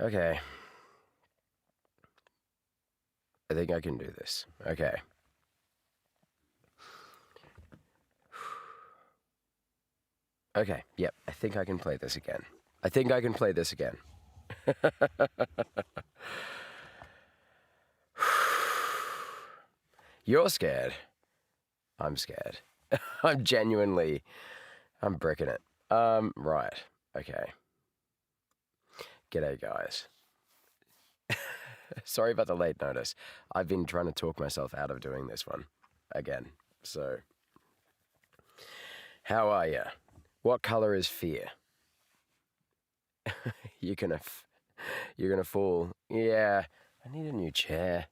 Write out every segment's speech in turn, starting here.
Okay. I think I can do this. Okay. Okay, yep, I think I can play this again. I think I can play this again. You're scared. I'm scared. I'm bricking it. Right. Okay. G'day, guys. Sorry about the late notice. I've been trying to talk myself out of doing this one again. So, how are you? What color is fear? You're gonna fall. Yeah, I need a new chair.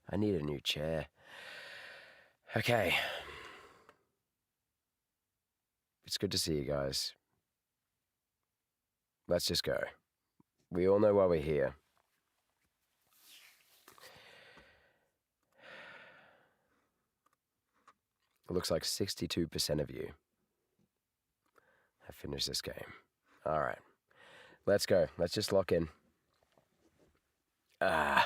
Okay. It's good to see you guys. Let's just go. We all know why we're here. It looks like 62% of you have finished this game. All right. Let's go. Let's just lock in. All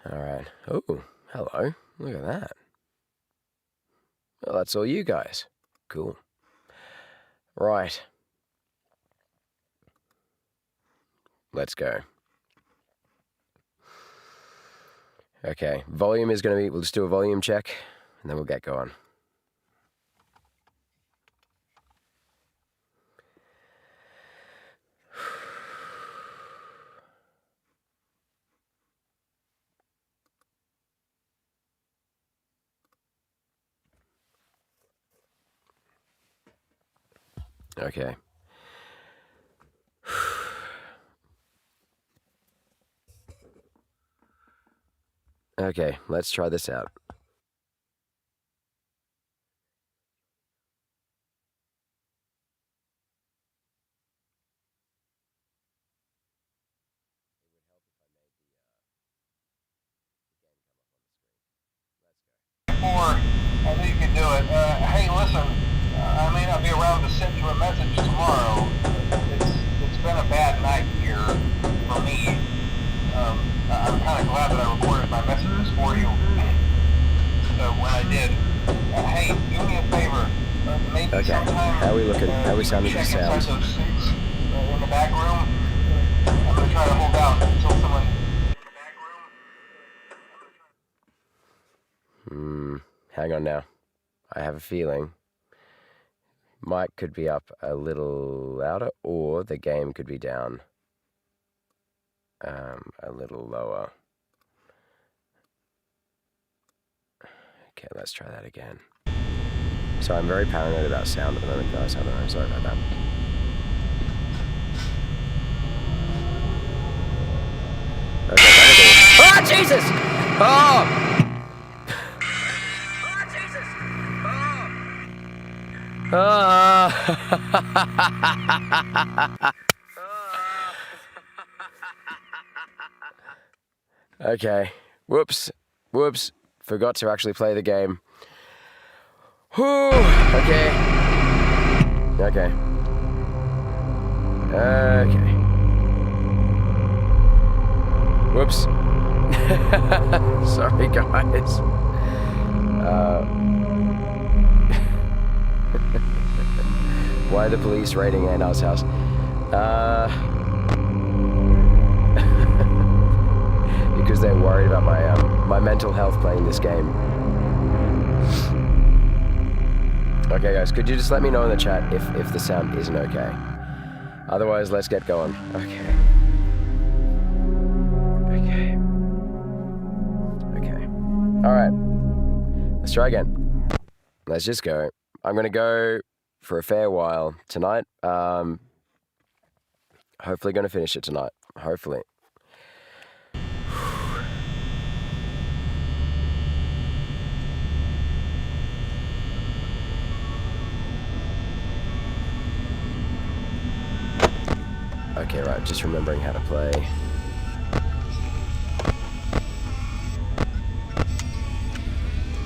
right. Oh, hello. Look at that. Well, that's all you guys. Cool. Right. Let's go. Okay. Volume is going to be... We'll just do a volume check, and then we'll get going. Okay. Okay, let's try this out. I think you can do it. Hey, listen, I may not be around to send you a message tomorrow. It's been a bad night here for me. I'm kind of glad that I recorded my messages for you. So when I did, hey, do me a favor. Maybe Okay, sometime, how are we looking? How are we sounding for check sound? inside those seats in the back room. I'm going to try to hold out until someone... In the back room. Hang on now. I have a feeling mic could be up a little louder, or the game could be down a little lower. Okay, let's try that again. So I'm very paranoid about sound at the moment, guys. I don't know, sorry about that. Okay, that'll do. Oh, Jesus! Oh! Oh, Jesus! Oh! Okay. Whoops. Forgot to actually play the game. Whew. Okay. Whoops. Sorry, guys. Why the police raiding Anna's house? Because they're worried about my mental health playing this game. Okay, guys, could you just let me know in the chat if the sound isn't okay? Otherwise, let's get going. Okay. All right. Let's try again. Let's just go. I'm gonna go for a fair while tonight. Hopefully gonna finish it tonight. Hopefully. Okay, right, just remembering how to play.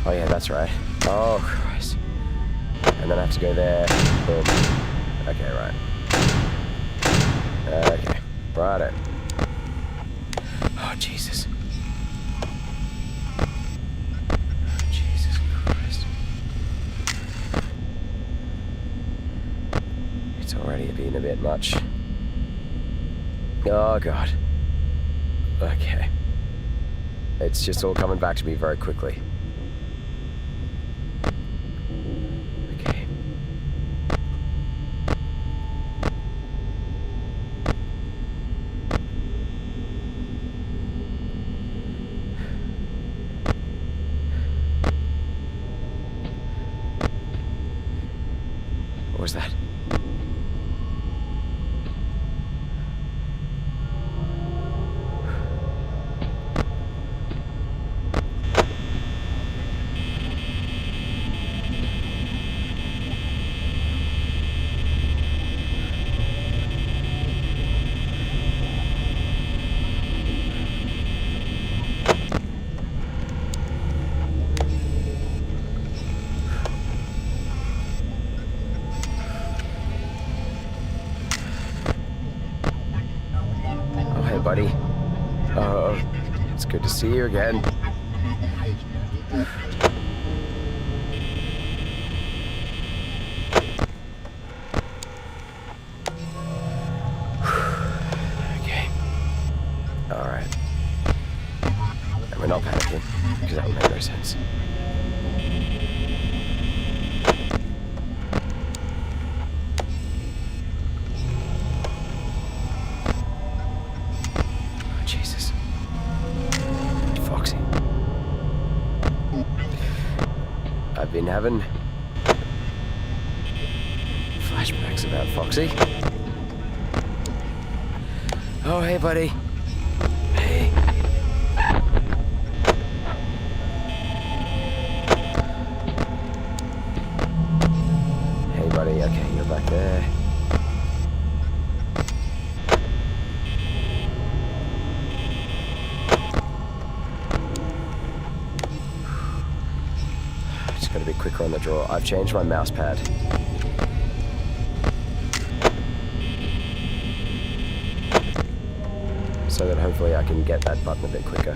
Oh yeah, that's right. Oh, Christ. And then I have to go there. Boom. Okay, right. Okay, righto. Oh, Jesus. Jesus Christ. It's already been a bit much. Oh, God. Okay. It's just all coming back to me very quickly. Okay. What was that? Buddy. Oh, it's good to see you again. Okay. All right. And we're not panicking, because that would make no sense. I've been having flashbacks about Foxy. Oh, hey, buddy. Hey. Hey, buddy. Okay, you're back there. Gotta be quicker on the draw. I've changed my mouse pad. So that hopefully I can get that button a bit quicker.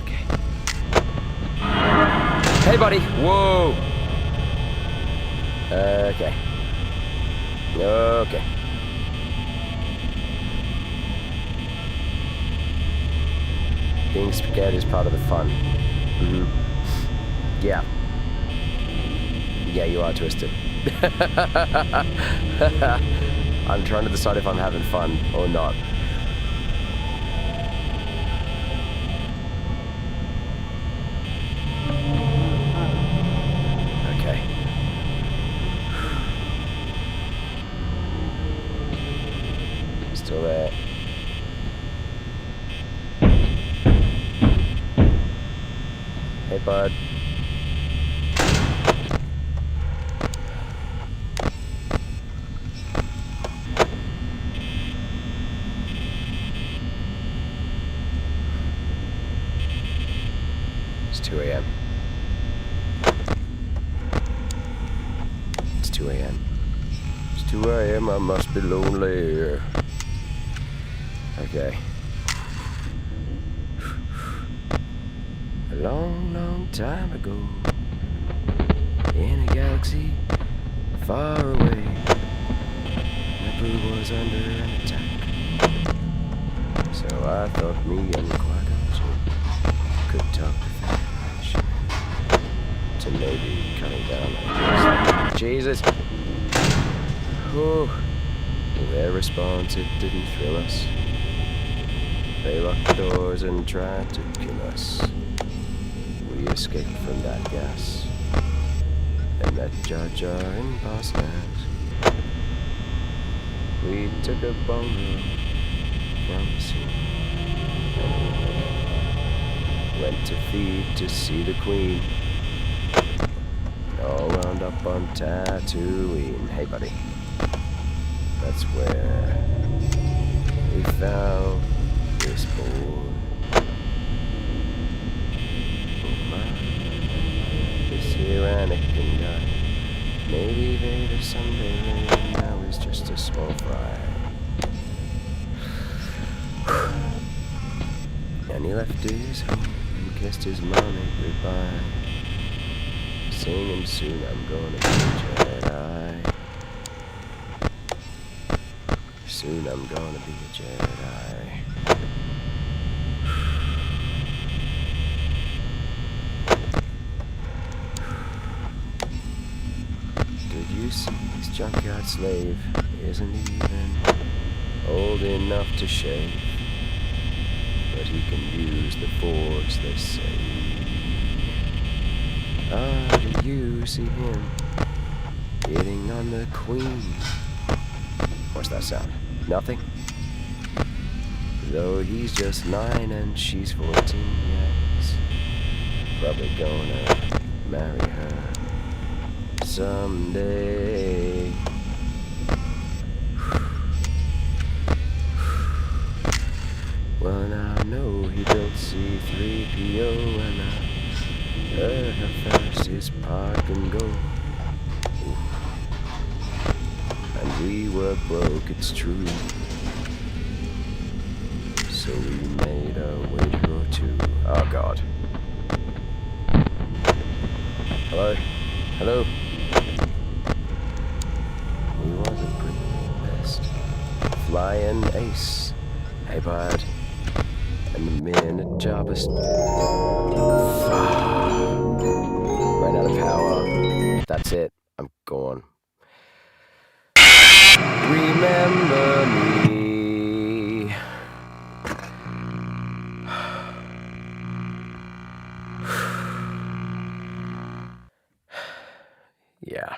Okay. Hey, buddy. Whoa. Okay. Being scared is part of the fun. Yeah. Yeah, you are twisted. I'm trying to decide if I'm having fun or not. Okay. Still there. Hey, bud. It's 2 a.m. It's 2 a.m. It's 2 a.m. I must be lonely. Okay. A long, long time ago, in a galaxy far away, Naboo was under an attack. So I thought me and Qui-Gon could talk to Flash to maybe cutting down on Jesus. Oh, their response, it didn't thrill us. They locked the doors and tried to kill us. We escaped from that gas and met Jar Jar in Parsnips. We took a bone from the sea and went to feed to see the Queen. All wound up on Tatooine. Hey, buddy. That's where we found this boy. This here Anakin guy. Maybe Vader someday, maybe now he's just a small fry. And he left his home and kissed his mommy goodbye, singing soon I'm gonna be a Jedi. Soon I'm gonna be a Jedi. Did you see this junkyard slave? Isn't even old enough to shave, but he can use the Force, they say. Ah, do you see him hitting on the Queen? What's that sound? Nothing? Though he's just 9 and she's 14, yeah, he's probably gonna marry her someday. Well, now I know he built C-3PO, and I heard how fast his pod can go. Ooh. And we were broke, it's true. So we made a wager or two. Oh, God. Hello? Hello? He was a pretty best flying ace. Hey, bud. And the minute Jabba's ran out of power. That's it. I'm gone. Remember me. Yeah.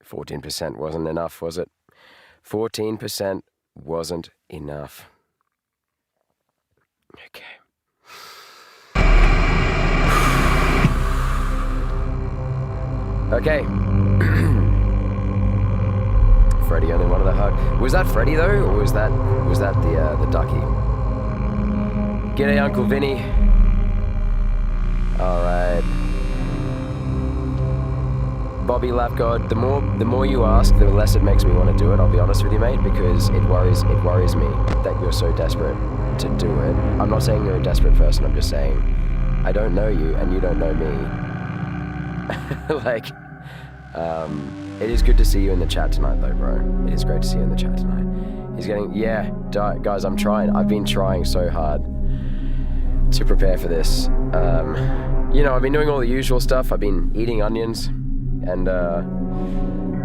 14% wasn't enough, was it? 14% wasn't enough. Okay. Okay. Freddy only wanted a hug. Was that Freddy though, or was that the ducky? G'day, Uncle Vinny. All right. Bobby Lapgod, the more you ask, the less it makes me want to do it. I'll be honest with you, mate, because it worries me that you're so desperate to do it. I'm not saying you're a desperate person. I'm just saying I don't know you and you don't know me. It is good to see you in the chat tonight, though, bro. It is great to see you in the chat tonight. He's getting, yeah, guys. I'm trying. I've been trying so hard. to prepare for this. You know, I've been doing all the usual stuff. I've been eating onions and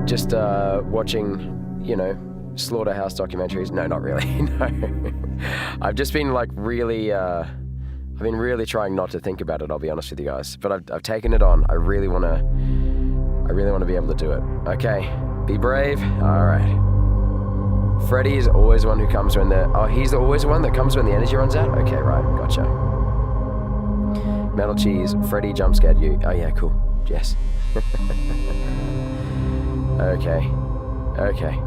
just watching, you know, slaughterhouse documentaries. No, not really. No. I've just been like really, I've been really trying not to think about it, I'll be honest with you guys. But I've taken it on. I really want to be able to do it. Okay, be brave. All right. Freddy is always one who comes when the... Oh, he's always the one that comes when the energy runs out? Okay, right, gotcha. Metal cheese, Freddy jump scared you. Oh yeah, cool. Yes. Okay. Okay.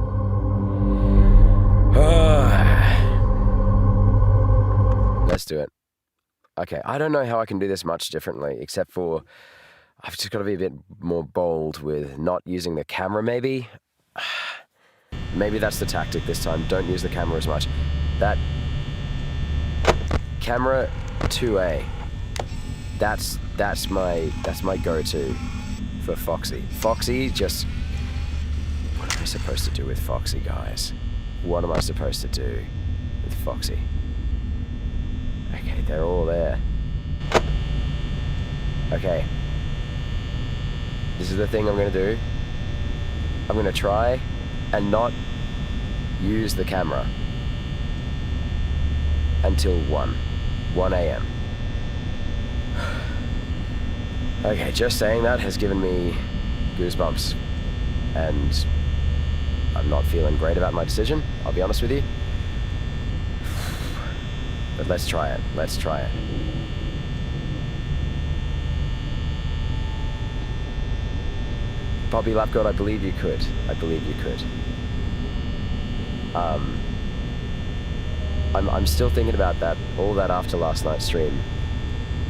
Let's do it. Okay, I don't know how I can do this much differently, except for I've just got to be a bit more bold with not using the camera, maybe. Maybe that's the tactic this time. Don't use the camera as much. That camera 2A. That's my go-to for Foxy. Foxy just... What am I supposed to do with Foxy, guys? What am I supposed to do with Foxy? Okay, they're all there. Okay. This is the thing I'm gonna do. I'm gonna try and not use the camera until 1 a.m. Okay, just saying that has given me goosebumps, and I'm not feeling great about my decision, I'll be honest with you. But let's try it, let's try it. Bobby Lapgod, I believe you could. I believe you could. I'm still thinking about that, all that after last night's stream.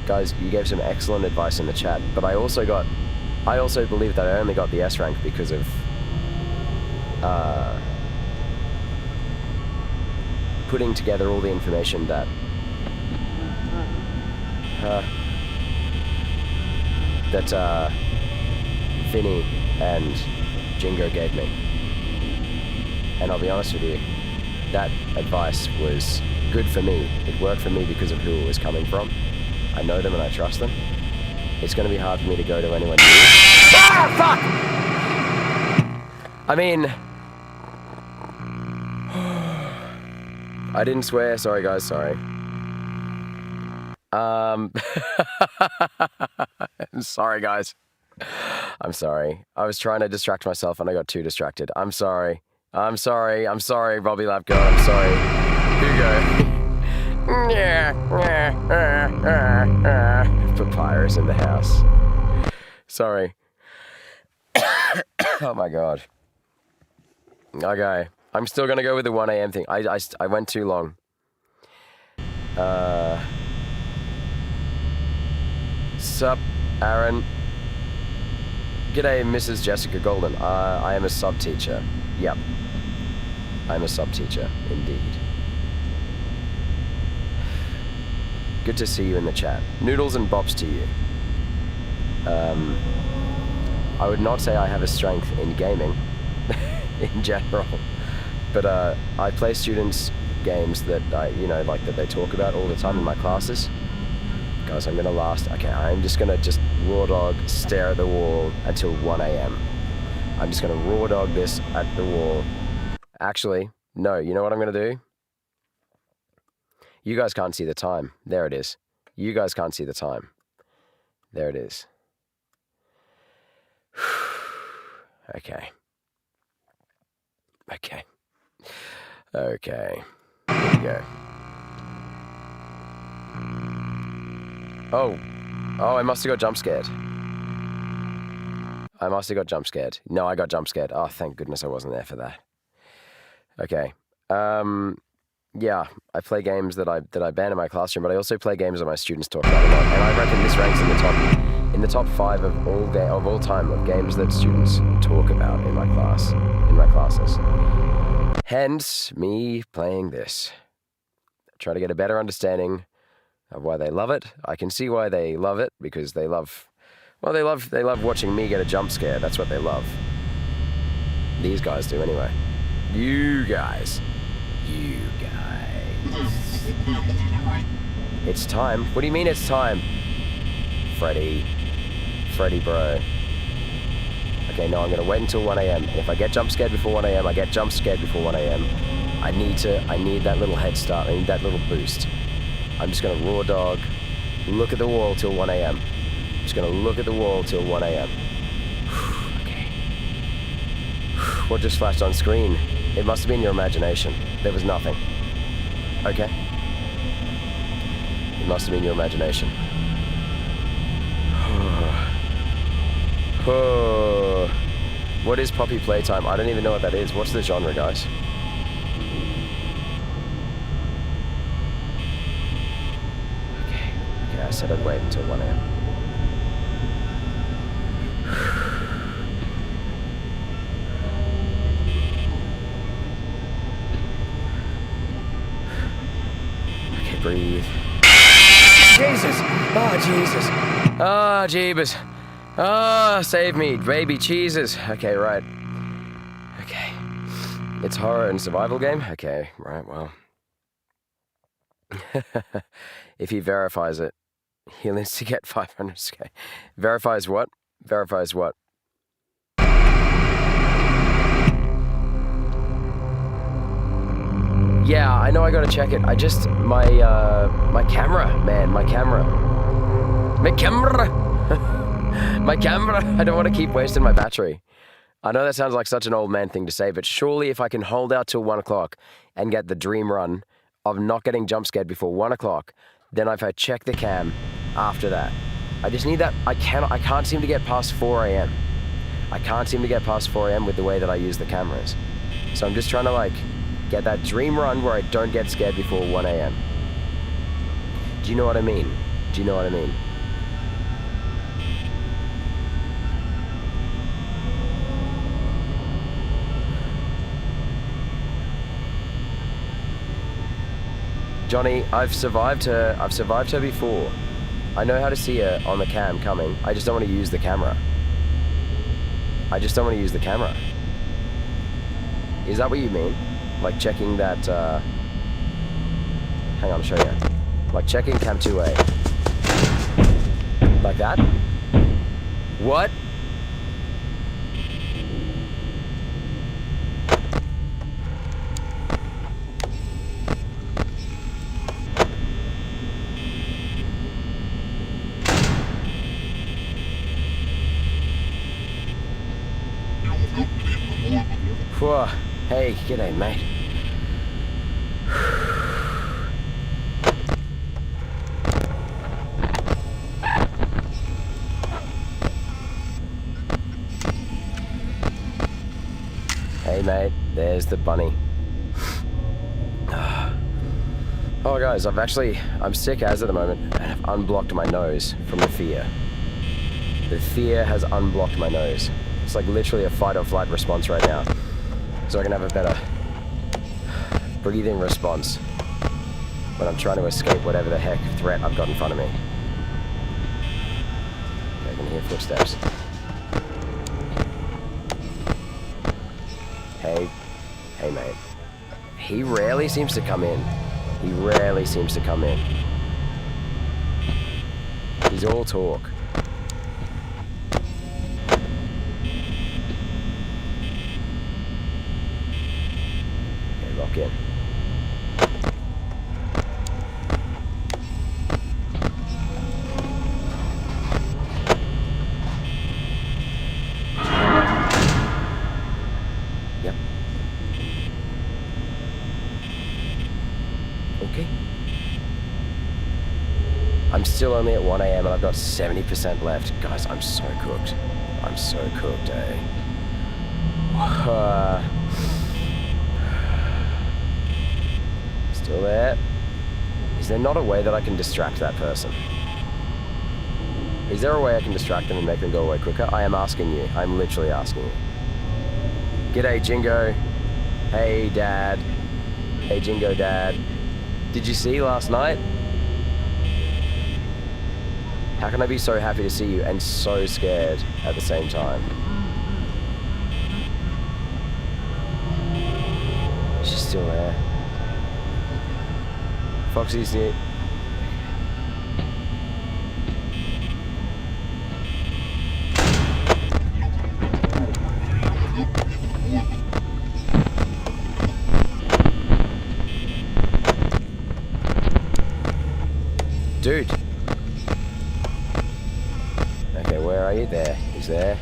Guys, you gave some excellent advice in the chat, but I also believe that I only got the S rank because of putting together all the information that Vinny and Jingo gave me. And I'll be honest with you, that advice was good for me. It worked for me because of who it was coming from. I know them and I trust them. It's going to be hard for me to go to anyone new. Ah, fuck! I mean... I didn't swear, sorry guys, sorry. Sorry guys. I'm sorry. I was trying to distract myself and I got too distracted. I'm sorry. I'm sorry, Bobby Lapgod, I'm sorry. Hugo. Papyrus in the house. Sorry. Oh my god. Okay. I'm still gonna go with the 1 a.m. thing. I went too long. Sup, Aaron. G'day, Mrs. Jessica Golden. I am a sub-teacher. Yep. I'm a sub-teacher, indeed. Good to see you in the chat. Noodles and bops to you. I would not say I have a strength in gaming, in general. But I play students' games that that they talk about all the time in my classes. Guys, I'm gonna last. Okay, I'm just gonna raw dog, stare at the wall until 1 a.m. I'm just gonna raw dog this at the wall. Actually, no. You know what I'm gonna do? You guys can't see the time. There it is. You guys can't see the time. There it is. Okay. Okay. Okay. Here we go. Oh, I must have got jump scared. I must have got jump scared. No, I got jump scared. Oh, thank goodness I wasn't there for that. Okay. Yeah, I play games that I ban in my classroom, but I also play games that my students talk about a lot. And I reckon this ranks in the top 5 of all time of games that students talk about in my classes. Hence me playing this. Try to get a better understanding of why they love it. I can see why they love it, because they love watching me get a jump scare. That's what they love. These guys do anyway. You guys. It's time. What do you mean it's time? Freddy, bro. Okay, no, I'm gonna wait until 1 a.m. If I get jump scared before 1 a.m., I get jump scared before 1 a.m. I need that little head start. I need that little boost. I'm just gonna raw dog, look at the wall till 1 a.m. Just gonna look at the wall till 1 a.m. Okay. What just flashed on screen? It must have been your imagination. There was nothing. Okay. It must have been your imagination. What is Poppy Playtime? I don't even know what that is. What's the genre, guys? Okay, I said I'd wait until 1 a.m. Okay, breathe. Jesus! Oh, Jesus! Oh, Jeebus! Ah, save me, baby cheeses. Okay, right. Okay. It's horror and survival game? Okay, right, well. If he verifies it, he needs to get 500k. Verifies what? Verifies what? Yeah, I know I gotta check it. I just, my camera, man, my camera. My camera! My camera! I don't want to keep wasting my battery. I know that sounds like such an old man thing to say, but surely if I can hold out till 1 o'clock and get the dream run of not getting jump scared before 1 o'clock, then if I check the cam after that. I just need that. I can't seem to get past 4 a.m. I can't seem to get past 4 a.m. with the way that I use the cameras. So I'm just trying to like get that dream run where I don't get scared before 1 a.m. Do you know what I mean? Do you know what I mean? Johnny, I've survived her before. I know how to see her on the cam coming. I just don't want to use the camera. I just don't want to use the camera. Is that what you mean? Like checking that, hang on, I'll show you. Like checking cam 2A. Like that? What? Whoa. Hey, g'day, mate. Hey, mate. There's the bunny. Oh, guys, I'm sick as at the moment, and I've unblocked my nose from the fear. The fear has unblocked my nose. It's like literally a fight or flight response right now. So I can have a better breathing response when I'm trying to escape whatever the heck threat I've got in front of me. Okay, I can hear footsteps. Hey mate. He rarely seems to come in. He rarely seems to come in. He's all talk. Lock in. Yep. Okay. I'm still only at 1 a.m. and I've got 70% left. Guys, I'm so cooked. I'm so cooked, eh? Still there? Is there not a way that I can distract that person? Is there a way I can distract them and make them go away quicker? I am asking you. I'm literally asking you. G'day, Jingo. Hey, Dad. Hey, Jingo, Dad. Did you see last night? How can I be so happy to see you and so scared at the same time? She's still there. Foxy's near. Dude. Okay, where are you? There. He's there.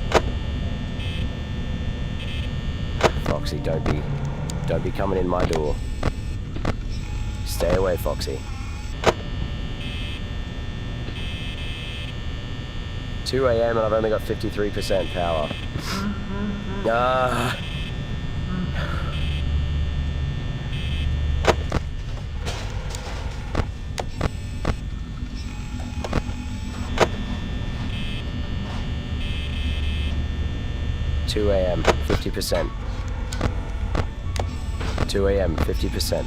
Foxy, don't be coming in my door. Stay away, Foxy. 2 a.m. and I've only got 53% power. Ah. 2 a.m. 50%. 2 a.m. 50%.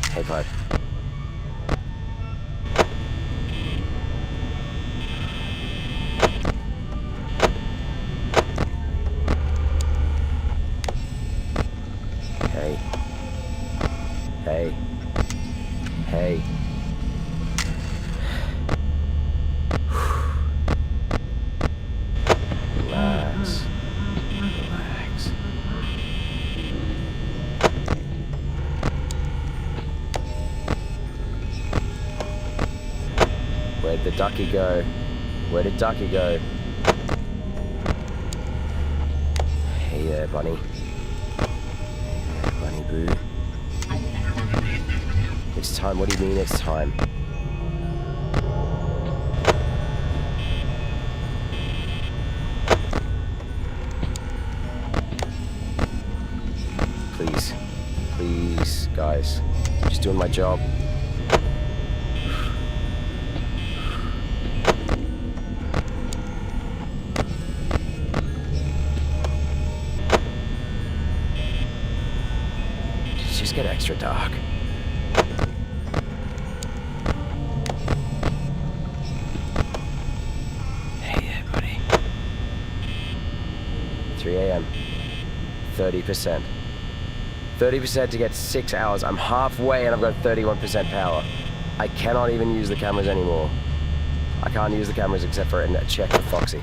Hey, bud. Hey. Hey. Hey. Relax. Relax. Where'd the ducky go? Where did Ducky go? Hey there, bunny. Hey there, bunny boo. It's time. What do you mean it's time? Please. Please, guys. Just doing my job. Just get extra dark. Hey there, buddy. 3 a.m. 30%. 30% to get 6 hours. I'm halfway and I've got 31% power. I cannot even use the cameras anymore. I can't use the cameras except for a check for Foxy.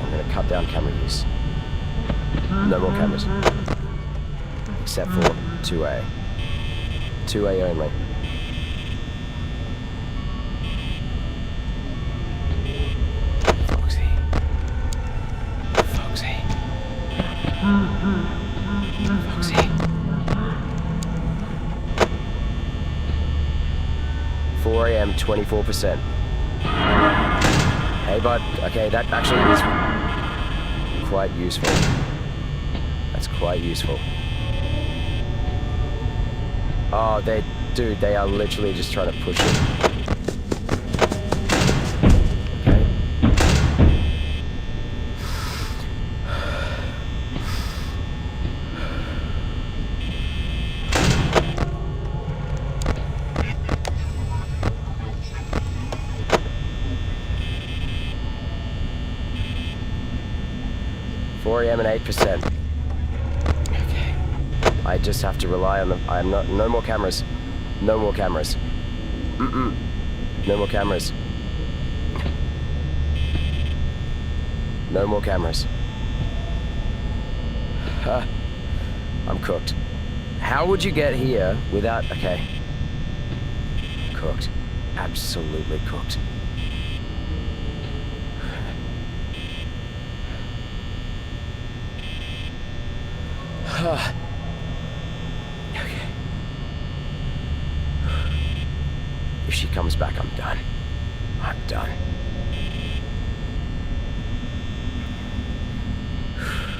I'm gonna cut down camera use. No more cameras. Except for 2A. 2A only. Foxy. Foxy. Foxy. 4 a.m. 24%. Hey bud, okay, that actually is quite useful. That's quite useful. Oh, dude, they are literally just trying to push it. Okay. .4 a.m. and 8%. I just have to rely on them. No more cameras. No more cameras. No more cameras. No more cameras. I'm cooked. How would you get here without... Okay. Cooked. Absolutely cooked. Okay. If she comes back, I'm done. I'm done.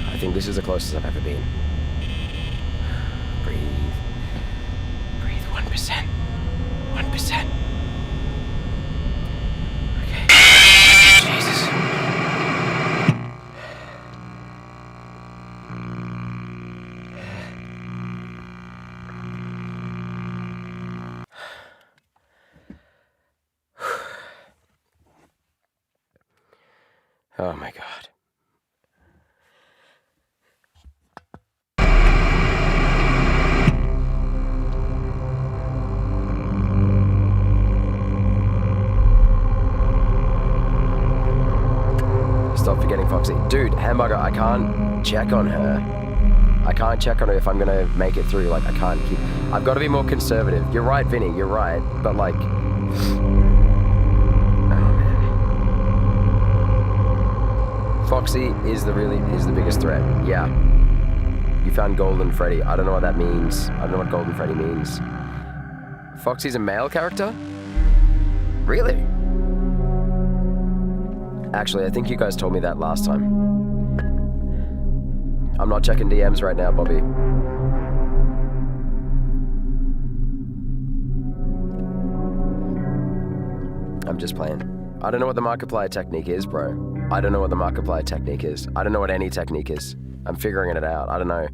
I think this is the closest I've ever been. Breathe. Breathe. 1%. 1%. Okay. Jesus. Oh my god. Stop forgetting Foxy. Dude, Hamburger, I can't check on her. I can't check on her if I'm gonna make it through. Like, I can't keep... I've got to be more conservative. You're right, Vinny, you're right. But, like... Oh, man. Foxy is the biggest threat. Yeah. You found Golden Freddy. I don't know what that means. I don't know what Golden Freddy means. Foxy's a male character? Really? Actually, I think you guys told me that last time. I'm not checking DMs right now, Bobby. I'm just playing. I don't know what the Markiplier technique is, bro. I don't know what the Markiplier technique is. I don't know what any technique is. I'm figuring it out. I don't know.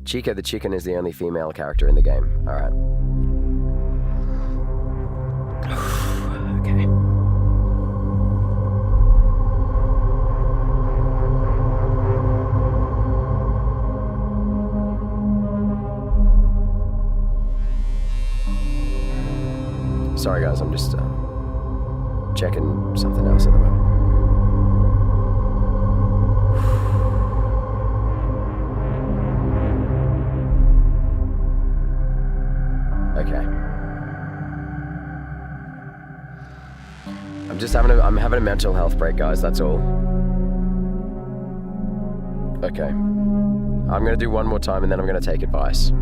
Chica the Chicken is the only female character in the game. Alright. Okay. Sorry guys, I'm just checking something else at the moment. Okay. I'm having a mental health break, guys, that's all. Okay. I'm gonna do one more time and then I'm gonna take advice.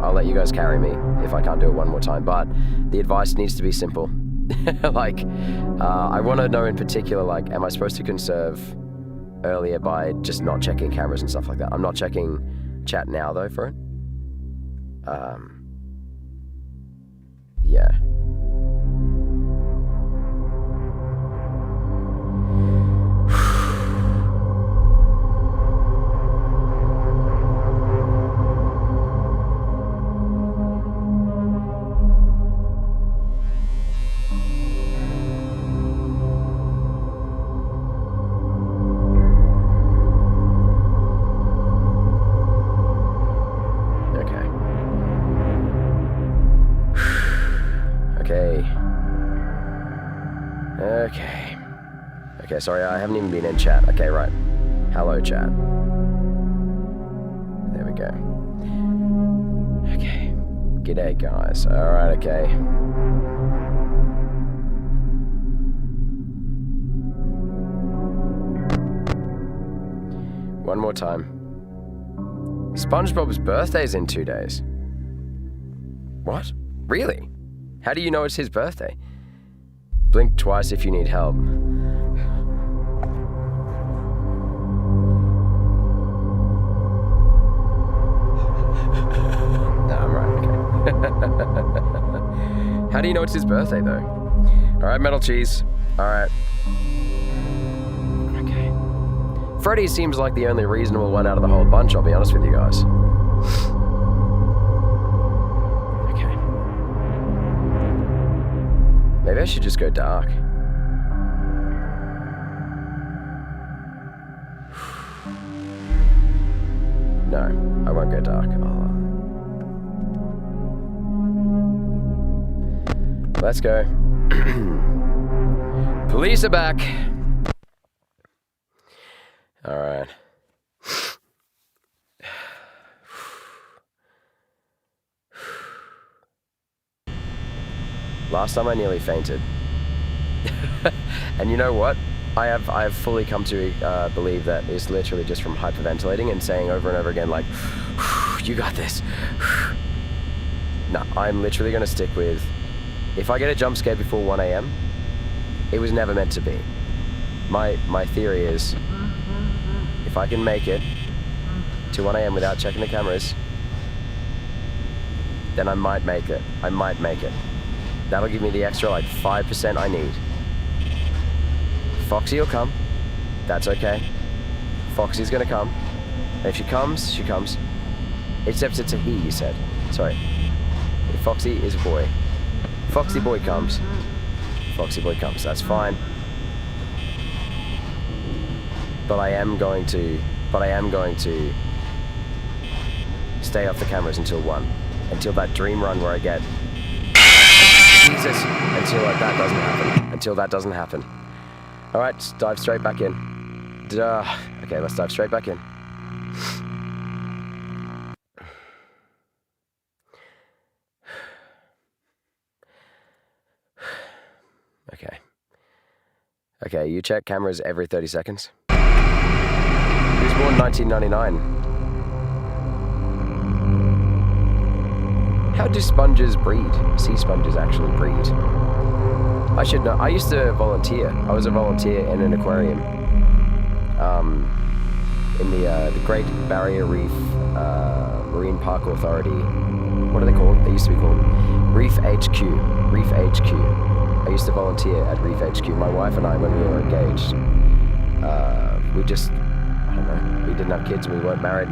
I'll let you guys carry me if I can't do it one more time, but the advice needs to be simple. Like, I want to know in particular, like, am I supposed to conserve earlier by just not checking cameras and stuff like that? I'm not checking chat now, though, for it. Yeah. Okay, sorry, I haven't even been in chat. Okay, right. Hello, chat. There we go. Okay. G'day, guys. Alright, okay. One more time. SpongeBob's birthday's in 2 days. What? Really? How do you know it's his birthday? Blink twice if you need help. How do you know it's his birthday, though? Alright, Metal Cheese. Alright. Okay. Freddy seems like the only reasonable one out of the whole bunch, I'll be honest with you guys. Okay. Maybe I should just go dark. No, I won't go dark. Let's go. Police are back. All right. Last time I nearly fainted. And you know what? I have fully come to believe that it's literally just from hyperventilating and saying over and over again, like, you got this. No, I'm literally going to stick with, if I get a jump scare before 1 a.m., it was never meant to be. My theory is, if I can make it to 1 a.m. without checking the cameras, then I might make it. I might make it. That'll give me the extra, like, 5% I need. Foxy will come. That's okay. Foxy's gonna come. And if she comes, she comes. Except it's a he, you said. Sorry. If Foxy is a boy. Foxy boy comes. Foxy boy comes. That's fine. But I am going to stay off the cameras until 1. Until that dream run where I get... Jesus! Until that doesn't happen. Alright, let's dive straight back in. Okay, let's dive straight back in. Okay, you check cameras every 30 seconds. He was born 1999. How do sponges breed? Sea sponges actually breed. I should know. I used to volunteer. I was a volunteer in an aquarium. In the Great Barrier Reef Marine Park Authority. What are they called? They used to be called Reef HQ. Reef HQ. I used to volunteer at Reef HQ. My wife and I, when we were engaged, I don't know, we didn't have kids, we weren't married,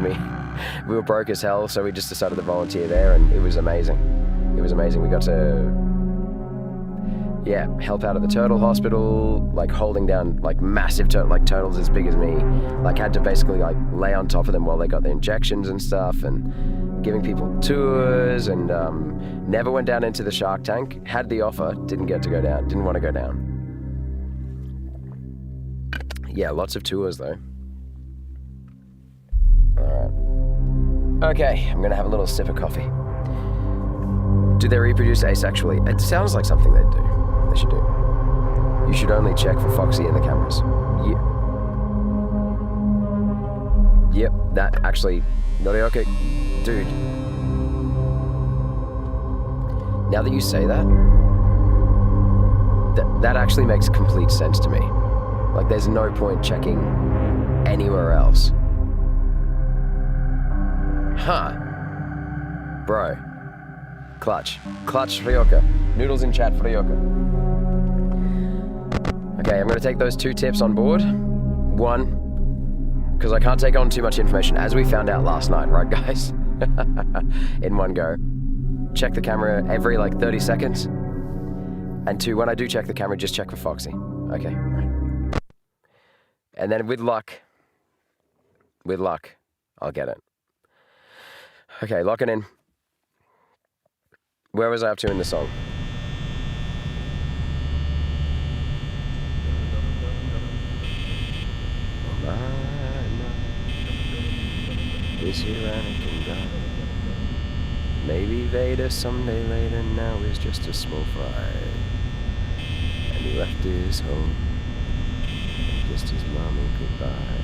we were broke as hell, so we just decided to volunteer there, and it was amazing. It was amazing. We got to, help out at the turtle hospital, like holding down like massive turtles as big as me, like had to basically like lay on top of them while they got the injections and stuff, and giving people tours, and never went down into the shark tank. Had the offer, didn't get to go down, didn't want to go down. Yeah, lots of tours though. Alright. Okay, I'm gonna have a little sip of coffee. Do they reproduce asexually? It sounds like something they do. They should do. You should only check for Foxy in the cameras. Yep, that actually... Okay. Dude. Now that you say that, that actually makes complete sense to me. Like, there's no point checking anywhere else. Huh. Bro. Clutch. Clutch Ryoka. Noodles in chat for Ryoka. Okay, I'm going to take those 2 tips on board. 1, because I can't take on too much information, as we found out last night, right guys? In one go. Check the camera every like 30 seconds. And 2, when I do check the camera, just check for Foxy. Okay, right. And then with luck, I'll get it. Okay, locking in. Where was I up to in the song? This Anakin guy. Maybe Vader someday later, now is just a small fry. And he left his home, kissed his mommy goodbye,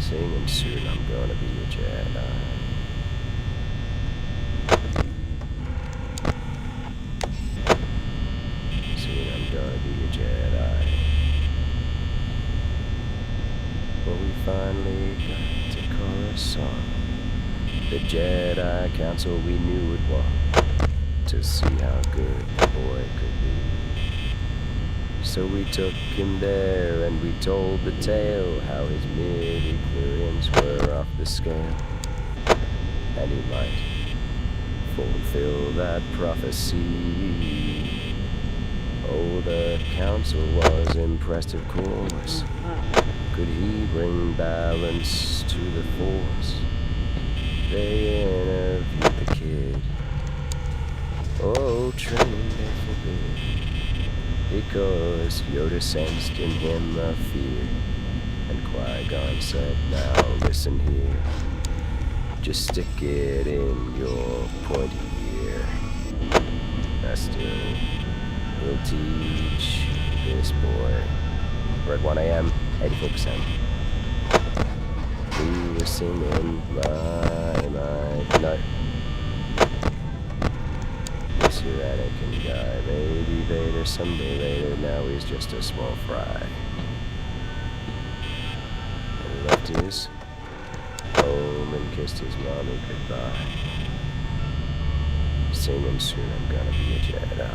singing soon I'm gonna be a Jedi. Soon I'm gonna be a Jedi. Well, we finally got to Coruscant. The Jedi Council we knew would want to see how good the boy could be. So we took him there and we told the tale how his midi-chlorians were off the scale. And he might fulfill that prophecy. Oh, the council was impressed, of course. Could he bring balance to the force? They interviewed the kid. Oh, training they forbid. Because Yoda sensed in him a fear. And Qui-Gon said, now listen here. Just stick it in your pointy ear. I still will teach this boy. We're at 1 a.m., 84%. We were singing no. This here Anakin guy, maybe Vader someday later, now he's just a small fry. And he left his home and kissed his mommy goodbye. Singing soon I'm gonna be a Jedi.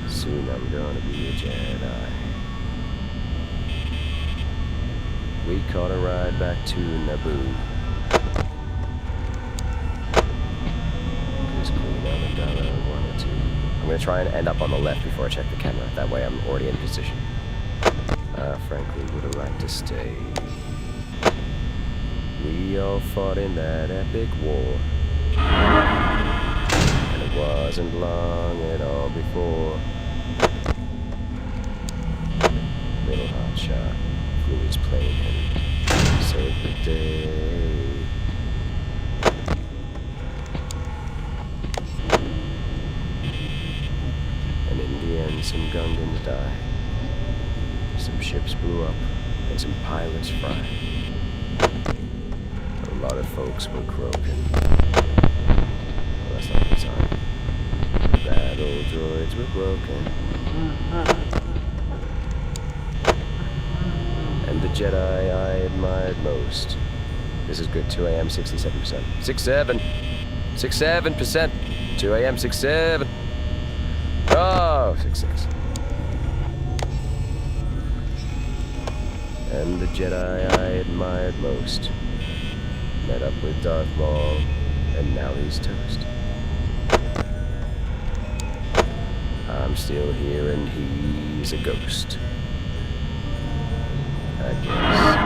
Soon I'm gonna be a Jedi. We caught a ride back to Naboo. Just Queen Amidala wanted to. I'm gonna try and end up on the left before I check the camera. That way I'm already in position. I frankly would have liked to stay. We all fought in that epic war. And it wasn't long at all before little hotshot flew his plane and saved the day. And in the end, some Gungans died. Some ships blew up, and some pilots fried. A lot of folks were croaking. Well, that's not the time. The battle droids were broken. And the Jedi I admired most. This is good, 2 a.m., 67%. 67%. 2 a.m., 67. Oh, 66. And the Jedi I admired most met up with Darth Maul, and now he's toast. I'm still here and he's a ghost. I guess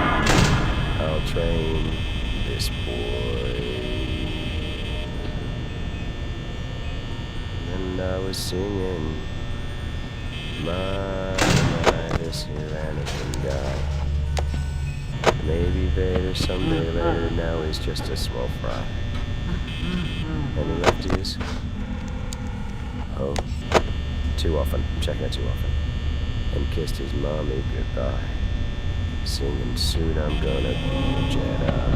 I'll train this boy. And I was singing, my, this here Anakin guy. Maybe Vader someday later, now he's just a small fry. And he left his... Oh. Too often. I'm checking it too often. And kissed his mommy goodbye. Singing, soon I'm gonna be a Jedi.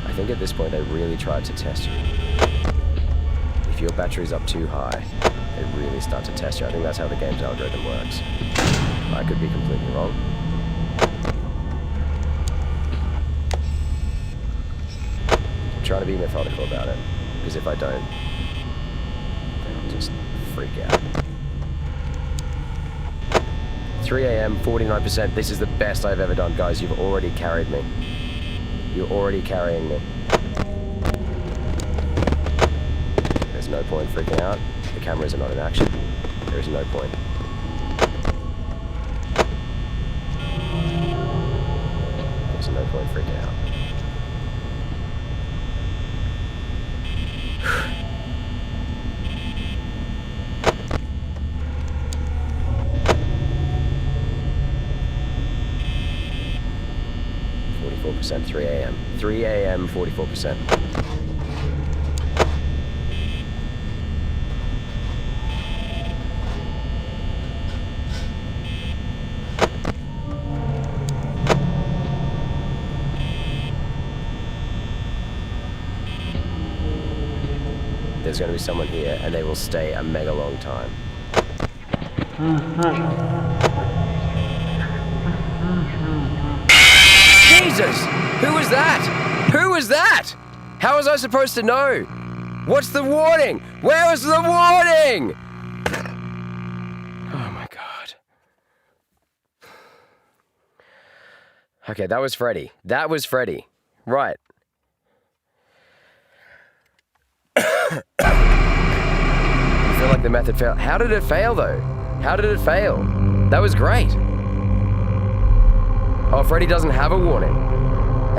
I think at this point they really tried to test you. If your battery's up too high, they really start to test you. I think that's how the game's algorithm works. I could be completely wrong. I'm trying to be methodical about it, because if I don't, then I'll just freak out. 3 a.m., 49%. This is the best I've ever done, guys. You've already carried me. You're already carrying me. There's no point freaking out. The cameras are not in action. There is no point. There's no point freaking out. 44%, 3 a.m. 3 a.m., 44%. There's going to be someone here, and they will stay a mega long time. Jesus! Who was that? Who was that? How was I supposed to know? What's the warning? Where was the warning? Oh my god. Okay, that was Freddy. That was Freddy. Right. I feel like the method failed. How did it fail, though? How did it fail? That was great. Oh, Freddy doesn't have a warning.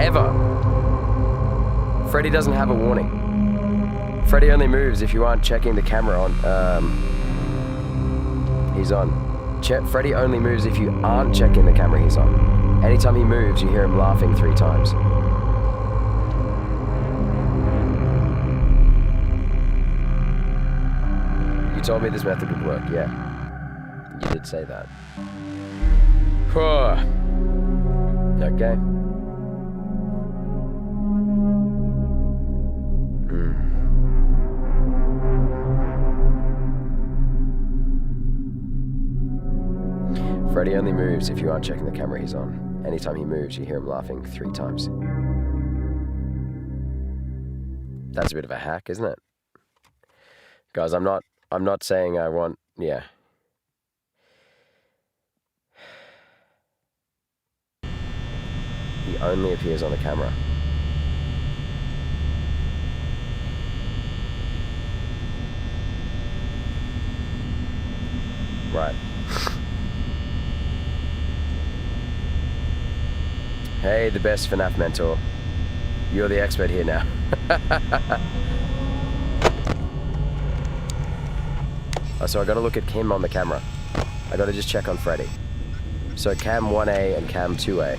Ever. Freddy doesn't have a warning. Freddy only moves if you aren't checking the camera on. He's on. Freddy only moves if you aren't checking the camera he's on. Anytime he moves, you hear him laughing 3 times. You told me this method would work, yeah. You did say that. Okay. Freddy only moves if you aren't checking the camera he's on. Anytime he moves, you hear him laughing 3 times. That's a bit of a hack, isn't it? Guys, I'm not saying I want, yeah. He only appears on the camera. Right. Hey, the best FNAF mentor. You're the expert here now. Oh, so I gotta look at Kim on the camera. I gotta just check on Freddy. So cam 1A and cam 2A.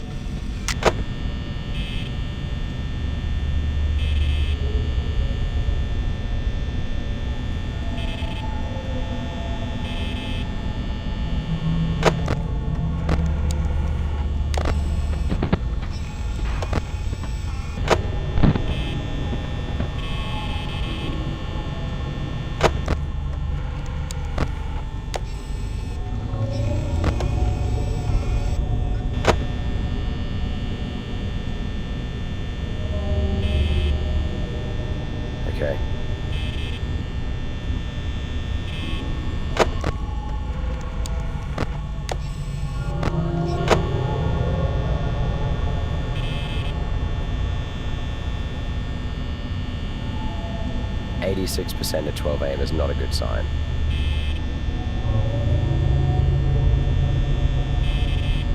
Okay. .86% at 12 AM is not a good sign.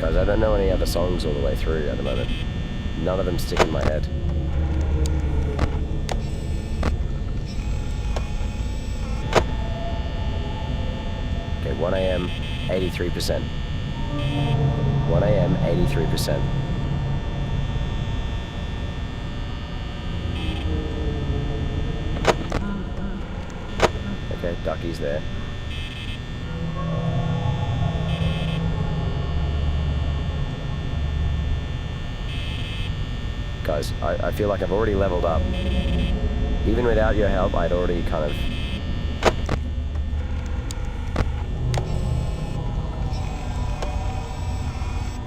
Guys, I don't know any other songs all the way through at the moment. None of them stick in my head. Okay, 1 AM, 83%. 1 AM, 83%. Okay, Ducky's there. Guys, I feel like I've already leveled up. Even without your help, I'd already kind of...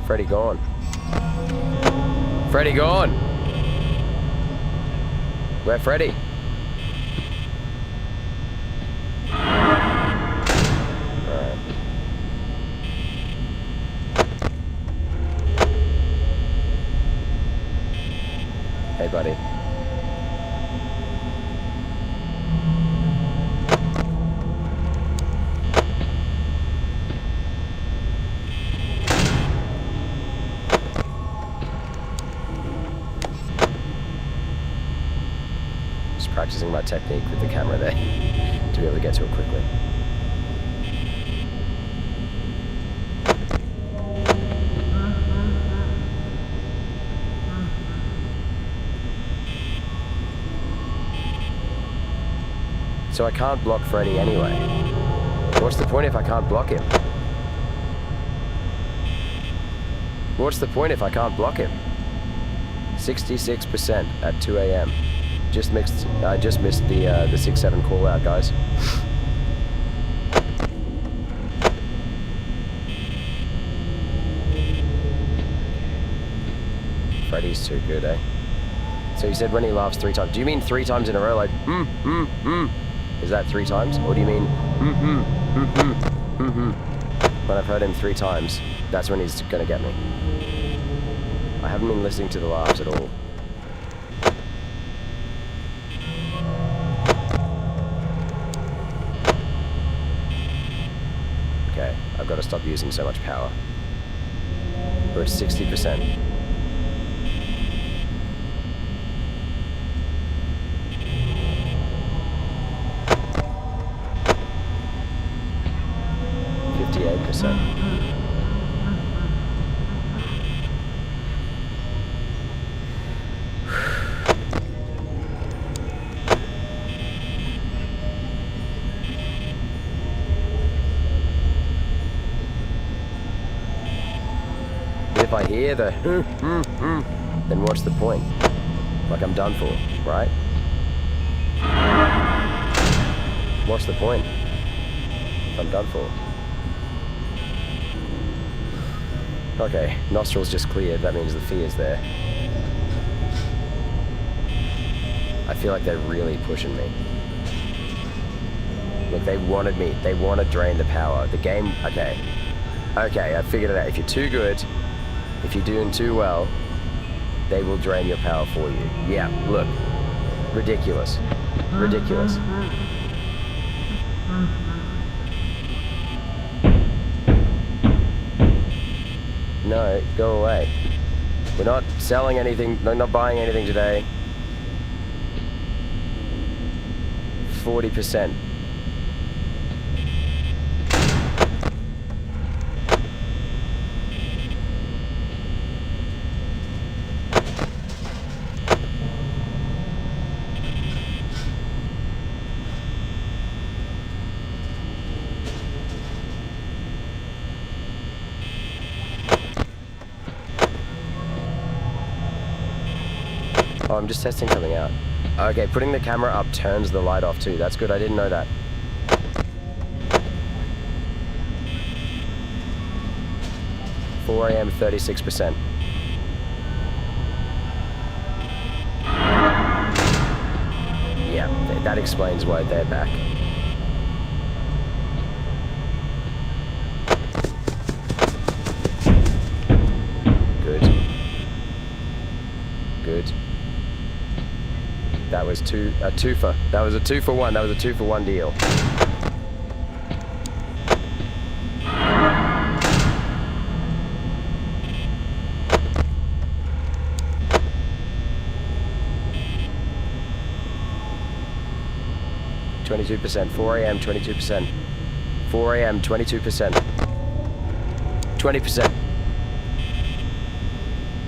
Freddy gone. Freddy gone! Where Freddy? Alright. Hey, buddy. Just practicing my technique with the camera there to be able to get to it quickly. So I can't block Freddy anyway. What's the point if I can't block him? What's the point if I can't block him? 66% at 2 AM. I just missed the 6-7 call out, guys. Freddy's too good, eh? So you said when he laughs 3 times. Do you mean 3 times in a row, like Is that 3 times? Or do you mean When I've heard him 3 times, that's when he's gonna get me. I haven't been listening to the laughs at all. Okay, I've got to stop using so much power. We're at 60%. If I hear the then what's the point? Like, I'm done for, right? What's the point if I'm done for? Okay, nostrils just cleared, that means the fear's there. I feel like they're really pushing me. Look, they wanted me, they want to drain the power. The game, okay, I figured it out. If you're too good, if you're doing too well, they will drain your power for you. Yeah, look, ridiculous, ridiculous. Go away. We're not selling anything, not buying anything today. 40%. Oh, I'm just testing something out. Okay, putting the camera up turns the light off too. That's good, I didn't know that. (4 a.m. 36%. Yeah, that explains why they're back. Good. Good. That was a twofer. That was a 2-for-1. That was a 2-for-1 deal. (22%). 4 a.m. 22%. 4 a.m. 22%. 20%.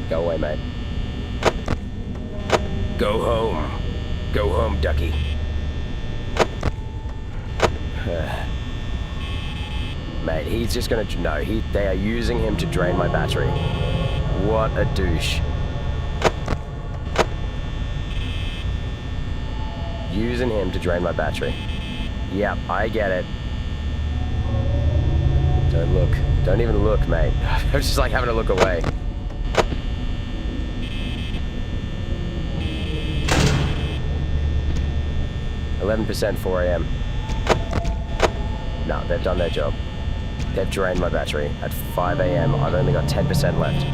Go away, mate. Go home. Go home, ducky. Mate, he's just gonna... No, they are using him to drain my battery. What a douche. Using him to drain my battery. Yep, I get it. Don't look. Don't even look, mate. I'm just like having to look away. (11%). 4 a.m. No, they've done their job. They've drained my battery. At 5 a.m. I've only got 10% left.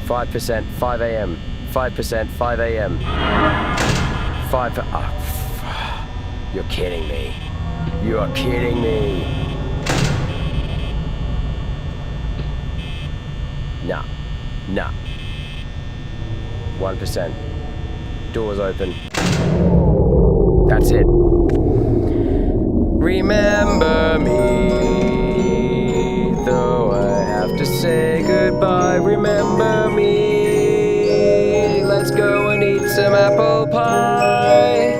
(5%). 5 a.m. 5%. 5 a.m. 5. Oh, you're kidding me. You are kidding me. Nah. Nah. 1%. Doors open. That's it. Remember me, though I have to say goodbye. Remember me. Let's go and eat some apple pie.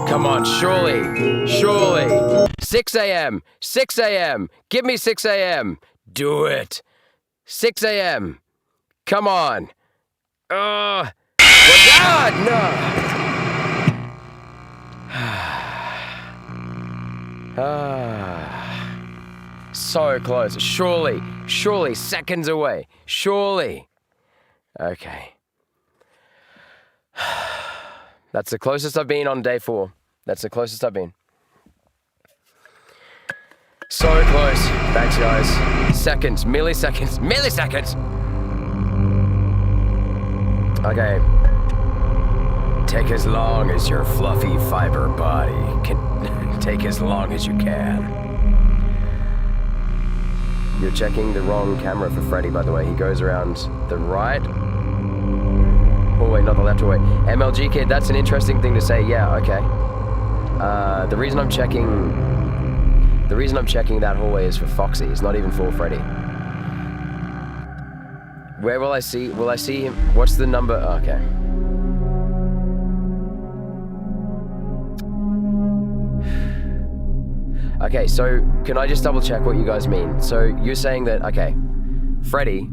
Come on, surely, surely. 6 a.m., 6 a.m., give me 6 a.m. Do it. 6 a.m. Come on. Well, God, no. So close. Surely, surely, seconds away. Surely. Okay. That's the closest I've been on day 4. That's the closest I've been. So close. Thanks, guys. Seconds, milliseconds, milliseconds. Okay. Take as long as your fluffy fiber body can take as long as you can. You're checking the wrong camera for Freddy, by the way. He goes around the right hallway, not the left hallway. MLG kid, that's an interesting thing to say. Yeah, okay. The reason I'm checking that hallway is for Foxy. It's not even for Freddy. Where will I see him? What's the number? Oh, okay. Okay, so can I just double check what you guys mean? So you're saying that, okay, Freddy,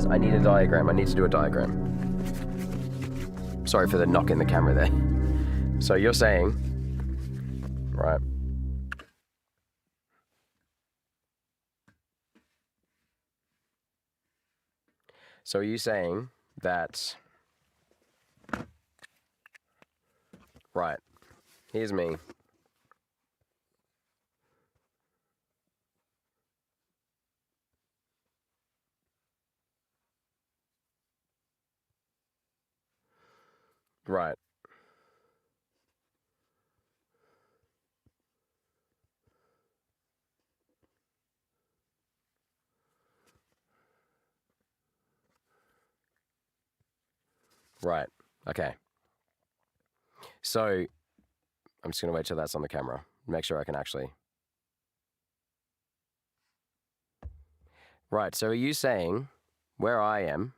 I need a diagram. I need to do a diagram. Sorry for the knock in the camera there. So you're saying, right. So are you saying that... Right. Here's me. Right. Right. Okay. So, I'm just going to wait till that's on the camera. Make sure I can actually... Right, so are you saying where I am,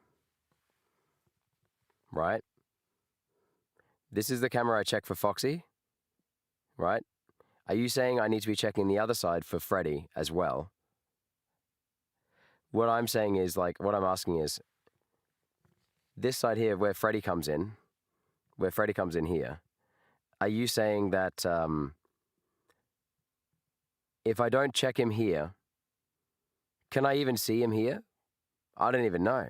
right? This is the camera I check for Foxy, right? Are you saying I need to be checking the other side for Freddy as well? What I'm saying is, like, what I'm asking is, this side here where Freddy comes in here, are you saying that if I don't check him here, can I even see him here? I don't even know.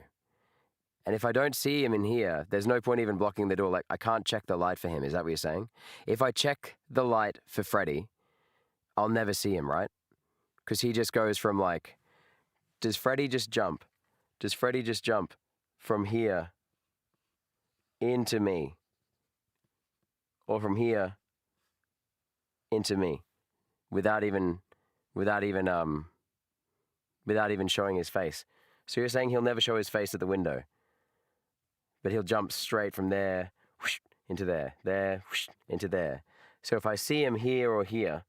And if I don't see him in here, there's no point even blocking the door. Like, I can't check the light for him. Is that what you're saying? If I check the light for Freddy, I'll never see him, right? Because he just goes from, like, does Freddy just jump? Does Freddy just jump from here into me? Or from here into me? Without even showing his face. So you're saying he'll never show his face at the window, but he'll jump straight from there, whoosh, into there, whoosh, into there. So if I see him here or here,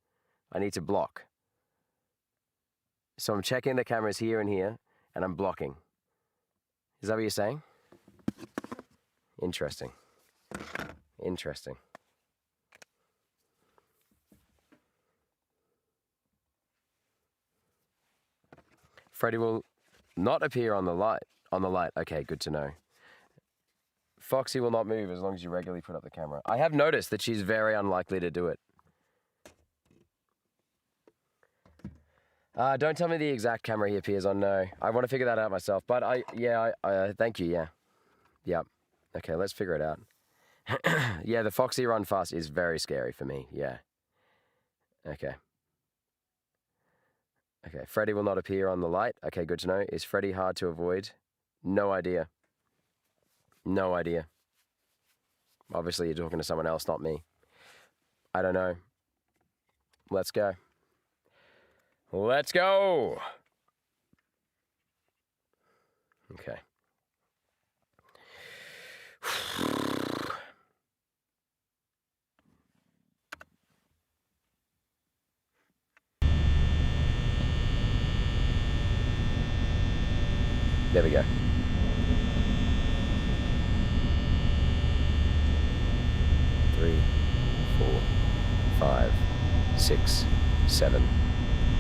I need to block. So I'm checking the cameras here and here, and I'm blocking. Is that what you're saying? Interesting. Interesting. Freddy will not appear on the light. On the light. Okay, good to know. Foxy will not move as long as you regularly put up the camera. I have noticed that she's very unlikely to do it. Don't tell me the exact camera he appears on, no. I want to figure that out myself. But thank you, yeah. Yep. Okay, let's figure it out. Yeah, the Foxy run fast is very scary for me, yeah. Okay. Okay, Freddy will not appear on the light. Okay, good to know. Is Freddy hard to avoid? No idea. No idea. Obviously, you're talking to someone else, not me. I don't know. Let's go. Let's go! Okay. There we go. Three, 4, 5, 6, 7,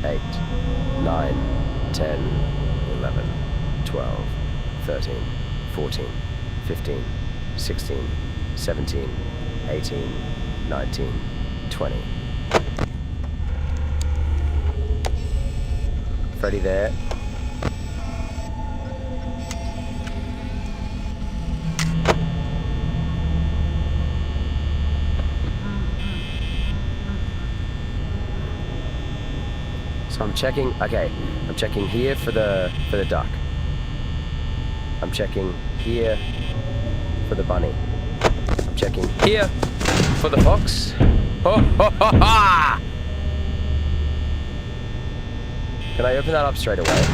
8, 9, 10, 11, 12, 13, 14, 15, 16, 17, 18, 19, 20. Freddy there. So I'm checking, okay, I'm checking here for the duck. I'm checking here for the bunny. I'm checking here for the fox. Ho, ho, ho, ha! Can I open that up straight away?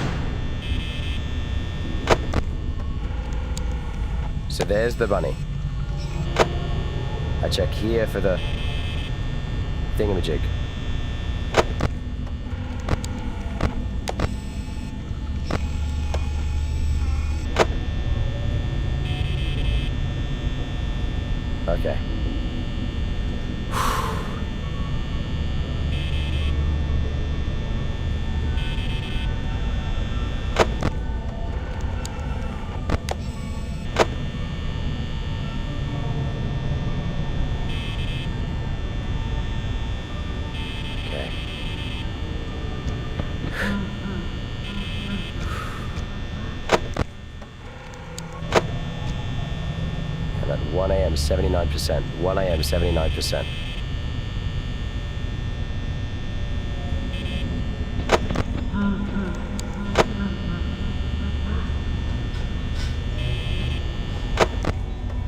So there's the bunny. I check here for the thingamajig. Okay. Okay. 79%. 1 a.m., 79%.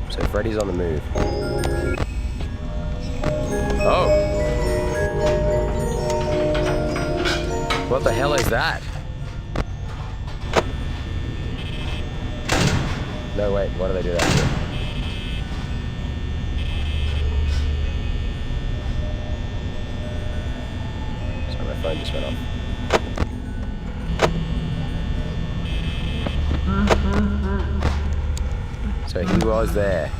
So Freddy's on the move. Oh! What the hell is that? No, wait, why do they do that for? Sorry, my phone just went off. So he was there.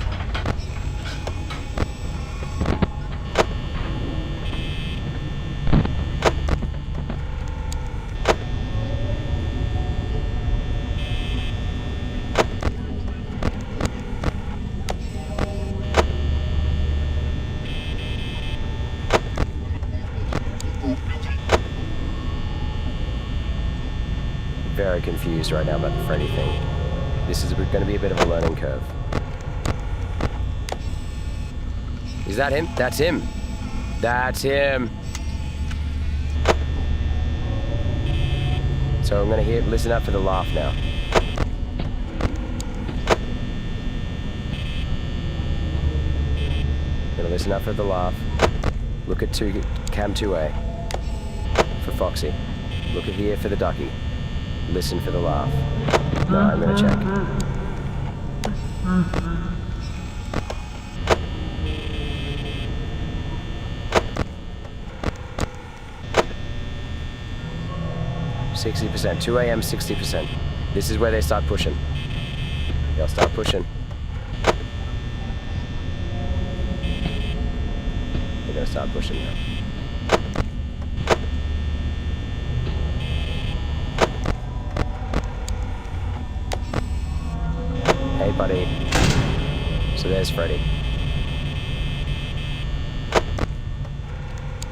Very confused right now about the Freddy thing. This is going to be a bit of a learning curve. Is that him? That's him. That's him. So I'm going to listen up for the laugh now. Going to listen up for the laugh. Look at cam 2A for Foxy. Look at here for the ducky. Listen for the laugh. No, I'm gonna check. %. 2 a.m. 60%. This is where they start pushing. They'll start pushing. They're gonna start pushing now. Hey, buddy. So there's Freddy.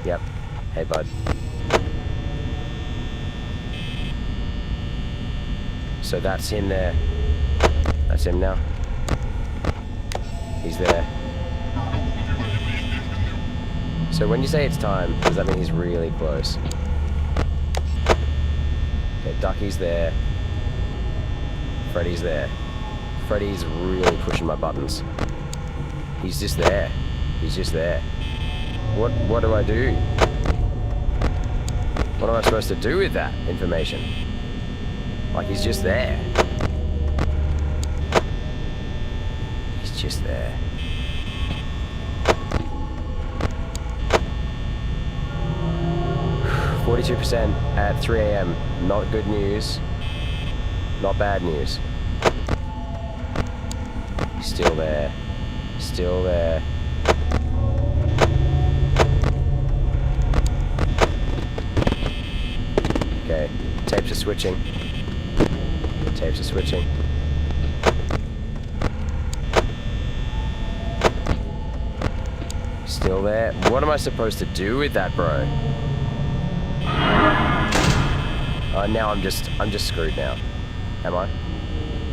Yep. Hey, bud. So that's him there. That's him now. He's there. So when you say it's time, does that mean he's really close? Okay, Ducky's there. Freddy's there. Freddy's really pushing my buttons. He's just there. He's just there. What do I do? What am I supposed to do with that information? Like, he's just there. He's just there. %, at 3 a.m. Not good news. Not bad news. He's still there. Still there. Okay, tapes are switching. Tapes are switching. Still there. What am I supposed to do with that, bro? Now I'm just screwed now. Am I?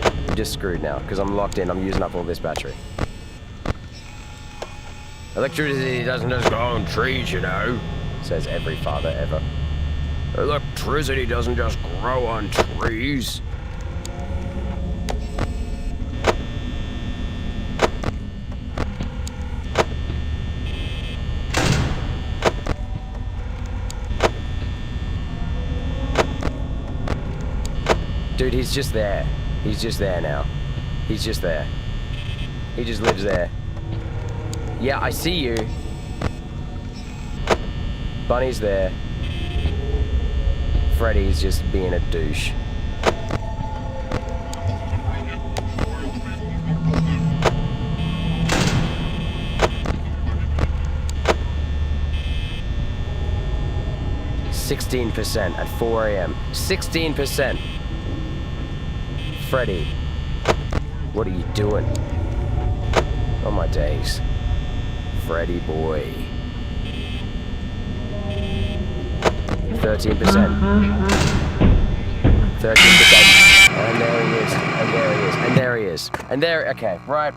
I'm just screwed now, because I'm locked in. I'm using up all this battery. Electricity doesn't just grow on trees, you know, says every father ever. Electricity doesn't just grow on trees. Dude, he's just there. He's just there now. He's just there. He just lives there. Yeah, I see you. Bunny's there. Freddy's just being a douche. %, at 4 a.m. 16%. Freddy, what are you doing? Oh my days. Freddy boy. 13%. 13%. And there he is. And there he is. And there he is. And there, okay, right.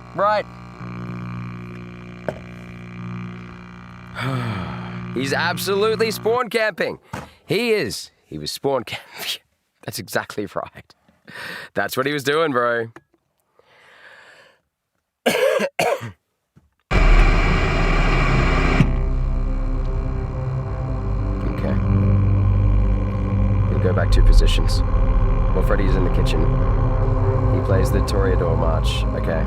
He's absolutely spawn camping. He is. He was spawn camping. That's exactly right. That's what he was doing, bro. Okay. He'll go back 2 positions. Well, Freddy's in the kitchen. He plays the Toreador March. Okay.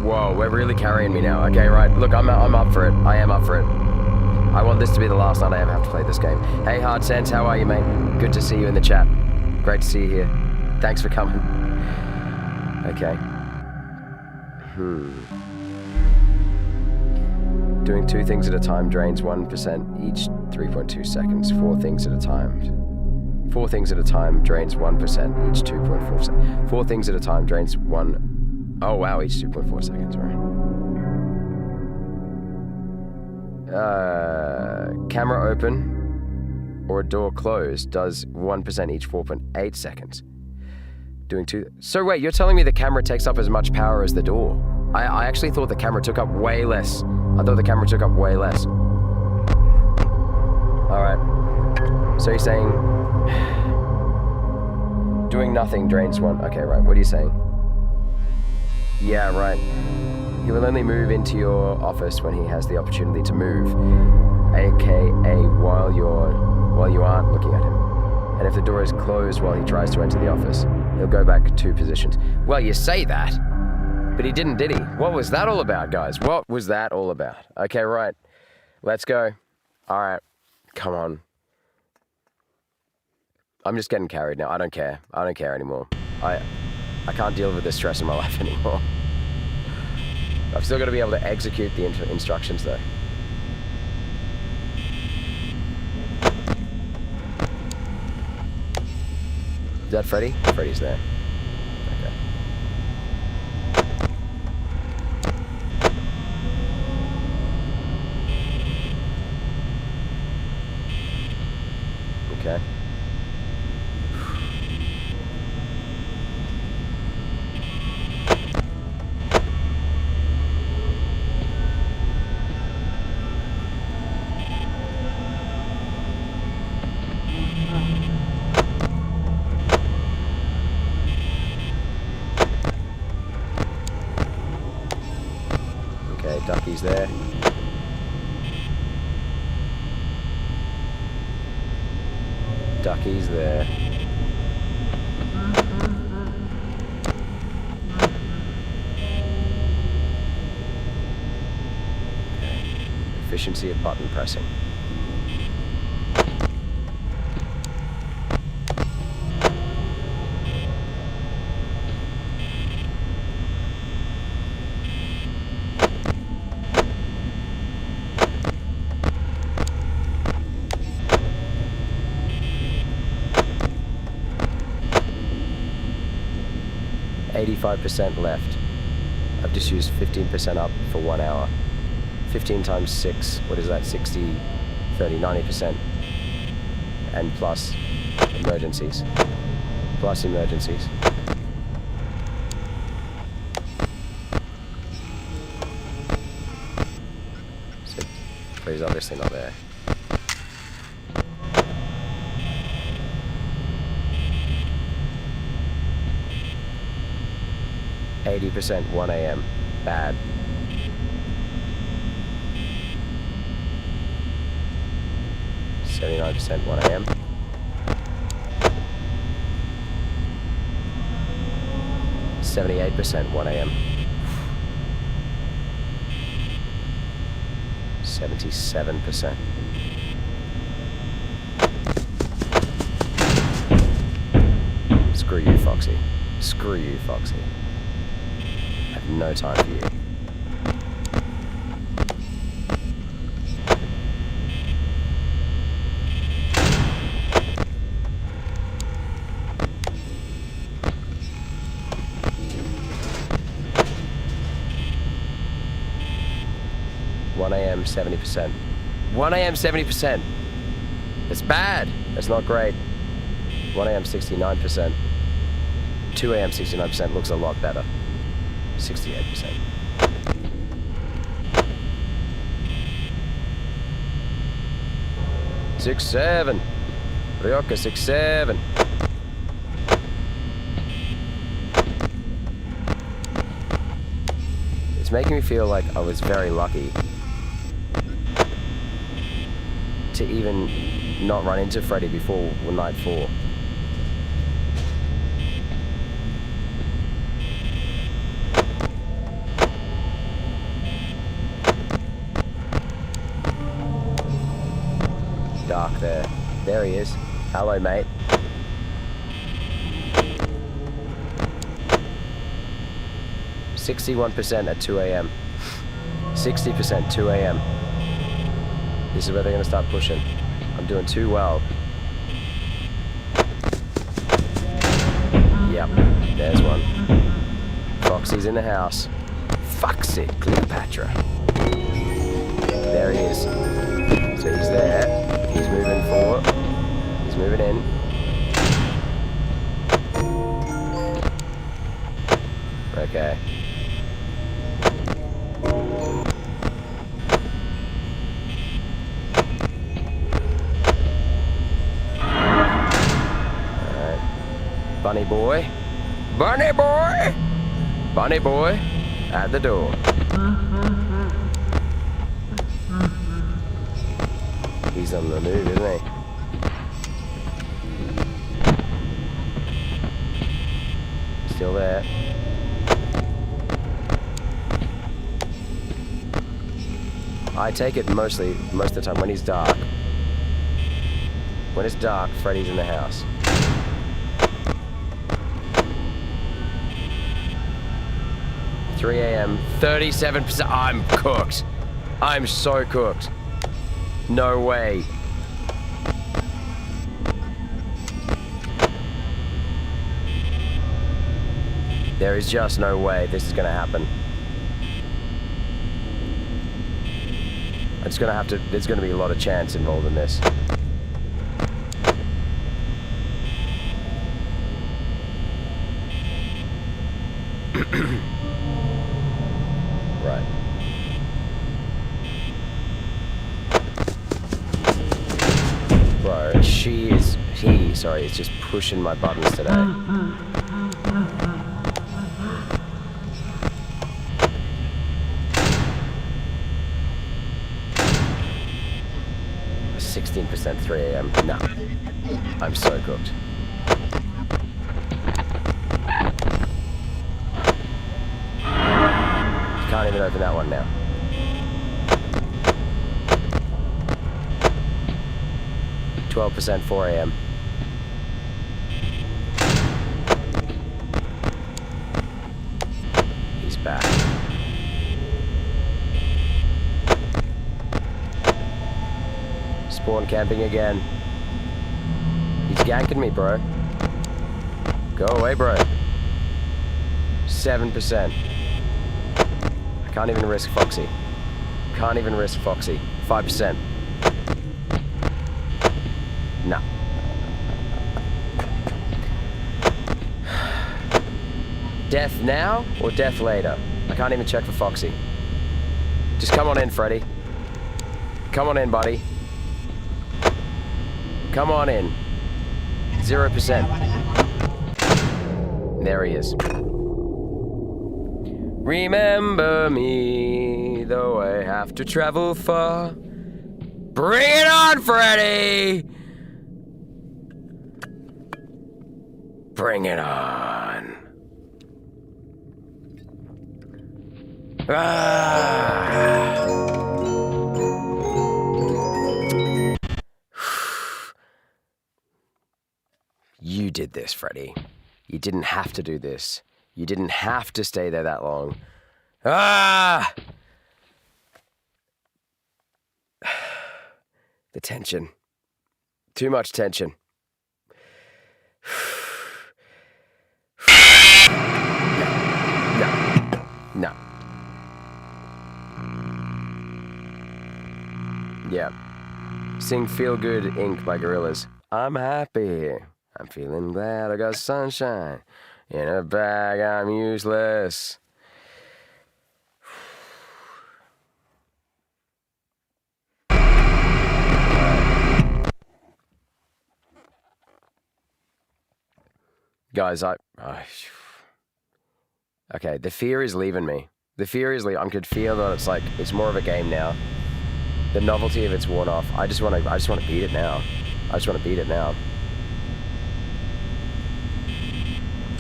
Whoa, we're really carrying me now. Okay, right. Look, I'm up for it. I am up for it. I want this to be the last night I ever have to play this game. Hey, Hard Sense, how are you, mate? Good to see you in the chat. Great to see you here. Thanks for coming. Okay. Doing 2 things at a time drains 1% each 3.2 seconds. 4 things at a time. 4 things at a time drains 1% each 2.4 seconds. 4 things at a time drains 1... Oh, wow, each 2.4 seconds, right? Camera open or a door closed does 1% each 4.8 seconds. Doing 2... So wait, you're telling me the camera takes up as much power as the door? I actually thought the camera took up way less. I thought the camera took up way less. Alright. So you're saying... Doing nothing drains 1... Okay, right, what are you saying? Yeah, right. He will only move into your office when he has the opportunity to move, aka while you aren't looking at him. And if the door is closed while he tries to enter the office, he'll go back 2 positions. Well, you say that, but he didn't, did he? What was that all about, guys? What was that all about? Okay, right. Let's go. All right. Come on. I'm just getting carried now. I don't care. I don't care anymore. I can't deal with this stress in my life anymore. I've still got to be able to execute the instructions, though. Is that Freddy? Freddy's there. Okay. Okay. 'Okay, Ducky's there. Ducky's there. Okay. Efficiency of button pressing. %, left. I've just used 15% up for 1 hour. 15 times 6, what is that? 60, 30, 90%. And plus emergencies. Plus emergencies. So, but he's obviously not there. %, 1 a.m. Bad. %, 1 a.m. %, 1 a.m. 77%. Screw you, Foxy. Screw you, Foxy. No time for you. AM 70%. 1 AM 70%. It's bad. It's not great. 1 AM 69%. 2 a.m. 69% looks a lot better. 68%. Six, 7. Ryoka, 6, 7. It's making me feel like I was very lucky to even not run into Freddy before night 4. Dark there. There he is. Hello, mate. %61% at 2 a.m. 60% 2 a.m. This is where they're going to start pushing. I'm doing too well. Yep, there's one. Foxy's in the house. Foxy Cleopatra. There he is. So he's there. He's moving forward. He's moving in. Okay. Alright. Bunny boy. Bunny boy! Bunny boy at the door. He's on the move, isn't he? Still there. I take it most of the time when he's dark. When it's dark, Freddy's in the house. $3 a.m. 37%. I'm cooked. I'm so cooked. No way. There is just no way this is gonna happen. It's gonna have to, there's gonna be a lot of chance involved in this. Right. Bro, he is just pushing my buttons today. %, 3 a.m. No. I'm so cooked. Can't even open that one now. %, 4 a.m. He's back. Spawn camping again. He's ganking me, bro. Go away, bro. 7%. I can't even risk Foxy. Can't even risk Foxy. 5%. No. Death now or death later? I can't even check for Foxy. Just come on in, Freddy. Come on in, buddy. Come on in. 0%. There he is. Remember me, though I have to travel far. Bring it on, Freddy! Bring it on. Ah. You did this, Freddy. You didn't have to do this. You didn't have to stay there that long. Ah! The tension. Too much tension. No. Yeah. Sing Feel Good Inc. by Gorillaz. I'm happy. I'm feeling glad I got sunshine. In a bag, I'm useless. Guys, okay, the fear is leaving me. The fear is leaving. I could feel that it's like, it's more of a game now. The novelty of it's worn off. I just want to beat it now. I just want to beat it now.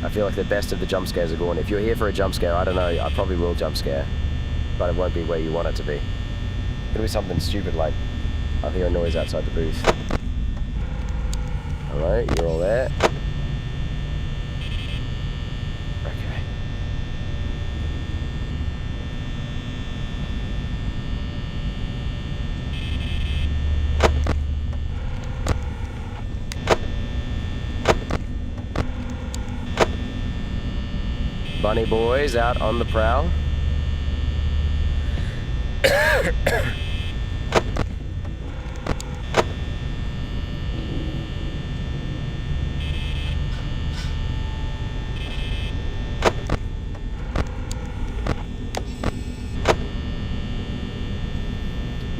I feel like the best of the jump scares are gone. If you're here for a jump scare, I don't know, I probably will jump scare. But it won't be where you want it to be. It'll be something stupid like, I'll hear a noise outside the booth. Hello, you're all there? Okay. Bunny boys out on the prowl.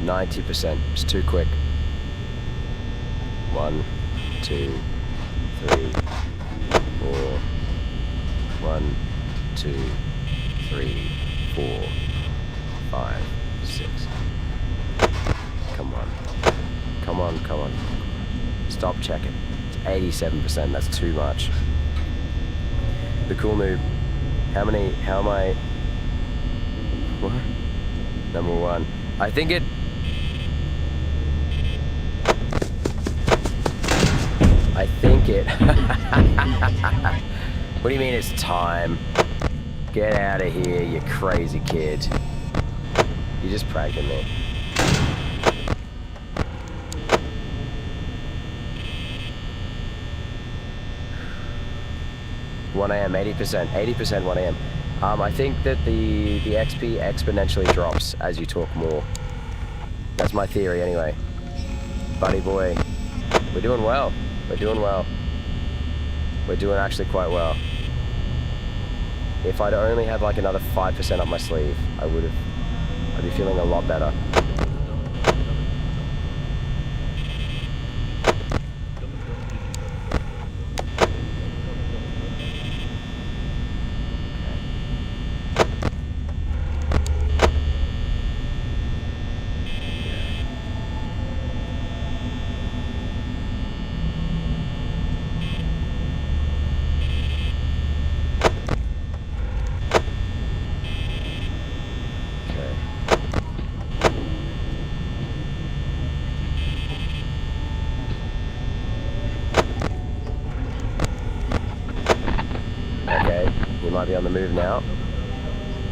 90%. It's too quick. 1, 2, 3, 4. 1, 2, 3, 4, 5, 6. Come on. Come on, come on. Stop checking. It's 87%. That's too much. The cool noob. How am I? What? Number 1. I think it. What do you mean it's time? Get out of here, you crazy kid. You just pranking me. $1 a.m., 80%. 80% 1 a.m. I think that the XP exponentially drops as you talk more. That's my theory anyway. Buddy boy. We're doing well. We're doing well. We're doing actually quite well. If I'd only had like another 5% up my sleeve, I'd be feeling a lot better. Might be on the move now.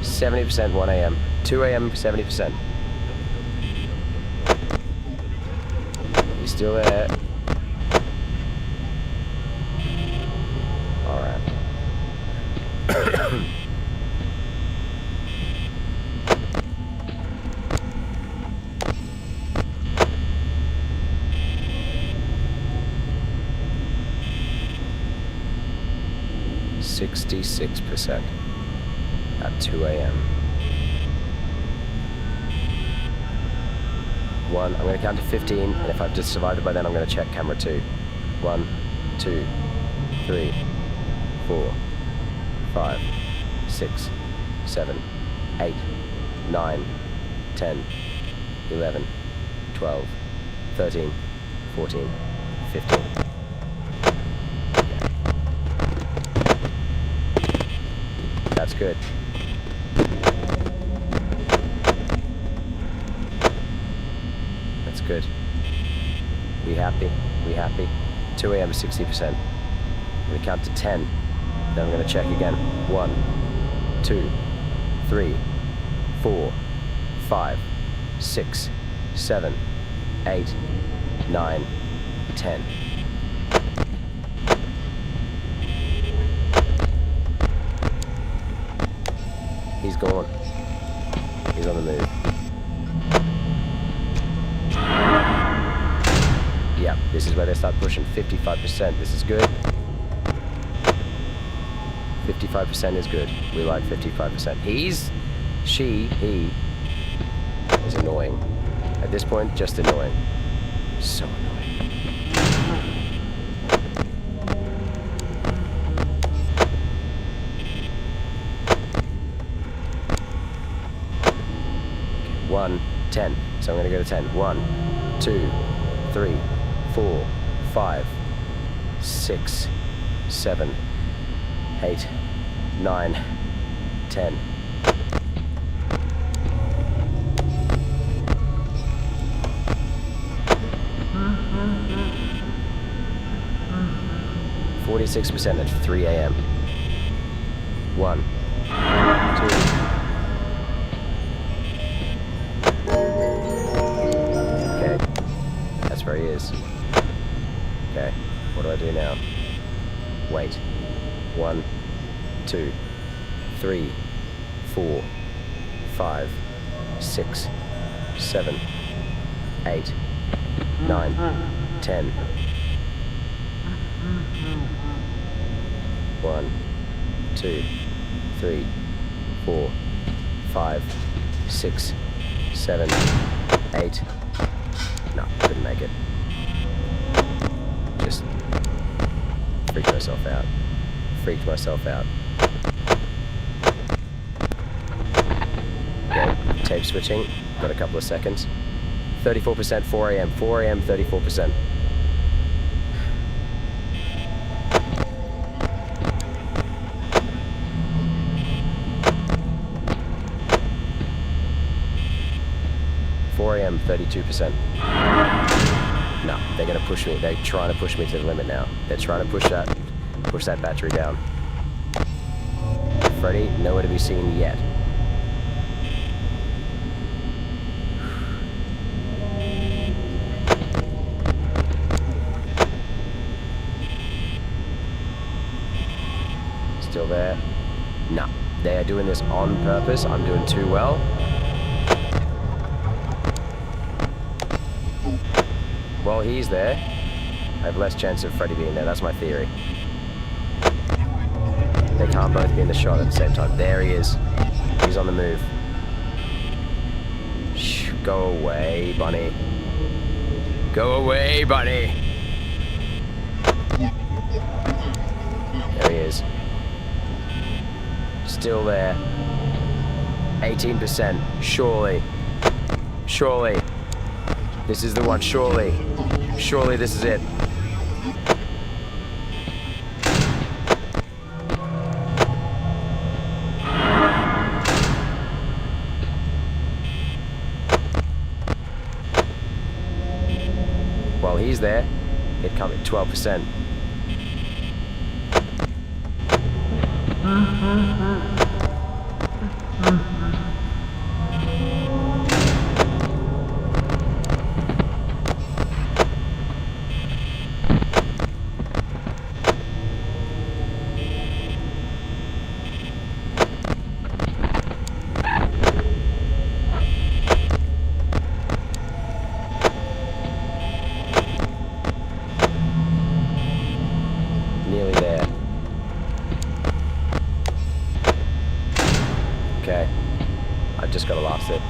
70% 1 a.m. 2 a.m. 70%. He's still there. All right. 66% at 2 a.m. 1, I'm going to count to 15, and if I've just survived it by then, I'm going to check camera 2. 1, 2, 3, 4, 5, 6, 7, 8, 9, 10, 11, 12, 13, 14, 15. That's good. That's good. We happy? We happy? 2 a.m. 60%. I'm going to count to 10. Then I'm going to check again. 1, 2, 3, 4, 5, 6, 7, 8, 9, 10. He's gone. He's on the move. Yeah, this is where they start pushing 55%. This is good. 55% is good. We like 55%. He is annoying. At this point, just annoying. So annoying. Okay, 10. So I'm going to go to 10. 1, 2, 3, 4, 5, 6, 7, 8, 9, 10. 46% at 3 a.m. 1, 2. Okay, that's where he is. Okay, what do I do now? Wait. 1, 2, 3, 4, 5, 6, 7, 8, 9, 10. 1, 2, 3, 4, 5, 6, 7, 8. No, couldn't make it. Just freaked myself out. Freaked myself out. Okay, tape switching. Got a couple of seconds. 34%, 4 a.m. 4 a.m., 34%. .4 a.m., 32%. No, they're gonna push me. They're trying to push me to the limit now. They're trying to push that battery down. Freddy, nowhere to be seen yet. Still there? No, they are doing this on purpose. I'm doing too well. Well, he's there. I have less chance of Freddy being there. That's my theory. They can't both be in the shot at the same time. There he is. He's on the move. Shh, go away, bunny. Go away, bunny. There he is. Still there. 18%. Surely. Surely. This is the one. Surely. Surely this is it. While he's there, it comes at 12%. Nearly there. Okay. I've just got to last it.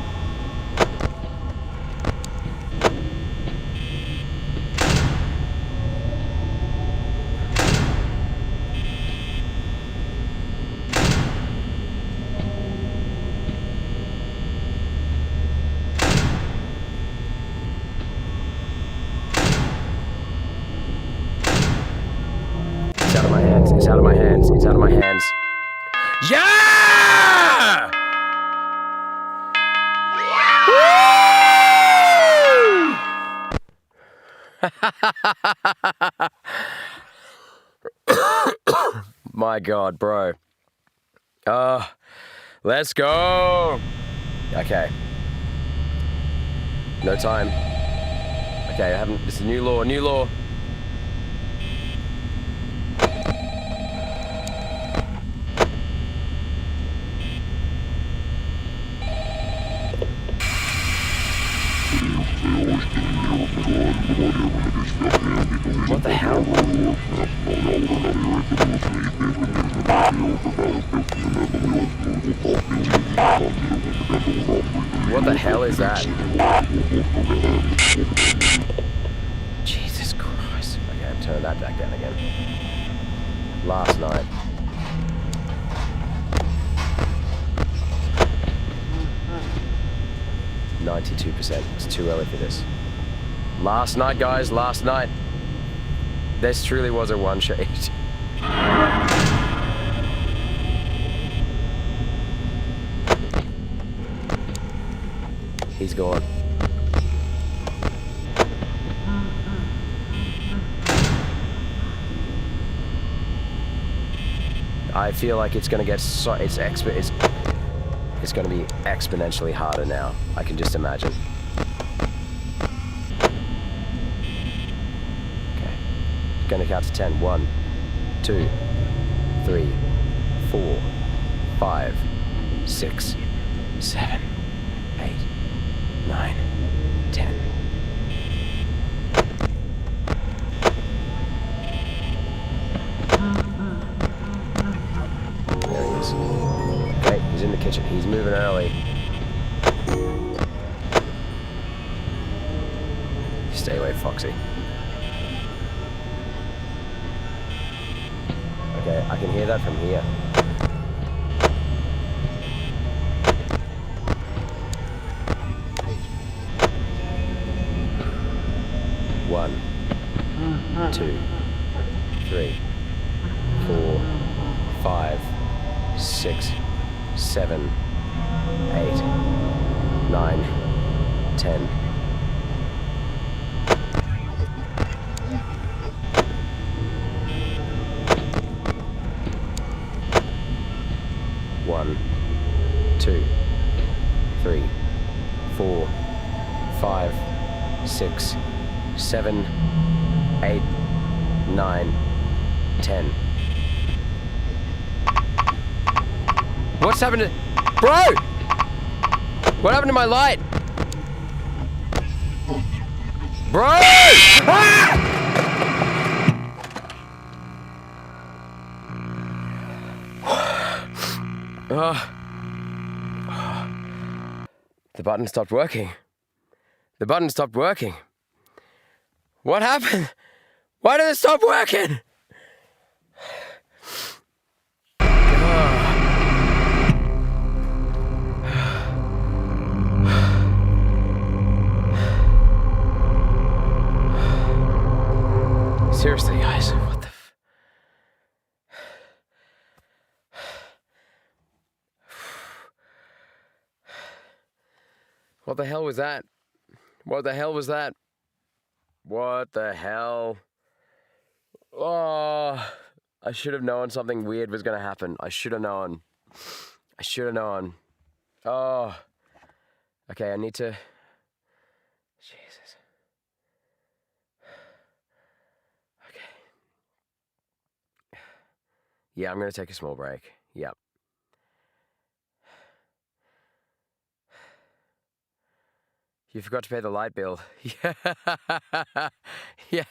It's out of my hands. It's out of my hands. It's out of my hands. Yeah! Woo! My God, bro. Let's go. Okay. No time. Okay, I haven't. This is a new law. New law. What the hell? What the hell is that? Jesus Christ. Okay, I'm turning that back down again. Last night. %. It's too early for this. Last night, guys, last night. This truly was a one shade. He's gone. I feel like it's gonna get so it's going to be exponentially harder now. I can just imagine. Okay, gonna count to 10. 1, 2, 3, 4, 5, 6, 7, 8, 9, 10. There he is. Okay, he's in the kitchen. He's moving early. Stay away, Foxy. Okay, I can hear that from here. One, 2, 3, 4, 5, 6, 7, 8, 9, 10. One, 2, 3, 4, 5, 6, 7, 8, 9, 10. What's happened to... Bro! What happened to my light? Bro! Ah! The button stopped working. The button stopped working. What happened? Why did it stop working? Seriously, guys, what the What the hell was that? What the hell was that? What the hell? Oh, I should have known something weird was going to happen. I should have known. I should have known. Oh. Okay, I need to... Jesus. Okay. Yeah, I'm going to take a small break. Yep. You forgot to pay the light bill. Yeah. Yeah.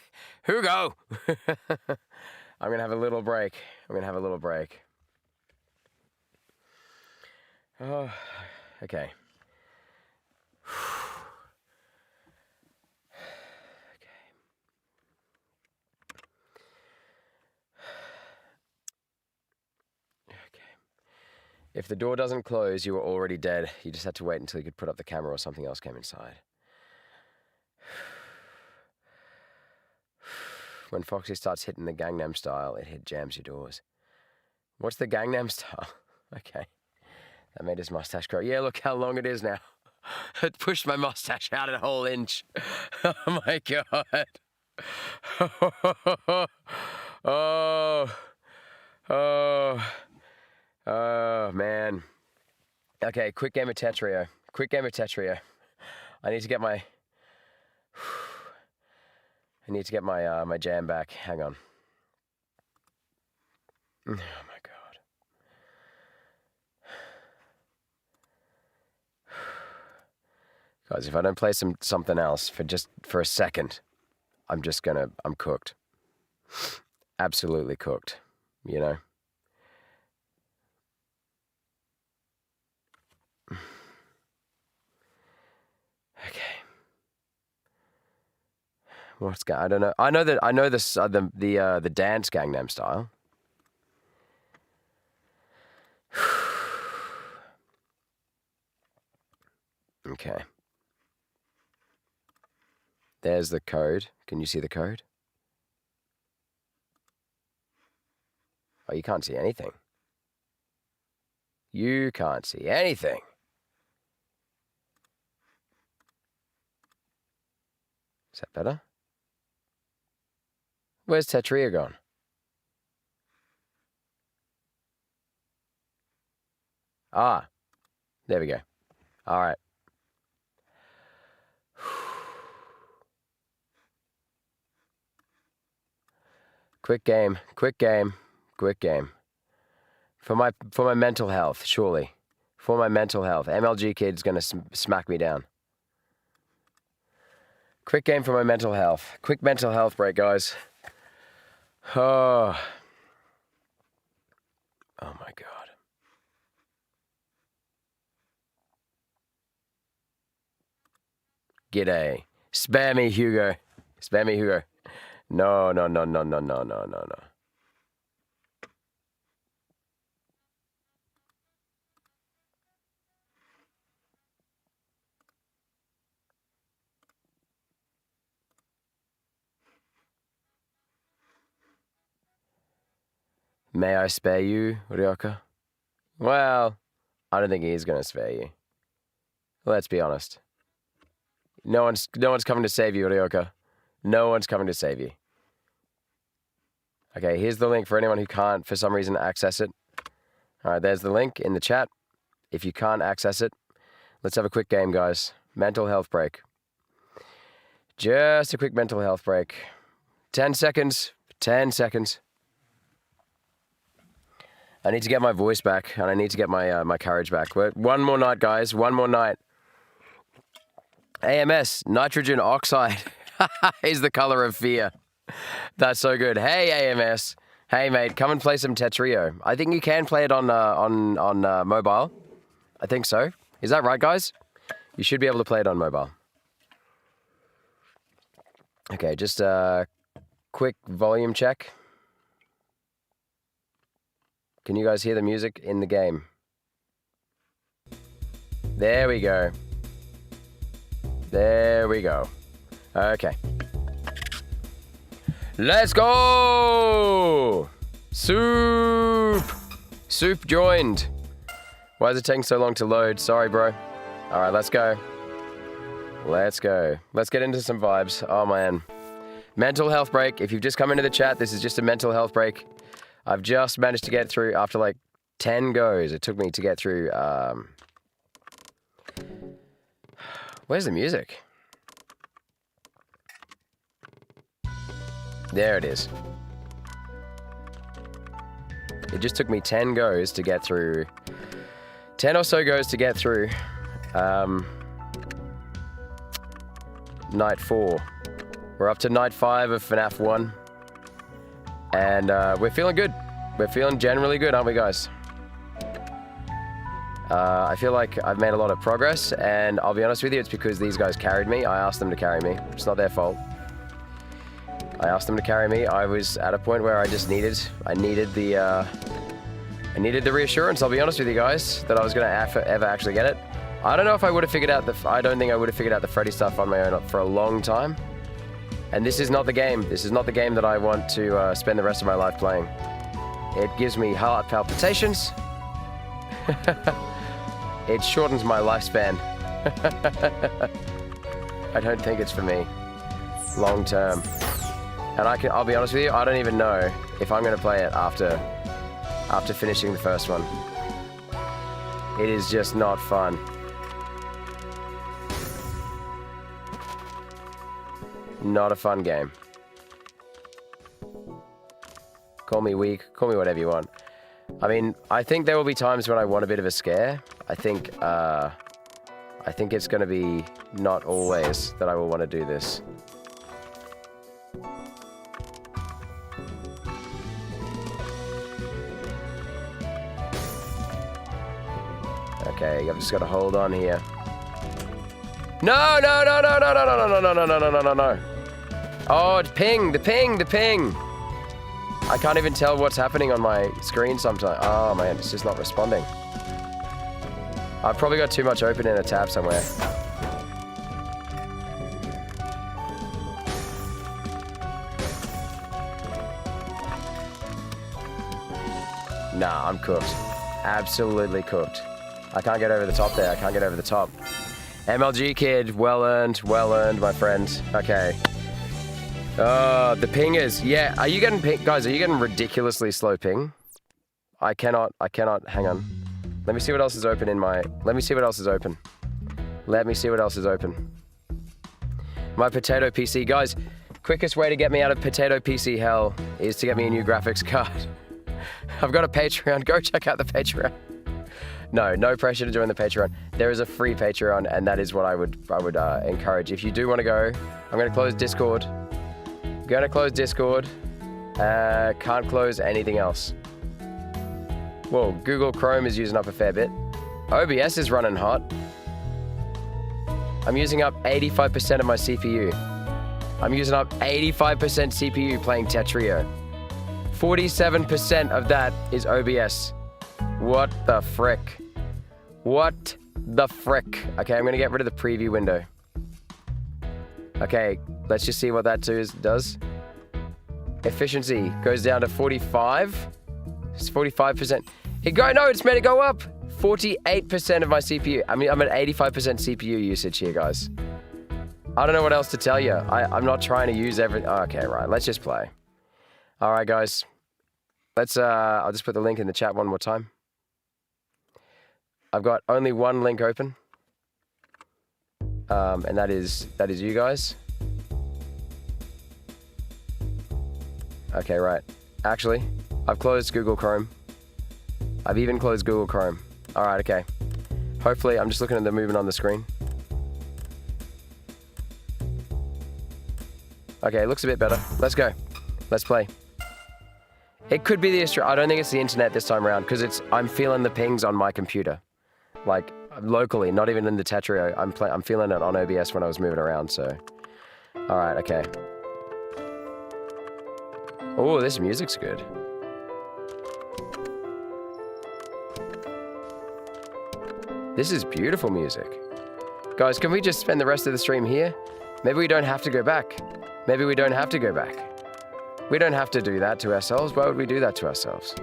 Hugo! I'm going to have a little break. Oh, okay. If the door doesn't close, you were already dead. You just had to wait until you could put up the camera or something else came inside. When Foxy starts hitting the Gangnam Style, it jams your doors. What's the Gangnam Style? Okay. That made his mustache grow. Yeah, look how long it is now. It pushed my mustache out a whole inch. Oh my God. Oh, man. Okay, quick game of Tetrio. I need to get my... my jam back. Hang on. Oh, my God. Guys, if I don't play something else for a second, I'm cooked. Absolutely cooked, you know? I don't know. I know this the dance Gangnam Style. Okay. There's the code. Can you see the code? Oh, you can't see anything. You can't see anything. Is that better? Where's Tetria gone? Ah, there we go. All right. Quick game. For my mental health, surely. For my mental health. MLG Kid's gonna smack me down. Quick game for my mental health. Quick mental health break, guys. Oh. Oh my God. G'day. Spare me, Hugo. Spare me, Hugo. No. May I spare you, Ryoka? Well, I don't think he's gonna spare you. Let's be honest. No one's coming to save you, Ryoka. No one's coming to save you. Okay, here's the link for anyone who can't, for some reason, access it. All right, there's the link in the chat. If you can't access it, let's have a quick game, guys. Mental health break. Just a quick mental health break. 10 seconds. 10 seconds. I need to get my voice back, and I need to get my courage back. One more night, guys. One more night. AMS, nitrogen oxide, is the color of fear. That's so good. Hey, AMS. Hey, mate, come and play some Tetrio. I think you can play it on mobile. I think so. Is that right, guys? You should be able to play it on mobile. Okay, just a quick volume check. Can you guys hear the music in the game? There we go. There we go. Okay. Let's go! Soup! Soup joined. Why is it taking so long to load? Sorry, bro. All right, let's go. Let's go. Let's get into some vibes. Oh, man. Mental health break. If you've just come into the chat, this is just a mental health break. I've just managed to get through, after like 10 goes, it took me to get through, where's the music? There it is. It just took me 10 goes to get through, 10 or so goes to get through, night 4. We're up to night 5 of FNAF 1. And we're feeling good. We're feeling generally good, aren't we, guys? I feel like I've made a lot of progress, and I'll be honest with you, it's because these guys carried me. I asked them to carry me. It's not their fault. I asked them to carry me. I was at a point where I needed the reassurance. I'll be honest with you guys, that I was going to ever actually get it. I don't know if I would have figured out I don't think I would have figured out the Freddy stuff on my own for a long time. And this is not the game. This is not the game that I want to spend the rest of my life playing. It gives me heart palpitations. It shortens my lifespan. I don't think it's for me long term. And I'll be honest with you, I don't even know if I'm going to play it after finishing the first one. It is just not fun. Not a fun game. Call me weak, call me whatever you want. I mean, I think there will be times when I want a bit of a scare. I think it's going to be not always that I will want to do this. Okay, I've just got to hold on here. No! Oh, it's ping, the ping. I can't even tell what's happening on my screen sometimes. Oh man, it's just not responding. I've probably got too much open in a tab somewhere. Nah, I'm cooked. Absolutely cooked. I can't get over the top there. I can't get over the top. MLG kid, well earned, my friend. Okay. The ping is, yeah. Are you getting ping, guys? Are you getting ridiculously slow ping? I cannot. Hang on. Let me see what else is open in my. Let me see what else is open. My potato PC, guys. Quickest way to get me out of potato PC hell is to get me a new graphics card. I've got a Patreon. Go check out the Patreon. No pressure to join the Patreon. There is a free Patreon, and that is what I would encourage. If you do want to go, I'm going to close Discord. Can't close anything else. Whoa, Google Chrome is using up a fair bit. OBS is running hot. I'm using up 85% of my CPU. I'm using up 85% CPU playing Tetrio. 47% of that is OBS. What the frick? What the frick? Okay, I'm gonna get rid of the preview window. Okay, let's just see what that does. Efficiency goes down to 45. It's 45%. No, it's meant to go up. 48% of my CPU. I mean, I'm at 85% CPU usage here, guys. I don't know what else to tell you. I'm not trying to use every. Okay, right. Let's just play. All right, guys. Let's. I'll just put the link in the chat one more time. I've got only one link open, and that is you guys. Okay, right. Actually, I've closed Google Chrome. I've even closed Google Chrome. All right, okay. Hopefully, I'm just looking at the movement on the screen. Okay, it looks a bit better. Let's go. Let's play. It could be the I don't think it's the internet this time around because I'm feeling the pings on my computer, like locally, not even in the Tetrio. I'm feeling it on OBS when I was moving around. So, all right, okay. Oh, this music's good. This is beautiful music. Guys, can we just spend the rest of the stream here? Maybe we don't have to go back. Maybe we don't have to go back. We don't have to do that to ourselves. Why would we do that to ourselves?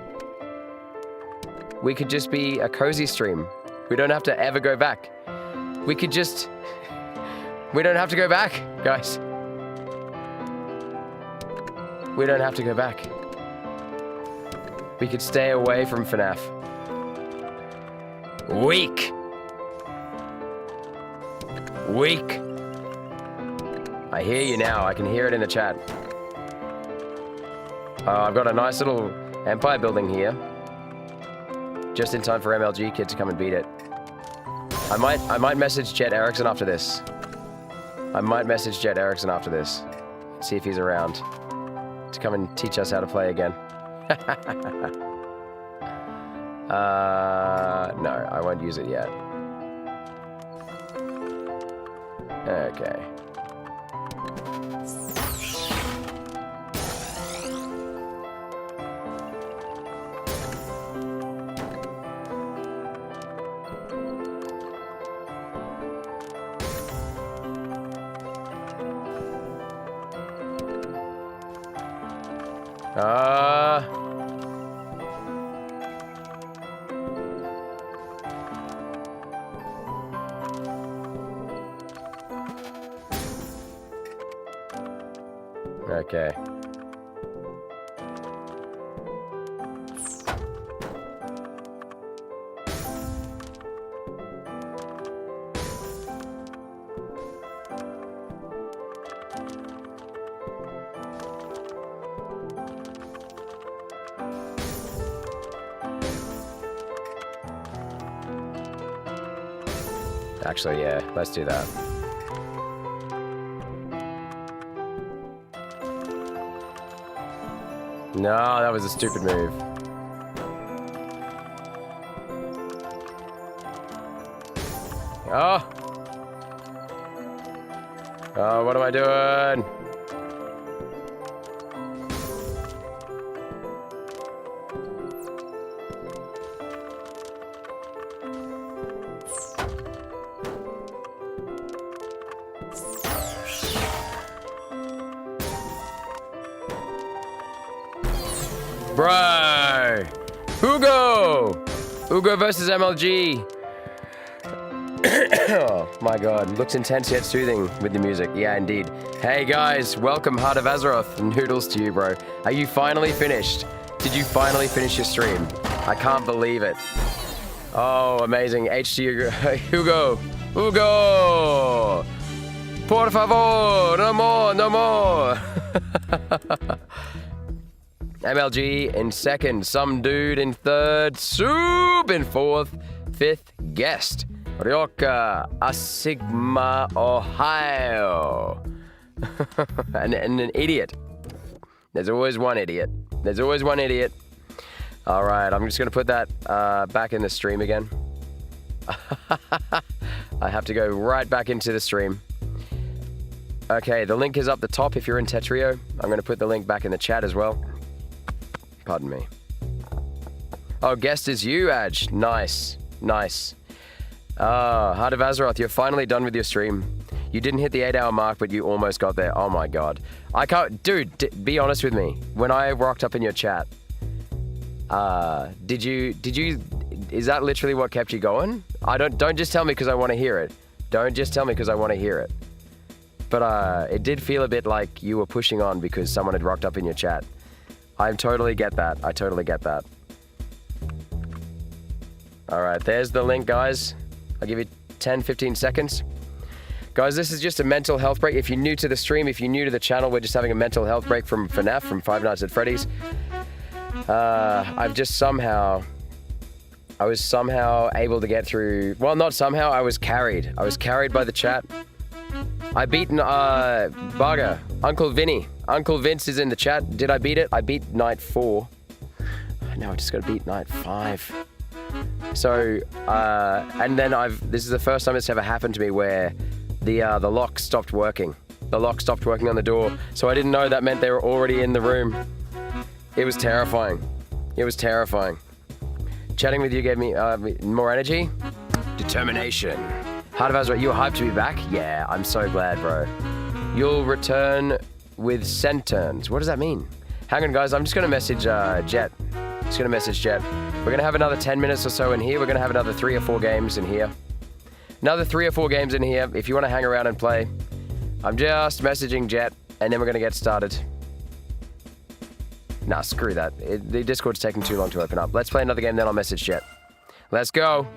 We could just be a cozy stream. We don't have to ever go back. We could just... We don't have to go back, guys. We don't have to go back. We could stay away from FNAF. Weak. I hear you now. I can hear it in the chat. I've got a nice little empire building here. Just in time for MLG Kid to come and beat it. I might message Jet Erickson after this. See if he's around to come and teach us how to play again. No, I won't use it yet. Okay. Okay. Actually, yeah, let's do that. No, that was a stupid move. Oh! Oh, what am I doing? Bro! Hugo! Hugo versus MLG. Oh my god, looks intense yet soothing with the music. Yeah, indeed. Hey guys, welcome Heart of Azeroth. Noodles to you, bro. Are you finally finished? Did you finally finish your stream? I can't believe it. Oh, amazing. HT Hugo. Hugo! Por favor! No more, no more! MLG in second. Some dude in third. Soup in fourth. Fifth, guest. Ryoka, Asigma, Ohio. and an idiot. There's always one idiot. There's always one idiot. All right, I'm just going to put that back in the stream again. I have to go right back into the stream. Okay, the link is up the top if you're in Tetrio. I'm going to put the link back in the chat as well. Pardon me. Oh, guest is you, Aj. Nice. Nice. Heart of Azeroth, you're finally done with your stream. You didn't hit the 8-hour mark, but you almost got there. Oh my god. I can't... Dude, be honest with me. When I rocked up in your chat, did you... Is that literally what kept you going? Don't just tell me because I want to hear it. Don't just tell me because I want to hear it. But it did feel a bit like you were pushing on because someone had rocked up in your chat. I totally get that. I totally get that. All right, there's the link, guys. I'll give you 10, 15 seconds. Guys, this is just a mental health break. If you're new to the stream, if you're new to the channel, we're just having a mental health break from FNAF, from Five Nights at Freddy's. I was somehow able to get through... Well, not somehow, I was carried. I was carried by the chat. I beat Barga, Uncle Vinny. Uncle Vince is in the chat. Did I beat it? I beat night 4. Now I just got to beat night 5. So, and then this is the first time it's ever happened to me where the lock stopped working. The lock stopped working on the door. So I didn't know that meant they were already in the room. It was terrifying. It was terrifying. Chatting with you gave me more energy. Determination. Heart of Azeroth, you were hyped to be back? Yeah, I'm so glad, bro. You'll return with centurns. What does that mean? Hang on, guys. I'm just going to message Jet. Just going to message Jet. We're going to have another 10 minutes or so in here. We're going to have another 3 or 4 games in here. Another 3 or 4 games in here. If you want to hang around and play. I'm just messaging Jet, and then we're going to get started. Nah, screw that. The Discord's taking too long to open up. Let's play another game, then I'll message Jet. Let's go.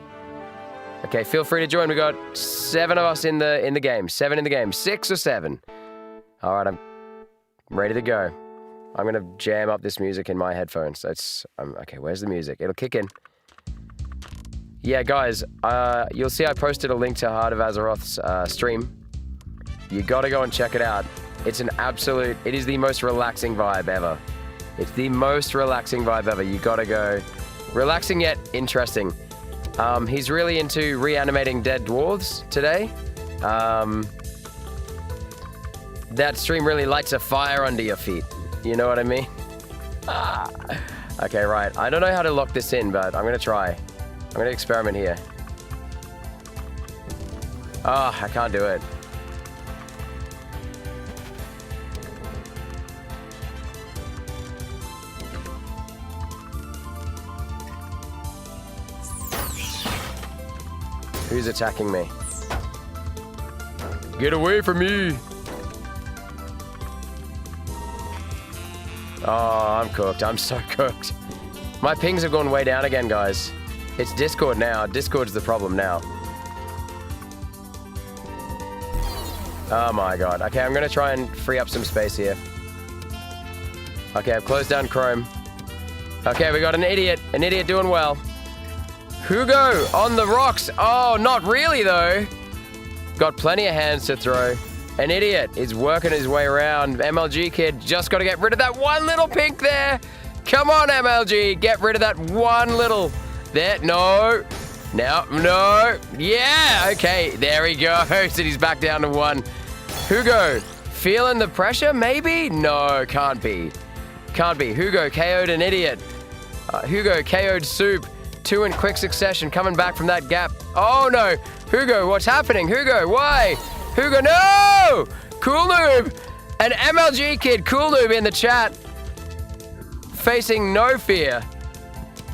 Okay, feel free to join. We got 7 of us in the game. 7 in the game. 6 or 7. All right, I'm ready to go. I'm gonna jam up this music in my headphones. Okay. Where's the music? It'll kick in. Yeah, guys. You'll see I posted a link to Heart of Azeroth's stream. You gotta go and check it out. It's an absolute. It is the most relaxing vibe ever. It's the most relaxing vibe ever. You gotta go. Relaxing yet interesting. He's really into reanimating dead dwarves today. That stream really lights a fire under your feet. You know what I mean? Okay, right. I don't know how to lock this in, but I'm gonna try. I'm gonna experiment here. Oh, I can't do it. Who's attacking me? Get away from me! Oh, I'm cooked. I'm so cooked. My pings have gone way down again, guys. It's Discord now. Discord's the problem now. Oh my god. Okay, I'm gonna try and free up some space here. Okay, I've closed down Chrome. Okay, we got an idiot. An idiot doing well. Hugo on the rocks. Oh, not really though. Got plenty of hands to throw. An idiot is working his way around. MLG kid just got to get rid of that one little pink there. Come on, MLG. Get rid of that one little. There. No. Now. No. Yeah. Okay. There he goes. And he's back down to 1. Hugo. Feeling the pressure? Maybe? No. Can't be. Can't be. Hugo KO'd an idiot. Hugo KO'd Soup. 2 in quick succession. Coming back from that gap. Oh, no. Hugo, what's happening? Hugo, why? Hugo, no! Cool Noob! An MLG kid, Cool Noob in the chat. facing no fear.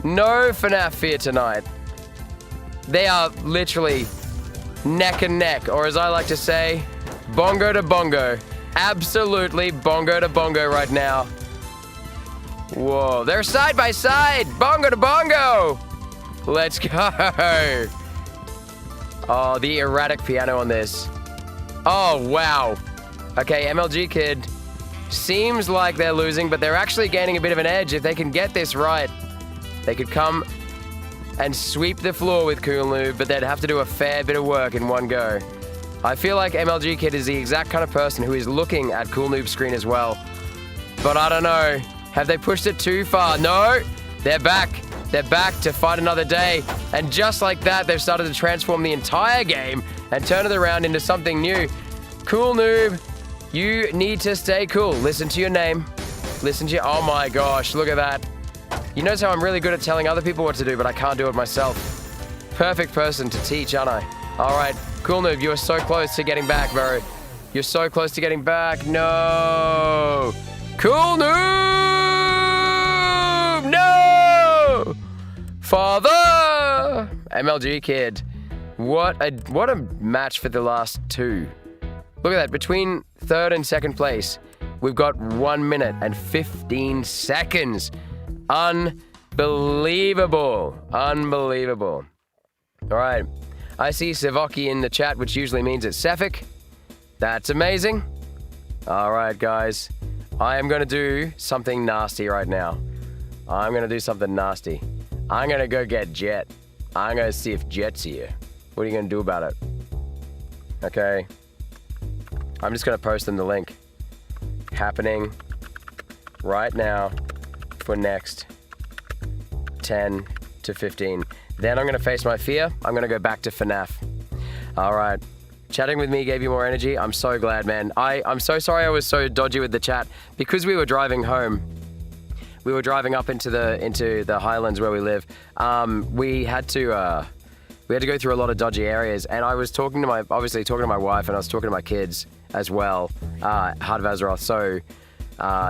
No FNAF fear tonight. They are literally neck and neck, or as I like to say, bongo to bongo. Absolutely bongo to bongo right now. Whoa, they're side by side. Bongo to bongo. Let's go. Oh, the erratic piano on this. Oh, wow. Okay, MLG Kid seems like they're losing, but they're actually gaining a bit of an edge. If they can get this right, they could come and sweep the floor with Cool Noob, but they'd have to do a fair bit of work in one go. I feel like MLG Kid is the exact kind of person who is looking at Cool Noob's screen as well. But I don't know. Have they pushed it too far? No, they're back. They're back to fight another day. And just like that, they've started to transform the entire game and turn it around into something new. Cool Noob, you need to stay cool. Listen to your name. Listen to your... Oh my gosh, look at that. You notice how I'm really good at telling other people what to do, but I can't do it myself. Perfect person to teach, aren't I? All right, Cool Noob, you are so close to getting back, bro. You're so close to getting back. No. Cool Noob! No! Father! MLG Kid. What a match for the last two. Look at that. Between third and second place, we've got 1 minute and 15 seconds. Unbelievable. Unbelievable. All right. I see Savoki in the chat, which usually means it's Sefik. That's amazing. All right, guys. I am going to do something nasty right now. I'm going to do something nasty. I'm going to go get Jet. I'm going to see if Jet's here. What are you going to do about it? Okay. I'm just going to post them the link. Happening right now for next 10 to 15. Then I'm going to face my fear. I'm going to go back to FNAF. All right. Chatting with me gave you more energy. I'm so glad, man. I'm so sorry I was so dodgy with the chat. Because we were driving home, we were driving up into the highlands where we live. We had to go through a lot of dodgy areas, and I was talking to my wife, and I was talking to my kids as well. Heart of Azeroth. So,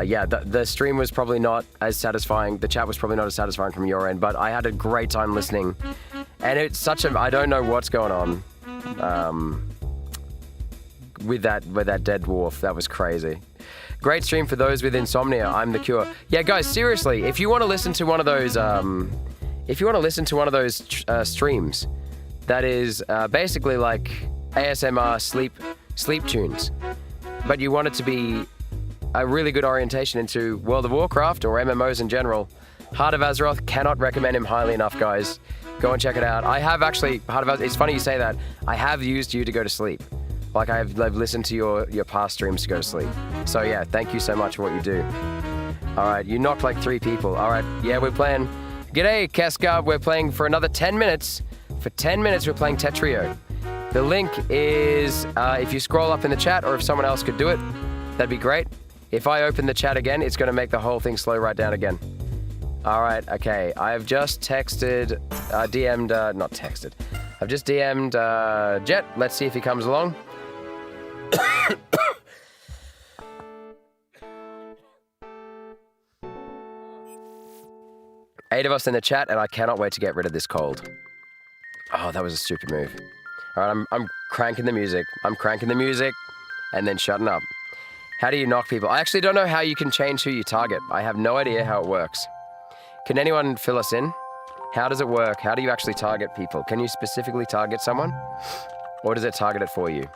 yeah, the stream was probably not as satisfying. The chat was probably not as satisfying from your end, but I had a great time listening. And it's such a, I don't know what's going on. With that dead dwarf. That was crazy. Great stream for those with insomnia. I'm the cure. Yeah, guys, seriously, if you want to listen to one of those, streams, that is basically like ASMR sleep tunes, but you want it to be a really good orientation into World of Warcraft or MMOs in general, Heart of Azeroth, cannot recommend him highly enough, guys. Go and check it out. I have actually, Heart of Azeroth, it's funny you say that. I have used you to go to sleep. Like I've listened to your past streams to go to sleep. So yeah, thank you so much for what you do. All right, you knocked like 3 people. All right, yeah, we're playing. G'day, Keska. We're playing for another 10 minutes. For 10 minutes, we're playing Tetrio. The link is, if you scroll up in the chat, or if someone else could do it, that'd be great. If I open the chat again, it's going to make the whole thing slow right down again. All right, okay. I've just texted, not texted. I've just DM'd Jet. Let's see if he comes along. 8 of us in the chat, and I cannot wait to get rid of this cold. Oh, that was a stupid move. All right, I'm cranking the music. I'm cranking the music, and then shutting up. How do you knock people? I actually don't know how you can change who you target. I have no idea how it works. Can anyone fill us in? How does it work? How do you actually target people? Can you specifically target someone? Or does it target it for you?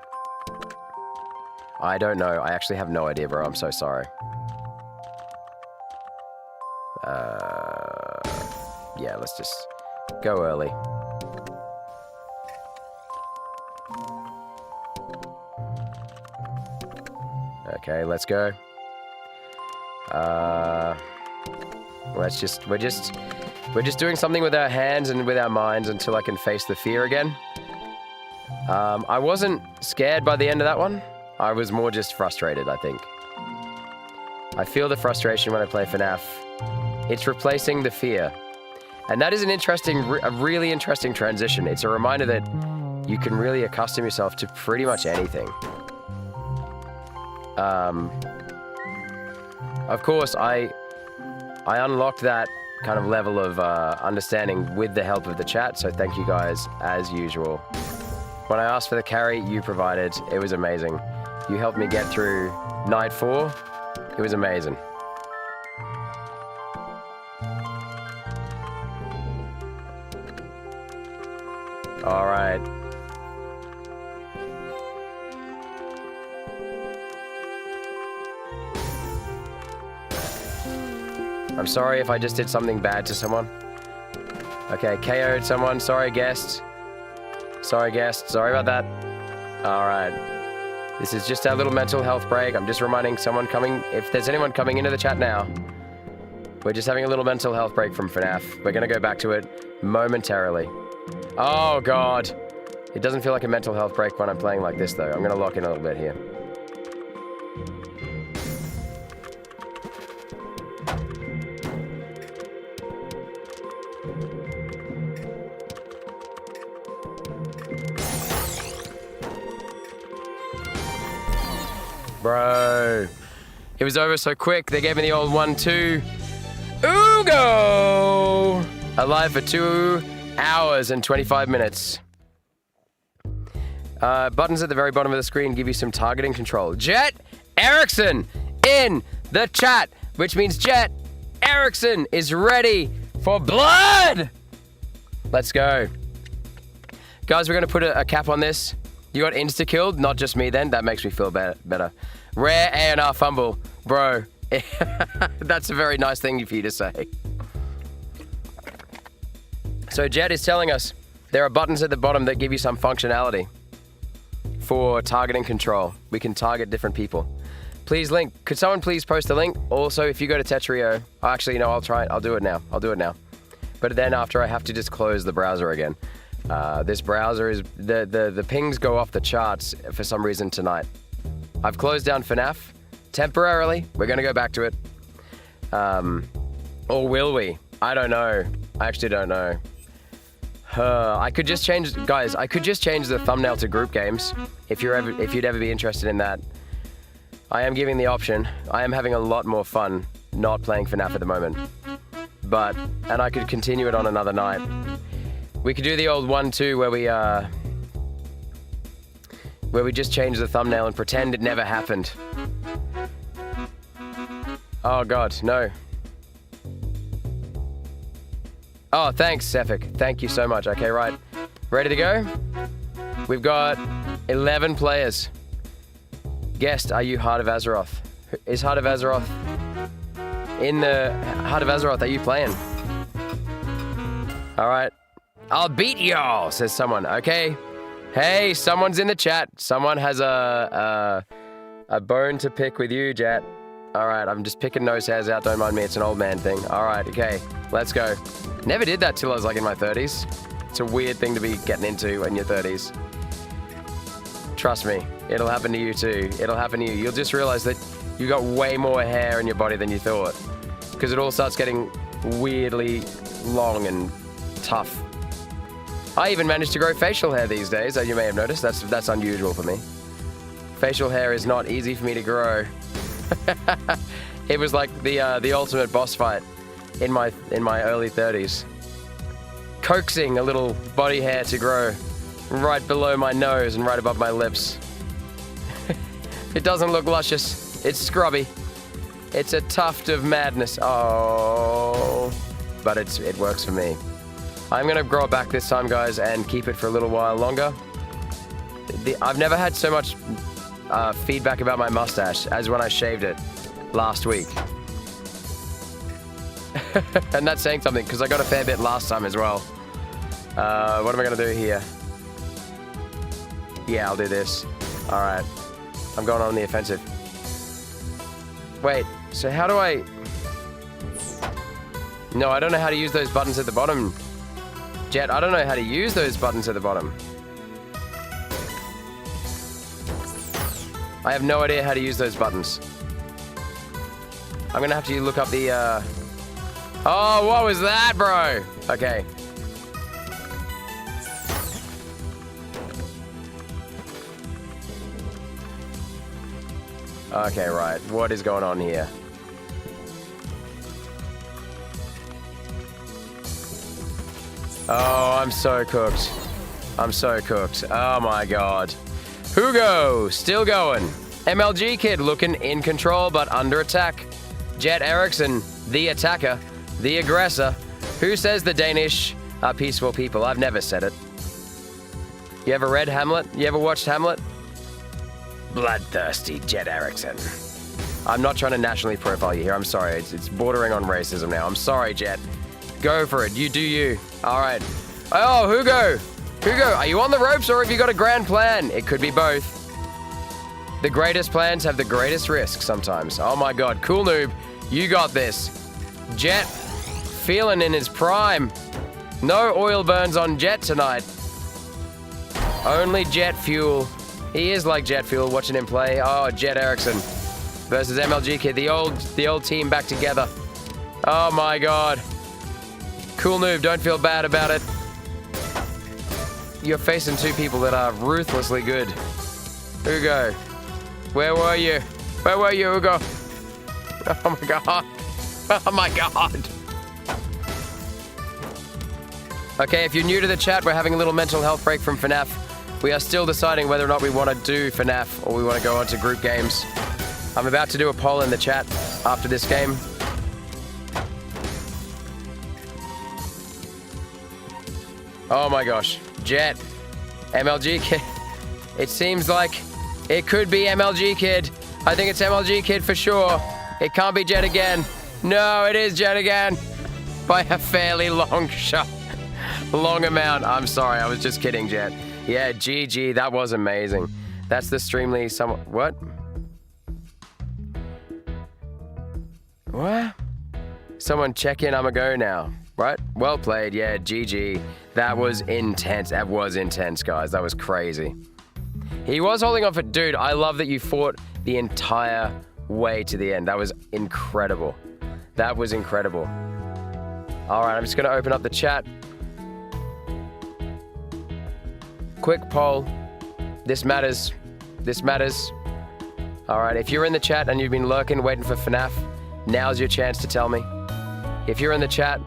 I don't know. I actually have no idea, bro. I'm so sorry. Yeah, let's just go early. Okay, let's go. We're just doing something with our hands and with our minds until I can face the fear again. I wasn't scared by the end of that one. I was more just frustrated, I think. I feel the frustration when I play FNAF. It's replacing the fear. And that is a really interesting transition. It's a reminder that you can really accustom yourself to pretty much anything. Of course, I I unlocked that kind of level of understanding with the help of the chat, so thank you guys as usual. When I asked for the carry, you provided. It was amazing. You helped me get through night 4. It was amazing. All right. I'm sorry if I just did something bad to someone. Okay, KO'd someone. Sorry, guest. Sorry, guest. Sorry about that. All right. This is just our little mental health break. I'm just reminding someone coming, if there's anyone coming into the chat now, we're just having a little mental health break from FNAF. We're going to go back to it momentarily. Oh, God. It doesn't feel like a mental health break when I'm playing like this, though. I'm going to lock in a little bit here. Bro, it was over so quick. They gave me the old 1-2. Ugo! Alive for 2 hours and 25 minutes. Buttons at the very bottom of the screen give you some targeting control. Jet Erickson in the chat, which means Jet Erickson is ready for blood. Let's go. Guys, we're going to put a cap on this. You got insta-killed, not just me then. That makes me feel better. Rare A&R fumble. Bro, that's a very nice thing for you to say. So Jet is telling us there are buttons at the bottom that give you some functionality for targeting control. We can target different people. Please link. Could someone please post a link? Also, if you go to Tetrio, actually, no, I'll try it. I'll do it now. But then after I have to just close the browser again. This browser is, the pings go off the charts for some reason tonight. I've closed down FNAF temporarily. We're going to go back to it. Or will we? I don't know. I actually don't know. I could just change, guys, I could just change the thumbnail to group games if you'd ever be interested in that. I am giving the option. I am having a lot more fun not playing FNAF at the moment. And I could continue it on another night. We could do the old 1-2 where we just change the thumbnail and pretend it never happened. Oh God, no. Oh, thanks, Sefik. Thank you so much. Okay, right. Ready to go? We've got 11 players. Guest, are you Heart of Azeroth? Is Heart of Azeroth... In the Heart of Azeroth, are you playing? All right. I'll beat y'all, says someone. Okay. Hey, someone's in the chat. Someone has a bone to pick with you, Jet. All right, I'm just picking nose hairs out. Don't mind me. It's an old man thing. All right, okay. Let's go. Never did that till I was like in my 30s. It's a weird thing to be getting into in your 30s. Trust me, it'll happen to you too. It'll happen to you. You'll just realize that you got way more hair in your body than you thought. Because it all starts getting weirdly long and tough. I even managed to grow facial hair these days, as you may have noticed. That's unusual for me. Facial hair is not easy for me to grow. It was like the ultimate boss fight in my early 30s. Coaxing a little body hair to grow right below my nose and right above my lips. It doesn't look luscious. It's scrubby. It's a tuft of madness. Oh, but it works for me. I'm gonna grow it back this time, guys, and keep it for a little while longer. I've never had so much feedback about my mustache as when I shaved it last week. And that's saying something, because I got a fair bit last time as well. What am I gonna do here? Yeah, I'll do this. All right, I'm going on the offensive. Wait, so how do I... No, I don't know how to use those buttons at the bottom. Jet, I don't know how to use those buttons at the bottom. I have no idea how to use those buttons. I'm gonna have to look up the, Oh, what was that, bro? Okay. Okay, right. What is going on here? Oh, I'm so cooked. I'm so cooked. Oh my god. Hugo, still going. MLG Kid looking in control but under attack. Jet Eriksson, the attacker, the aggressor. Who says the Danish are peaceful people? I've never said it. You ever read Hamlet? You ever watched Hamlet? Bloodthirsty Jet Eriksson. I'm not trying to nationally profile you here. I'm sorry. It's bordering on racism now. I'm sorry, Jet. Go for it. You do you. All right. Oh, Hugo. Hugo, are you on the ropes or have you got a grand plan? It could be both. The greatest plans have the greatest risks sometimes. Oh my god. Cool noob. You got this. Jet, feeling in his prime. No oil burns on Jet tonight. Only jet fuel. He is like jet fuel, watching him play. Oh, Jet Eriksson versus MLG Kid. The old team back together. Oh my god. Cool noob, don't feel bad about it. You're facing two people that are ruthlessly good. Hugo, where were you? Where were you, Hugo? Oh my god. Oh my god. Okay, if you're new to the chat, we're having a little mental health break from FNAF. We are still deciding whether or not we want to do FNAF or we want to go on to group games. I'm about to do a poll in the chat after this game. Oh my gosh. Jet. MLG Kid. It seems like it could be MLG Kid. I think it's MLG Kid for sure. It can't be Jet again. No, it is Jet again. By a fairly long shot. Long amount. I'm sorry, I was just kidding, Jet. Yeah, GG, that was amazing. That's the Streamly what? What? Someone check in, I'ma go now. Right? Well played, yeah, GG. That was intense. That was intense, guys. That was crazy. He was holding on for... Dude, I love that you fought the entire way to the end. That was incredible. That was incredible. All right, I'm just going to open up the chat. Quick poll. This matters. This matters. All right, if you're in the chat and you've been lurking, waiting for FNAF, now's your chance to tell me. If you're in the chat,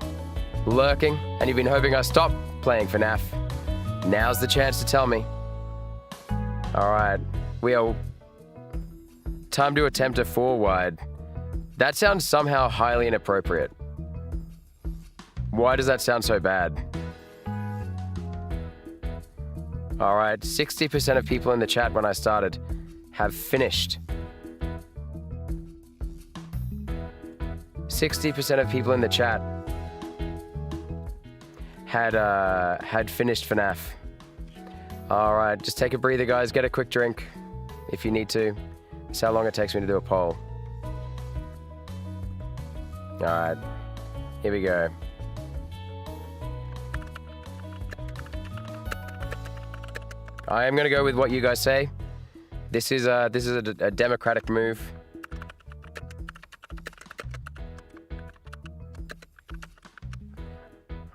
lurking, and you've been hoping I stop playing FNAF, now's the chance to tell me. All right, we are... Time to attempt a 4-wide. That sounds somehow highly inappropriate. Why does that sound so bad? All right, 60% of people in the chat when I started have finished. 60% of people in the chat had finished FNAF. All right, just take a breather, guys. Get a quick drink if you need to. That's how long it takes me to do a poll. All right, here we go. I am going to go with what you guys say. This is a democratic move.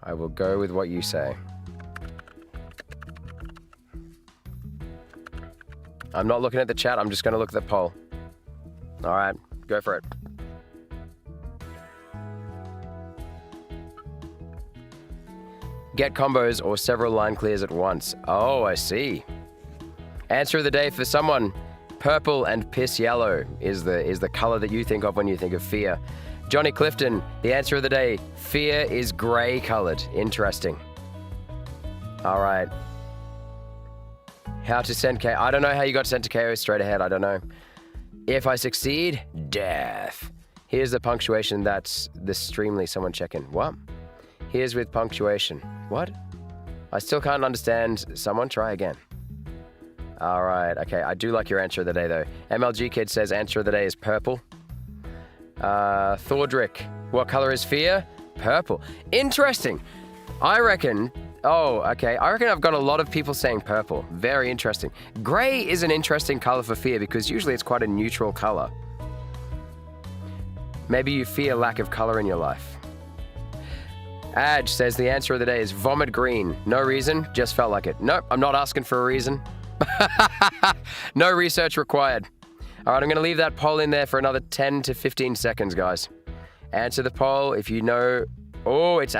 I will go with what you say. I'm not looking at the chat. I'm just going to look at the poll. All right, go for it. Get combos or several line clears at once. Oh, I see. Answer of the day for someone. Purple and piss yellow is the color that you think of when you think of fear. Johnny Clifton, the answer of the day. Fear is gray colored. Interesting. All right. How to send KO. I don't know how you got sent to KO straight ahead. I don't know. If I succeed, death. Here's the punctuation. That's the Streamly. Someone check in. What? Here's with punctuation. What? I still can't understand. Someone try again. All right. Okay. I do like your answer of the day, though. MLG Kid says answer of the day is purple. Thordrick, what color is fear? Purple. Interesting. I reckon... Oh, okay. I reckon I've got a lot of people saying purple. Very interesting. Gray is an interesting color for fear because usually it's quite a neutral color. Maybe you fear lack of color in your life. Adge says the answer of the day is vomit green. No reason, just felt like it. Nope, I'm not asking for a reason. No research required. All right, I'm going to leave that poll in there for another 10 to 15 seconds, guys. Answer the poll if you know... Oh, it's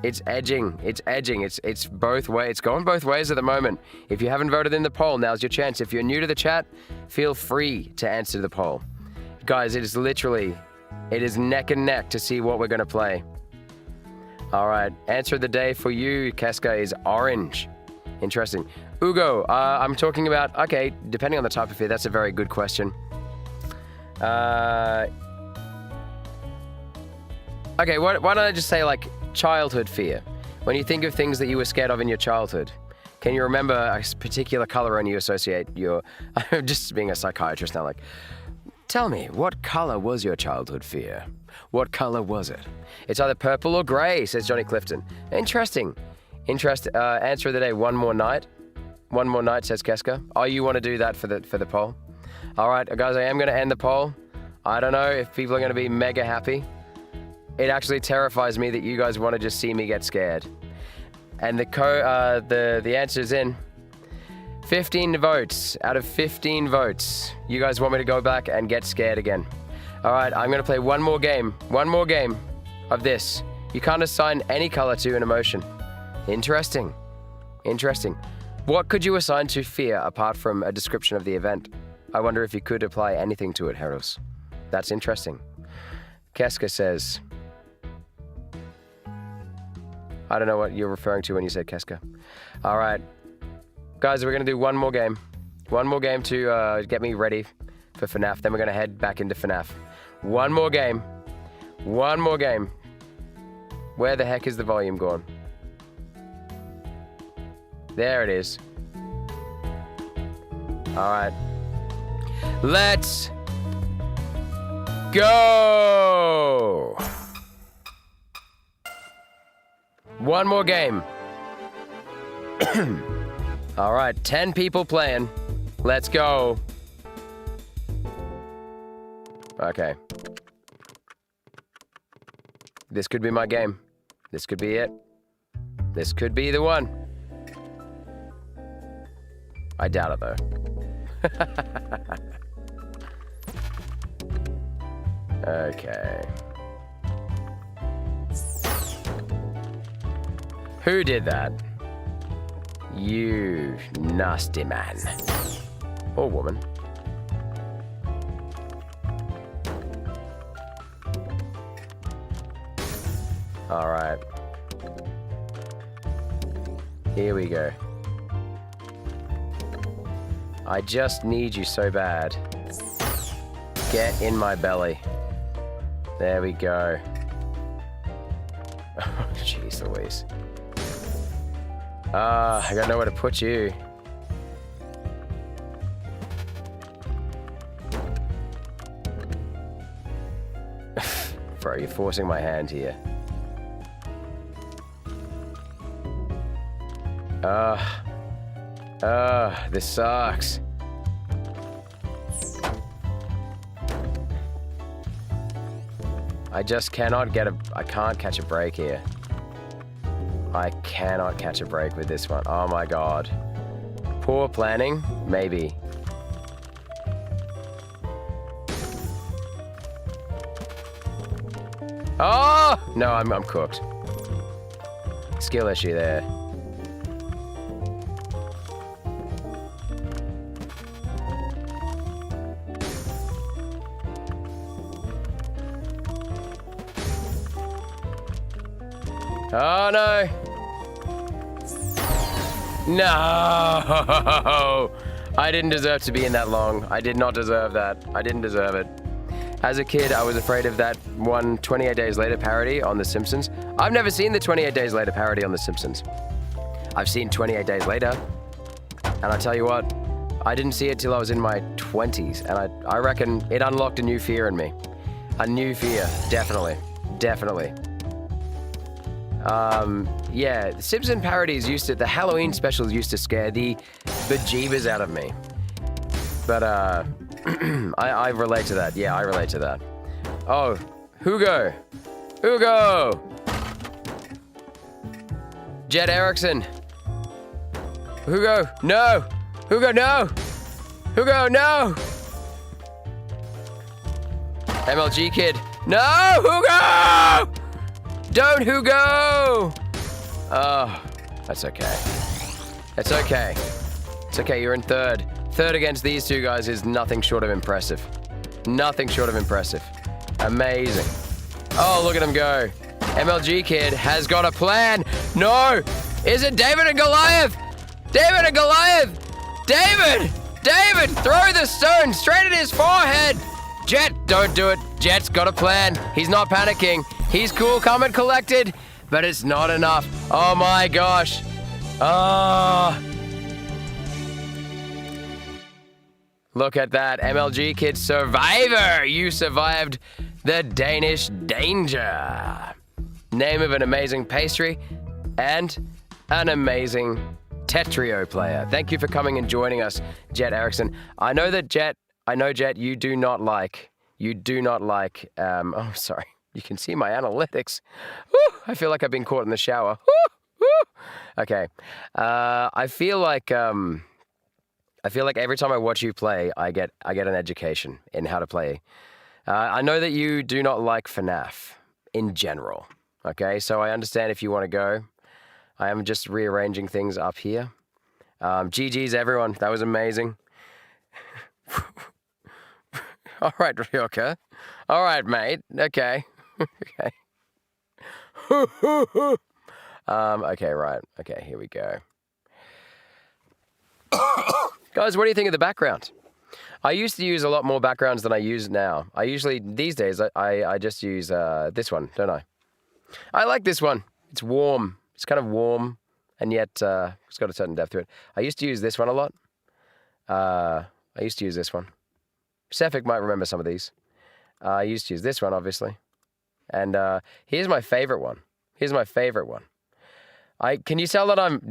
It's edging. It's edging. It's both ways. It's going both ways at the moment. If you haven't voted in the poll, now's your chance. If you're new to the chat, feel free to answer the poll. Guys, it is neck and neck to see what we're going to play. All right. Answer of the day for you, Keska, is orange. Interesting. Ugo, I'm talking about, okay, depending on the type of fear, that's a very good question. Okay, why don't I just say, like, childhood fear? When you think of things that you were scared of in your childhood, can you remember a particular color and you associate your... I'm just being a psychiatrist now, like, tell me, what color was your childhood fear? What color was it? It's either purple or gray, says Johnny Clifton. Interesting. Answer of the day, one more night. One more night, says Keska. Oh, you want to do that for the poll? All right, guys, I am going to end the poll. I don't know if people are going to be mega happy. It actually terrifies me that you guys want to just see me get scared. And the answer's in. 15 votes out of 15 votes. You guys want me to go back and get scared again. All right, I'm going to play one more game of this. You can't assign any color to an emotion. Interesting. What could you assign to fear apart from a description of the event? I wonder if you could apply anything to it, Heros. That's interesting. Keska says... I don't know what you're referring to when you said Keska. All right. Guys, we're going to do one more game. One more game to get me ready for FNAF. Then we're going to head back into FNAF. One more game. Where the heck is the volume gone? There it is. All right. Let's go! One more game. All right, 10 people playing. Let's go. Okay. This could be my game. This could be it. This could be the one. I doubt it, though. Okay. Who did that? You nasty man. Or woman. All right. Here we go. I just need you so bad. Get in my belly. There we go. Oh, jeez Louise. I got nowhere to put you. Bro, you're forcing my hand here. This sucks. I just cannot I can't catch a break here. I cannot catch a break with this one. Oh my god. Poor planning? Maybe. Oh! No, I'm cooked. Skill issue there. Oh no! No! I didn't deserve to be in that long. I did not deserve that. I didn't deserve it. As a kid, I was afraid of that one 28 Days Later parody on The Simpsons. I've never seen the 28 Days Later parody on The Simpsons. I've seen 28 Days Later, and I tell you what, I didn't see it till I was in my 20s, and I reckon it unlocked a new fear in me. A new fear, definitely. Definitely. Yeah, the Simpson parodies the Halloween specials used to scare the bejeebers out of me. But, I relate to that. Yeah, I relate to that. Oh, Hugo! Hugo! Jed Erickson! Hugo, no! Hugo, no! Hugo, no! MLG kid, no! Hugo! Don't, Hugo! Oh, that's okay. It's okay. It's okay, you're in third. Third against these two guys is nothing short of impressive. Nothing short of impressive. Amazing. Oh, look at him go. MLG Kid has got a plan. No! Is it David and Goliath? David and Goliath! David! David! Throw the stone straight at his forehead! Jet, don't do it. Jet's got a plan. He's not panicking. He's cool, calm, and collected, but it's not enough. Oh my gosh. Ah. Look at that. MLG Kid Survivor. You survived the Danish Danger. Name of an amazing pastry and an amazing Tetrio player. Thank you for coming and joining us, Jet Erickson. I know, Jet, you do not like, oh, sorry. You can see my analytics. Woo, I feel like I've been caught in the shower. Woo, woo. Okay. I feel like every time I watch you play, I get an education in how to play. I know that you do not like FNAF in general. Okay, so I understand if you want to go. I am just rearranging things up here. GG's everyone. That was amazing. All right, Ryoka. All right, mate. Okay. Okay. Okay, right. Okay, here we go. Guys, what do you think of the background? I used to use a lot more backgrounds than I use now. I usually, these days, I just use this one, don't I? I like this one. It's warm. It's kind of warm, and yet it's got a certain depth to it. I used to use this one a lot. I used to use this one. Sefik might remember some of these. I used to use this one, obviously. And here's my favorite one. Here's my favorite one. Can you tell that I'm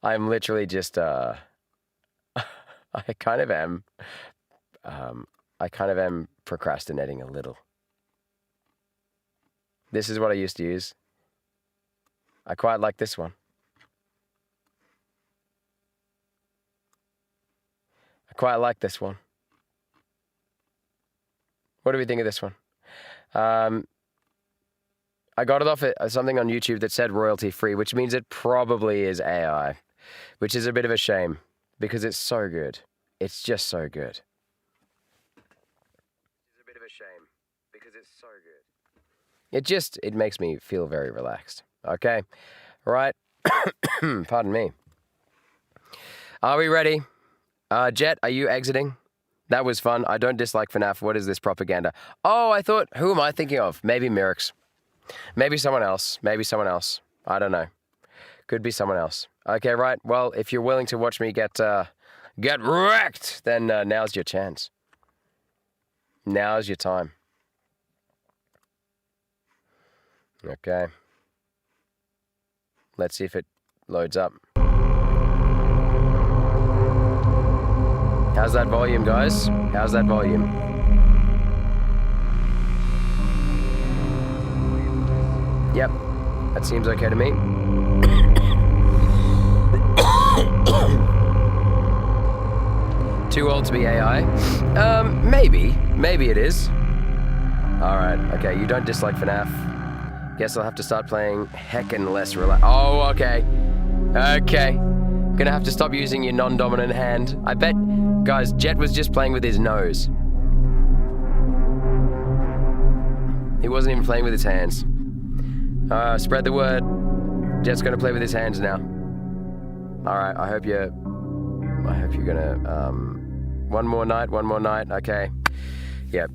I'm literally just, I kind of am procrastinating a little. This is what I used to use. I quite like this one. I quite like this one. What do we think of this one? I got it off something on YouTube that said royalty free, which means it probably is AI, which is a bit of a shame because it's so good. It's just so good. It's a bit of a shame because it's so good. It makes me feel very relaxed. Okay. Right. Pardon me. Are we ready? Jet, are you exiting? That was fun. I don't dislike FNAF. What is this propaganda? Oh, I thought, who am I thinking of? Maybe Mirix. Maybe someone else. Maybe someone else. I don't know. Could be someone else. Okay, right. Well, if you're willing to watch me get wrecked, then now's your chance. Now's your time. Okay. Let's see if it loads up. How's that volume, guys? How's that volume? Yep, that seems okay to me. Too old to be AI? Maybe it is. Alright, okay, you don't dislike FNAF. Guess I'll have to start playing heckin' less Oh, okay. Okay. Gonna have to stop using your non-dominant hand. I bet, guys, Jet was just playing with his nose. He wasn't even playing with his hands. Spread the word. Jet's gonna play with his hands now. Alright, I hope you're gonna, one more night, okay. Yep.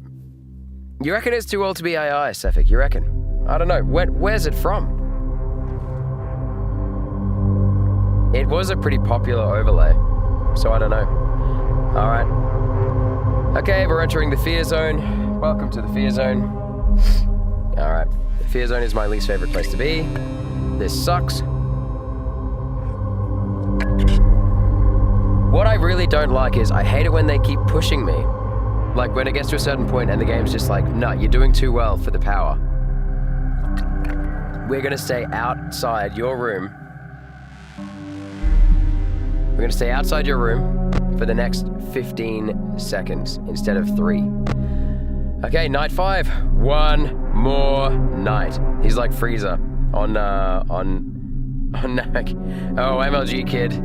You reckon it's too old to be AI, Sefik? You reckon? I don't know. Where's it from? It was a pretty popular overlay, so I don't know. All right. Okay, we're entering the fear zone. Welcome to the fear zone. All right. The fear zone is my least favorite place to be. This sucks. What I really don't like is I hate it when they keep pushing me. Like when it gets to a certain point and the game's just like, no, you're doing too well for the power. We're gonna stay outside your room. We're gonna stay outside your room for the next 15 seconds instead of 3. Okay, night 5. One more night. He's like Freezer on Namek. Oh, MLG kid.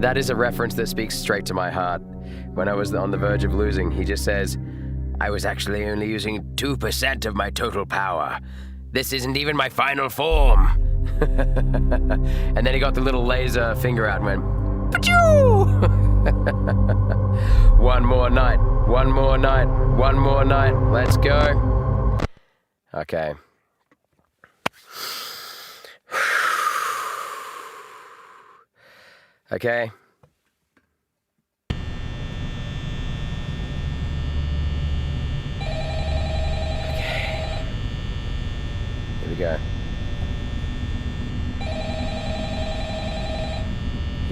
That is a reference that speaks straight to my heart. When I was on the verge of losing, he just says, I was actually only using 2% of my total power. This isn't even my final form. And then he got the little laser finger out and went, Pachoo! One more night, one more night, one more night. Let's go. Okay. Okay. Here we go.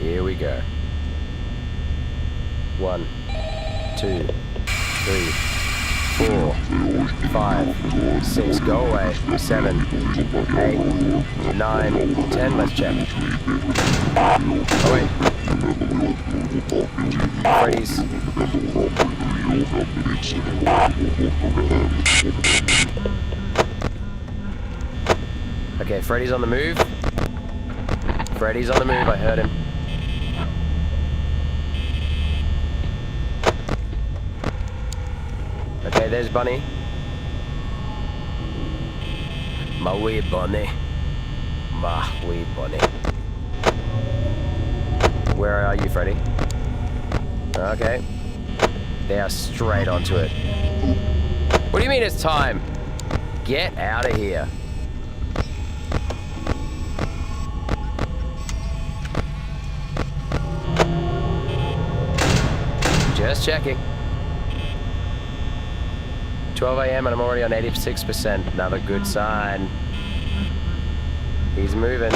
Here we go. 1, 2, 3, 4, 5, 6. Go away. 7, 8, 9, 10. Let's check. Oh wait. Freddy's. Okay, Freddy's on the move. Freddy's on the move. I heard him. Okay, there's Bunny. My wee bunny. My wee bunny. Where are you, Freddy? Okay. They are straight onto it. What do you mean it's time? Get out of here. Just checking. 12 a.m. and I'm already on 86%. Another good sign. He's moving.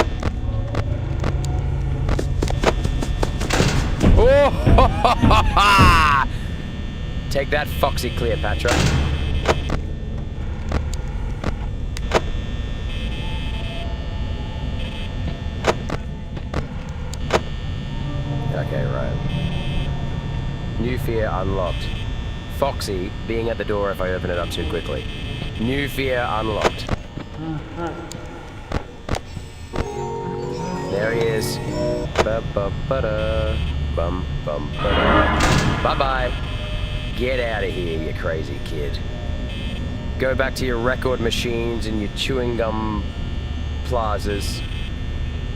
Oh! Take that, Foxy Cleopatra. Okay, right. New fear unlocked. Foxy being at the door if I open it up too quickly. New fear unlocked. There he is. Ba-ba-ba-da. Bum-bum-ba-da. Bye-bye. Get out of here, you crazy kid. Go back to your record machines and your chewing gum plazas.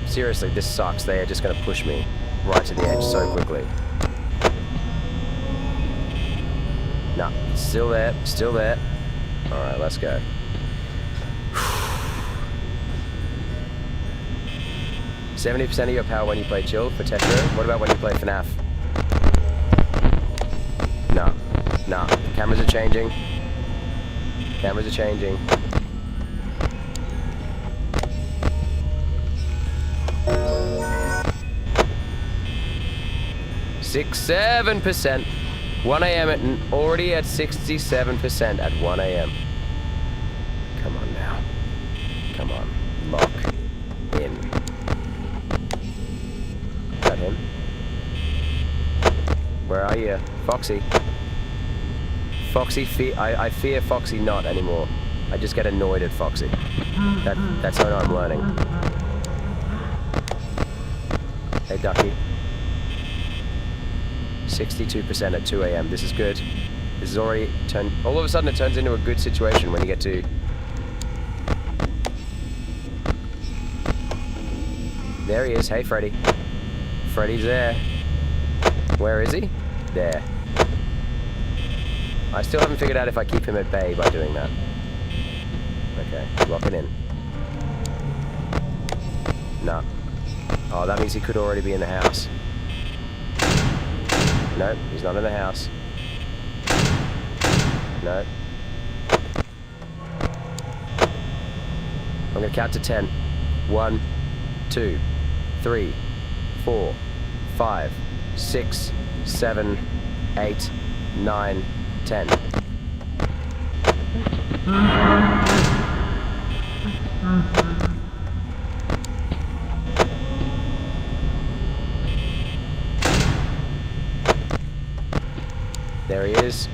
Seriously, this sucks. They are just going to push me right to the edge so quickly. No, still there, still there. Alright, let's go. 70% of your power when you play Chill for Tetro. What about when you play FNAF? No, no. Cameras are changing. Cameras are changing. Six, 7%. 1 a.m. already at 67% at 1 a.m. Come on now. Come on. Lock in. Is that him? Where are you? Foxy. Foxy, I fear Foxy not anymore. I just get annoyed at Foxy. That's how I'm learning. Hey, Ducky. 62% at 2 a.m. This is good. This is already turned... All of a sudden it turns into a good situation when you get to... There he is. Hey, Freddy. Freddy's there. Where is he? There. I still haven't figured out if I keep him at bay by doing that. Okay, lock it in. No. Oh, that means he could already be in the house. Nope, he's not in the house. Nope. I'm gonna count to 10. 1, 2, 3, 4, 5, 6, 7, 8, 9, 10. There he is.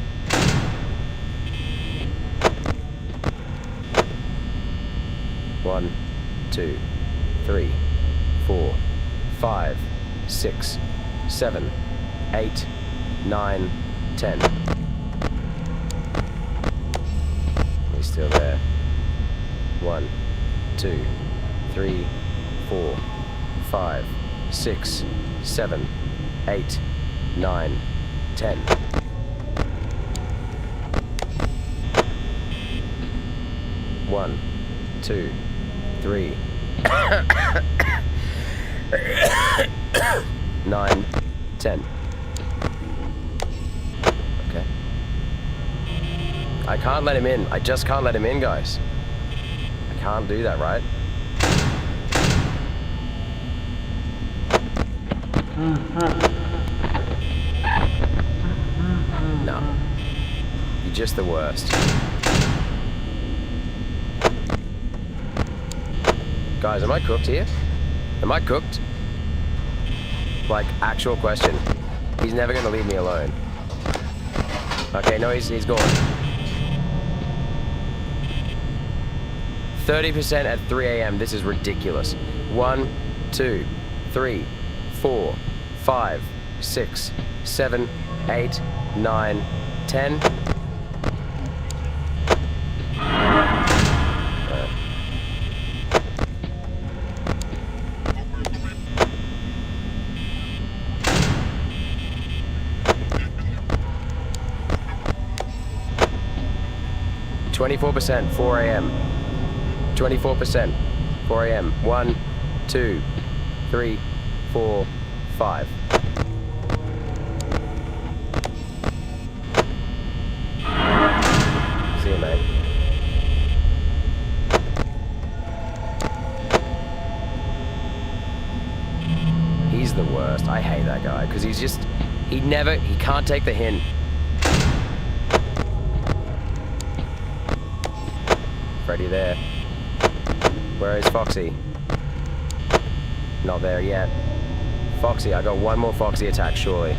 1, 2, 3, 4, 5, 6, 7, 8, 9, 10. He's still there. 1, 2, 3, 4, 5, 6, 7, 8, 9, 10. 1, 2, 3, 9, 10. Okay. I can't let him in. I just can't let him in, guys. I can't do that, right? No. You're just the worst. Guys, am I cooked here? Am I cooked? Like, actual question. He's never gonna leave me alone. Okay, no, he's gone. 30% at 3 a.m. This is ridiculous. 1, 2, 3, 4, 5, 6, 7, 8, 9, 10. 24%, 4 a.m. 24%, 4 a.m. 1, 2, 3, 4, 5. See you, mate. He's the worst. I hate that guy because he can't take the hint. Freddy there. Where is Foxy? Not there yet. Foxy, I got one more Foxy attack, surely.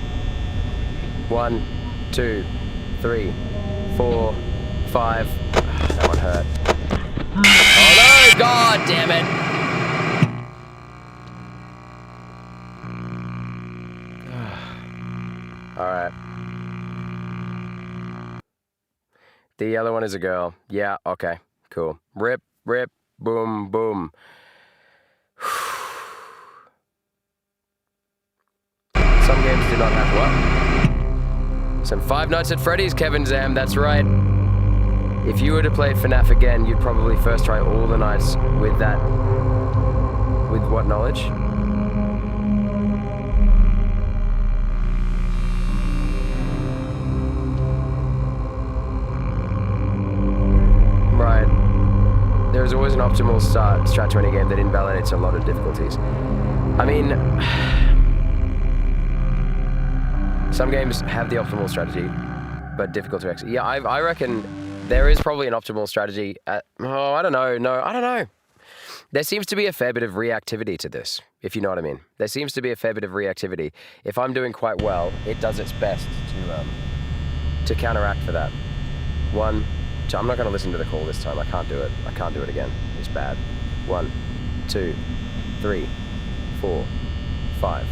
1, 2, 3, 4, 5. That one hurt. Oh no! God damn it! Alright. The yellow one is a girl. Yeah, okay. Cool. Rip, rip, boom, boom. Some games do not have what? Some Five Nights at Freddy's, Kevin Zam, that's right. If you were to play FNAF again, you'd probably first try all the nights with that. With what knowledge? Right. There's always an optimal strat to any game that invalidates a lot of difficulties. I mean, some games have the optimal strategy, but difficult to execute. Yeah, I reckon there is probably an optimal strategy I don't know. No, I don't know. There seems to be a fair bit of reactivity to this, if you know what I mean. There seems to be a fair bit of reactivity. If I'm doing quite well, it does its best to counteract for that. 1, 2, I'm not going to listen to the call this time. I can't do it. I can't do it again. It's bad. 1, 2, 3, 4, 5.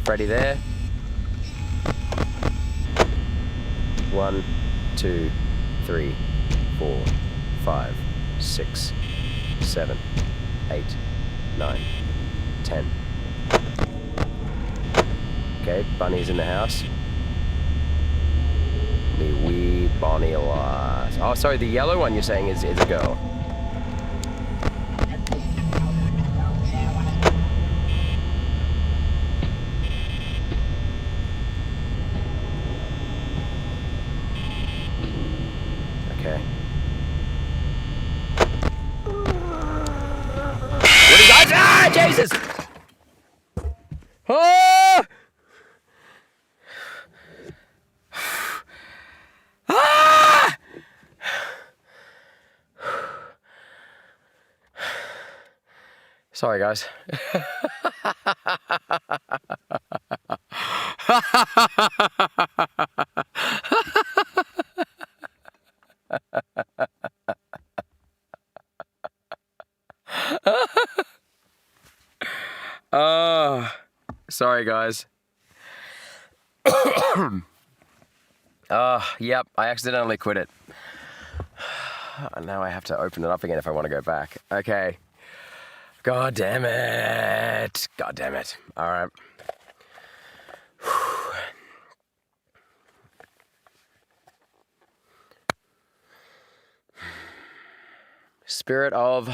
Freddy there. 1, 2, 3, 4, 5, 6, 7, 8, 9, 10. Okay, Bunny's in the house. Me wee Bonnie alive. Oh, sorry, the yellow one you're saying is a girl. Okay. What is that? Ah, Jesus! Oh! Ah! Sorry, guys. Sorry, guys. Yep, I accidentally quit it. Now I have to open it up again if I want to go back. Okay. God damn it. God damn it. All right. Spirit of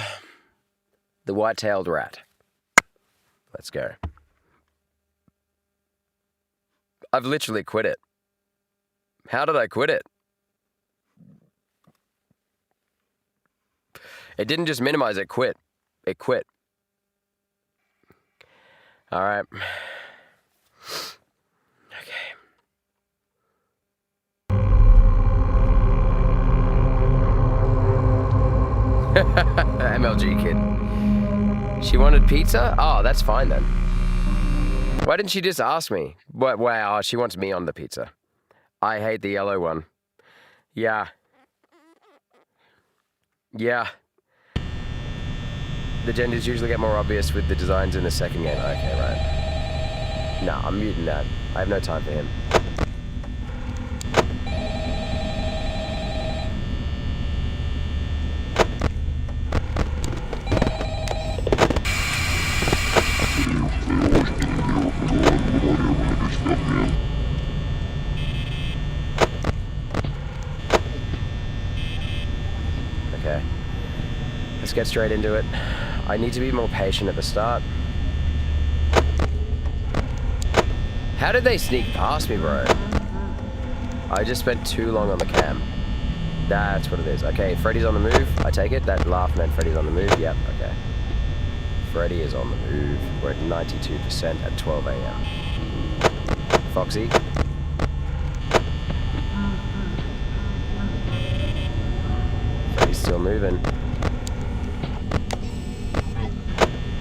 the white-tailed rat. Let's go. I've literally quit it. How did I quit it? It didn't just minimize, it quit. It quit. All right. MLG kid. She wanted pizza? Oh, that's fine then. Why didn't she just ask me? Wow, she wants me on the pizza. I hate the yellow one. Yeah. Yeah. The genders usually get more obvious with the designs in the second game. Okay, right. Nah, I'm muting that. I have no time for him. Okay. Let's get straight into it. I need to be more patient at the start. How did they sneak past me, bro? I just spent too long on the cam. That's what it is. Okay, Freddy's on the move. I take it. That laugh meant Freddy's on the move. Yep, okay. Freddy is on the move. We're at 92% at 12 a.m. Foxy. Freddy's still moving.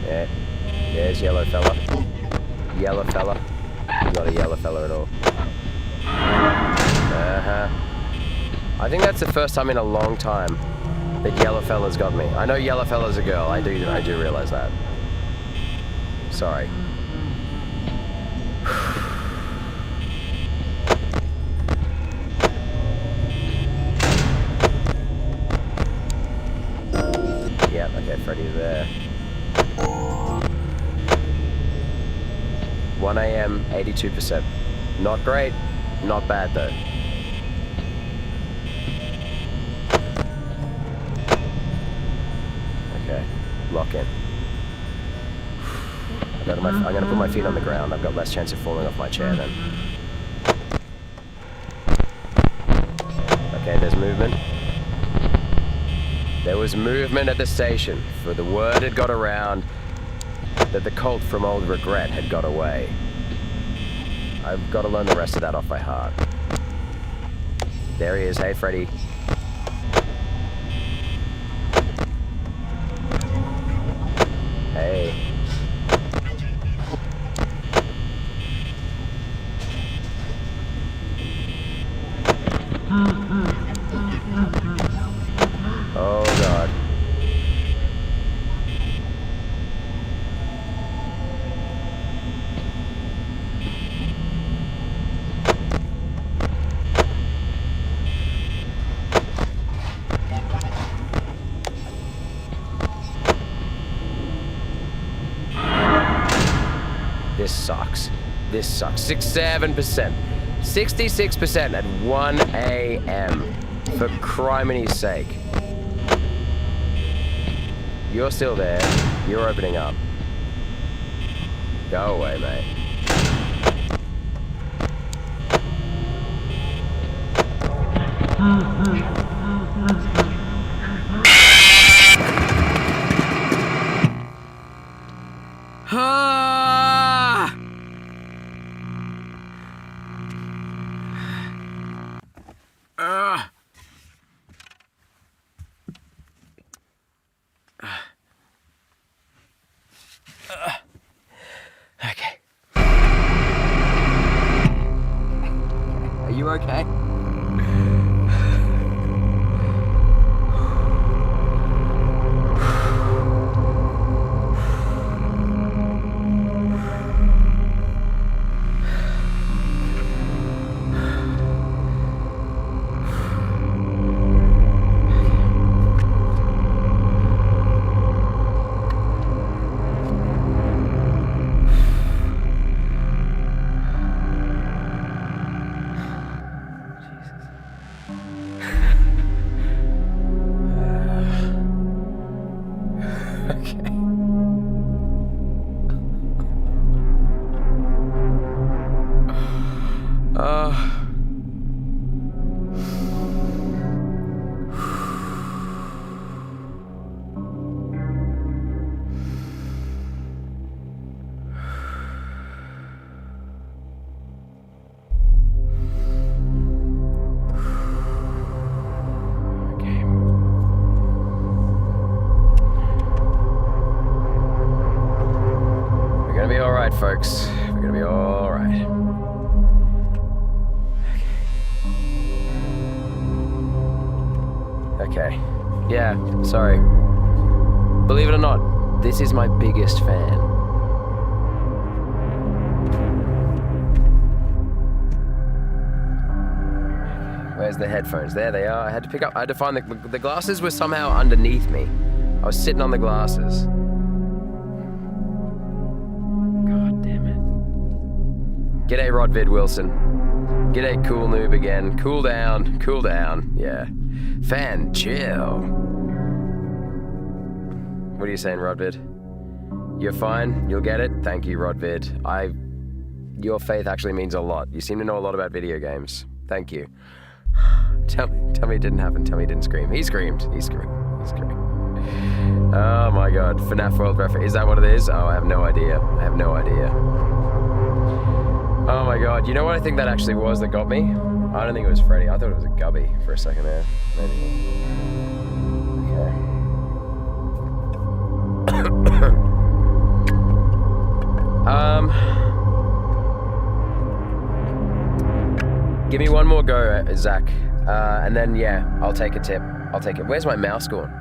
Yeah. There's yellow fella. Yellow fella. Not a yellow fella at all. I think that's the first time in a long time that yellow fella's got me. I know yellow fella's a girl. I do realize that. Sorry. Yep, okay, Freddy's there. 1 a.m., 82%. Not great, not bad though. Okay, lock in. I'm gonna put my feet on the ground. I've got less chance of falling off my chair then. Okay, there's movement. There was movement at the station, for the word had got around that the cult from Old Regret had got away. I've got to learn the rest of that off by heart. There he is. Hey, Freddy. Hey. Oh, God. This sucks. This sucks. 7%. 66% at 1 a.m. For crimini's sake. You're still there. You're opening up. Go away, mate. Okay. Are you okay? We're gonna be all right, folks. We're gonna be all right. Okay. Yeah, sorry. Believe it or not, this is my biggest fan. Where's the headphones? There they are. I had to find the glasses were somehow underneath me. I was sitting on the glasses. God damn it. G'day, Rodvid Wilson. G'day, Cool Noob again. Cool down, yeah. Fan, chill. What are you saying, Rodvid? You're fine? You'll get it? Thank you, Rodvid. Your faith actually means a lot. You seem to know a lot about video games. Thank you. Tell me it didn't happen. Tell me he didn't scream. He screamed. Oh my god. FNAF World Reference. Is that what it is? Oh, I have no idea. Oh my god. You know what I think that actually was that got me? I don't think it was Freddy. I thought it was a Gubby for a second there. Maybe. Okay. Give me one more go, Zach. And then, yeah, I'll take a tip. I'll take it. Where's my mouse going?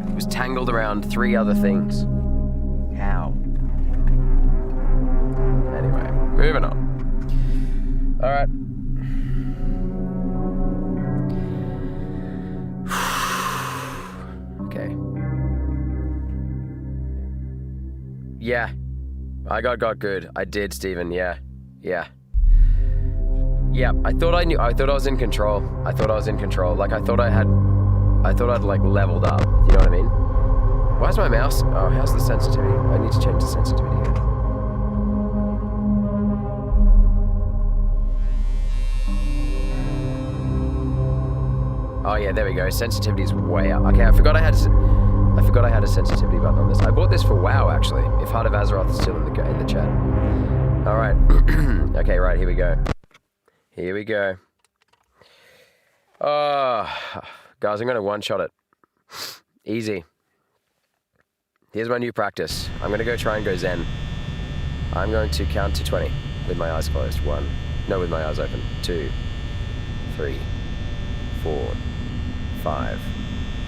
It was tangled around 3 other things. How? Anyway, moving on. All right. Okay. Yeah. I got good. I did, Steven. Yeah. Yeah, I thought I was in control. Like, I thought I'd like leveled up. You know what I mean? Why is my mouse? Oh, how's the sensitivity? I need to change the sensitivity here. Oh yeah, there we go. Sensitivity is way up. Okay, I forgot I had a sensitivity button on this. I bought this for WoW, actually. If Heart of Azeroth is still in the chat. All right. Okay, right, here we go. Oh, guys, I'm going to one-shot it. Easy. Here's my new practice. I'm going to go try and go Zen. I'm going to count to 20 with my eyes closed. With my eyes open. 2, 3, 4, 5,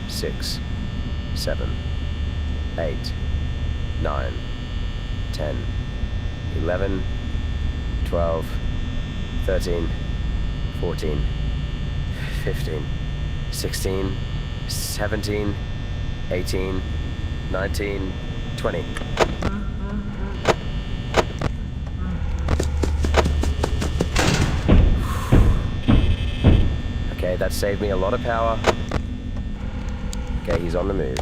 6, 7, 8, 9, 10, 11, 12, 13, 14, 15, 16, 17, 18, 19, 20. Okay, that saved me a lot of power. Okay, he's on the move.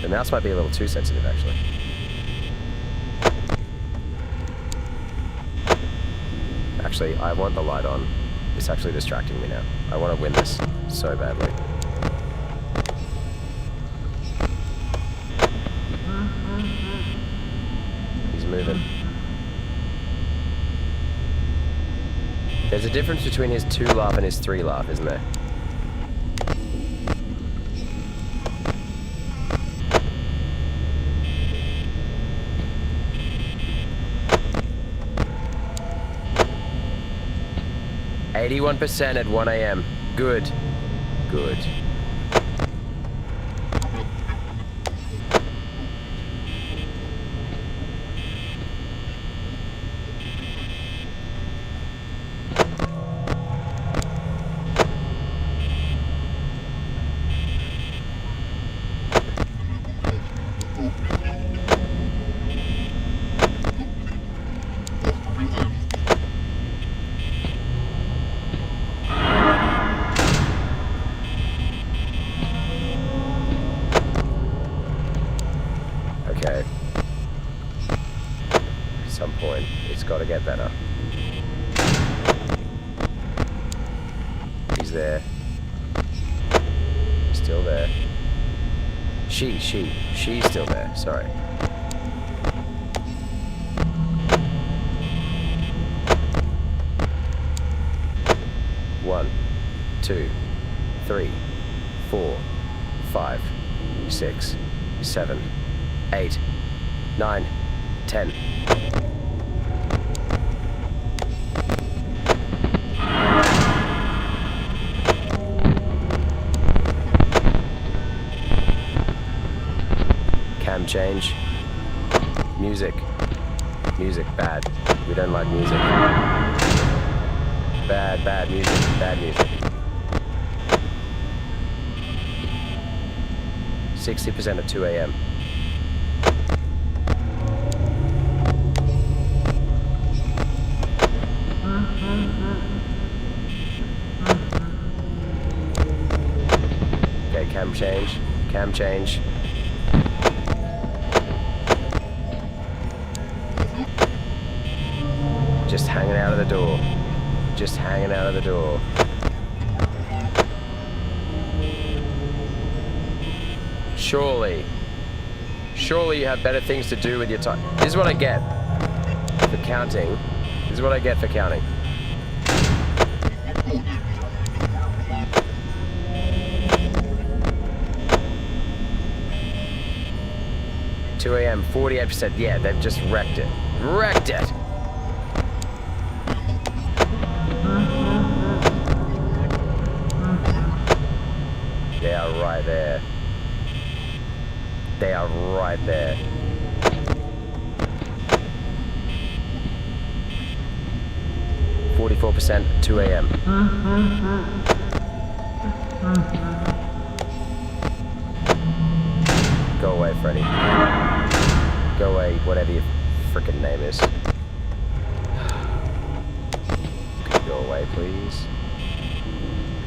The mouse might be a little too sensitive, actually. Actually, I want the light on. It's actually distracting me now. I want to win this so badly. He's moving. There's a difference between his 2 laugh and his 3 laugh, isn't there? %, at 1 a.m. Good. Good. It's got to get better. He's there. He's still there. She's still there. Sorry. One, 2, 3, 4, 5, 6, 7, 8, 9, 10. Cam change. Music. Music bad. We don't like music. Bad music. Bad music. 60% at 2 a.m. Okay, cam change. Cam change. Just hanging out of the door. Just hanging out of the door. Surely you have better things to do with your time. This is what I get for counting. This is what I get for counting. $2 a.m., 48%. Yeah, they've just wrecked it. Wrecked it! They are right there. They are right there. %, 2 a.m. Go away, Freddy. Go away, whatever your frickin' name is. Could you go away, please?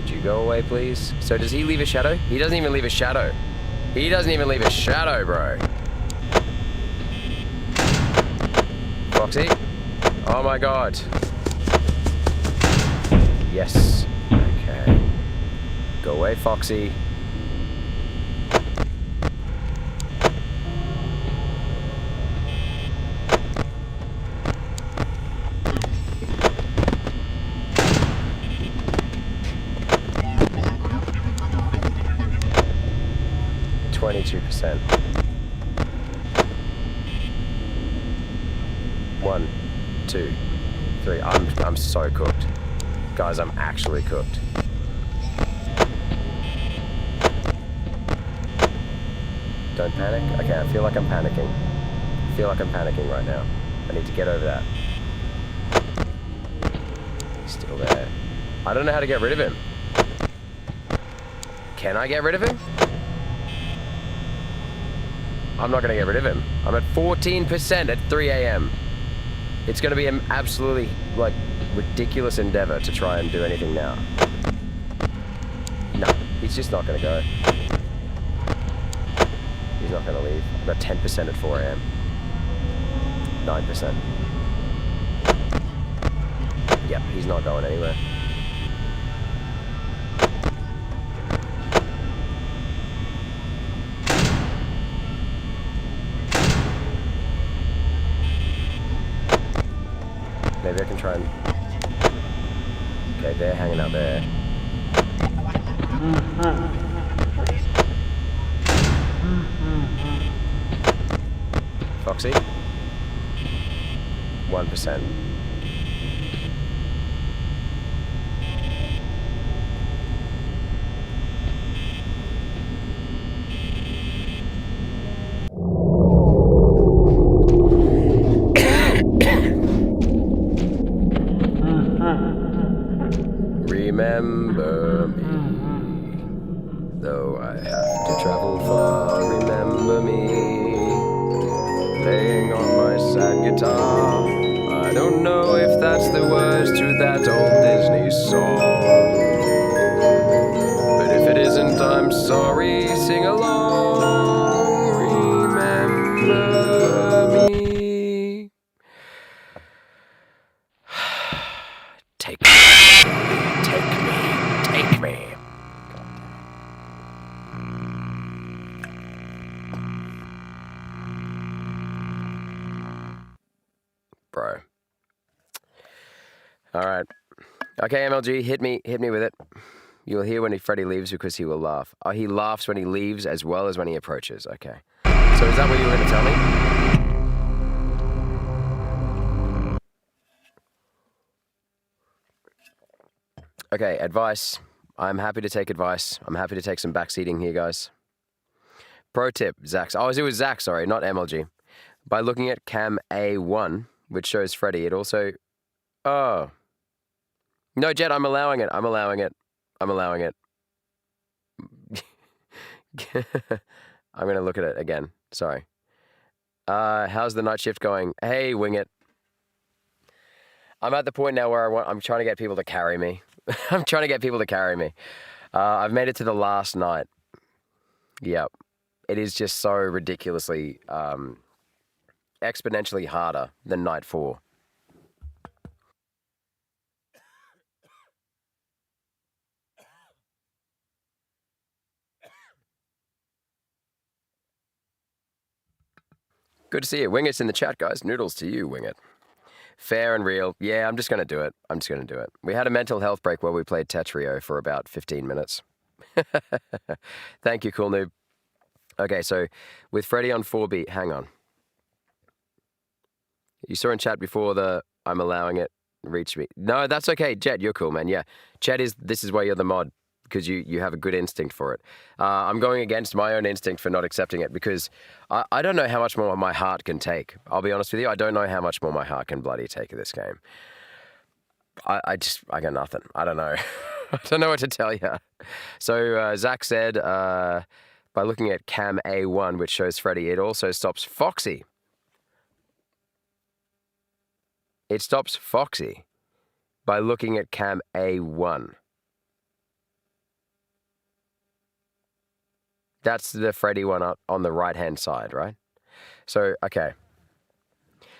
Could you go away, please? So does he leave a shadow? He doesn't even leave a shadow. He doesn't even leave a shadow, bro. Foxy? Oh my god. Yes. Okay. Go away, Foxy. %. 1, 2, 3. I'm so cooked. Guys, I'm actually cooked. Don't panic. Okay, I feel like I'm panicking. I feel like I'm panicking right now. I need to get over that. He's still there. I don't know how to get rid of him. Can I get rid of him? I'm not going to get rid of him. I'm at 14% at 3 a.m. It's going to be an absolutely, like, ridiculous endeavor to try and do anything now. No, he's just not going to go. He's not going to leave. I've got 10% at 4 a.m. 9%. Yep, he's not going anywhere. Maybe I can try and... Okay, they're hanging out there. Foxy? 1%. Remember me, though I have to travel far. Remember me, playing on my sad guitar. I don't know if that's the words to that old Disney song, but if it isn't, I'm sorry. Sing along. Remember me. All right. Okay, MLG, hit me with it. You'll hear when Freddy leaves because he will laugh. Oh, he laughs when he leaves as well as when he approaches. Okay. So is that what you were going to tell me? Okay, advice. I'm happy to take advice. I'm happy to take some backseating here, guys. Pro tip, Zach. Oh, it was Zach, sorry, not MLG. By looking at cam A1, which shows Freddy, it also... Oh. No, Jet, I'm allowing it. I'm allowing it. I'm allowing it. I'm going to look at it again. Sorry. How's the night shift going? Hey, wing it. I'm at the point now where I'm trying to get people to carry me. I'm trying to get people to carry me. I've made it to the last night. Yep. It is just so ridiculously, exponentially harder than night 4. Good to see you. Wing It's in the chat, guys. Noodles to you, Wing It. Fair and real. Yeah, I'm just going to do it. I'm just going to do it. We had a mental health break where we played Tetrio for about 15 minutes. Thank you, cool noob. Okay, so with Freddy on 4B, hang on. You saw in chat before the I'm allowing it reach me. No, that's okay. Jet, you're cool, man. Yeah. Chat this is why you're the mod, because you have a good instinct for it. I'm going against my own instinct for not accepting it because I don't know how much more my heart can take. I'll be honest with you. I don't know how much more my heart can bloody take of this game. I got nothing. I don't know. I don't know what to tell you. So Zach said, by looking at cam A1, which shows Freddy, it also stops Foxy. It stops Foxy by looking at cam A1. That's the Freddy one up on the right-hand side, right? So, okay.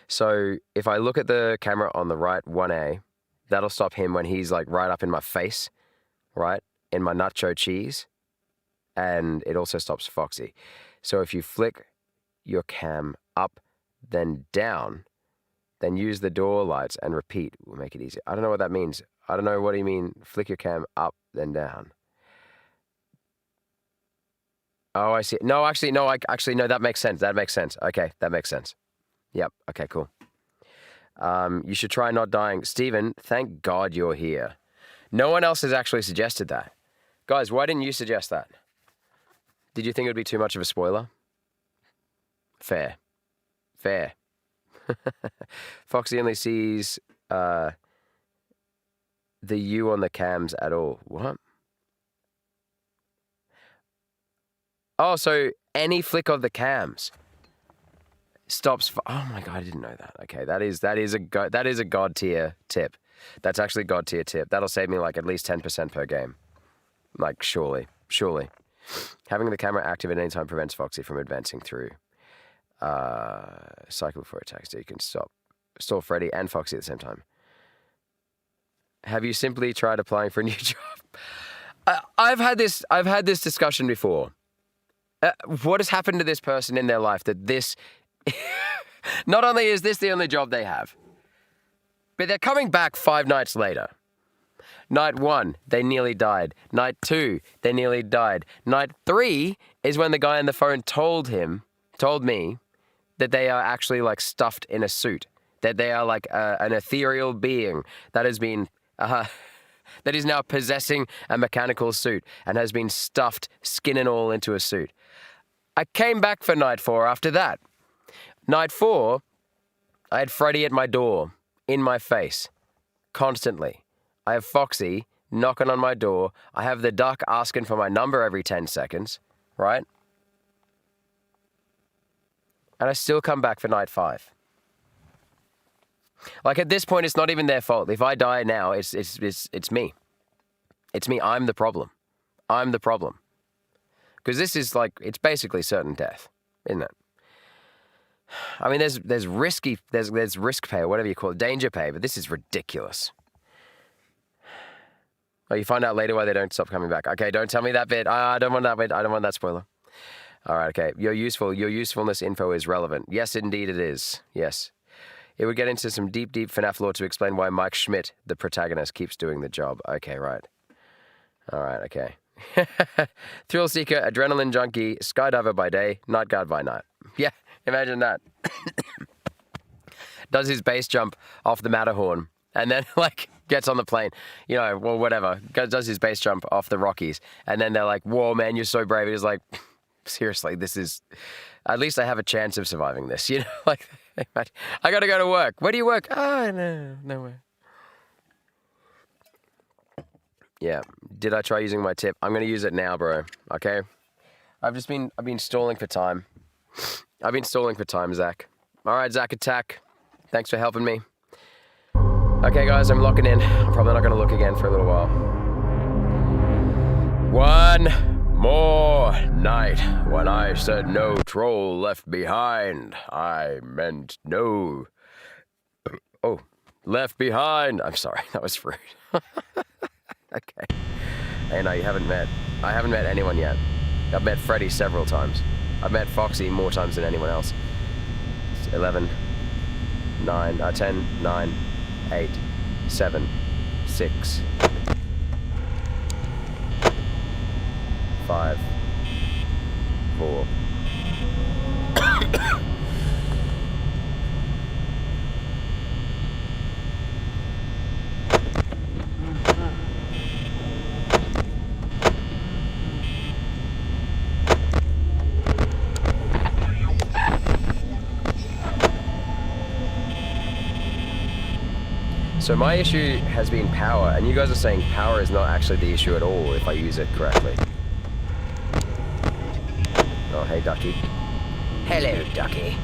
So, if I look at the camera on the right 1A, that'll stop him when he's like right up in my face, right? In my nacho cheese. And it also stops Foxy. So, if you flick your cam up, then down, then use the door lights and repeat. We'll make it easy. I don't know what that means. I don't know what do you mean, flick your cam up, then down. Oh, I see. No, actually, no, no, that makes sense. That makes sense. Okay, that makes sense. Yep, okay, cool. You should try not dying. Steven, thank God you're here. No one else has actually suggested that. Guys, why didn't you suggest that? Did you think it would be too much of a spoiler? Fair. Fair. Foxy only sees the U on the cams at all. What? Oh, so any flick of the cams stops. Oh my God, I didn't know that. Okay, that is a god tier tip. That's actually god tier tip. That'll save me like at least 10% per game. Like surely. Having the camera active at any time prevents Foxy from advancing through. Cycle before attacks, so you can stall Freddy and Foxy at the same time. Have you simply tried applying for a new job? I've had this discussion before. What has happened to this person in their life that this... Not only is this the only job they have, but they're coming back 5 nights later. Night 1, they nearly died. Night 2, they nearly died. Night 3 is when the guy on the phone told me, that they are actually like stuffed in a suit. That they are like an ethereal being that has been... that is now possessing a mechanical suit and has been stuffed, skin and all, into a suit. I came back for night 4 after that. Night 4, I had Freddy at my door, in my face, constantly. I have Foxy knocking on my door. I have the duck asking for my number every 10 seconds, right? And I still come back for night 5. Like at this point, it's not even their fault. If I die now, it's me. It's me. I'm the problem. I'm the problem. Because this is like, it's basically certain death, isn't it? I mean, there's risk pay or whatever you call it, danger pay, but this is ridiculous. Oh, you find out later why they don't stop coming back. Okay, don't tell me that bit. I don't want that bit. I don't want that spoiler. All right, okay. Your usefulness info is relevant. Yes, indeed it is. Yes. It would get into some deep FNAF lore to explain why Mike Schmidt, the protagonist, keeps doing the job. Okay, right. Alright, okay. Thrill seeker, adrenaline junkie, skydiver by day, night guard by night. Yeah, imagine that. Does his base jump off the Matterhorn and then, like, gets on the plane. You know, well, whatever. Does his base jump off the Rockies. And then they're like, whoa, man, you're so brave. He's like, seriously, this is... At least I have a chance of surviving this, you know? Like, I gotta go to work. Where do you work? Oh, no, nowhere. Yeah. Did I try using my tip? I'm gonna use it now, bro. Okay? I've been stalling for time. I've been stalling for time, Zach. All right, Zach Attack. Thanks for helping me. Okay, guys, I'm locking in. I'm probably not gonna look again for a little while. One more night. When I said no troll left behind, I meant no. Oh, left behind. I'm sorry, that was rude. Okay. Hey, no, I haven't met anyone yet. I've met Freddy several times. I've met Foxy more times than anyone else. It's 11, 10, 9, 8, 7, 6, 5, 4. So my issue has been power, and you guys are saying power is not actually the issue at all if I use it correctly. Oh, hey, Ducky. Hello, Ducky.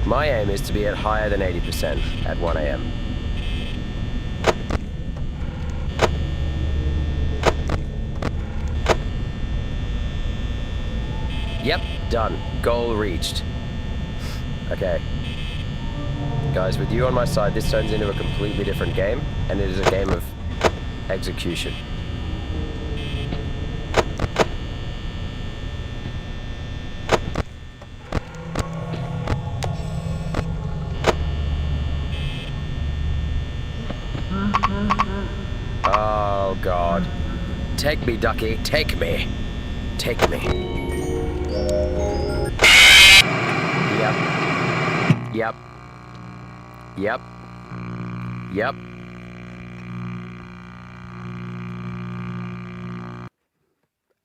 My aim is to be at higher than 80% at 1 a.m. Yep, done. Goal reached. Okay. Guys, with you on my side, this turns into a completely different game, and it is a game of execution. Oh, God. Take me, Ducky. Take me. Take me. Yep. Yep. Yep. Yep.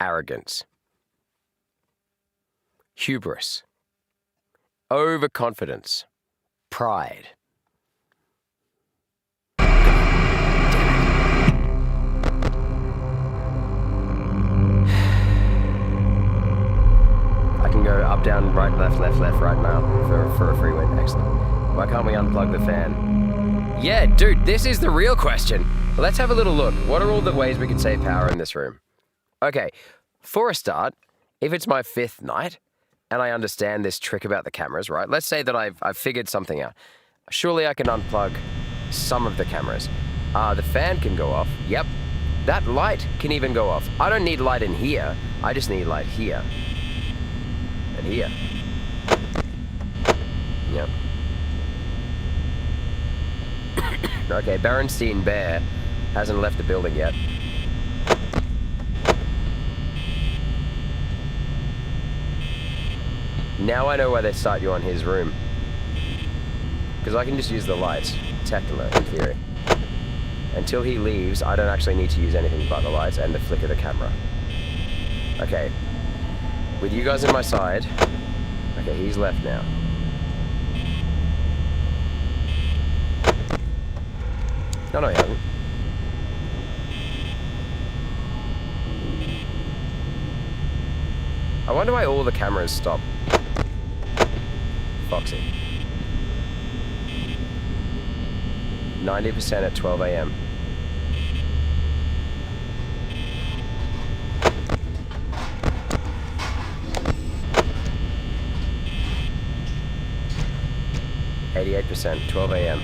Arrogance. Hubris. Overconfidence. Pride. Can go up, down, right, left, right now for a free win. Excellent. Why can't we unplug the fan? Yeah, dude, this is the real question. Let's have a little look. What are all the ways we can save power in this room? Okay, for a start, if it's my 5th night and I understand this trick about the cameras, right? Let's say that I've figured something out. Surely I can unplug some of the cameras. The fan can go off. Yep. That light can even go off. I don't need light in here. I just need light here. And here. Yep. Okay, Berenstein Bear hasn't left the building yet. Now I know why they start you on his room. Because I can just use the lights, technically, in theory. Until he leaves, I don't actually need to use anything but the lights and the flick of the camera. Okay. With you guys on my side... Okay, he's left now. No, he hasn't. I wonder why all the cameras stop. Foxy. 90% at 12 a.m. %, 12 a.m.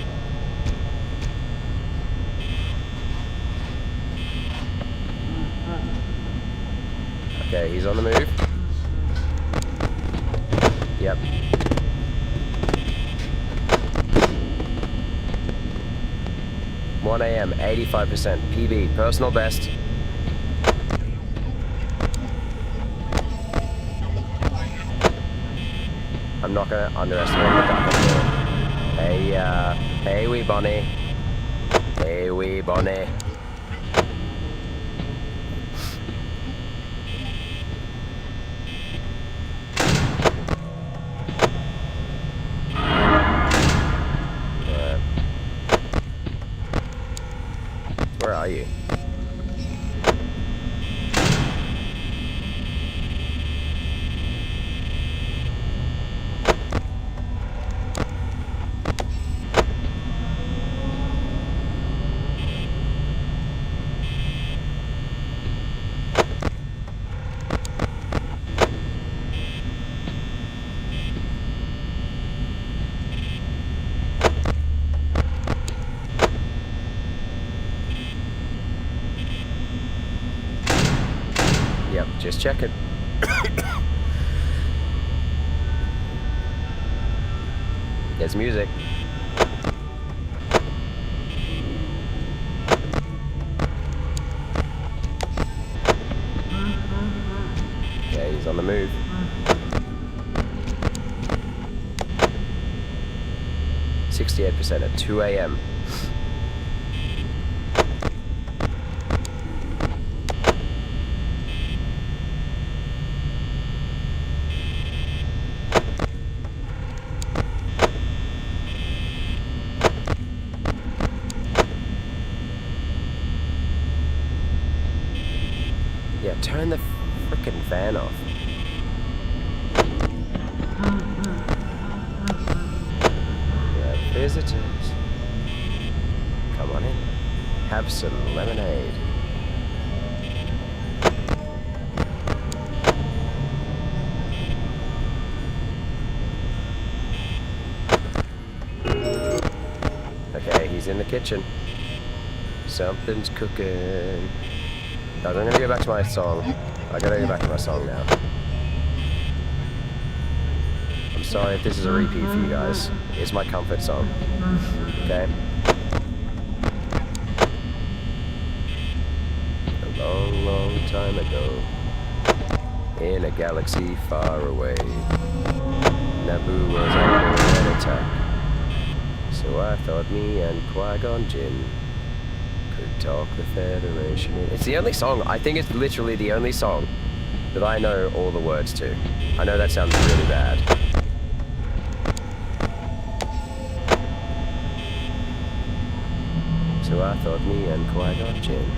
Okay, he's on the move. Yep. $1 a.m., 85%. PB, personal best. I'm not gonna underestimate the duck anymore. Hey wee Bonnie. Hey wee Bonnie. Where are you? Yep, just checking. There's music. Okay, he's on the move. %, at 2 a.m. Yeah, turn the frickin' fan off. Yeah, visitors. Come on in. Have some lemonade. Okay, he's in the kitchen. Something's cooking. Guys, I'm gonna go back to my song. I gotta go back to my song now. I'm sorry if this is a repeat for you guys. It's my comfort song. Okay? A long, long time ago, in a galaxy far away, Naboo was under an attack. So I thought me and Qui-Gon Jinn could talk the Federation in. It's the only song, I think it's literally the only song that I know all the words to. I know that sounds really bad. So I thought me and Qui-Gon Jinn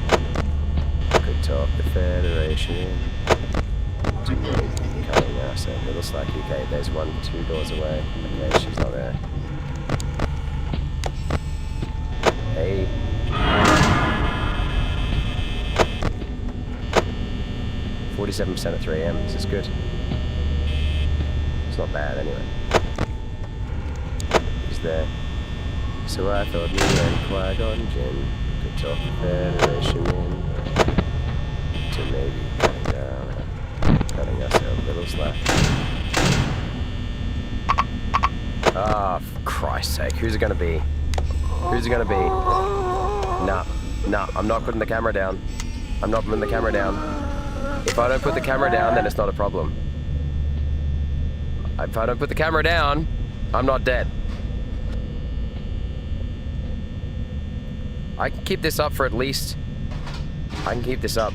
could talk the Federation to maybe cutting us a little slack. Okay, there's 2 doors away. Okay, she's not there. Hey. %, at 3 a.m. This is good. It's not bad anyway. He's there. So I thought me and Qui-Gon Jinn could talk the Federation in to maybe cutting us a little slack. Ah, for Christ's sake, who's it gonna be? Who's it gonna be? Nah, I'm not putting the camera down. I'm not putting the camera down. If I don't put the camera down, then it's not a problem. If I don't put the camera down, I'm not dead. I can keep this up for at least... I can keep this up.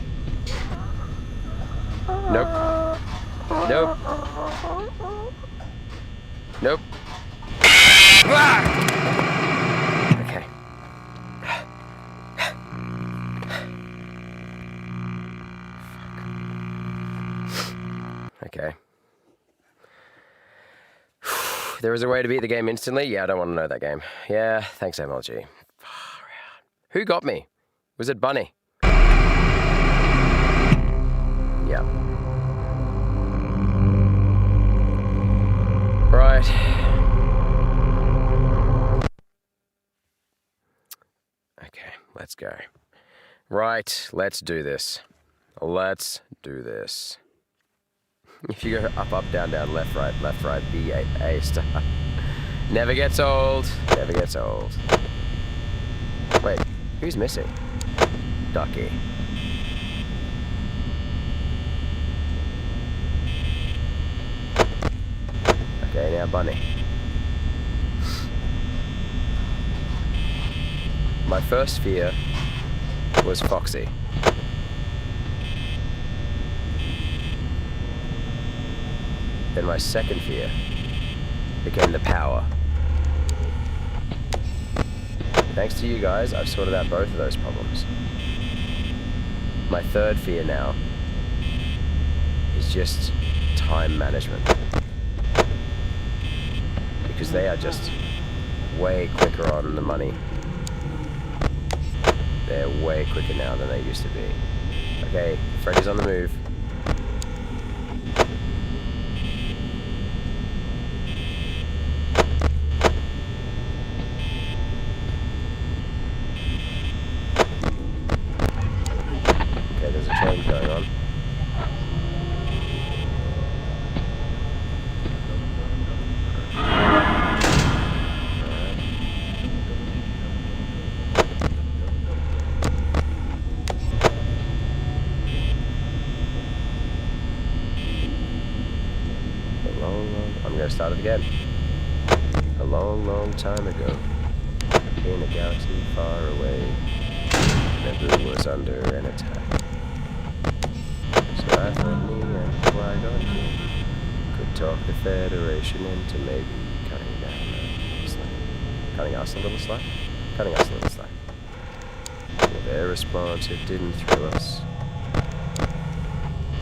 Nope. Nope. Nope. Ah! Okay. Okay. There is a way to beat the game instantly? Yeah, I don't want to know that game. Yeah, thanks, MLG. Who got me? Was it Bunny? Yeah. Right. Okay, let's go. Right, let's do this. Let's do this. If you go up, up, down, down, left, right, B, A star. Never gets old. Never gets old. Wait, who's missing? Ducky. Okay, now Bunny. My first fear was Foxy. Then my second fear became the power. Thanks to you guys, I've sorted out both of those problems. My third fear now is just time management. Because they are just way quicker on the money. They're way quicker now than they used to be. Okay, Freddy's on the move. Okay, there's a change going on. I'm gonna start it again. A long, long time ago, in a galaxy far away, Naboo was under an attack. So I thought me and Qui-Gon could talk the Federation into maybe cutting down a little slack. Cutting us a little slack? Cutting us a little slack. With their response, it didn't thrill us.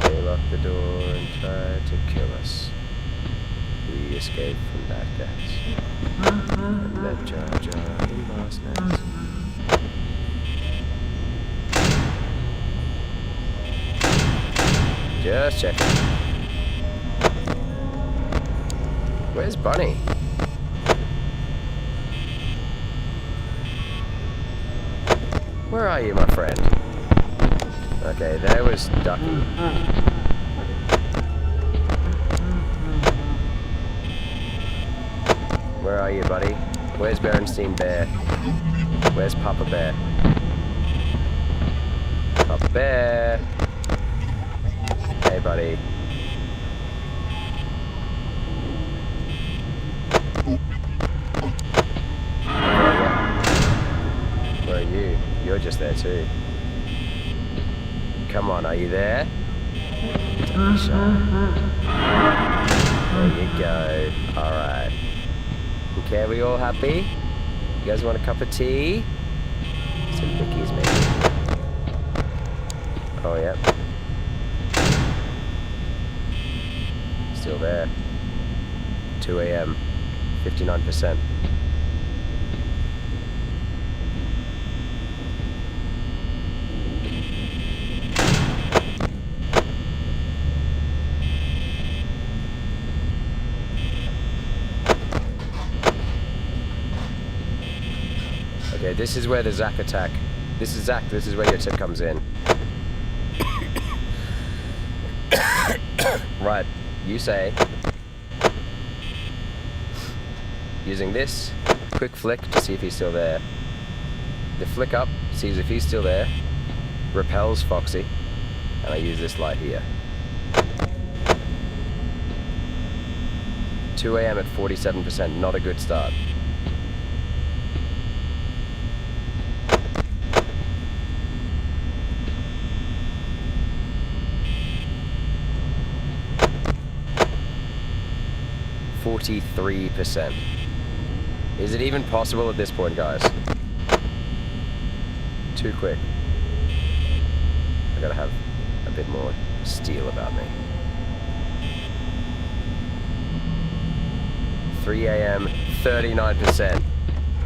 They locked the door and tried to kill us. We escaped from that gas and met Jar Jar in Boss Nass. Just checking. Where's Bunny? Where are you, my friend? Okay, there was Ducky. Where are you, buddy? Where's Berenstein Bear? Where's Papa Bear? Papa Bear! Hey, buddy. Where are you? You're just there too. Come on, are you there? Don't be shy. There you go. Alright. Okay, are we all happy? You guys want a cup of tea? Some Vickies, maybe. Oh, yep. Still there. 2 a.m. 59%. Okay, this is where the Zack attack. This is Zack, this is where your tip comes in. Right, you say, using this quick flick to see if he's still there. The flick up sees if he's still there, repels Foxy, and I use this light here. 2 a.m. at 47%, not a good start. %. Is it even possible at this point, guys? Too quick. I gotta have a bit more steel about me. 3 a.m., 39%.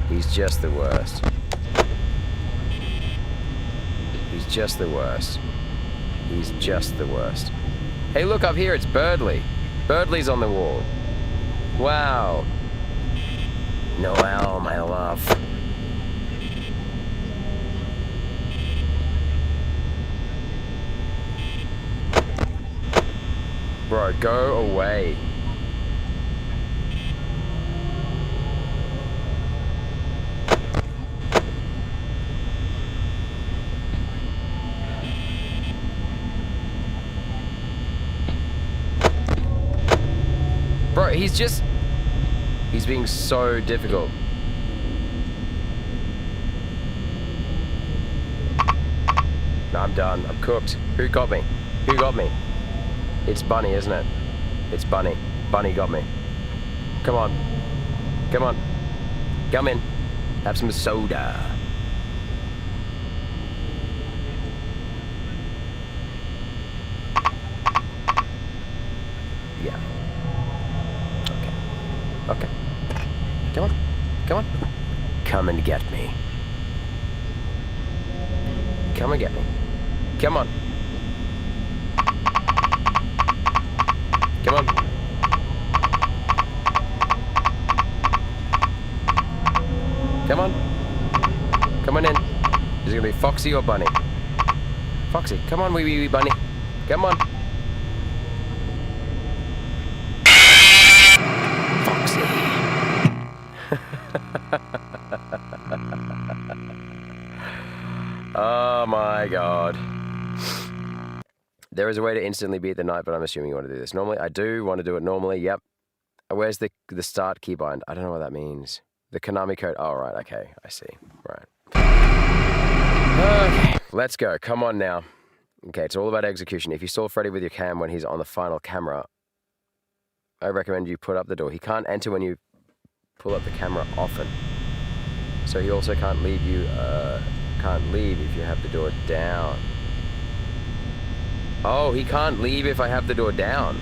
He's just the worst. He's just the worst. He's just the worst. Hey, look up here, it's Birdley. Birdley's on the wall. Wow. Noel, my love. Bro, go away. Bro, he's being so difficult. No, I'm done. I'm cooked. Who got me? Who got me? It's Bunny, isn't it? It's Bunny. Bunny got me. Come on. Come on. Come in. Have some soda. Yeah. Okay. Come on. Come on. Come and get me. Come and get me. Come on. Come on. Come on. Come on in. Is it gonna be Foxy or Bunny? Foxy, come on, wee bunny. Come on. Foxy. Oh my god. There is a way to instantly beat the night, but I'm assuming you want to do this. Normally, I do want to do it normally, yep. Where's the start keybind? I don't know what that means. The Konami code. Oh, right, okay, I see. Right. Okay, let's go. Come on now. Okay, it's all about execution. If you stall Freddy with your cam when he's on the final camera, I recommend you put up the door. He can't enter when you pull up the camera often. So he also can't leave if you have the door down. Oh, he can't leave if I have the door down.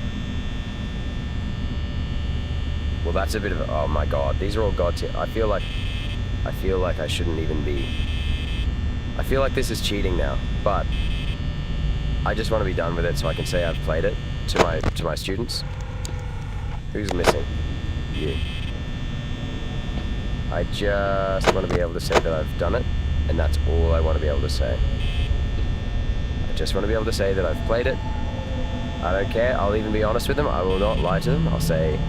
Well, that's a bit of a, oh my god, these are all god tier. I feel like I shouldn't even be. I feel like this is cheating now, but I just want to be done with it so I can say I've played it to my students. Who's missing? You. I just want to be able to say that I've done it, and that's all I want to be able to say. I just want to be able to say that I've played it. I don't care. I'll even be honest with them. I will not lie to them. I'll say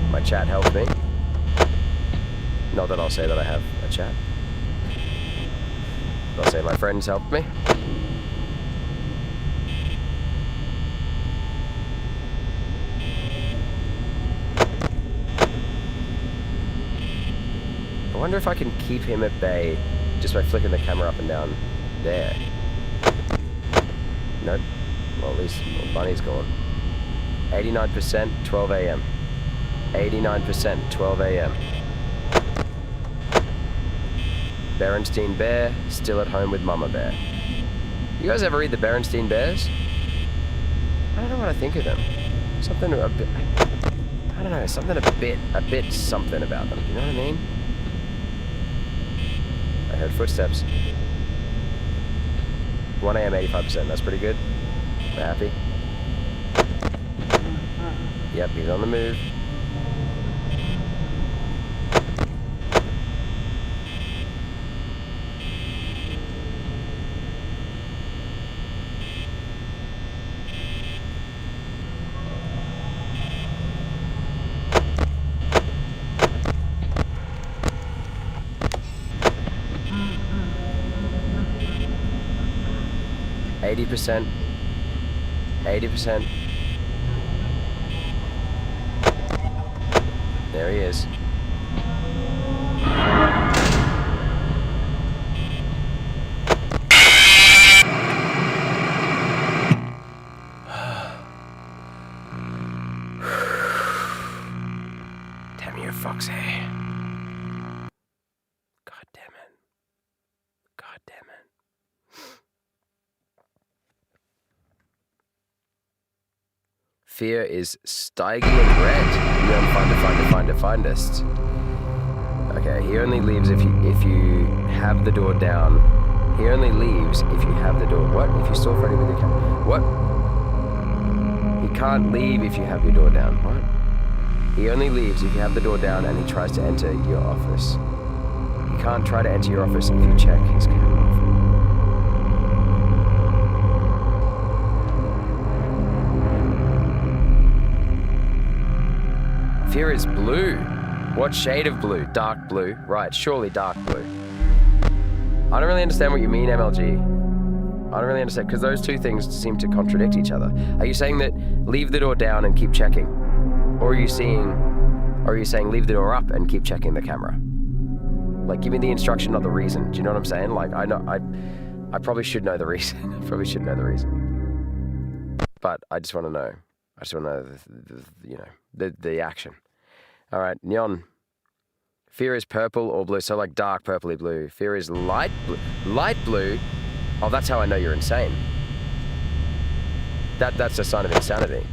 my chat helped me. Not that I'll say that I have a chat. But I'll say my friends helped me. I wonder if I can keep him at bay just by flicking the camera up and down there. Nope. Well, at least Bunny's gone. 89%, 12 a.m. 89%, 12 a.m. Berenstein Bear, still at home with Mama Bear. You guys ever read the Berenstein Bears? I don't know what I think of them. Something a bit, I don't know, something a bit something about them. You know what I mean? I heard footsteps. 1 a.m. 85%, that's pretty good. We're happy. Yep, he's on the move. %, 80%. There he is. Damn you, Foxy. God damn it. God damn it. Fear is Steige and red. Finest. Okay, he only leaves if you have the door down. He only leaves if you have the door. What? If you saw Freddy with your camera. What? He can't leave if you have your door down. What? He only leaves if you have the door down and he tries to enter your office. He can't try to enter your office if you check his camera off. Fear is blue. What shade of blue? Dark blue. Right, surely dark blue. I don't really understand what you mean, MLG. I don't really understand, because those two things seem to contradict each other. Are you saying that leave the door down and keep checking? Or are you saying leave the door up and keep checking the camera? Like, give me the instruction, not the reason. Do you know what I'm saying? Like, I probably should know the reason. I probably should know the reason. But I just want to know. I just want to know the action. All right, Neon. Fear is purple or blue, so like dark purpley blue. Fear is light blue. Oh, that's how I know you're insane. That's a sign of insanity.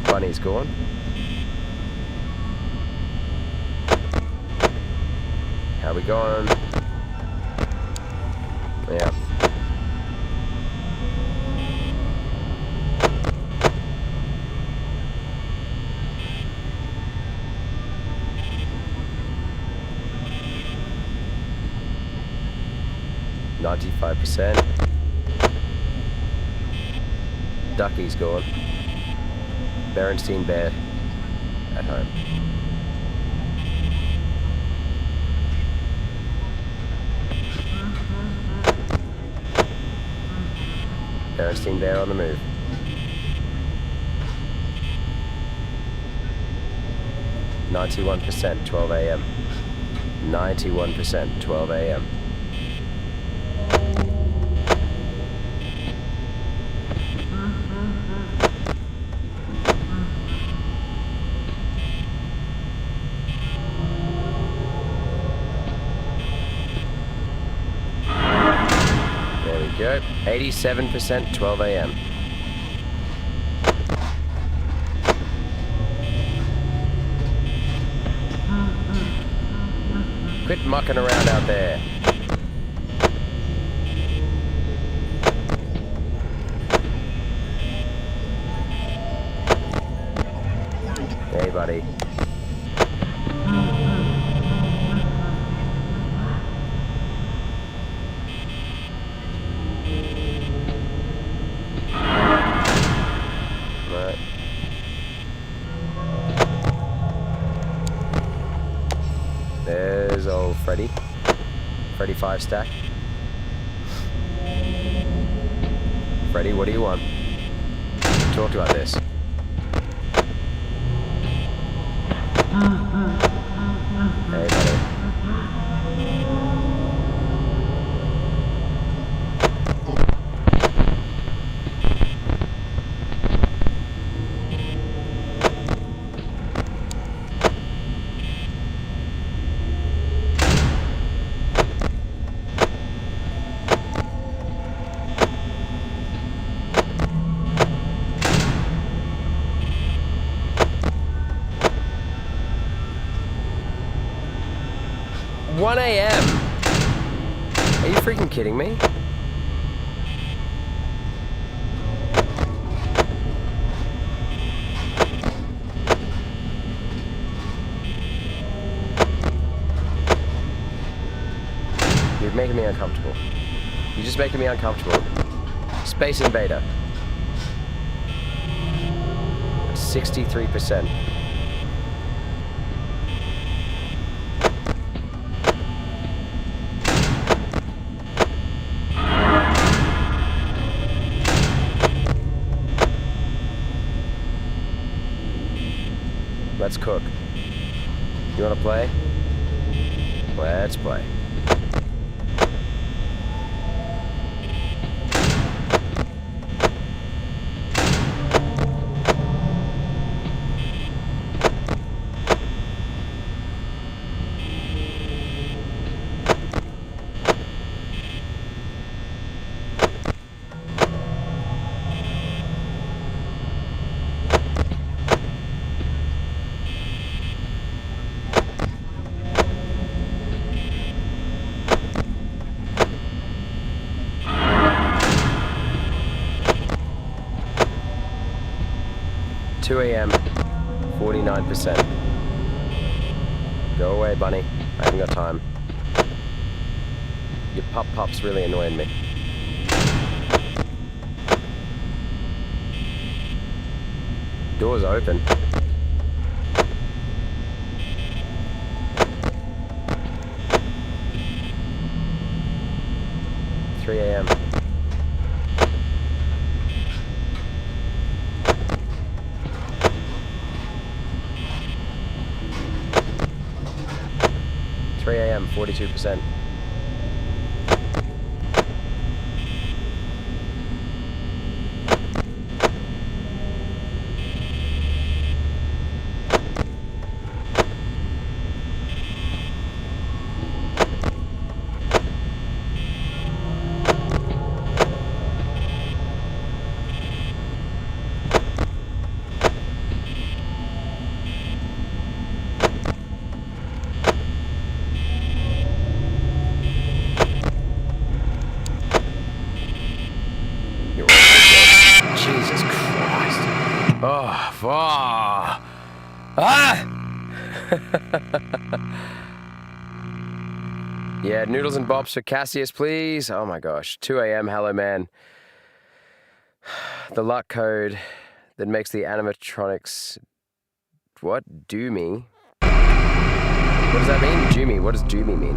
Bunny's gone. How we going? Yeah. %. Ducky's gone. Berenstein Bear at home. Berenstein Bear on the move. %, 12 a.m. 91%, 12 a.m. Go. 87%, 12 a.m. Quit mucking around out there. Hey, buddy. There's old Freddy. Freddy 5 stack. Freddy, what do you want? Talk about this. Hey, buddy. $1 a.m. Are you freaking kidding me? You're making me uncomfortable. You're just making me uncomfortable. Space Invader. 63%. Let's cook. You wanna play? Let's play. 2 a.m. 49%. Go away, bunny. I haven't got time. Your pup's really annoying me. Door's open. Three a.m. Three a.m. 42%. Yeah, noodles and bops for Cassius, please. Oh my gosh. 2 a.m. Hello, man. The luck code that makes the animatronics... What? Doomy? What does that mean? Doomy. What does Doomy mean?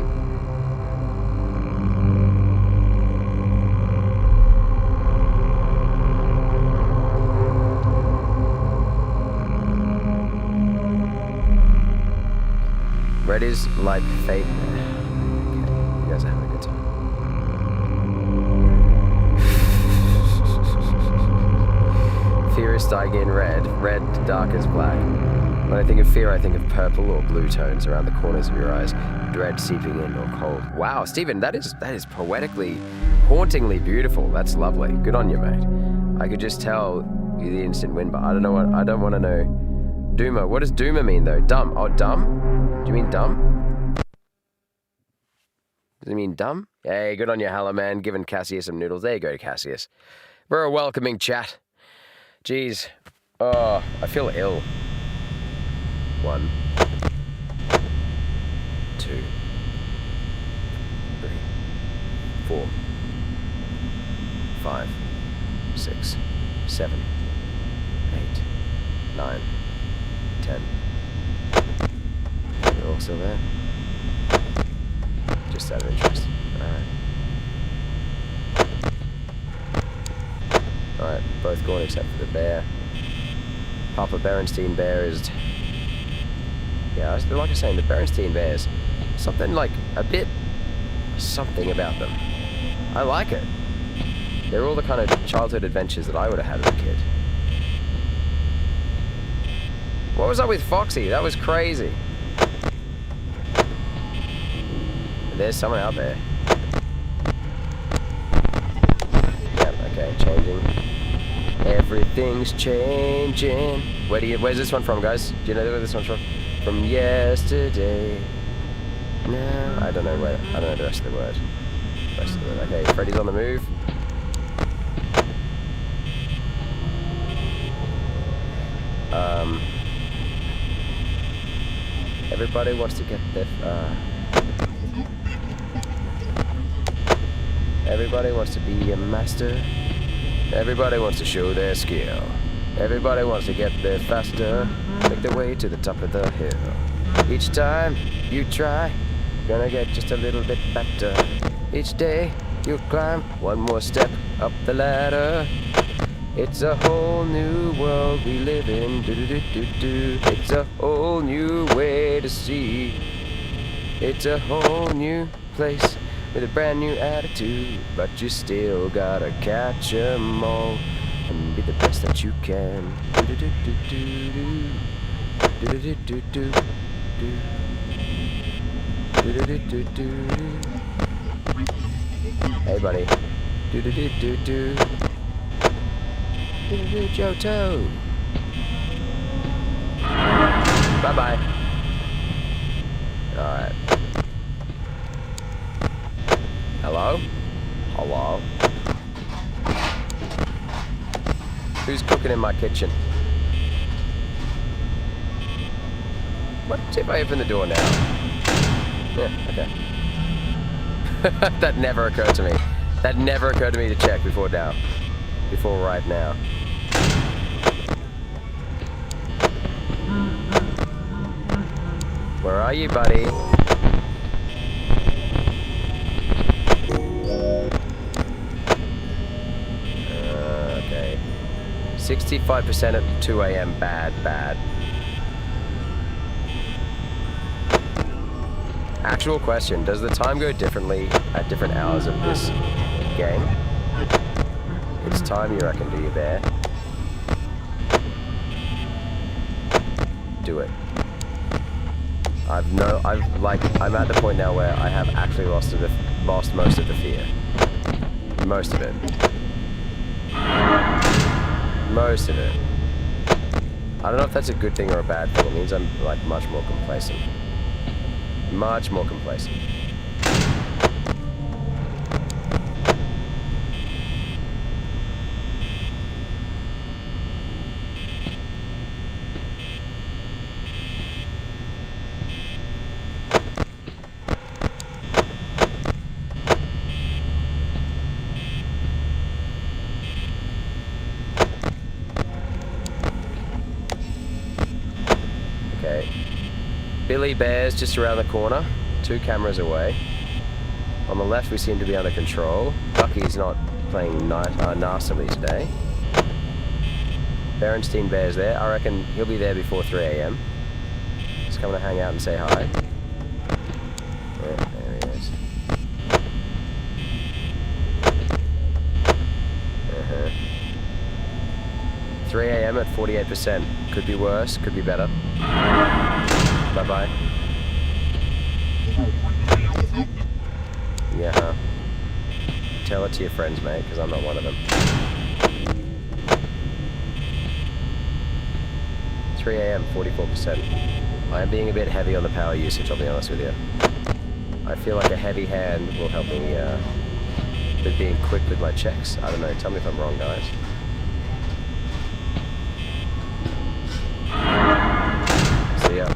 Red is like fate. You guys are having a good time. Fear is dying in red. Red dark as black. When I think of fear, I think of purple or blue tones around the corners of your eyes. Dread seeping in or cold. Wow, Stephen, that is poetically, hauntingly beautiful. That's lovely. Good on you, mate. I could just tell you the instant win, but I don't want to know. Doomer. What does Doomer mean though? Dumb. Oh, dumb? Do you mean dumb? Does it mean dumb? Hey, good on you, Hello, man. Giving Cassius some noodles. There you go, Cassius. We're a welcoming chat. Jeez. Oh, I feel ill. 1, 2, 3, 4, 5, 6, 7, 8, 9, 10. You're all still there? Just out of interest. Alright, both gone except for the bear. Papa Berenstein Bear is... Yeah, like I was saying, the Berenstein Bears, something like a bit something about them. I like it. They're all the kind of childhood adventures that I would have had as a kid. What was up with Foxy? That was crazy. There's someone out there. Yep, okay, changing. Everything's changing. Where's this one from, guys? Do you know where this one's from? From yesterday. No, I don't know the rest of the word. Okay, Freddy's on the move. Everybody wants to get their, everybody wants to be a master. Everybody wants to show their skill. Everybody wants to get there faster. Make their way to the top of the hill. Each time you try, gonna get just a little bit better. Each day you climb one more step up the ladder. It's a whole new world we live in. Do-do-do-do-do. It's a whole new way to see. It's a whole new place with a brand new attitude. But you still gotta catch 'em all and be the best that you can. Do-do-do-do-do-do. Do-do-do-do-do. Do-do-do-do-do. Hey, buddy. Do-do-do-do-do. Do-do-do, Johto. Bye-bye. Alright. Hello? Hello? Who's cooking in my kitchen? What if I open the door now? Yeah, okay. That never occurred to me. That never occurred to me to check before now. Before right now. Where are you, buddy? Okay. 65% at 2 a.m. Bad. Actual question, does the time go differently at different hours of this game? It's time, you reckon, do you, bear? Do it. I'm at the point now where I have actually lost most of the fear. Most of it. Most of it. I don't know if that's a good thing or a bad thing. It means I'm like much more complacent. Much more complacent. Okay. Billy Bear's just around the corner, 2 cameras away. On the left we seem to be under control. Ducky's not playing nastily today. Berenstein Bear's there. I reckon he'll be there before 3 a.m. He's coming to hang out and say hi. Yeah, there he is. 3 a.m. at 48%. Could be worse, could be better. Bye-bye. Yeah, huh? Tell it to your friends, mate, because I'm not one of them. 3 a.m., 44%. I am being a bit heavy on the power usage, I'll be honest with you. I feel like a heavy hand will help me with being quick with my checks. I don't know, tell me if I'm wrong, guys. See ya.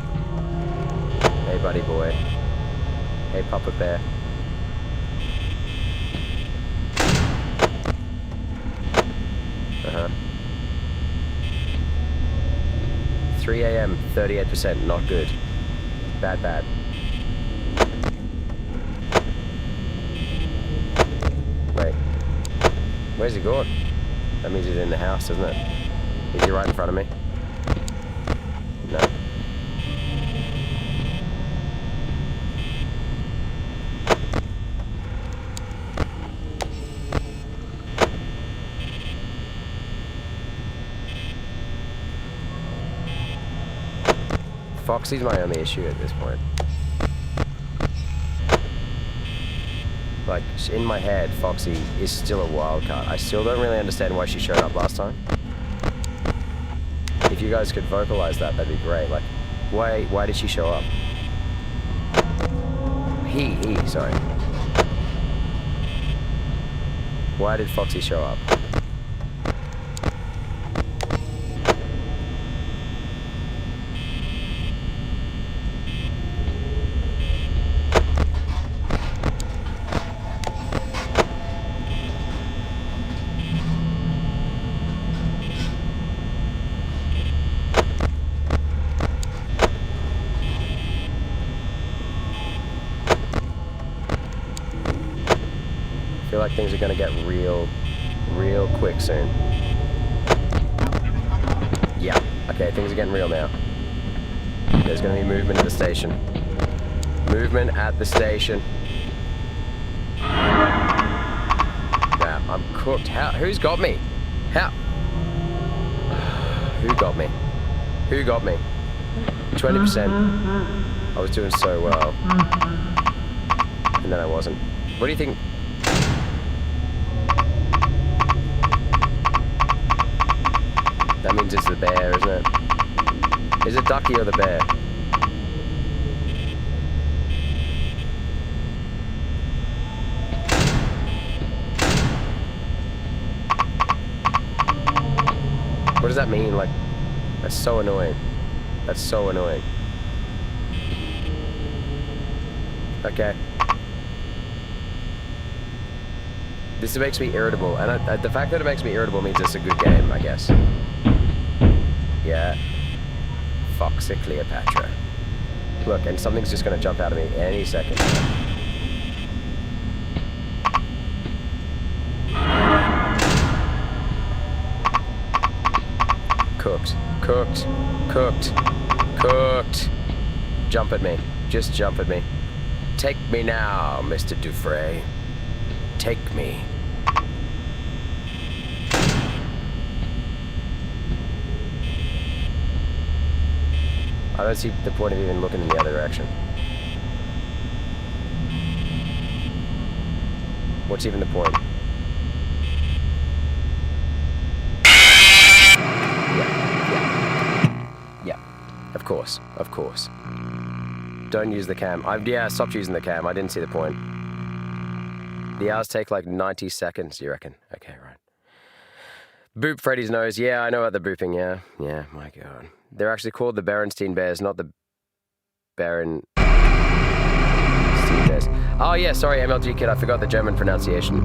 Hey, buddy boy. Hey, Papa Bear. Uh-huh. 3 a.m., 38%, not good. Bad. Wait. Where's he going? That means he's in the house, doesn't it? Is he right in front of me? No. Foxy's my only issue at this point. Like, in my head, Foxy is still a wild card. I still don't really understand why she showed up last time. If you guys could vocalize that, that'd be great. Like, why did she show up? Sorry. Why did Foxy show up? I feel like things are gonna get real quick soon. Yeah, okay, things are getting real now. There's gonna be movement at the station. Movement at the station. Now, I'm cooked. Who's got me? How? Who got me? Who got me? 20%. I was doing so well. And then I wasn't. What do you think? That means it's the bear, isn't it? Is it Ducky or the bear? What does that mean? Like, that's so annoying. That's so annoying. Okay. This makes me irritable, and the fact that it makes me irritable means it's a good game, I guess. Yeah. Foxy Cleopatra. Look, and something's just gonna jump out of me any second. Cooked. Cooked. Cooked. Cooked. Jump at me. Just jump at me. Take me now, Mr. Dufresne. Take me. I don't see the point of even looking in the other direction. What's even the point? Yeah. Of course. Of course. Don't use the cam. Yeah, I stopped using the cam. I didn't see the point. The hours take like 90 seconds, you reckon? Okay, right. Boop Freddy's nose. Yeah, I know about the booping, yeah. Yeah, my God. They're actually called the Berenstein Bears, not the Berenstein Bears. Oh, yeah, sorry, MLG Kid, I forgot the German pronunciation.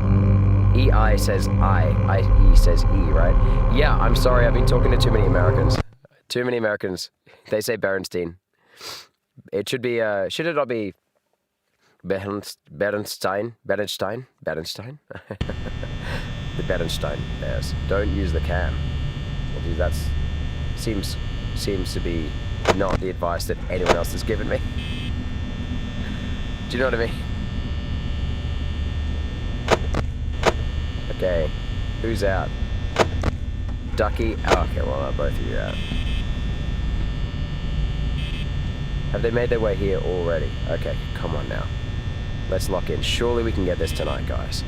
EI says I-E says E, right? Yeah, I'm sorry, I've been talking to too many Americans. Too many Americans. They say Berenstein. It should be, should it not be Berenstein? The Berenstein Bears. Don't use the cam. Well, that seems to be not the advice that anyone else has given me. Do you know what I mean? Okay, who's out? Ducky? Oh, okay, well, both of you are out. Have they made their way here already? Okay, come on now. Let's lock in. Surely we can get this tonight, guys.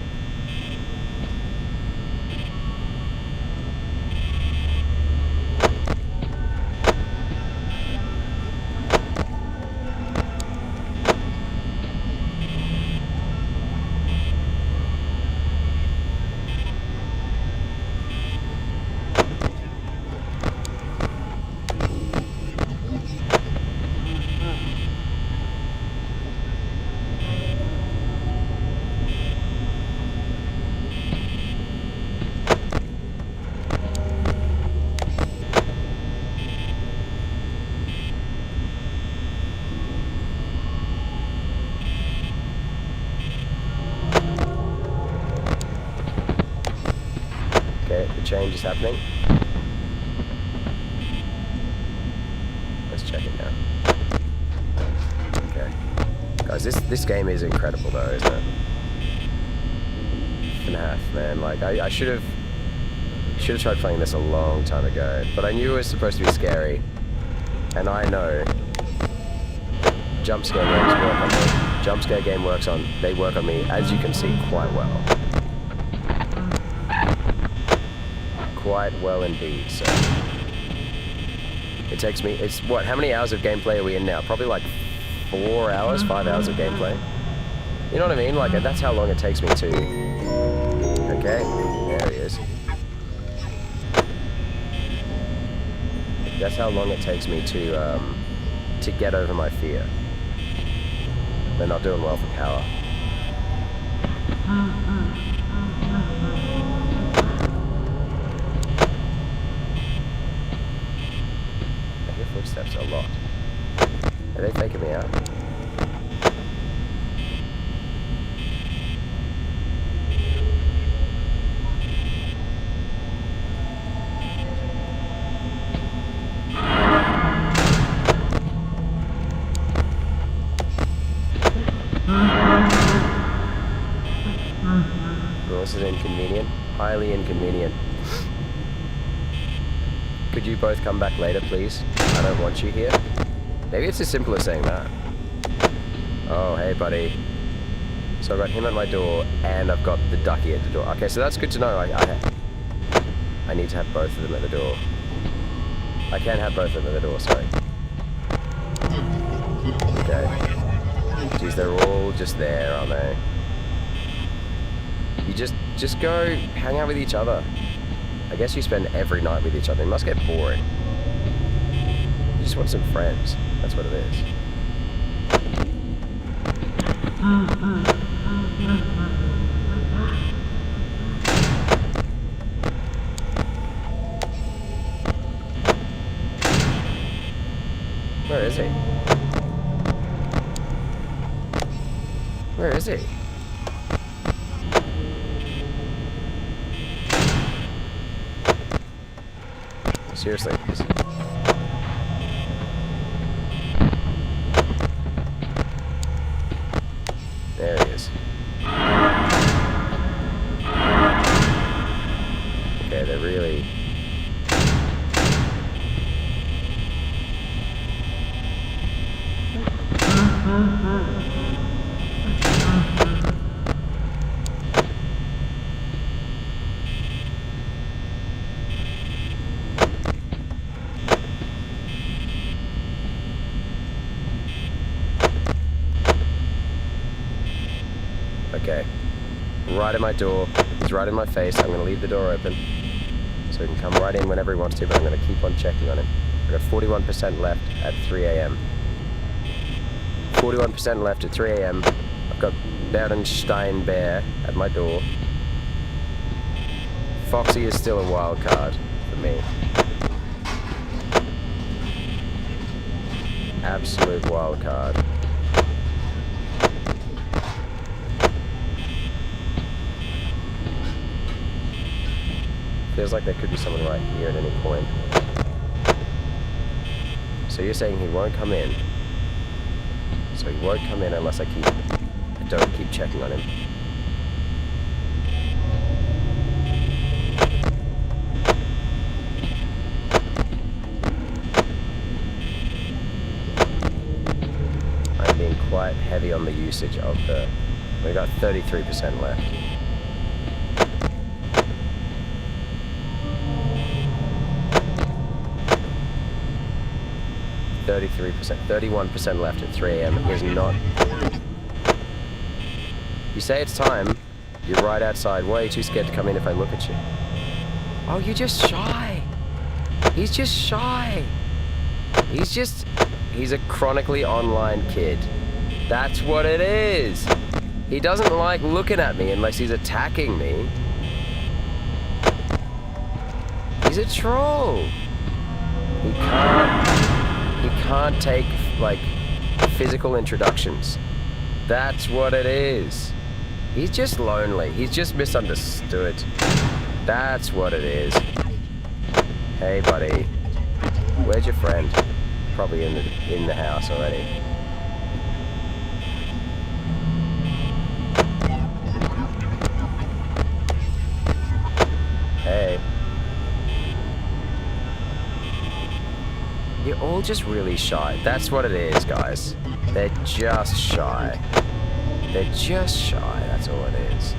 Change is happening. Let's check it now. Okay. Guys, this game is incredible though, isn't it? Fnaf, man, like I should have tried playing this a long time ago, but I knew it was supposed to be scary. And I know jump scare games work on me. Jump scare game they work on me, as you can see, quite well. Quite well indeed, so it takes me, how many hours of gameplay are we in now? Probably like 4 hours, 5 hours of gameplay. You know what I mean? Like, that's how long it takes me to, okay, there he is. That's how long it takes me to get over my fear. They're not doing well for power. Footsteps a lot. Are they taking me out? Well, this is inconvenient. Highly inconvenient. Could you both come back later, please? I don't want you here. Maybe it's as simple as saying that. Oh, hey, buddy. So I've got him at my door, and I've got the ducky at the door. Okay, so that's good to know. I need to have both of them at the door. I can't have both of them at the door, sorry. Okay. Jeez, they're all just there, aren't they? You just go hang out with each other. I guess you spend every night with each other. It must get boring. You just want some friends. That's what it is. Where is he? Where is he? Seriously. There he is. Okay, they're really... Okay. Right at my door. He's right in my face. I'm going to leave the door open so he can come right in whenever he wants to, but I'm going to keep on checking on him. I've got 41% left at 3 a.m. 41% left at 3 a.m. I've got Berdenstein Bear at my door. Foxy is still a wild card for me. Absolute wild card. Feels like there could be someone right here at any point. So you're saying he won't come in. So he won't come in unless I don't keep checking on him. I'm being quite heavy on the usage of the... We got 33% left. 33%, 31% left at 3 a.m. is not... You say it's time, you're right outside. Why are you too scared to come in if I look at you? Oh, you're just shy. He's just shy. He's a chronically online kid. That's what it is. He doesn't like looking at me unless he's attacking me. He's a troll. He can't take, like, physical introductions. That's what it is. He's just lonely. He's just misunderstood. That's what it is. Hey, buddy. Where's your friend? Probably in the house already. Hey. You're all just really shy. That's what it is, guys. They're just shy. They're just shy. That's all it is.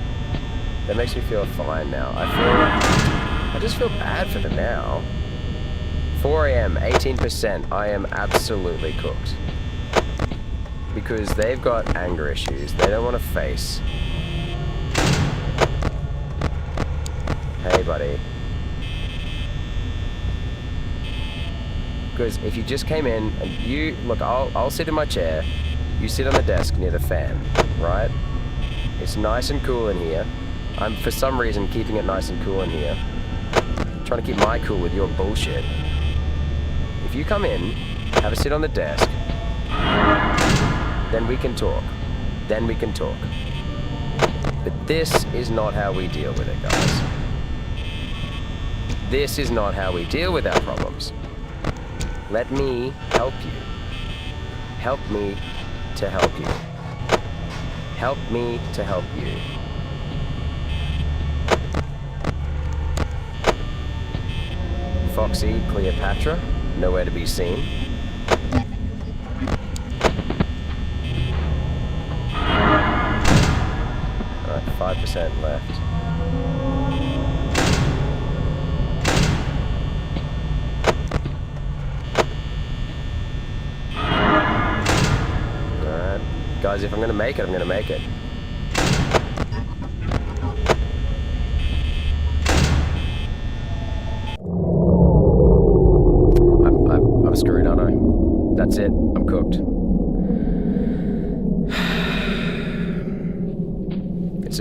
That makes me feel fine now. I just feel bad for them now. 4 a.m., 18%. I am absolutely cooked. Because they've got anger issues they don't want to face. Hey, buddy. Because if you just came in and you... Look, I'll sit in my chair. You sit on the desk near the fan, right? It's nice and cool in here. I'm, for some reason, keeping it nice and cool in here. Trying to keep my cool with your bullshit. If you come in, have a sit on the desk, then we can talk. Then we can talk. But this is not how we deal with it, guys. This is not how we deal with our problems. Let me help you. Help me to help you. Help me to help you. Foxy, Cleopatra, nowhere to be seen. Alright, 5% left. Alright. Guys, if I'm gonna make it, I'm gonna make it. I'm screwed, aren't I? That's it. I'm cooked.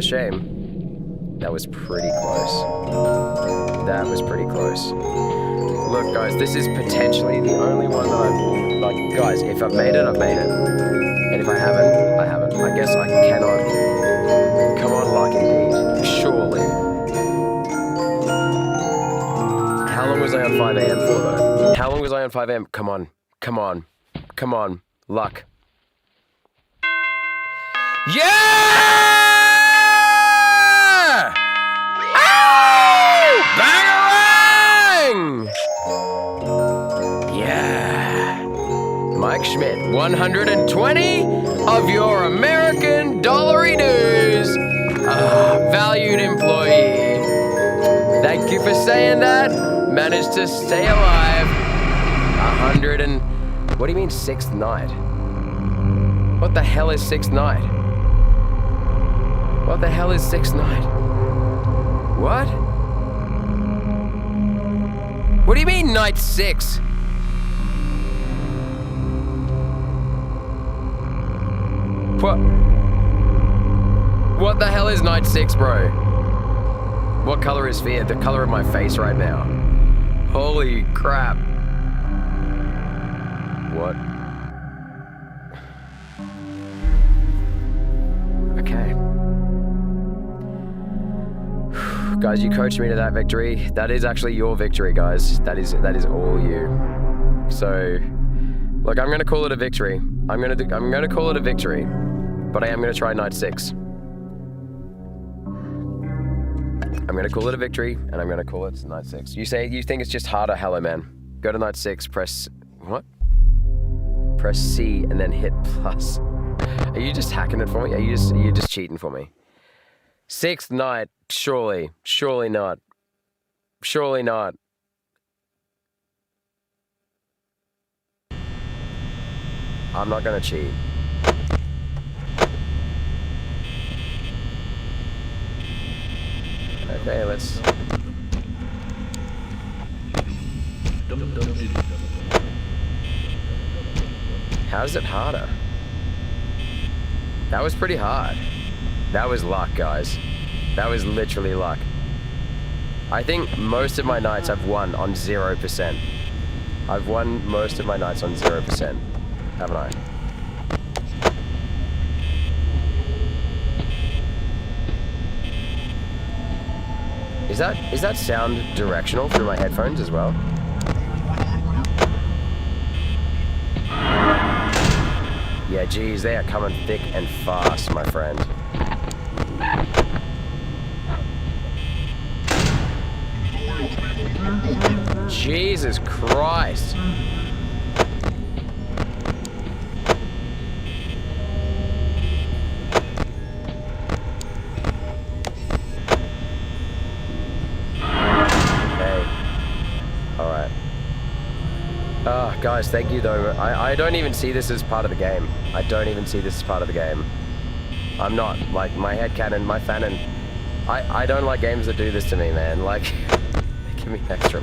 shame. That was pretty close. That was pretty close. Look, guys, this is potentially the only one that I've... Like, guys, if I've made it, I've made it. And if I haven't, I haven't. I guess I cannot... Come on, luck indeed. Surely. How long was I on 5 a.m. for, though? How long was I on 5 a.m.? Come on. Come on. Come on. Luck. Yeah! Oh! Bangarang! Yeah. Mike Schmidt, 120 of your American dollary dues. Valued employee. Thank you for saying that. Managed to stay alive. 100 and... What do you mean, sixth night? What the hell is sixth night? What the hell is sixth night? What? What do you mean, night 6? What the hell is night 6, bro? What color is fear? The color of my face right now. Holy crap. What? Okay. Guys, you coached me to that victory. That is actually your victory, guys. That is all you. So, look, I'm gonna call it a victory. I'm gonna call it a victory, but I am gonna try night 6. I'm gonna call it a victory, and I'm gonna call it night 6. You think it's just harder? Hello, man. Go to night 6. Press what? Press C and then hit plus. Are you just hacking it for me? Are you just cheating for me? 6th night, surely not. Surely not. I'm not gonna cheat. Okay, let's... How is it harder? That was pretty hard. That was luck, guys. That was literally luck. I think most of my nights I've won on 0%. I've won most of my nights on 0%, haven't I? Is that sound directional through my headphones as well? Yeah, geez, they are coming thick and fast, my friend. Jesus Christ. Guys, thank you though. I don't even see this as part of the game. I don't even see this as part of the game. I'm not, like, my headcanon, my fanon. I don't like games that do this to me, man. Like, they give me extra.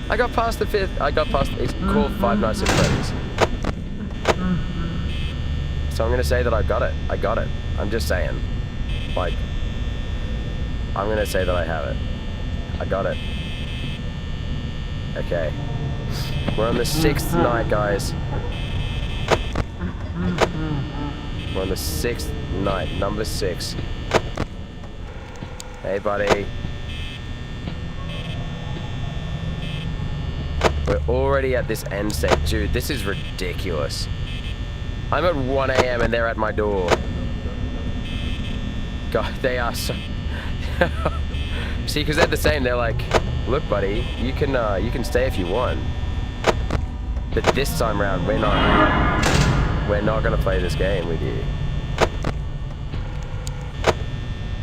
I got past the 5th, it's called Five Nights at Freddy's. So I'm gonna say that I got it. I got it. I'm just saying. Like, I'm gonna say that I have it. I got it. Okay. We're on the 6th night, guys. We're on the 6th night, number 6. Hey, buddy. We're already at this end state. Dude, this is ridiculous. I'm at 1 a.m. and they're at my door. God, they are so... See, because they're the same. They're like, look, buddy, you can stay if you want. But this time around, we're not gonna play this game with you.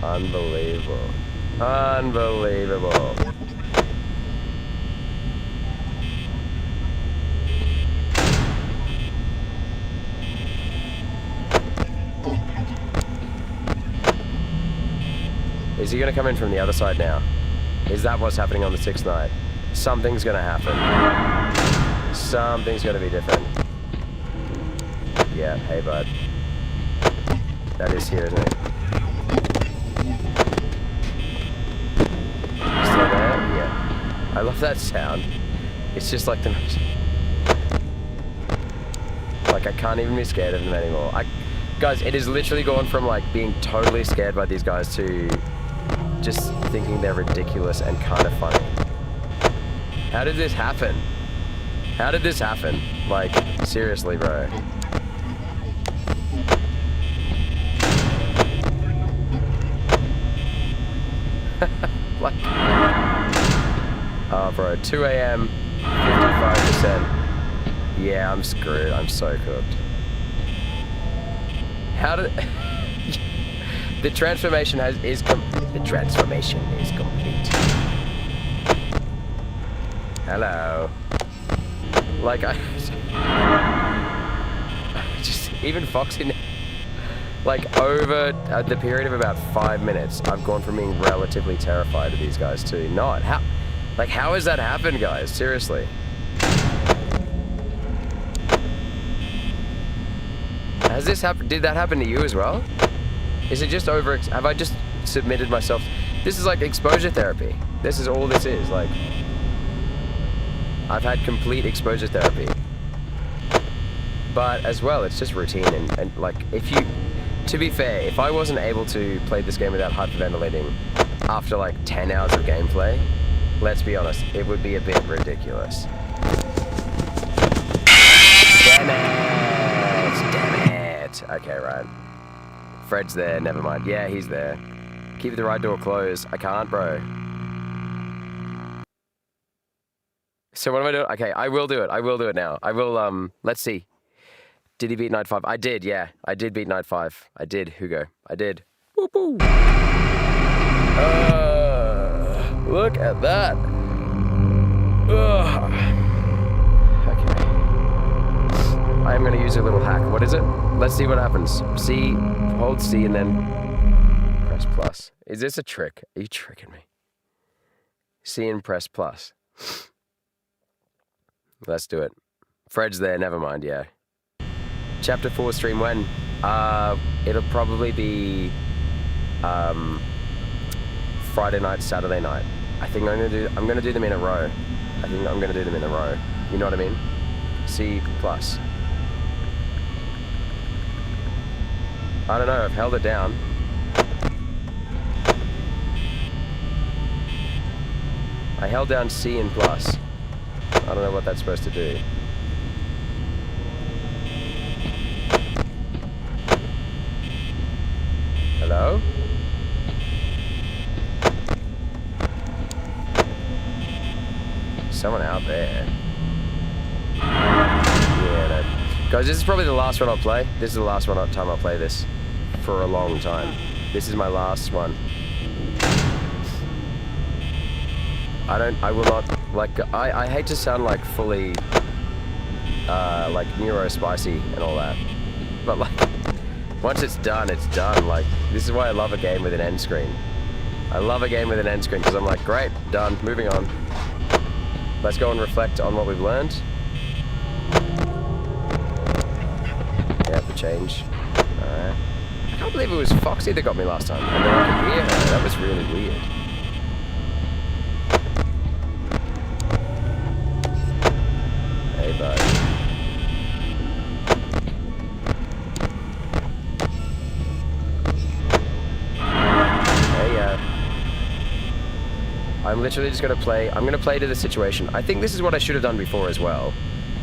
Unbelievable. Unbelievable. Is he gonna come in from the other side now? Is that what's happening on the 6th night? Something's gonna happen. Something's gonna be different. Yeah, hey bud. That is here, isn't it? love that sound. It's just like the most... Like, I can't even be scared of them anymore. Guys, it has literally gone from, like, being totally scared by these guys to just thinking they're ridiculous and kind of funny. How did this happen? How did this happen? Like, seriously, bro. Like... Oh, bro, 2 a.m., 55%. Yeah, I'm screwed. I'm so cooked. How did... The transformation is complete. Hello. Like, just, even Foxy... Like, over the period of about 5 minutes, I've gone from being relatively terrified of these guys to not. How has that happened, guys? Seriously. Has this happened? Did that happen to you as well? Is it just over? Have I just submitted myself? This is like exposure therapy. This is all this is. Like, I've had complete exposure therapy. But as well, it's just routine and like, if you, to be fair, if I wasn't able to play this game without hyperventilating after like 10 hours of gameplay, let's be honest, it would be a bit ridiculous. Damn it! Okay, right. Fred's there, never mind. Yeah, he's there. Keep the right door closed. I can't, bro. So what am I doing? Okay, I will do it. I will do it now. I will, let's see. Did he beat Night 5? I did, yeah. I did beat Night 5. I did, Hugo. I did. Whoop-oo. Look at that. Ugh. Okay. I'm going to use a little hack. What is it? Let's see what happens. C, hold C and then press plus. Is this a trick? Are you tricking me? C and press plus. Let's do it. Fred's there, never mind, yeah. Chapter 4 stream when? It'll probably be Friday night, Saturday night. I think I'm gonna do them in a row. I think I'm gonna do them in a row. You know what I mean? C plus. I don't know, I've held it down. I held down C and plus. I don't know what that's supposed to do. Hello? Someone out there. Yeah, no. Guys, this is probably the last one I'll play. This is the last time I'll play this for a long time. This is my last one. I will not, like, I hate to sound like fully, like neuro-spicy and all that. But like, once it's done, it's done. Like, this is why I love a game with an end screen. I love a game with an end screen because I'm like, great, done, moving on. Let's go and reflect on what we've learned. Yeah, the change. Alright. I can't believe it was Foxy that got me last time. And then I could hear her. That was really weird. Hey, bud. I'm literally just gonna play. I'm gonna play to the situation. I think this is what I should have done before as well,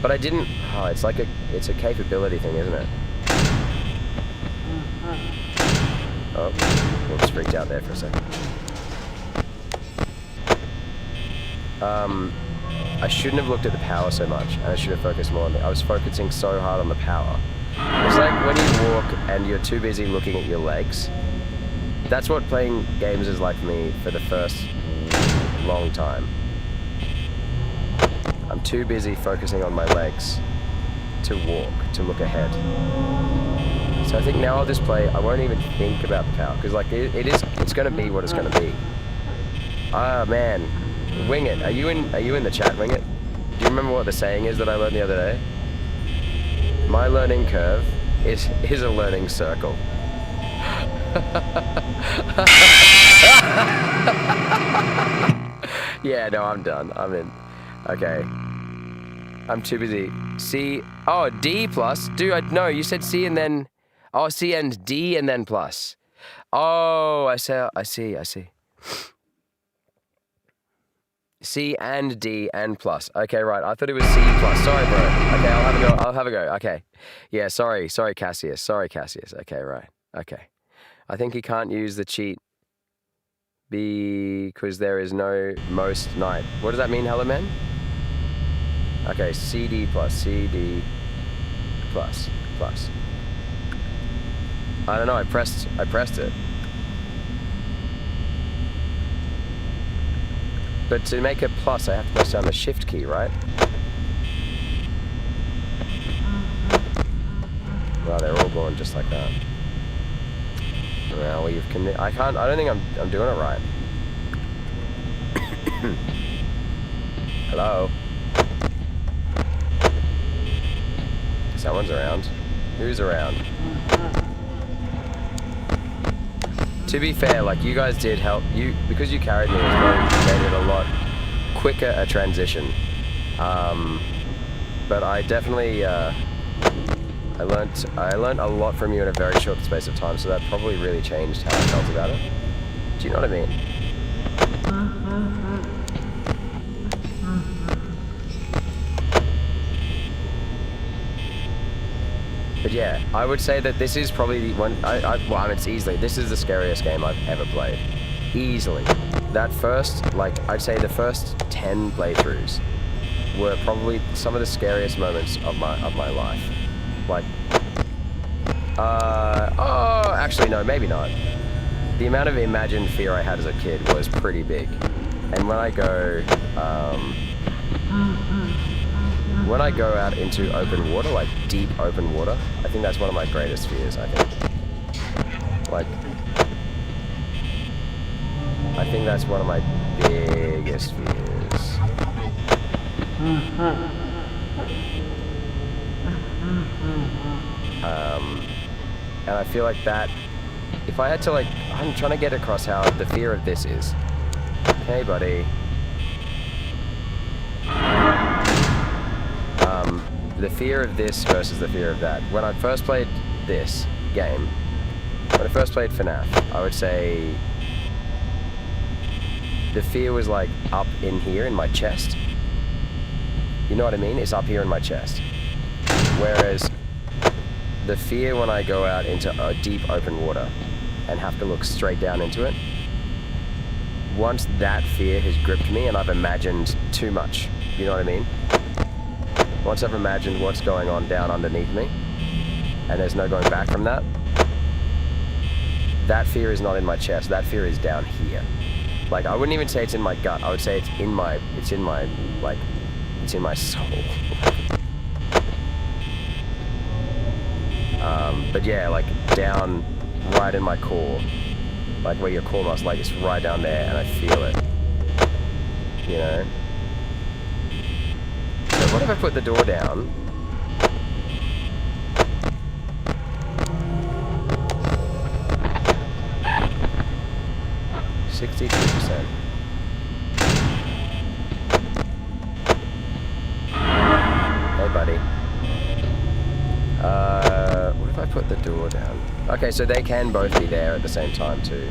but I didn't. Oh, it's like it's a capability thing, isn't it? Oh, whoops, freaked out there for a second. I shouldn't have looked at the power so much, and I should have focused more on I was focusing so hard on the power. It's like when you walk and you're too busy looking at your legs. That's what playing games is like for me for the first long time. I'm too busy focusing on my legs to walk, to look ahead. So I think now I'll just play. I won't even think about the power because like it's gonna be what it's gonna be. Ah man, Wing It. Are you in the chat, Wing It? Do you remember what the saying is that I learned the other day? My learning curve is a learning circle. Yeah, no, I'm done. I'm in. Okay. I'm too busy. C. Oh, D plus. Dude, no, you said C and then. Oh, C and D and then plus. Oh, I see. C and D and plus. Okay, right. I thought it was C plus. Sorry, bro. Okay, I'll have a go. Okay. Yeah, sorry, Cassius. Okay, right. Okay. I think he can't use the cheat because there is no most night. What does that mean, Hello Man? Okay, CD plus. I don't know, I pressed it. But to make a plus, I have to press down the shift key, right? Wow, they're all going just like that. Well, I don't think I'm doing it right. Hello? Someone's around. Who's around? To be fair, like, you guys did help. Because you carried me, it made it a lot quicker a transition. But I definitely, I learned a lot from you in a very short space of time, so that probably really changed how I felt about it. Do you know what I mean? But yeah, I would say that this is probably the one, it's easily, this is the scariest game I've ever played. Easily. That first, I'd say the first 10 playthroughs were probably some of the scariest moments of my life. Actually no, maybe not. The amount of imagined fear I had as a kid was pretty big. And when I go out into open water, like deep open water, I think that's one of my greatest fears, I think. I think that's one of my biggest fears. And I feel like that, if I had to I'm trying to get across how the fear of this is. Hey, buddy. The fear of this versus the fear of that. When I first played this game, when I first played FNAF, I would say the fear was up in here in my chest. You know what I mean? It's up here in my chest. Whereas the fear when I go out into a deep open water and have to look straight down into it, once that fear has gripped me and I've imagined too much, you know what I mean? Once I've imagined what's going on down underneath me, and there's no going back from that, that fear is not in my chest, that fear is down here. I wouldn't even say it's in my gut, I would say it's in my soul. But yeah, down right in my core, where your core must, it's right down there, and I feel it, you know? So what if I put the door down? %. Hey, buddy. What if I put the door down? Okay, so they can both be there at the same time too.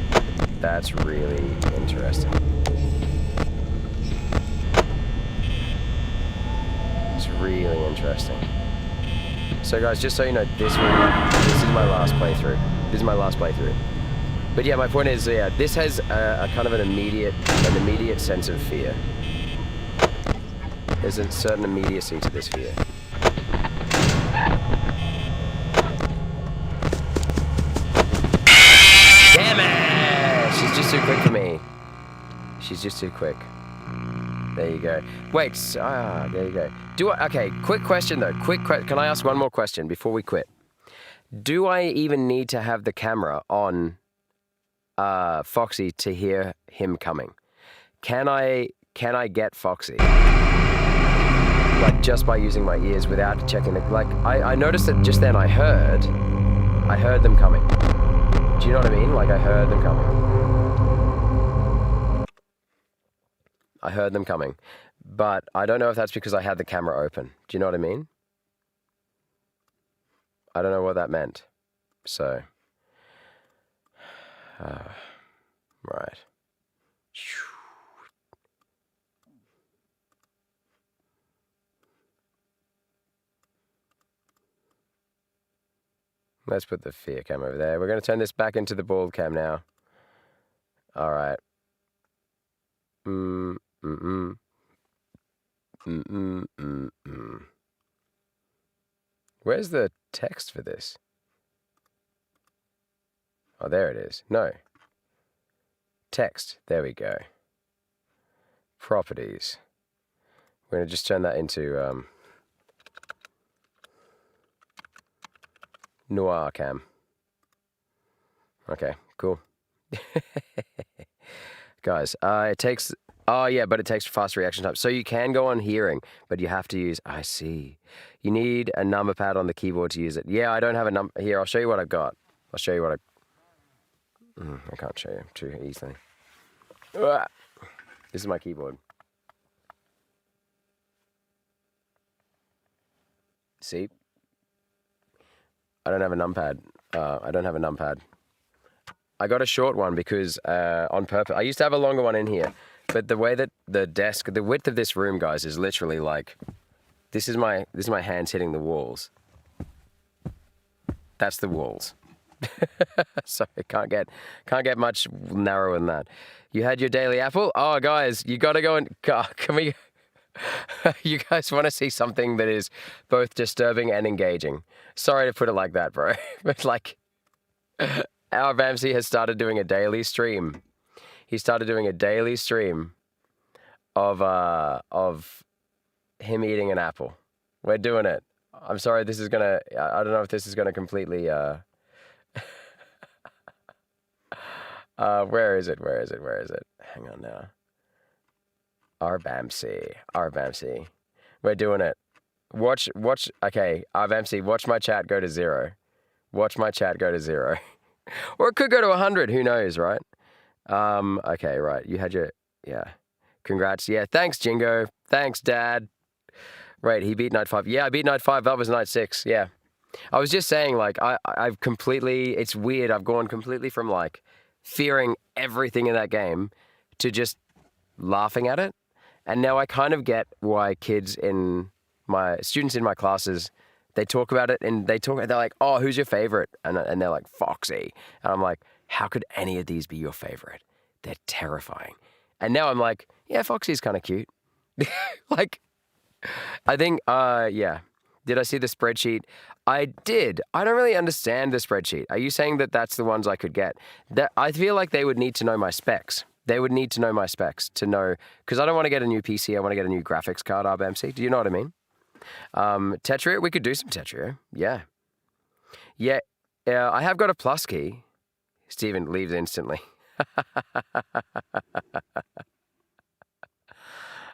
That's really interesting. It's really interesting. So guys, just so you know, this is my last playthrough. But yeah, my point is, yeah, this has a kind of an immediate sense of fear. There's a certain immediacy to this fear. Damn it! She's just too quick for me. She's just too quick. There you go. Wait, there you go. Okay, quick question though. Can I ask one more question before we quit? Do I even need to have the camera on Foxy to hear him coming? Can I get Foxy? Just by using my ears without checking the, I noticed that just then I heard them coming. Do you know what I mean? I heard them coming. I heard them coming. But I don't know if that's because I had the camera open. Do you know what I mean? I don't know what that meant. So, right. Let's put the fear cam over there. We're going to turn this back into the bald cam now. All right. Where's the text for this? Oh, there it is. No. Text. There we go. Properties. We're going to just turn that into noir cam. Okay, cool. Guys, it takes... Oh, yeah, but it takes fast reaction time. So you can go on hearing, but you have to use... I see. You need a number pad on the keyboard to use it. Yeah, I don't have a number... Here, I'll show you what I've got. I'll show you what I can't show you too easily. This is my keyboard. See? I don't have a numpad. I got a short one because on purpose. I used to have a longer one in here, but the way that the width of this room, guys, is literally like this is my hands hitting the walls. That's the walls. So it can't get much narrower than that. You had your daily apple? Oh, guys, you got to go and can we? You guys want to see something that is both disturbing and engaging? Sorry to put it like that, bro, but like our Bamsey has started doing a daily stream. He started doing a daily stream of him eating an apple. We're doing it. I'm sorry. This is gonna. I don't know if this is gonna completely. Where is it? Hang on now. Our Bamsey. We're doing it. Watch. Okay, our Bamsey, watch my chat go to 0. Watch my chat go to 0. Or it could go to 100. Who knows, right? Okay, right. You had your... Yeah. Congrats. Yeah, thanks, Jingo. Thanks, Dad. Right, he beat Night 5. Yeah, I beat Night 5. That was Night 6. Yeah. I was just saying, like, I've completely... It's weird. I've gone completely from, like, fearing everything in that game to just laughing at it. And now I kind of get why students in my classes, they talk about it and they're like, oh, who's your favorite? And they're like, Foxy. And I'm like, how could any of these be your favorite? They're terrifying. And now I'm like, yeah, Foxy's kind of cute. Like, I think, yeah. Did I see the spreadsheet? I did. I don't really understand the spreadsheet. Are you saying that that's the ones I could get? I feel like they would need to know my specs. They would need to know my specs to know, because I don't want to get a new PC. I want to get a new graphics card, RBMC. Do you know what I mean? Tetrio, we could do some Tetrio. Yeah. Yeah, I have got a plus key. Steven leaves instantly.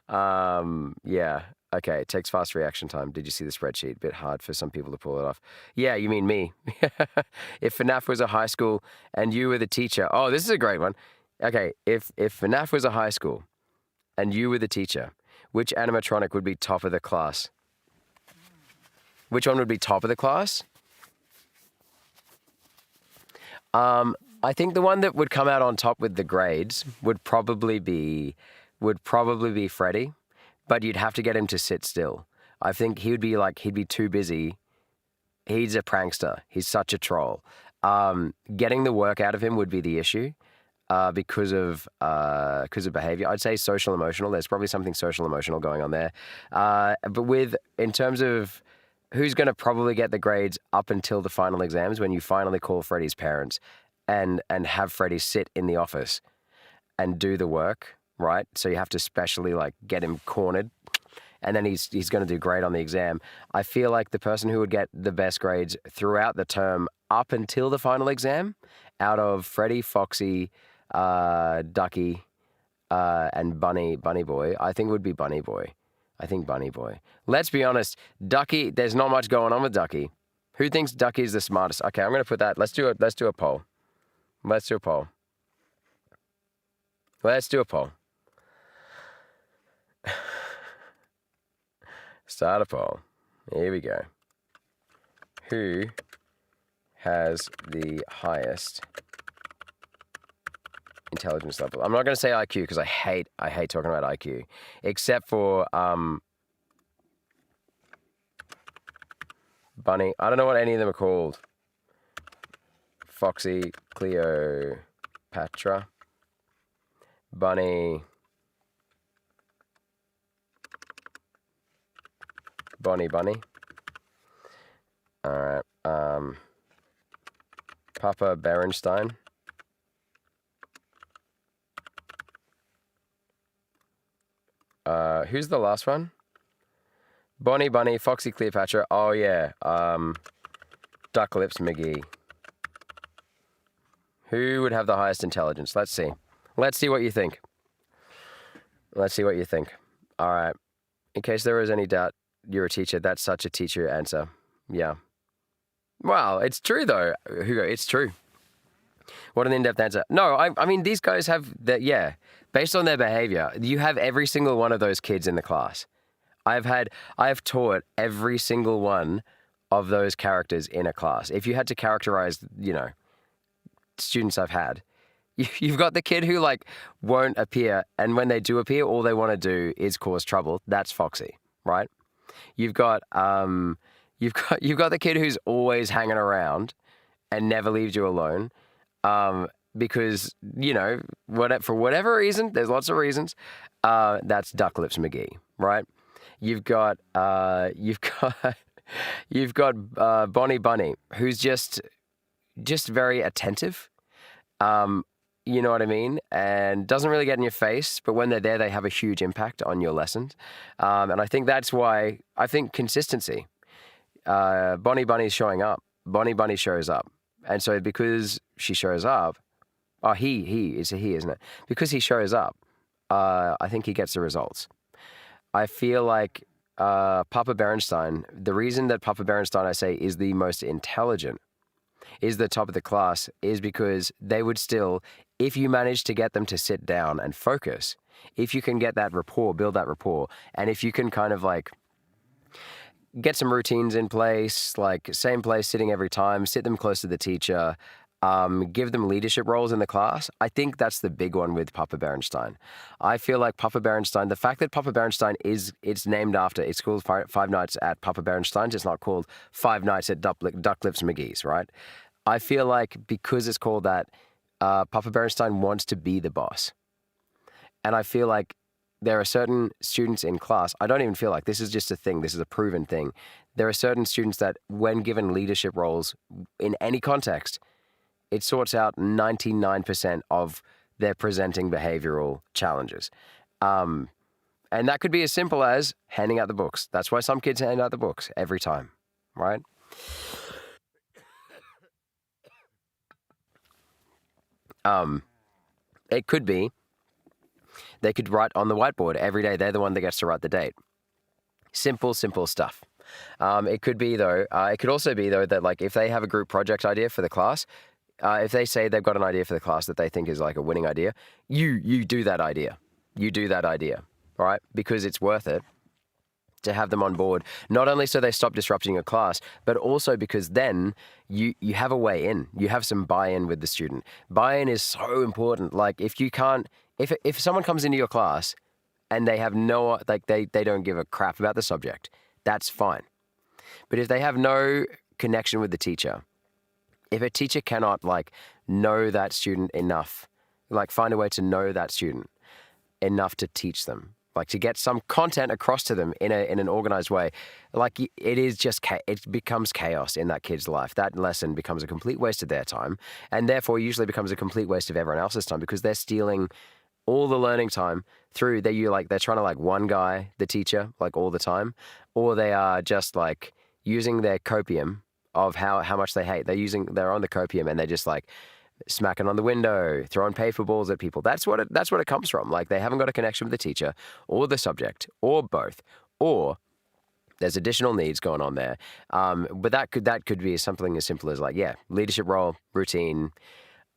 Yeah. Okay, it takes fast reaction time. Did you see the spreadsheet? Bit hard for some people to pull it off. Yeah, you mean me. If FNAF was a high school and you were the teacher. Oh, this is a great one. Okay, if FNAF was a high school and you were the teacher, which animatronic would be top of the class? Which one would be top of the class? I think the one that would come out on top with the grades would probably be Freddy, but you'd have to get him to sit still. I think he'd be too busy. He's a prankster. He's such a troll. Getting the work out of him would be the issue. Because of behavior. I'd say social emotional. There's probably something social emotional going on there. But in terms of who's going to probably get the grades up until the final exams, when you finally call Freddie's parents and have Freddie sit in the office and do the work, right? So you have to specially like get him cornered, and then he's going to do great on the exam. I feel like the person who would get the best grades throughout the term up until the final exam, out of Freddie, Foxy, Ducky, and Bunny Boy, I think would be Bunny Boy. Let's be honest, Ducky, there's not much going on with Ducky. Who thinks Ducky's the smartest? Okay, I'm going to put that. Let's do a poll. Start a poll. Here we go. Who has the highest intelligence level? I'm not going to say IQ because I hate talking about IQ, except for Bunny. I don't know what any of them are called. Foxy, Cleopatra, Bunny, Bunny. All right. Papa Berenstein. Who's the last one? Bonnie, Bunny, Foxy, Cleopatra. Oh yeah. Duck Lips McGee. Who would have the highest intelligence? Let's see. Let's see what you think. All right. In case there is any doubt, you're a teacher. That's such a teacher answer. Yeah. Wow, it's true though, Hugo. It's true. What an in-depth answer. No, I mean, these guys have that. Yeah, based on their behavior, you have every single one of those kids in the class. I've taught every single one of those characters in a class. If you had to characterize, students I've had, you've got the kid who won't appear, and when they do appear, all they want to do is cause trouble. That's Foxy, right? You've got the kid who's always hanging around and never leaves you alone, because for whatever reason, there's lots of reasons. That's Duck Lips McGee, right? You've got Bonnie Bunny, who's just very attentive. You know what I mean? And doesn't really get in your face, but when they're there, they have a huge impact on your lessons. And I think that's why I think consistency. Bonnie Bunny's showing up. Bonnie Bunny shows up. And so because she shows up, it's a he, isn't it? Because he shows up, I think he gets the results. I feel like Papa Berenstein, the reason that Papa Berenstein, I say, is the most intelligent, is the top of the class, is because they would still, if you manage to get them to sit down and focus, if you can get that rapport, build that rapport, and if you can kind of get some routines in place, same place, sitting every time, sit them close to the teacher, give them leadership roles in the class. I think that's the big one with Papa Berenstein. I feel like Papa Berenstein, the fact that Papa Berenstein it's named after, it's called Five Nights at Papa Berenstein's, it's not called Five Nights at Duck Lips McGee's, right? I feel like because it's called that, Papa Berenstein wants to be the boss. And I feel like there are certain students in class, I don't even feel like this is just a thing, this is a proven thing. There are certain students that when given leadership roles in any context, it sorts out 99% of their presenting behavioral challenges. And that could be as simple as handing out the books. That's why some kids hand out the books every time, right? It could be they could write on the whiteboard every day. They're the one that gets to write the date. Simple stuff. It could be though. It could also be though that if they have a group project idea for the class, if they say they've got an idea for the class that they think is a winning idea, you do that idea. You do that idea, all right? Because it's worth it to have them on board. Not only so they stop disrupting your class, but also because then you have a way in. You have some buy-in with the student. Buy-in is so important. If someone comes into your class and they have they don't give a crap about the subject, that's fine. But if they have no connection with the teacher, if a teacher cannot know that student enough, find a way to know that student enough to teach them, to get some content across to them in an organized way, it becomes chaos in that kid's life. That lesson becomes a complete waste of their time, and therefore usually becomes a complete waste of everyone else's time because they're stealing all the learning time through they're trying to one guy the teacher all the time, or they are just using their copium of how much they hate. They're on the copium and they're just smacking on the window, throwing paper balls at people. That's what it comes from. They haven't got a connection with the teacher or the subject or both, or there's additional needs going on there. But that could be something as simple as leadership role, routine,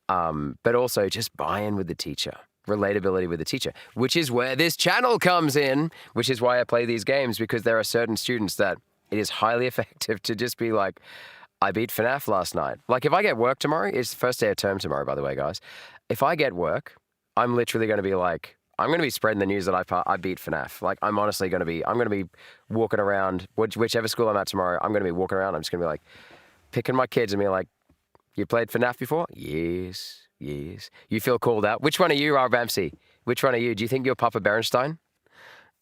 but also just buy in with the teacher. relatability with the teacher, which is where this channel comes in, which is why I play these games, because there are certain students that it is highly effective to just be like, I beat FNAF last night. Like if I get work tomorrow, it's the first day of term tomorrow, by the way, guys. If I get work, I'm literally going to be like, I'm going to be spreading the news that I beat FNAF. Like I'm honestly going to be, I'm going to be walking around, whichever school I'm at tomorrow, I'm going to be walking around. I'm just going to be like picking my kids and be like, you played FNAF before? Yes. You feel called out? Which one are you, Bamsey? Which one are you? Do you think you're Papa Berenstein?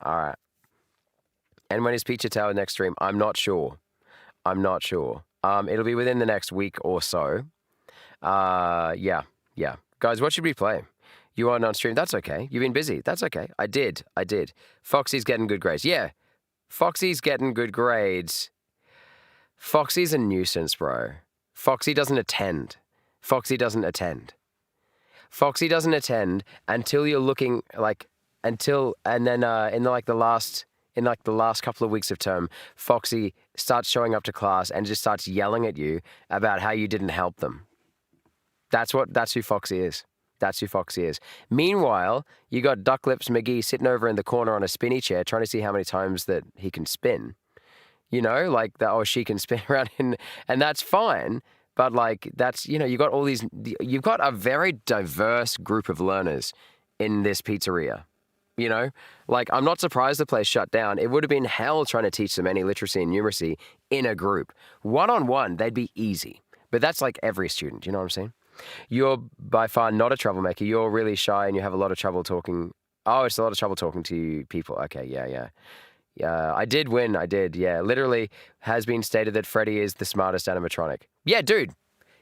All right. And when is Pizza Tower next stream? I'm not sure. It'll be within the next week or so. Yeah. Guys, what should we play? You aren't on stream? That's okay. You've been busy. That's okay. I did. Foxy's getting good grades. Yeah. Foxy's getting good grades. Foxy's a nuisance, bro. Foxy doesn't attend until you're looking in the last couple of weeks of term, Foxy starts showing up to class and just starts yelling at you about how you didn't help them. That's who Foxy is. Meanwhile, you got Duck Lips McGee sitting over in the corner on a spinny chair trying to see how many times that he can spin. You know, like that, or she can spin around and that's fine. But like that's, you got you've got a very diverse group of learners in this pizzeria. Like I'm not surprised the place shut down. It would have been hell trying to teach them any literacy and numeracy in a group. One-on-one, they'd be easy. But that's like every student, you know what I'm saying? You're by far not a troublemaker. You're really shy and you have a lot of trouble talking. Oh, it's a lot of trouble talking to people. Okay, yeah. I did win. Yeah. Literally has been stated that Freddy is the smartest animatronic. Yeah, dude.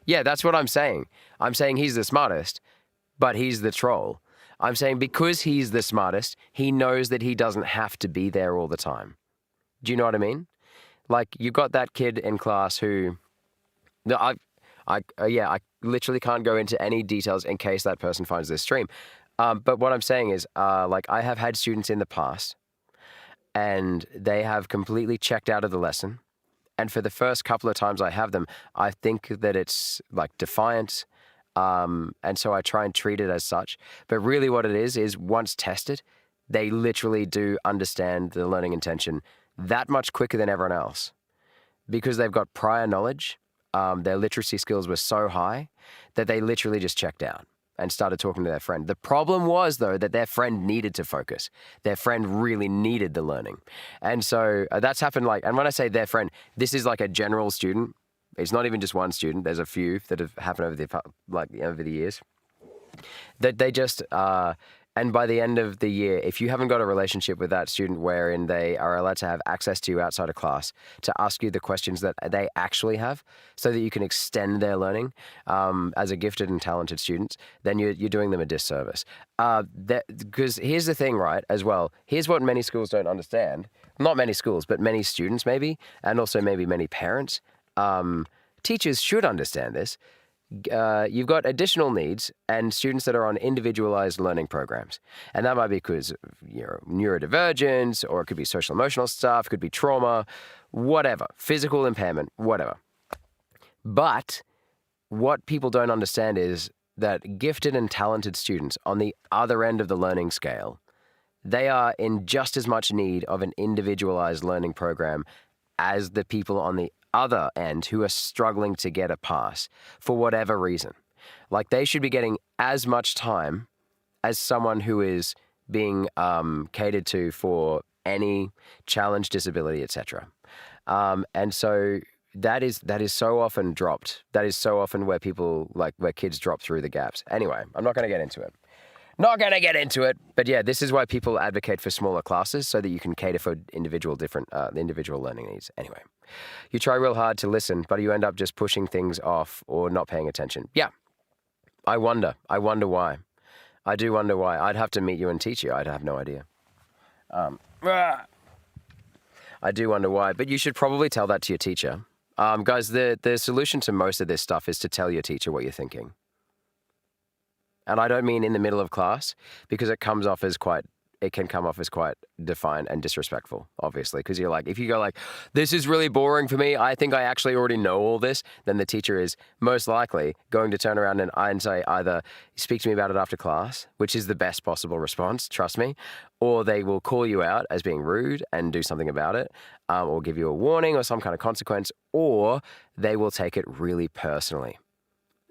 Yeah, that's what I'm saying. I'm saying he's the smartest, but he's the troll. I'm saying because he's the smartest, he knows that he doesn't have to be there all the time. Do you know what I mean? Like you've got that kid in class who, I literally can't go into any details in case that person finds this stream. But what I'm saying is, like I have had students in the past and they have completely checked out of the lesson. And for the first couple of times I have them, I think that it's like defiant. And so I try and treat it as such. But really what it is once tested, they literally do understand the learning intention that much quicker than everyone else. Because they've got prior knowledge, their literacy skills were so high that they literally just checked out and started talking to their friend. The problem was, though, that their friend needed to focus. Their friend really needed the learning. And so that's happened and when I say their friend, this is like a general student. It's not even just one student. There's a few that have happened over the years. That they just, and by the end of the year, if you haven't got a relationship with that student wherein they are allowed to have access to you outside of class to ask you the questions that they actually have so that you can extend their learning as a gifted and talented student, then you're doing them a disservice. Because here's the thing, right, as well. Here's what many schools don't understand. Not many schools, but many students maybe, and also maybe many parents. Teachers should understand this. You've got additional needs and students that are on individualized learning programs. And that might be because of neurodivergence, or it could be social emotional stuff, it could be trauma, whatever, physical impairment, whatever. But what people don't understand is that gifted and talented students on the other end of the learning scale, they are in just as much need of an individualized learning program as the people on the other end who are struggling to get a pass for whatever reason. Like they should be getting as much time as someone who is being catered to for any challenge, disability, etc. And so that is so often dropped. That is so often where where kids drop through the gaps. Anyway, I'm not going to get into it. But yeah, this is why people advocate for smaller classes so that you can cater for individual learning needs. Anyway, you try real hard to listen, but you end up just pushing things off or not paying attention. Yeah, I wonder why. I do wonder why. I'd have to meet you and teach you. I'd have no idea. I do wonder why, but you should probably tell that to your teacher. Guys, the solution to most of this stuff is to tell your teacher what you're thinking. And I don't mean in the middle of class, because it comes off as quite it can come off as quite defiant and disrespectful, obviously, because you're like, if you go like, this is really boring for me, I think I actually already know all this, then the teacher is most likely going to turn around and say either speak to me about it after class, which is the best possible response, trust me, or they will call you out as being rude and do something about it, or give you a warning or some kind of consequence, or they will take it really personally.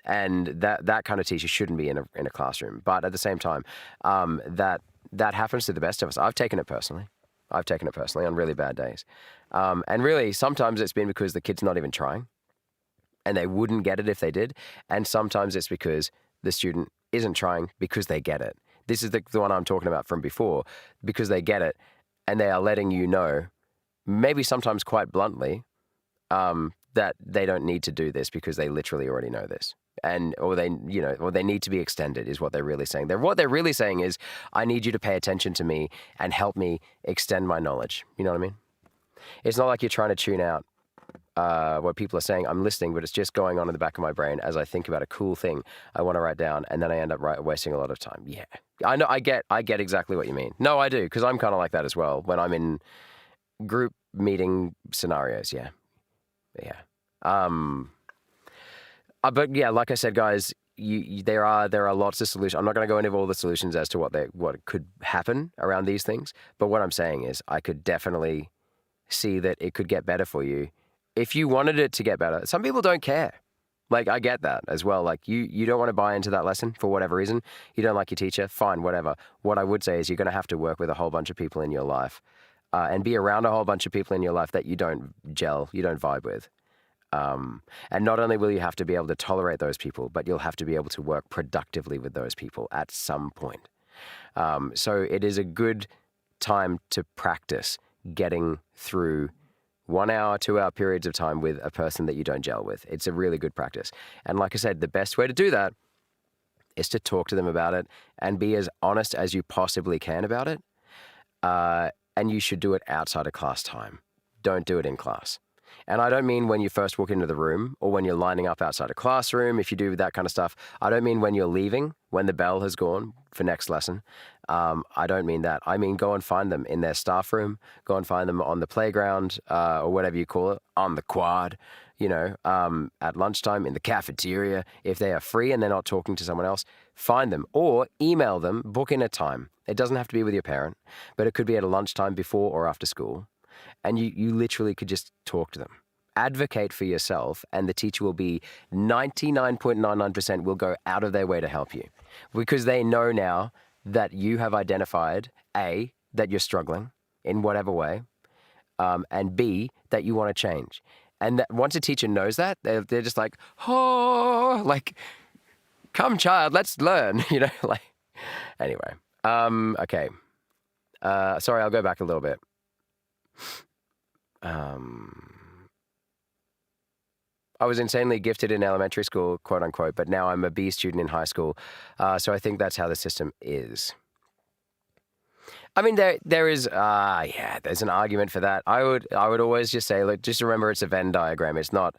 And that kind of teacher shouldn't be in a classroom. But at the same time, that happens to the best of us. I've taken it personally. On really bad days. And really, sometimes it's been because the kid's not even trying and they wouldn't get it if they did. And sometimes it's because the student isn't trying because they get it. This is the one I'm talking about from before, because they get it and they are letting you know, maybe sometimes quite bluntly, that they don't need to do this because they literally already know this. Or they need to be extended is what they're really saying. What they're really saying is, I need you to pay attention to me and help me extend my knowledge. You know what I mean? It's not like you're trying to tune out what people are saying. I'm listening, but it's just going on in the back of my brain as I think about a cool thing I want to write down, and then I end up wasting a lot of time. Yeah, I know. I get exactly what you mean. No, I do, because I'm kind of like that as well when I'm in group meeting scenarios. Yeah. But yeah, like I said, guys, there are lots of solutions. I'm not going to go into all the solutions as to what could happen around these things. But what I'm saying is, I could definitely see that it could get better for you if you wanted it to get better. Some people don't care. Like, I get that as well. Like, you don't want to buy into that lesson for whatever reason. You don't like your teacher. Fine, whatever. What I would say is, you're going to have to work with a whole bunch of people in your life, and be around a whole bunch of people in your life that you don't gel, you don't vibe with. And not only will you have to be able to tolerate those people, but you'll have to be able to work productively with those people at some point. So it is a good time to practice getting through 1 hour, 2 hour periods of time with a person that you don't gel with. It's a really good practice. And like I said, the best way to do that is to talk to them about it and be as honest as you possibly can about it. And you should do it outside of class time. Don't do it in class. And I don't mean when you first walk into the room or when you're lining up outside a classroom, if you do that kind of stuff. I don't mean when you're leaving, when the bell has gone for next lesson. I don't mean that. I mean, go and find them in their staff room, go and find them on the playground, or whatever you call it, on the quad, at lunchtime, in the cafeteria. If they are free and they're not talking to someone else, find them or email them, book in a time. It doesn't have to be with your parent, but it could be at a lunchtime before or after school. And you literally could just talk to them. Advocate for yourself, and the teacher will be 99.99% will go out of their way to help you, because they know now that you have identified, A, that you're struggling in whatever way, and B, that you want to change. And that once a teacher knows that, they're just like, oh, like, come child, let's learn, Anyway, okay. Sorry, I'll go back a little bit. I was insanely gifted in elementary school, quote unquote, but now I'm a B student in high school. So I think that's how the system is. I mean, there is, there's an argument for that. I would always just say, look, just remember it's a Venn diagram. It's not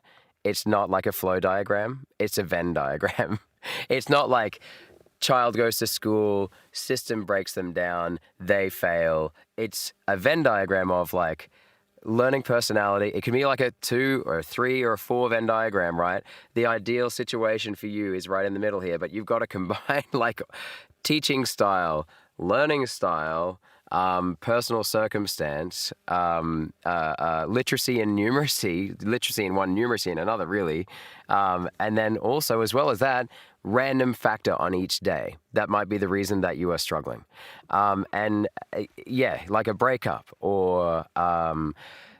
like a flow diagram. It's a Venn diagram. It's not like child goes to school, system breaks them down, they fail. It's a Venn diagram of like learning personality. It can be like a 2 or a 3 or a 4 Venn diagram, right? The ideal situation for you is right in the middle here, but you've got to combine like teaching style, learning style, personal circumstance, literacy and numeracy, literacy in one, numeracy in another, really. And then also, as well as that, random factor on each day. That might be the reason that you are struggling. Like a breakup or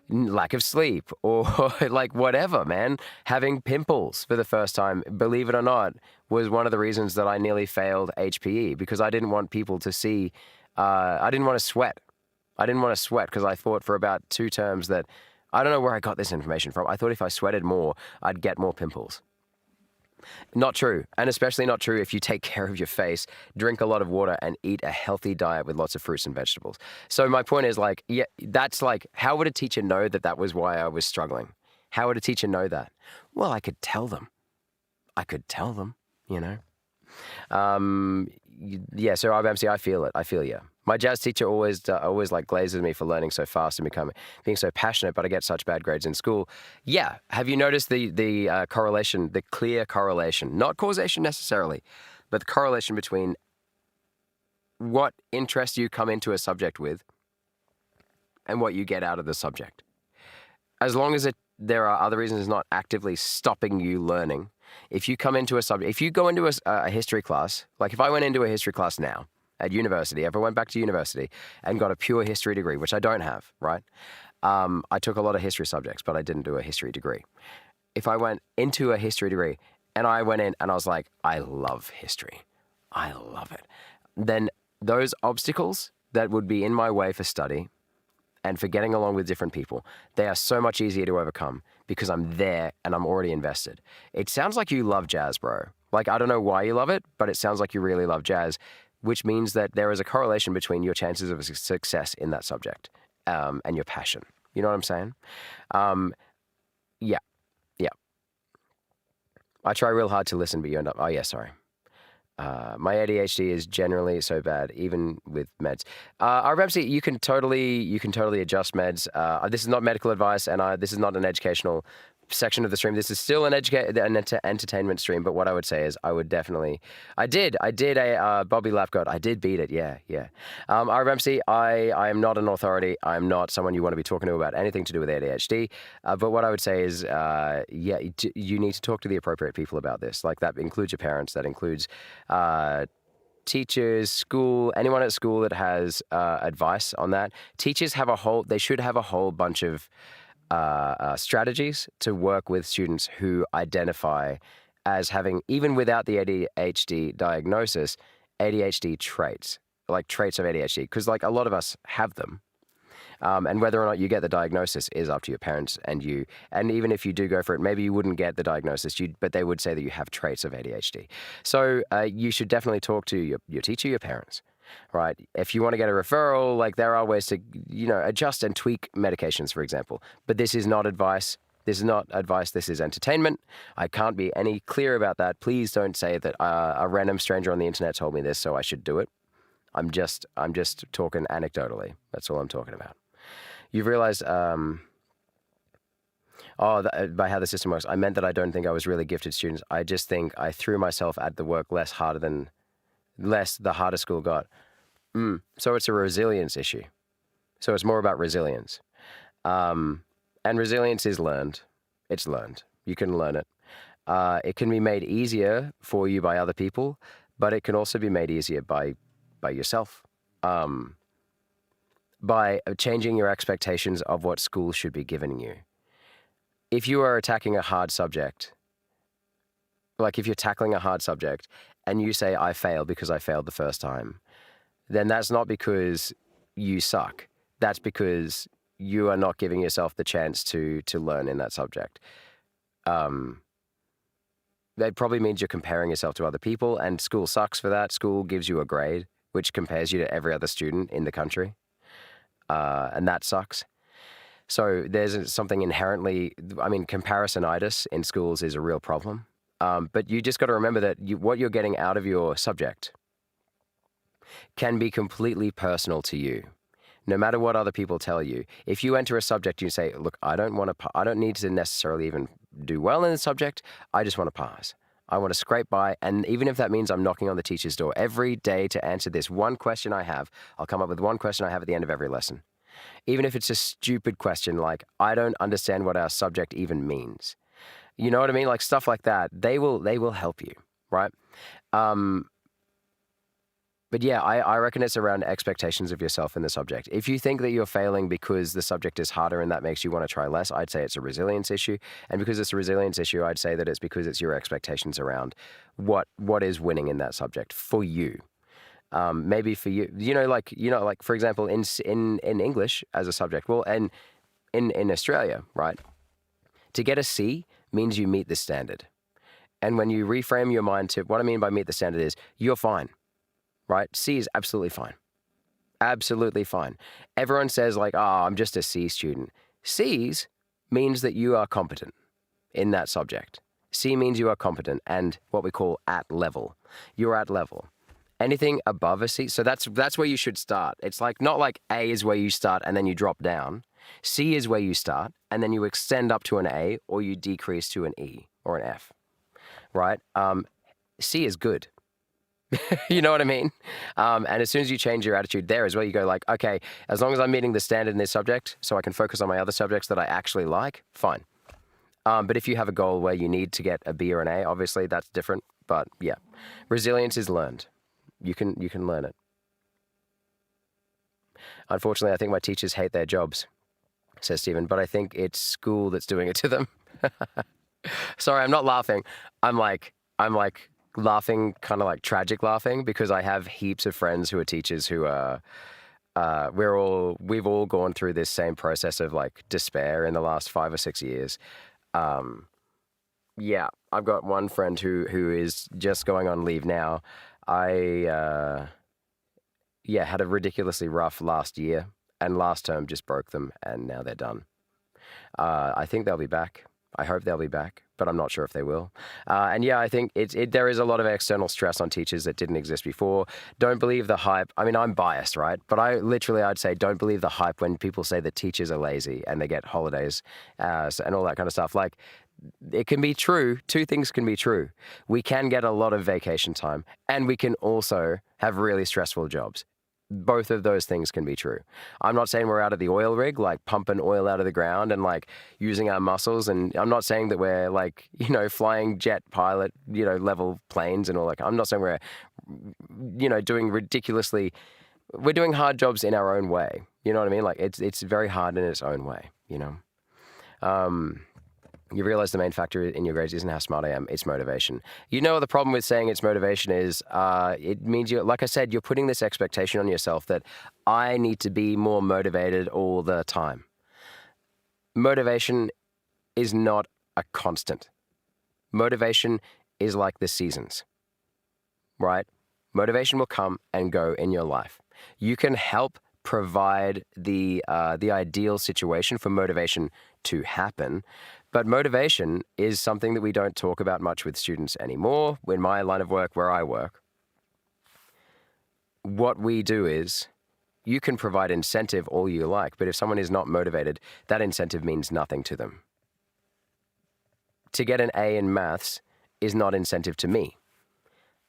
lack of sleep or like whatever, man. Having pimples for the first time, believe it or not, was one of the reasons that I nearly failed HPE, because I didn't want people to see, I didn't want to sweat. Because I thought for about 2 terms that, I don't know where I got this information from. I thought if I sweated more, I'd get more pimples. Not true, and especially not true if you take care of your face, drink a lot of water, and eat a healthy diet with lots of fruits and vegetables. So my point is like, yeah, that's like, how would a teacher know that that was why I was struggling? How would a teacher know that? Well, I could tell them, So IBMC, I feel it. I feel you. My jazz teacher always like glazes me for learning so fast and being so passionate, but I get such bad grades in school. Yeah. Have you noticed the correlation, the clear correlation, not causation necessarily, but the correlation between what interest you come into a subject with and what you get out of the subject? As long as there are other reasons not actively stopping you learning. If you come into a subject, if you go into a history class, like if I went into a history class now at university, if I went back to university and got a pure history degree, which I don't have, right? I took a lot of history subjects, but I didn't do a history degree. If I went into a history degree and I went in and I was like, I love history, I love it, then those obstacles that would be in my way for study and for getting along with different people, they are so much easier to overcome because I'm there and I'm already invested. It sounds like you love jazz, bro. Like, I don't know why you love it, but it sounds like you really love jazz, which means that there is a correlation between your chances of success in that subject and your passion. You know what I'm saying? Yeah. I try real hard to listen, but you end up, oh yeah, sorry. My ADHD is generally so bad, even with meds. RMC, you can totally adjust meds. This is not medical advice, and this is not an educational section of the stream. This is still an entertainment stream. But what I would say is, I did a Bobby Lapgoat. I did beat it. Yeah. RMC, I am not an authority. I'm not someone you want to be talking to about anything to do with ADHD. But what I would say is, you need to talk to the appropriate people about this. Like, that includes your parents. That includes teachers, school, anyone at school that has advice on that. Teachers they should have a whole bunch of strategies to work with students who identify as having, even without the ADHD diagnosis, ADHD traits, like traits of ADHD, because like a lot of us have them. And whether or not you get the diagnosis is up to your parents and you. And even if you do go for it, maybe you wouldn't get the diagnosis, but they would say that you have traits of ADHD. So you should definitely talk to your teacher, your parents, right? If you want to get a referral, like there are ways to, adjust and tweak medications, for example. But this is not advice. This is not advice. This is entertainment. I can't be any clearer about that. Please don't say that a random stranger on the internet told me this, so I should do it. I'm just talking anecdotally. That's all I'm talking about. You've realized, by how the system works, I meant that I don't think I was really gifted students. I just think I threw myself at the work less the harder school got. So it's a resilience issue. So it's more about resilience. And resilience is learned. It's learned. You can learn it. It can be made easier for you by other people, but it can also be made easier by yourself. By changing your expectations of what school should be giving you. If you are attacking a hard subject, like if you're tackling a hard subject and you say, I failed because I failed the first time, then that's not because you suck. That's because you are not giving yourself the chance to learn in that subject. That probably means you're comparing yourself to other people, and school sucks for that. School gives you a grade, which compares you to every other student in the country. And that sucks. So there's something inherently, comparisonitis in schools is a real problem. But you just got to remember that what you're getting out of your subject can be completely personal to you, no matter what other people tell you. If you enter a subject, you say, look, I don't need to necessarily even do well in the subject. I just want to pass. I want to scrape by. And even if that means I'm knocking on the teacher's door every day to answer this one question I have, I'll come up with one question I have at the end of every lesson. Even if it's a stupid question like, I don't understand what our subject even means. You know what I mean? Like stuff like that. They will help you, right? But yeah, I reckon it's around expectations of yourself in the subject. If you think that you're failing because the subject is harder and that makes you want to try less, I'd say it's a resilience issue. And because it's a resilience issue, I'd say that it's because it's your expectations around what is winning in that subject for you. Maybe for you, like for example, in English as a subject, well, and in Australia, right? To get a C means you meet the standard. And when you reframe your mind to what I mean by meet the standard is you're fine. Right? C is absolutely fine. Absolutely fine. Everyone says like, I'm just a C student. C's means that you are competent in that subject. C means you are competent and what we call at level. You're at level. Anything above a C, so that's where you should start. It's like not like A is where you start and then you drop down. C is where you start and then you extend up to an A or you decrease to an E or an F, right? C is good. You know what I mean? And as soon as you change your attitude there as well, you go like, okay, as long as I'm meeting the standard in this subject, so I can focus on my other subjects that I actually like, fine. But if you have a goal where you need to get a B or an A, obviously that's different. But yeah, resilience is learned. You can learn it. Unfortunately, I think my teachers hate their jobs, says Stephen, but I think it's school that's doing it to them. Sorry, I'm not laughing. I'm like laughing, kind of like tragic laughing, because I have heaps of friends who are teachers who are, we've all gone through this same process of like despair in the last 5 or 6 years. Yeah, I've got one friend who is just going on leave now. I had a ridiculously rough last year, and last term just broke them, and now they're done. I think they'll be back. I hope they'll be back, but I'm not sure if they will. And yeah, I think there is a lot of external stress on teachers that didn't exist before. Don't believe the hype. I mean, I'm biased, right? But I'd say don't believe the hype when people say that teachers are lazy and they get holidays and all that kind of stuff. Like, it can be true. Two things can be true. We can get a lot of vacation time, and we can also have really stressful jobs. Both of those things can be true. I'm not saying we're out of the oil rig, like pumping oil out of the ground and like using our muscles. And I'm not saying that we're like, flying jet pilot, level planes and all that. I'm not saying we're, doing we're doing hard jobs in our own way. You know what I mean? Like it's very hard in its own way, You realize the main factor in your grades isn't how smart I am, it's motivation. The problem with saying it's motivation is it means like I said, you're putting this expectation on yourself that I need to be more motivated all the time. Motivation is not a constant. Motivation is like the seasons, right? Motivation will come and go in your life. You can help provide the ideal situation for motivation to happen. But motivation is something that we don't talk about much with students anymore. In my line of work, where I work, what we do is you can provide incentive all you like, but if someone is not motivated, that incentive means nothing to them. To get an A in maths is not incentive to me.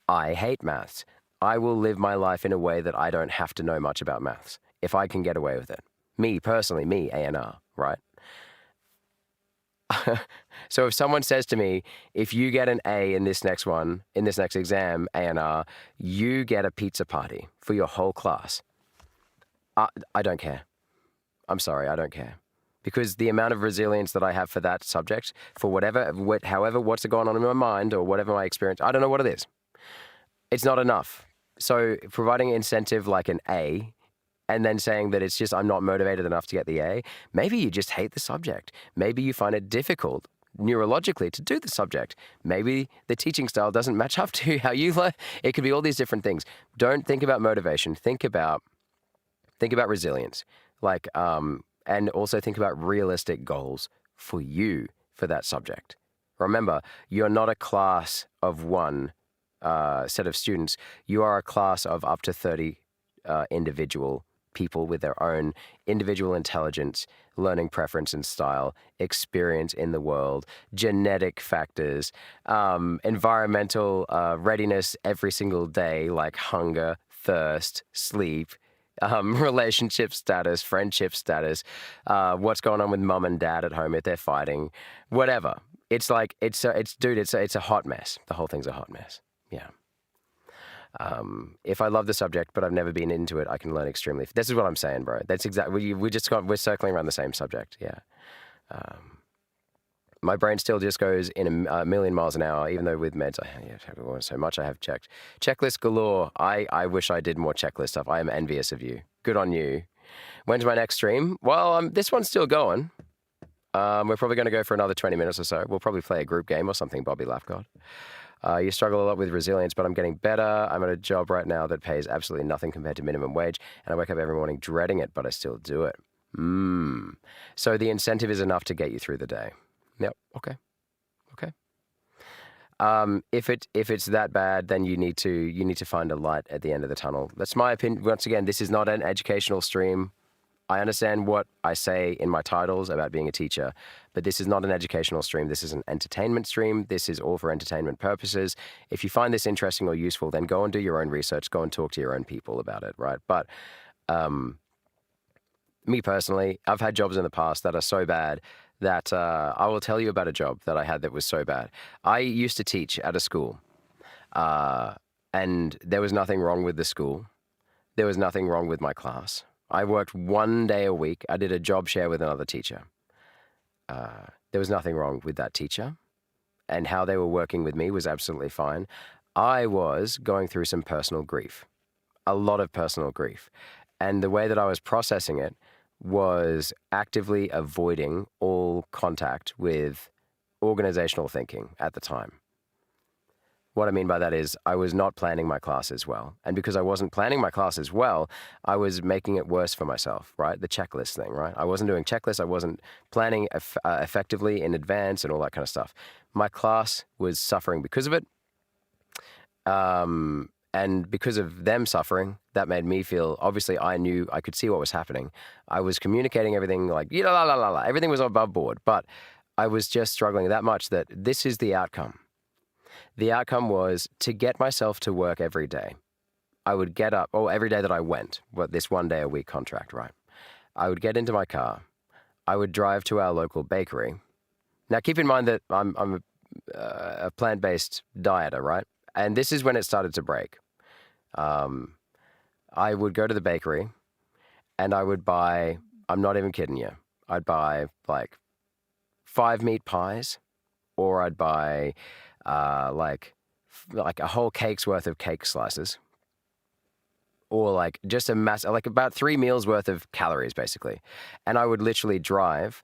I hate maths. I will live my life in a way that I don't have to know much about maths if I can get away with it. Me, personally, me, A&R, right? So if someone says to me, if you get an A in this next exam, A&R, you get a pizza party for your whole class. I don't care. I'm sorry, I don't care. Because the amount of resilience that I have for that subject, for however, what's going on in my mind or whatever my experience, I don't know what it is. It's not enough. So providing incentive like an A, and then saying that it's just I'm not motivated enough to get the A, maybe you just hate the subject. Maybe you find it difficult neurologically to do the subject. Maybe the teaching style doesn't match up to how you learn. It could be all these different things. Don't think about motivation. Think about resilience. And also think about realistic goals for you for that subject. Remember, you're not a class of one set of students. You are a class of up to 30 individual people with their own individual intelligence, learning preference and style, experience in the world, genetic factors, environmental readiness every single day, like hunger, thirst, sleep, relationship status, friendship status, what's going on with mom and dad at home if they're fighting, whatever. It's like, it's a hot mess. The whole thing's a hot mess. Yeah. If I love the subject, but I've never been into it, I can learn extremely. This is what I'm saying, bro. That's exactly. We're circling around the same subject. Yeah. My brain still just goes in a million miles an hour, even though with meds, I have so much I have checked. Checklist galore. I wish I did more checklist stuff. I am envious of you. Good on you. When's my next stream? Well, this one's still going. We're probably going to go for another 20 minutes or so. We'll probably play a group game or something, Bobby Laughgod. You struggle a lot with resilience, but I'm getting better. I'm at a job right now that pays absolutely nothing compared to minimum wage, and I wake up every morning dreading it, but I still do it. So the incentive is enough to get you through the day. Yep. Okay. If it's that bad, then you need to find a light at the end of the tunnel. That's my opinion. Once again, this is not an educational stream. I understand what I say in my titles about being a teacher, but this is not an educational stream. This is an entertainment stream. This is all for entertainment purposes. If you find this interesting or useful, then go and do your own research. Go and talk to your own people about it, right? But me personally, I've had jobs in the past that are so bad that I will tell you about a job that I had that was so bad. I used to teach at a school, and there was nothing wrong with the school. There was nothing wrong with my class. I worked 1 day a week. I did a job share with another teacher. There was nothing wrong with that teacher, and how they were working with me was absolutely fine. I was going through some personal grief, a lot of personal grief. And the way that I was processing it was actively avoiding all contact with organizational thinking at the time. What I mean by that is I was not planning my classes well. And because I wasn't planning my classes well, I was making it worse for myself, right? The checklist thing, right? I wasn't doing checklists. I wasn't planning effectively in advance and all that kind of stuff. My class was suffering because of it. And because of them suffering, that made me feel, obviously I knew, I could see what was happening. I was communicating everything like, la, la, la, la. Everything was above board, but I was just struggling that much that this is the outcome. The outcome was to get myself to work every day. I would get up, every day that I went, this 1 day a week contract, right? I would get into my car. I would drive to our local bakery. Now, keep in mind that I'm a plant-based dieter, right? And this is when it started to break. I would go to the bakery and I would buy, I'm not even kidding you, I'd buy like 5 meat pies, or I'd buy like a whole cake's worth of cake slices, or like just like about 3 meals worth of calories basically. And I would literally drive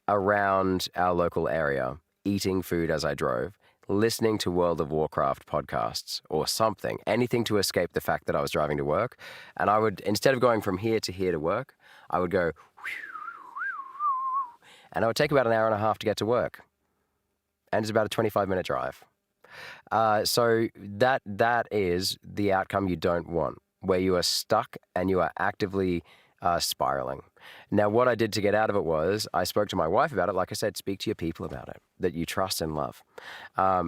around our local area, eating food as I drove, listening to World of Warcraft podcasts or something, anything to escape the fact that I was driving to work. And I would, instead of going from here to here to work, I would go, and I would take about an hour and a half to get to work. And it's about a 25-minute drive. So that is the outcome you don't want, where you are stuck and you are actively spiraling. Now, what I did to get out of it was I spoke to my wife about it. Like I said, speak to your people about it that you trust and love. I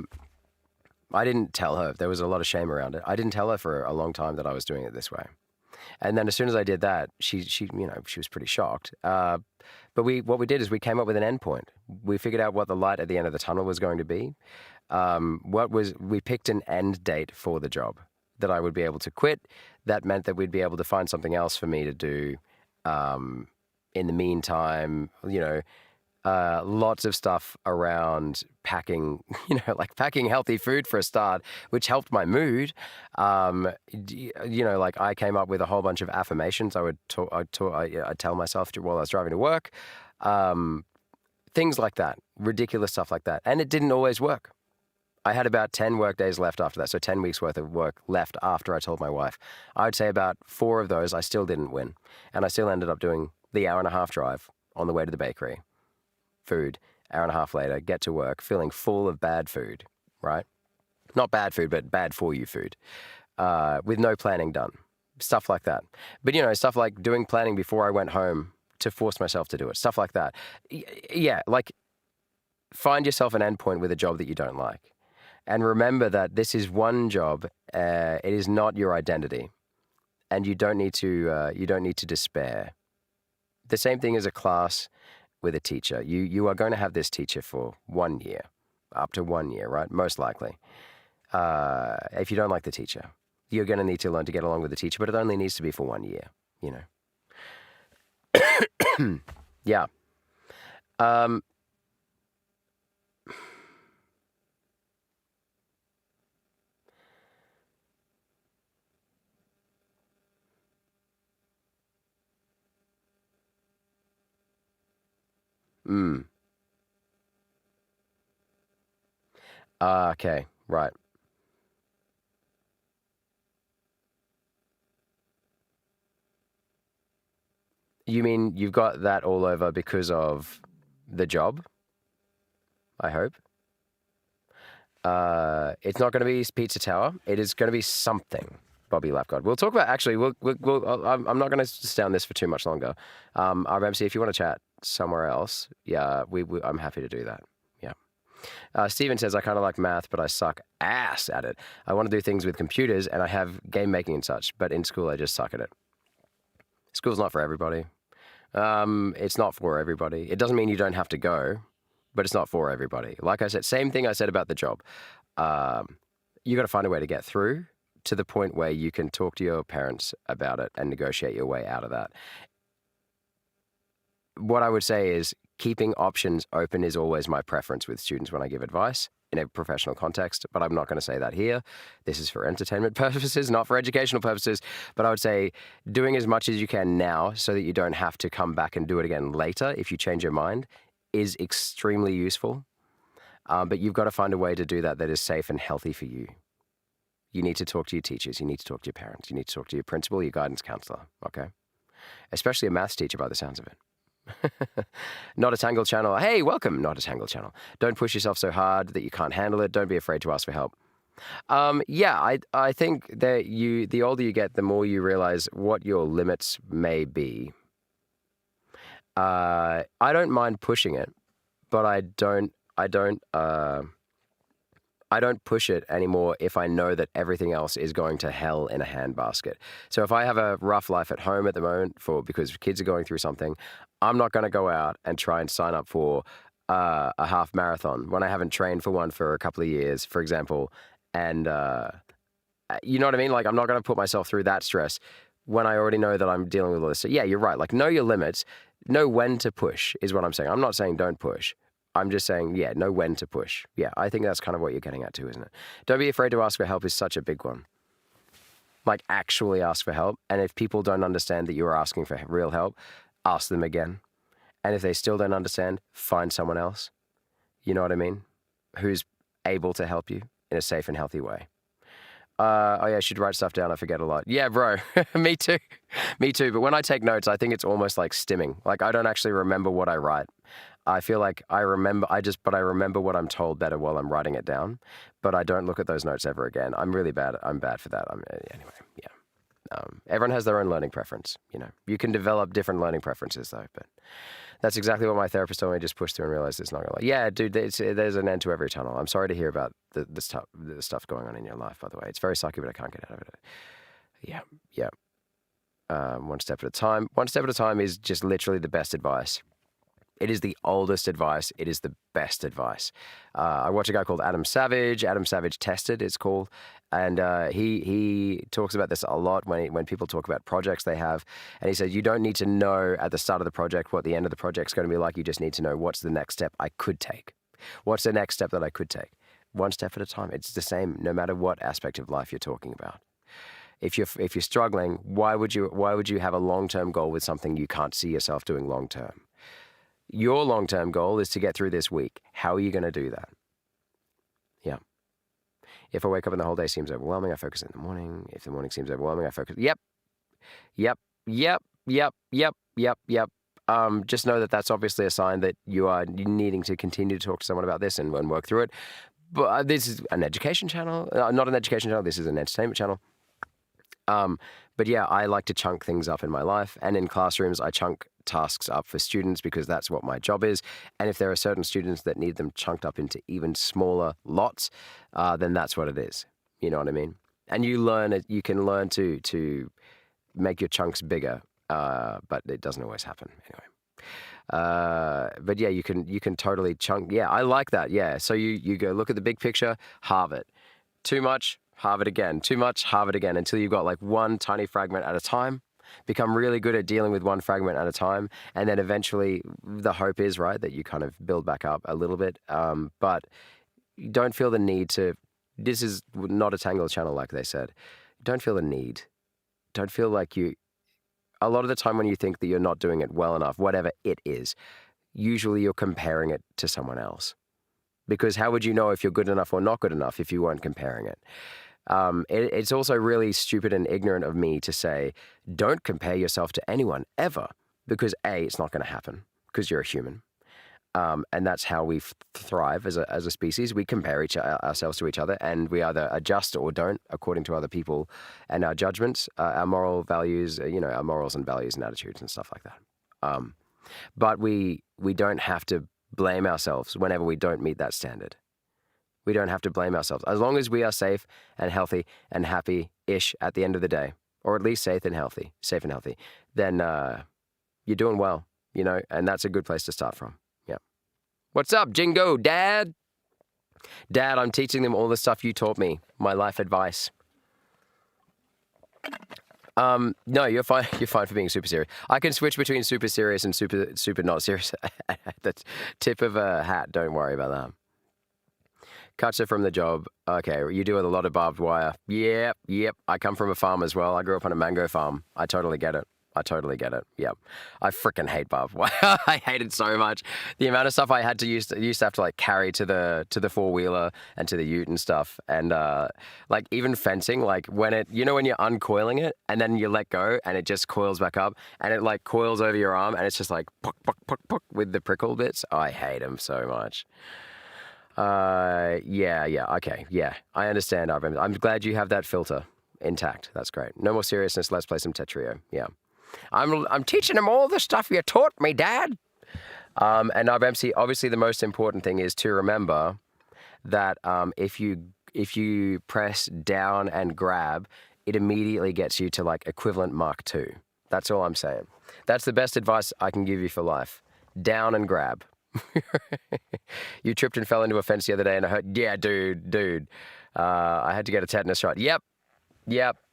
didn't tell her. There was a lot of shame around it. I didn't tell her for a long time that I was doing it this way. And then as soon as I did that, she was pretty shocked. But what we did is we came up with an endpoint. We figured out what the light at the end of the tunnel was going to be. We picked an end date for the job that I would be able to quit. That meant that we'd be able to find something else for me to do. In the meantime, lots of stuff around packing, like packing healthy food for a start, which helped my mood. Like I came up with a whole bunch of affirmations I'd tell myself while I was driving to work. Things like that, ridiculous stuff like that. And it didn't always work. I had about 10 work days left after that, so 10 weeks worth of work left after I told my wife. I would say about 4 of those I still didn't win, and I still ended up doing the hour and a half drive on the way to the bakery. Food, hour and a half later, get to work, feeling full of bad food, right? Not bad food, but bad for you food, with no planning done. Stuff like that. But, stuff like doing planning before I went home to force myself to do it. Stuff like that. Yeah, like find yourself an endpoint with a job that you don't like. And remember that this is one job. It is not your identity, and you don't need to despair. The same thing as a class with a teacher. You are going to have this teacher for 1 year, up to 1 year, right? Most likely. If you don't like the teacher, you're going to need to learn to get along with the teacher, but it only needs to be for 1 year. Yeah. Okay, right. You mean you've got that all over because of the job? I hope. It's not going to be Pizza Tower. It is going to be something, Bobby Lapgod. We'll talk about, actually, I'm not going to stay on this for too much longer. RMC, if you want to chat somewhere else, yeah, I'm happy to do that. Yeah. Steven says, I kind of like math, but I suck ass at it. I want to do things with computers, and I have game making and such, but in school I just suck at it. School's not for everybody. It's not for everybody. It doesn't mean you don't have to go, but it's not for everybody. Like I said, same thing I said about the job. You got to find a way to get through to the point where you can talk to your parents about it and negotiate your way out of that. What I would say is keeping options open is always my preference with students when I give advice in a professional context, but I'm not going to say that here. This is for entertainment purposes, not for educational purposes. But I would say doing as much as you can now so that you don't have to come back and do it again later if you change your mind is extremely useful. But you've got to find a way to do that that is safe and healthy for you. You need to talk to your teachers. You need to talk to your parents. You need to talk to your principal, your guidance counselor, okay? Especially a maths teacher by the sounds of it. Not a Tangle channel. Hey, welcome, Not a Tangle channel. Don't push yourself so hard that you can't handle it. Don't be afraid to ask for help. Yeah, I think that the older you get, the more you realize what your limits may be. I don't mind pushing it, but I don't push it anymore if I know that everything else is going to hell in a handbasket. So if I have a rough life at home at the moment because kids are going through something, I'm not going to go out and try and sign up for a half marathon when I haven't trained for one for a couple of years, for example. And you know what I mean? Like, I'm not going to put myself through that stress when I already know that I'm dealing with all this. So yeah, you're right. Like, know your limits, know when to push is what I'm saying. I'm not saying don't push. I'm just saying, yeah, know when to push. Yeah, I think that's kind of what you're getting at too, isn't it? Don't be afraid to ask for help is such a big one. Like, actually ask for help. And if people don't understand that you're asking for real help, ask them again. And if they still don't understand, find someone else. You know what I mean? Who's able to help you in a safe and healthy way. Oh yeah, I should write stuff down. I forget a lot. Yeah, bro. Me too. Me too. But when I take notes, I think it's almost like stimming. Like, I don't actually remember what I write. I feel like I remember what I'm told better while I'm writing it down, but I don't look at those notes ever again. I'm really bad. I'm bad for that. Anyway, yeah. Everyone has their own learning preference. You know, you can develop different learning preferences though, but that's exactly what my therapist told me. Just push through and realize it's not going to. Yeah, dude, there's an end to every tunnel. I'm sorry to hear about the stuff going on in your life, by the way. It's very sucky, but I can't get out of it. Yeah. One step at a time. One step at a time is just literally the best advice. It is the oldest advice. It is the best advice. I watch a guy called Adam Savage. Adam Savage Tested, it's called. And he talks about this a lot when people talk about projects they have. And he says, you don't need to know at the start of the project what the end of the project is going to be like. You just need to know what's the next step I could take. What's the next step that I could take? One step at a time. It's the same no matter what aspect of life you're talking about. If you're struggling, why would you have a long-term goal with something you can't see yourself doing long-term? Your long-term goal is to get through this week. How are you going to do that? Yeah. If I wake up and the whole day seems overwhelming, I focus in the morning. If the morning seems overwhelming, I focus. Yep. Just know that that's obviously a sign that you are needing to continue to talk to someone about this and work through it. But this is an education channel, not an education channel. This is an entertainment channel. But yeah, I like to chunk things up in my life, and in classrooms, I chunk tasks up for students because that's what my job is. And if there are certain students that need them chunked up into even smaller lots, then that's what it is. You know what I mean? And you can learn to make your chunks bigger, but it doesn't always happen anyway. But yeah, you can totally chunk. Yeah, I like that. Yeah. So you go look at the big picture, halve it. Too much, halve it again. Too much, halve it again until you've got like one tiny fragment at a time. Become really good at dealing with one fragment at a time. And then eventually the hope is, right, that you kind of build back up a little bit. But you don't feel the need to, this is not a Tangle channel like they said. Don't feel the need. Don't feel like a lot of the time when you think that you're not doing it well enough, whatever it is, usually you're comparing it to someone else. Because how would you know if you're good enough or not good enough if you weren't comparing it? It's also really stupid and ignorant of me to say, don't compare yourself to anyone ever, because A, it's not going to happen because you're a human. And that's how we thrive as a species. We compare ourselves to each other, and we either adjust or don't according to other people and our judgments, our moral values, our morals and values and attitudes and stuff like that. But we don't have to blame ourselves whenever we don't meet that standard. We don't have to blame ourselves. As long as we are safe and healthy and happy-ish at the end of the day, or at least safe and healthy, then you're doing well, and that's a good place to start from. Yeah. What's up, Jingo, Dad? Dad, I'm teaching them all the stuff you taught me, my life advice. No, you're fine. You're fine for being super serious. I can switch between super serious and super not serious at the tip of a hat. Don't worry about that. Cuts her from the job. Okay, you do with a lot of barbed wire. Yep. I come from a farm as well. I grew up on a mango farm. I totally get it. Yep. I freaking hate barbed wire. I hate it so much. The amount of stuff I had to used to have to like carry to the four-wheeler and to the ute and stuff. And like even fencing, like when when you're uncoiling it and then you let go and it just coils back up and it like coils over your arm and it's just like puck, puck, puck, puck with the prickle bits. I hate them so much. Okay, yeah. I understand, Arvin. I'm glad you have that filter intact. That's great. No more seriousness. Let's play some Tetrio. Yeah. I'm teaching them all the stuff you taught me, Dad. And RMC, obviously the most important thing is to remember that if you press down and grab, it immediately gets you to like equivalent Mark II. That's all I'm saying. That's the best advice I can give you for life. Down and grab. You tripped and fell into a fence the other day and I heard, yeah, dude. I had to get a tetanus shot. Yep.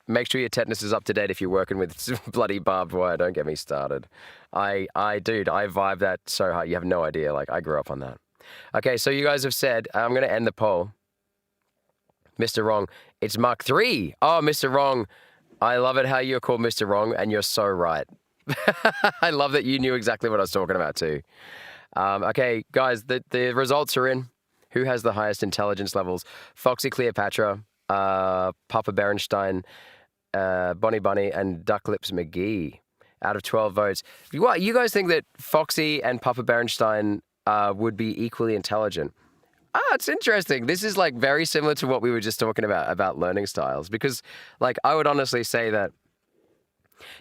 Make sure your tetanus is up to date if you're working with bloody barbed wire. Don't get me started. I vibe that so hard. You have no idea. Like, I grew up on that. Okay, so you guys have said, I'm going to end the poll. Mr. Wrong, it's Mark III. Oh, Mr. Wrong. I love it how you're called Mr. Wrong, and you're so right. I love that you knew exactly what I was talking about, too. Okay, guys, the results are in. Who has the highest intelligence levels? Foxy Cleopatra, Papa Berenstein, Bonnie Bunny, and Duck Lips McGee out of 12 votes. What, you guys think that Foxy and Papa Berenstein would be equally intelligent? It's interesting. This is like very similar to what we were just talking about learning styles, because like I would honestly say that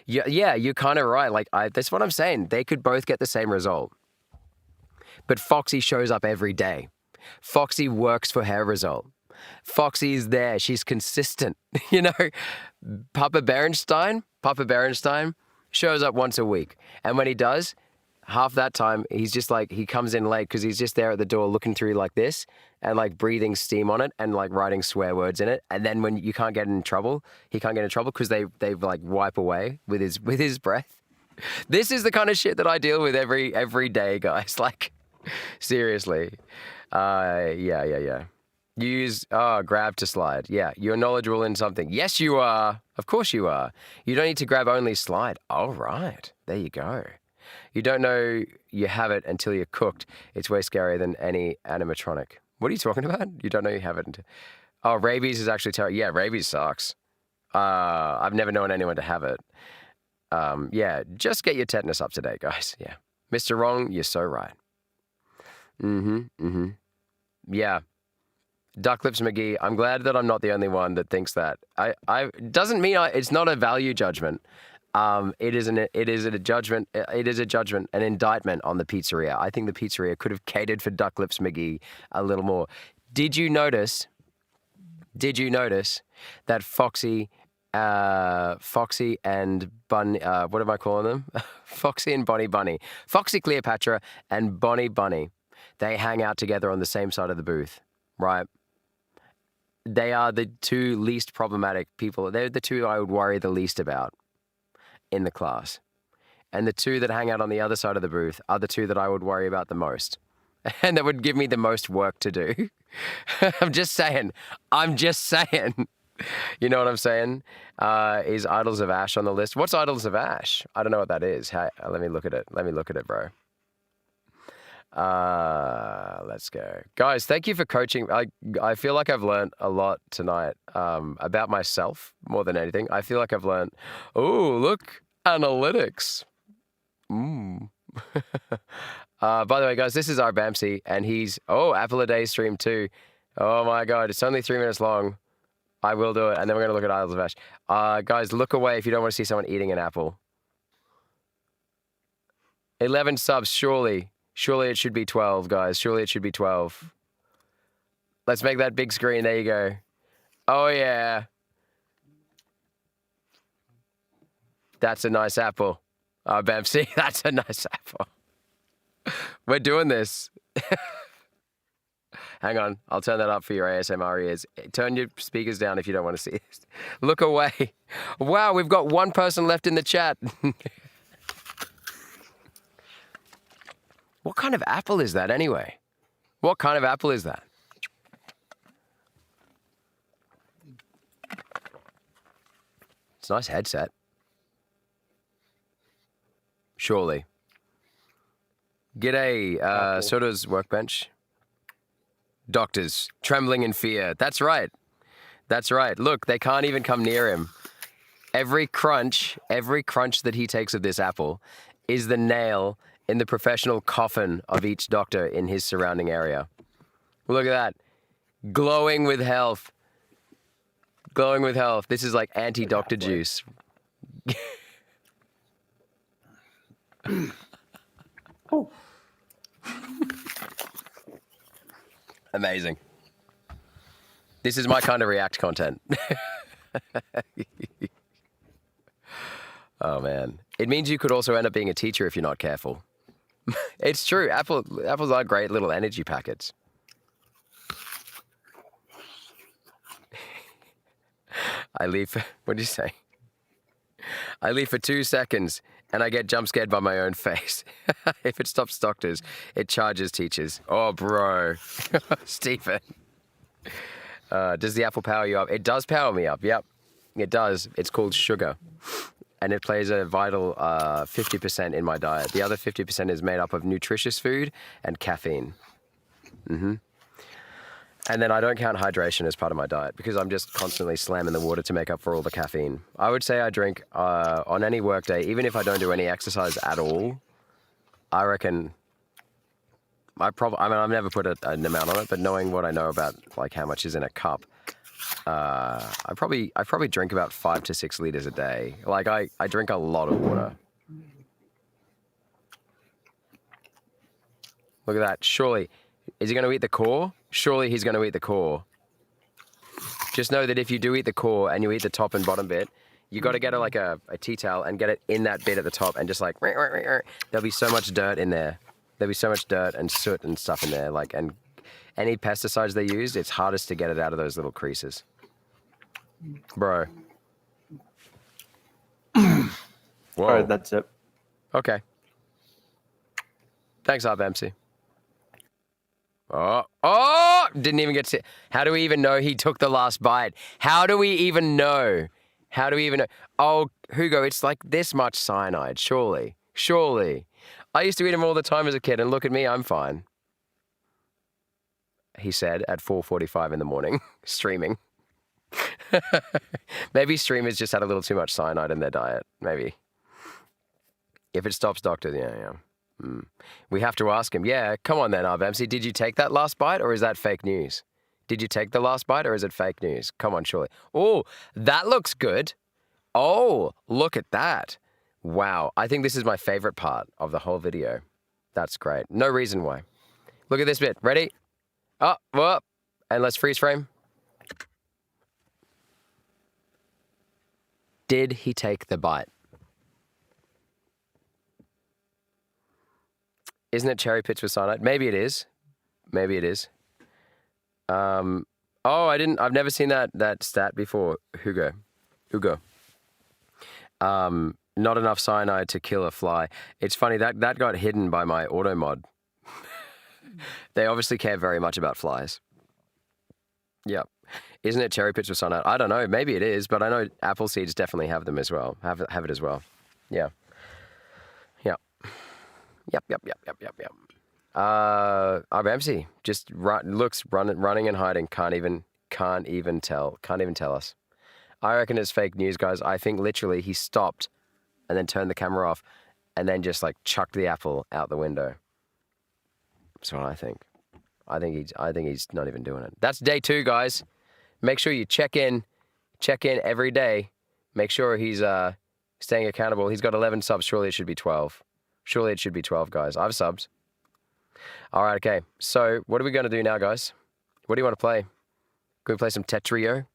yeah, you're kind of right. Like that's what I'm saying. They could both get the same result. But Foxy shows up every day. Foxy works for her result. Foxy is there. She's consistent. Papa Berenstein shows up once a week. And when he does, half that time, he's just like, he comes in late because he's just there at the door looking through like this and like breathing steam on it and like writing swear words in it. And then when you can't get in trouble, he can't get in trouble because they like wipe away with his breath. This is the kind of shit that I deal with every day, guys. Like, seriously. Yeah. You use grab to slide. Yeah, you're knowledgeable in something. Yes, you are. Of course you are. You don't need to grab, only slide. All right. There you go. You don't know you have it until you're cooked. It's way scarier than any animatronic. What are you talking about? You don't know you have it. Rabies is actually terrible. Yeah, rabies sucks. I've never known anyone to have it. Yeah, just get your tetanus up to date, guys. Yeah. Mr. Wrong, you're so right. Yeah. Duck Lips McGee, I'm glad that I'm not the only one that thinks that. Doesn't mean it's not a value judgment. It is a judgment, an indictment on the pizzeria. I think the pizzeria could have catered for Duck Lips McGee a little more. Did you notice that Foxy and Bunny, what am I calling them? Foxy and Bonnie Bunny. Foxy Cleopatra and Bonnie Bunny. They hang out together on the same side of the booth, right? They are the two least problematic people. They're the two I would worry the least about in the class. And the two that hang out on the other side of the booth are the two that I would worry about the most. And that would give me the most work to do. I'm just saying. You know what I'm saying? Is Idols of Ash on the list? What's Idols of Ash? I don't know what that is. Hey, let me look at it, bro. Let's go. Guys, thank you for coaching. I feel like I've learned a lot tonight about myself more than anything. I feel like I've learned, oh, look, analytics. By the way, guys, this is our Bamsey, and he's, apple a day stream too. Oh my God, it's only 3 minutes long. I will do it, and then we're going to look at Isles of Ash. Guys, look away if you don't want to see someone eating an apple. 11 subs, surely. Surely it should be 12, guys. Surely it should be 12. Let's make that big screen. There you go. Oh, yeah. That's a nice apple. Bamsey, that's a nice apple. We're doing this. Hang on. I'll turn that up for your ASMR ears. Turn your speakers down if you don't want to see this. Look away. Wow, we've got one person left in the chat. What kind of apple is that anyway? What kind of apple is that? It's a nice headset. Surely. G'day, so does Workbench. Doctors, trembling in fear. That's right. That's right. Look, they can't even come near him. Every crunch that he takes of this apple is the nail in the professional coffin of each doctor in his surrounding area. Look at that. Glowing with health. Glowing with health. This is like anti-doctor juice. Oh. Amazing. This is my kind of React content. Oh, man. It means you could also end up being a teacher if you're not careful. It's true. Apples are great little energy packets. I leave for, what did you say? I leave for 2 seconds and I get jump scared by my own face. If it stops doctors, it charges teachers. Oh, bro. Stephen. Does the apple power you up? It does power me up. Yep, it does. It's called sugar. And it plays a vital 50% in my diet. The other 50% is made up of nutritious food and caffeine. And then I don't count hydration as part of my diet because I'm just constantly slamming the water to make up for all the caffeine. I would say I drink on any work day, even if I don't do any exercise at all, I reckon I've never put an amount on it, but knowing what I know about like how much is in a cup, I probably drink about 5 to 6 liters a day. Like I drink a lot of water. Look at that. Surely, is he going to eat the core? Surely he's going to eat the core. Just know that if you do eat the core and you eat the top and bottom bit, you got to get a tea towel and get it in that bit at the top and just like, there'll be so much dirt in there. There'll be so much dirt and soot and stuff in there. Like, and any pesticides they use, it's hardest to get it out of those little creases. Bro. Whoa. All right, that's it. Okay. Thanks, MC. Oh, didn't even get to. How do we even know he took the last bite? How do we even know? How do we even know? Oh, Hugo, it's like this much cyanide, surely. Surely. I used to eat him all the time as a kid, and look at me, I'm fine. He said at 4:45 in the morning, streaming. Maybe streamers just had a little too much cyanide in their diet. Maybe. If it stops doctors, yeah. We have to ask him. Yeah, come on then, RBMC. Did you take that last bite or is that fake news? Did you take the last bite or is it fake news? Come on, surely. Oh, that looks good. Oh, look at that. Wow. I think this is my favorite part of the whole video. That's great. No reason why. Look at this bit. Ready? Oh, whoop. And let's freeze frame. Did he take the bite? Isn't it cherry pits with cyanide? Maybe it is. Maybe it is. I've never seen that stat before, Hugo. Not enough cyanide to kill a fly. It's funny, that got hidden by my auto mod. They obviously care very much about flies. Yep. Isn't it cherry pits with cyanide? I don't know. Maybe it is, but I know apple seeds definitely have them as well. Have it as well. Yeah. Yep. RBMC just looks running and hiding. Can't even tell us. I reckon it's fake news, guys. I think literally he stopped and then turned the camera off and then just like chucked the apple out the window. That's what I think. I think he's not even doing it. That's day 2, guys. Make sure you check in every day. Make sure he's staying accountable. He's got 11 subs. Surely it should be 12. Surely it should be 12, guys. I've subbed. All right, okay. So what are we going to do now, guys? What do you want to play? Can we play some Tetrio?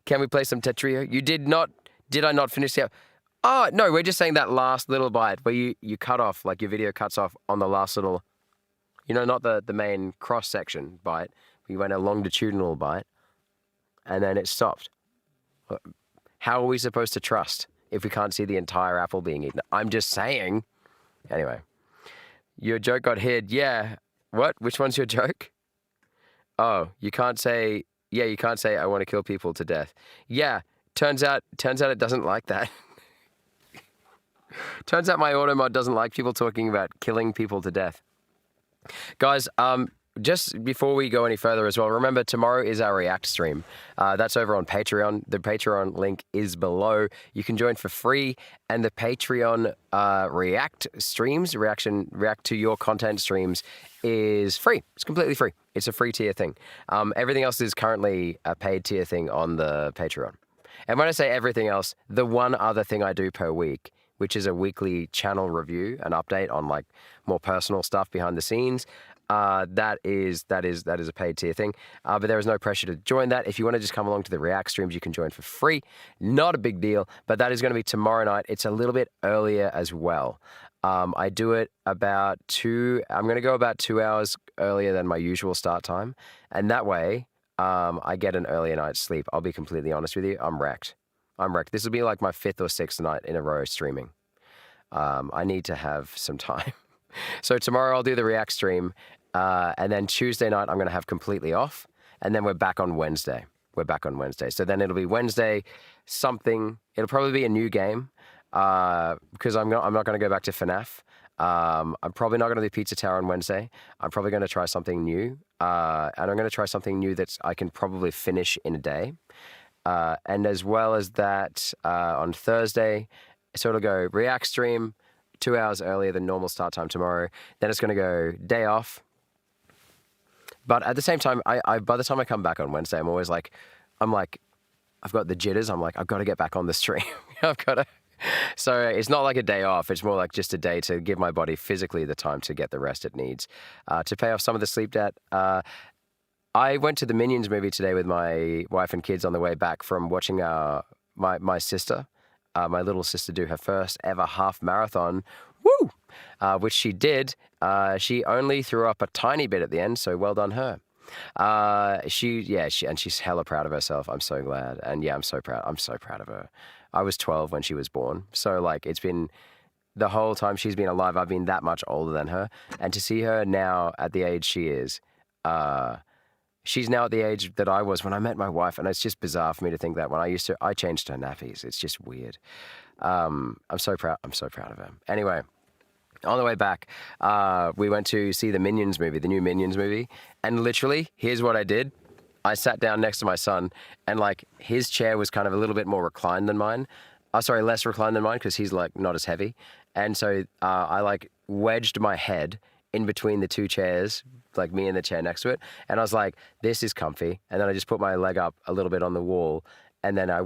Can we play some Tetrio? Did I not finish the... Oh, no, we're just saying that last little bite where you cut off, like your video cuts off on the last little, not the main cross-section bite. We went a longitudinal bite, and then it stopped. How are we supposed to trust if we can't see the entire apple being eaten? I'm just saying. Anyway, your joke got hid. Yeah. What? Which one's your joke? Oh, you can't say, I want to kill people to death. Yeah, turns out it doesn't like that. Turns out my auto mod doesn't like people talking about killing people to death. Guys, just before we go any further as well, remember tomorrow is our React stream. That's over on Patreon. The Patreon link is below. You can join for free, and the Patreon React streams, react to your content streams is free. It's completely free. It's a free tier thing. Everything else is currently a paid tier thing on the Patreon. And when I say everything else, the one other thing I do per week, which is a weekly channel review, an update on like more personal stuff behind the scenes, that is a paid tier thing. But there is no pressure to join that. If you want to just come along to the React streams, you can join for free. Not a big deal, but that is going to be tomorrow night. It's a little bit earlier as well. I do it I'm going to go about 2 hours earlier than my usual start time. And that way, I get an earlier night's sleep. I'll be completely honest with you. I'm wrecked. This will be like my 5th or 6th night in a row streaming. I need to have some time. So tomorrow I'll do the React stream, and then Tuesday night I'm going to have completely off, and then we're back on Wednesday. So then it'll be Wednesday something. It'll probably be a new game, because I'm not going to go back to FNAF. I'm probably not going to do Pizza Tower on Wednesday. I'm probably going to try something new, and I'm going to try something new that I can probably finish in a day. And as well as that, on Thursday, so it'll go React stream 2 hours earlier than normal start time tomorrow. Then it's going to go day off. But at the same time, I by the time I come back on Wednesday, I'm like, I've got the jitters. I'm like, I've got to get back on the stream. So it's not like a day off. It's more like just a day to give my body physically the time to get the rest it needs, to pay off some of the sleep debt. I went to the Minions movie today with my wife and kids on the way back from watching my sister, my little sister, do her first ever half marathon, which she did. She only threw up a tiny bit at the end, so well done her. And she's hella proud of herself. I'm so glad. And yeah, I'm so proud of her. I was 12 when she was born. So like, it's been the whole time she's been alive, I've been that much older than her. And to see her now at the age she is, she's now at the age that I was when I met my wife, and it's just bizarre for me to think that when I changed her nappies. It's just weird. I'm so proud of her. Anyway, on the way back, we went to see the Minions movie, the new Minions movie, and literally, here's what I did. I sat down next to my son, and like his chair was kind of a little bit more reclined than mine. Less reclined than mine because he's like not as heavy. And so I like wedged my head in between the two chairs, like me and the chair next to it. And I was like, this is comfy. And then I just put my leg up a little bit on the wall. And then I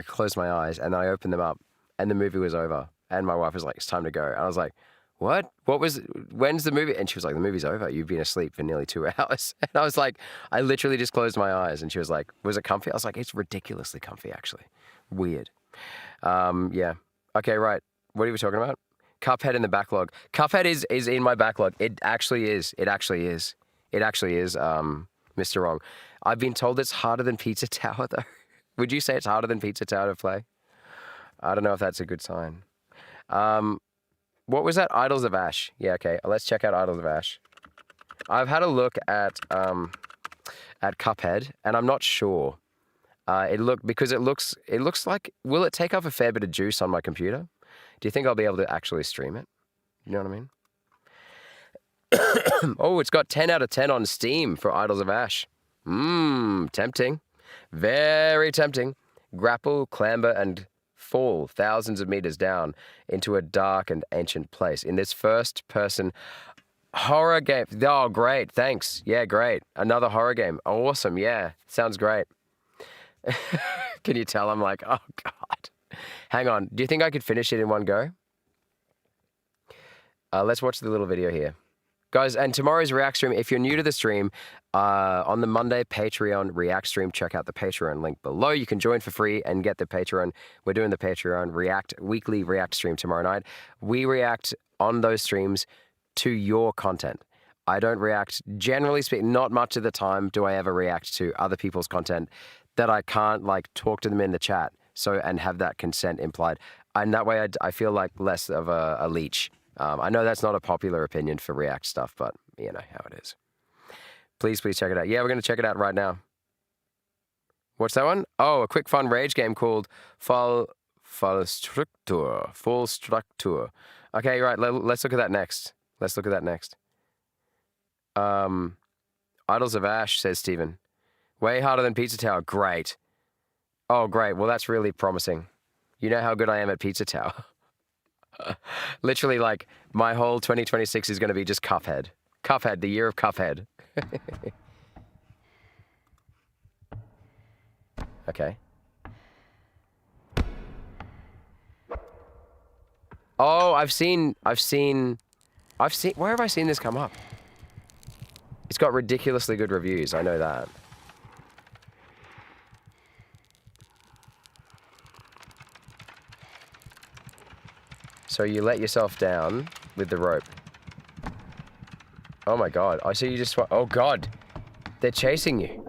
closed my eyes and then I opened them up and the movie was over. And my wife was like, it's time to go. And I was like, what? When's the movie? And she was like, the movie's over. You've been asleep for nearly 2 hours. And I was like, I literally just closed my eyes. And she was like, was it comfy? I was like, it's ridiculously comfy, actually. Weird. Yeah. Okay, right. What are we talking about? Cuphead in the backlog. Cuphead is in my backlog. It actually is. Mr. Wrong. I've been told it's harder than Pizza Tower, though. Would you say it's harder than Pizza Tower to play? I don't know if that's a good sign. What was that? Idols of Ash. Yeah, okay. Let's check out Idols of Ash. I've had a look at Cuphead, and I'm not sure. It looks like, will it take off a fair bit of juice on my computer? Do you think I'll be able to actually stream it? You know what I mean? Oh, it's got 10 out of 10 on Steam for Idols of Ash. Tempting. Very tempting. Grapple, clamber, and fall thousands of meters down into a dark and ancient place. In this first-person Horror game. Oh, great. Thanks. Yeah, great. Another horror game. Awesome. Yeah, sounds great. Can you tell I'm like, oh, God. Hang on. Do you think I could finish it in one go? Let's watch the little video here. Guys, and tomorrow's React stream, if you're new to the stream, on the Monday Patreon React stream, check out the Patreon link below. You can join for free and get the Patreon. We're doing the Patreon weekly React stream tomorrow night. We react on those streams to your content. I don't react, generally speaking, not much of the time do I ever react to other people's content that I can't like talk to them in the chat and have that consent implied. And that way I feel like less of a leech. I know that's not a popular opinion for React stuff, but you know how it is. Please check it out. Yeah, we're going to check it out right now. What's that one? Oh, a quick fun rage game called Full Structure. Okay, right. Let's look at that next. Idols of Ash, says Steven. Way harder than Pizza Tower. Great. Oh, great. Well, that's really promising. You know how good I am at Pizza Tower. Literally, like, my whole 2026 is going to be just Cuphead. Cuphead, the year of Cuphead. Okay. Oh, I've seen, where have I seen this come up? It's got ridiculously good reviews, I know that. So you let yourself down with the rope. Oh my God. I see you just, oh God. They're chasing you.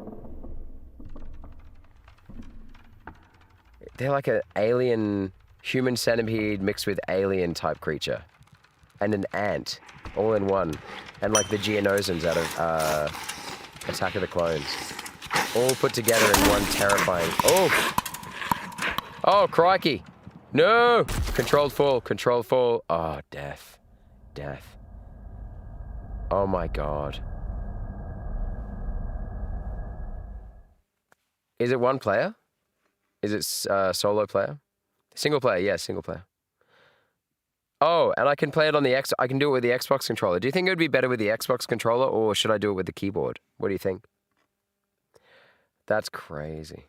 They're like an alien, human centipede mixed with alien type creature. And an ant, all in one. And like the Geonosins out of Attack of the Clones. All put together in one terrifying, oh! Oh, crikey. No! Controlled fall. Oh, death. Oh my God. Is it one player? Is it solo player? Single player, yeah, single player. Oh, and I can play it on the I can do it with the Xbox controller. Do you think it would be better with the Xbox controller, or should I do it with the keyboard? What do you think? That's crazy.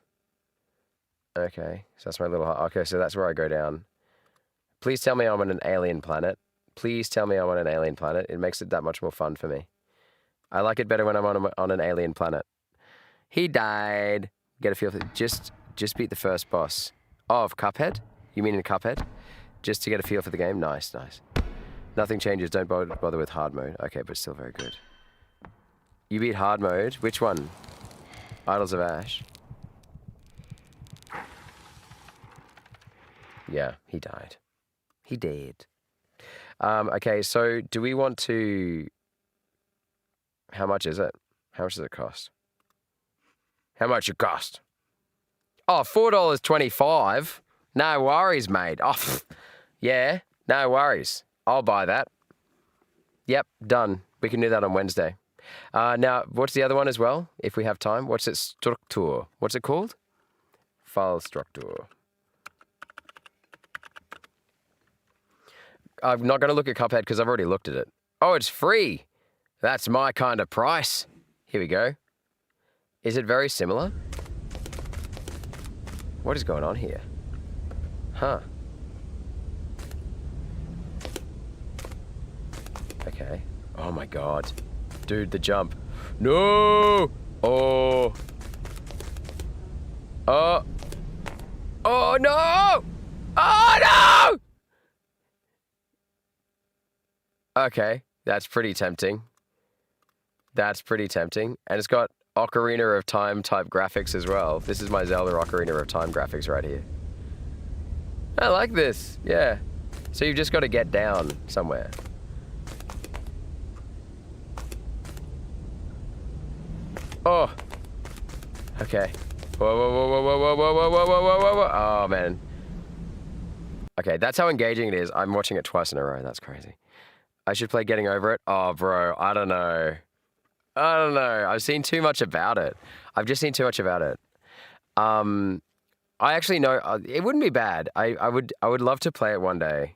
Okay, so that's my little... Okay, so that's where I go down. Please tell me I'm on an alien planet. It makes it that much more fun for me. I like it better when I'm on an alien planet. He died. Get a feel for it. Just beat the first boss. Oh, of Cuphead? You mean in Cuphead? Just to get a feel for the game? Nice. Nothing changes. Don't bother with hard mode. Okay, but still very good. You beat hard mode. Which one? Idols of Ash. Yeah, he died. He did. Okay, so do we want to... How much is it? How much does it cost? How much it cost? Oh, $4.25. No worries, mate. Oh, yeah, no worries. I'll buy that. Yep, done. We can do that on Wednesday. Now, what's the other one as well, if we have time? What's it? Structure. What's it called? File structure. I'm not going to look at Cuphead because I've already looked at it. Oh, it's free. That's my kind of price. Here we go. Is it very similar? What is going on here? Huh. Okay. Oh my God. Dude, the jump. No! Oh. Oh. Oh no! Oh no! Okay, that's pretty tempting. And it's got Ocarina of Time type graphics as well. This is my Zelda Ocarina of Time graphics right here. I like this, yeah. So you've just got to get down somewhere. Oh. Okay. Whoa. Oh, man. Okay, that's how engaging it is. I'm watching it twice in a row. That's crazy. I should play Getting Over It. Oh, bro, I don't know. I've seen too much about it. I actually know it wouldn't be bad. I would love to play it one day.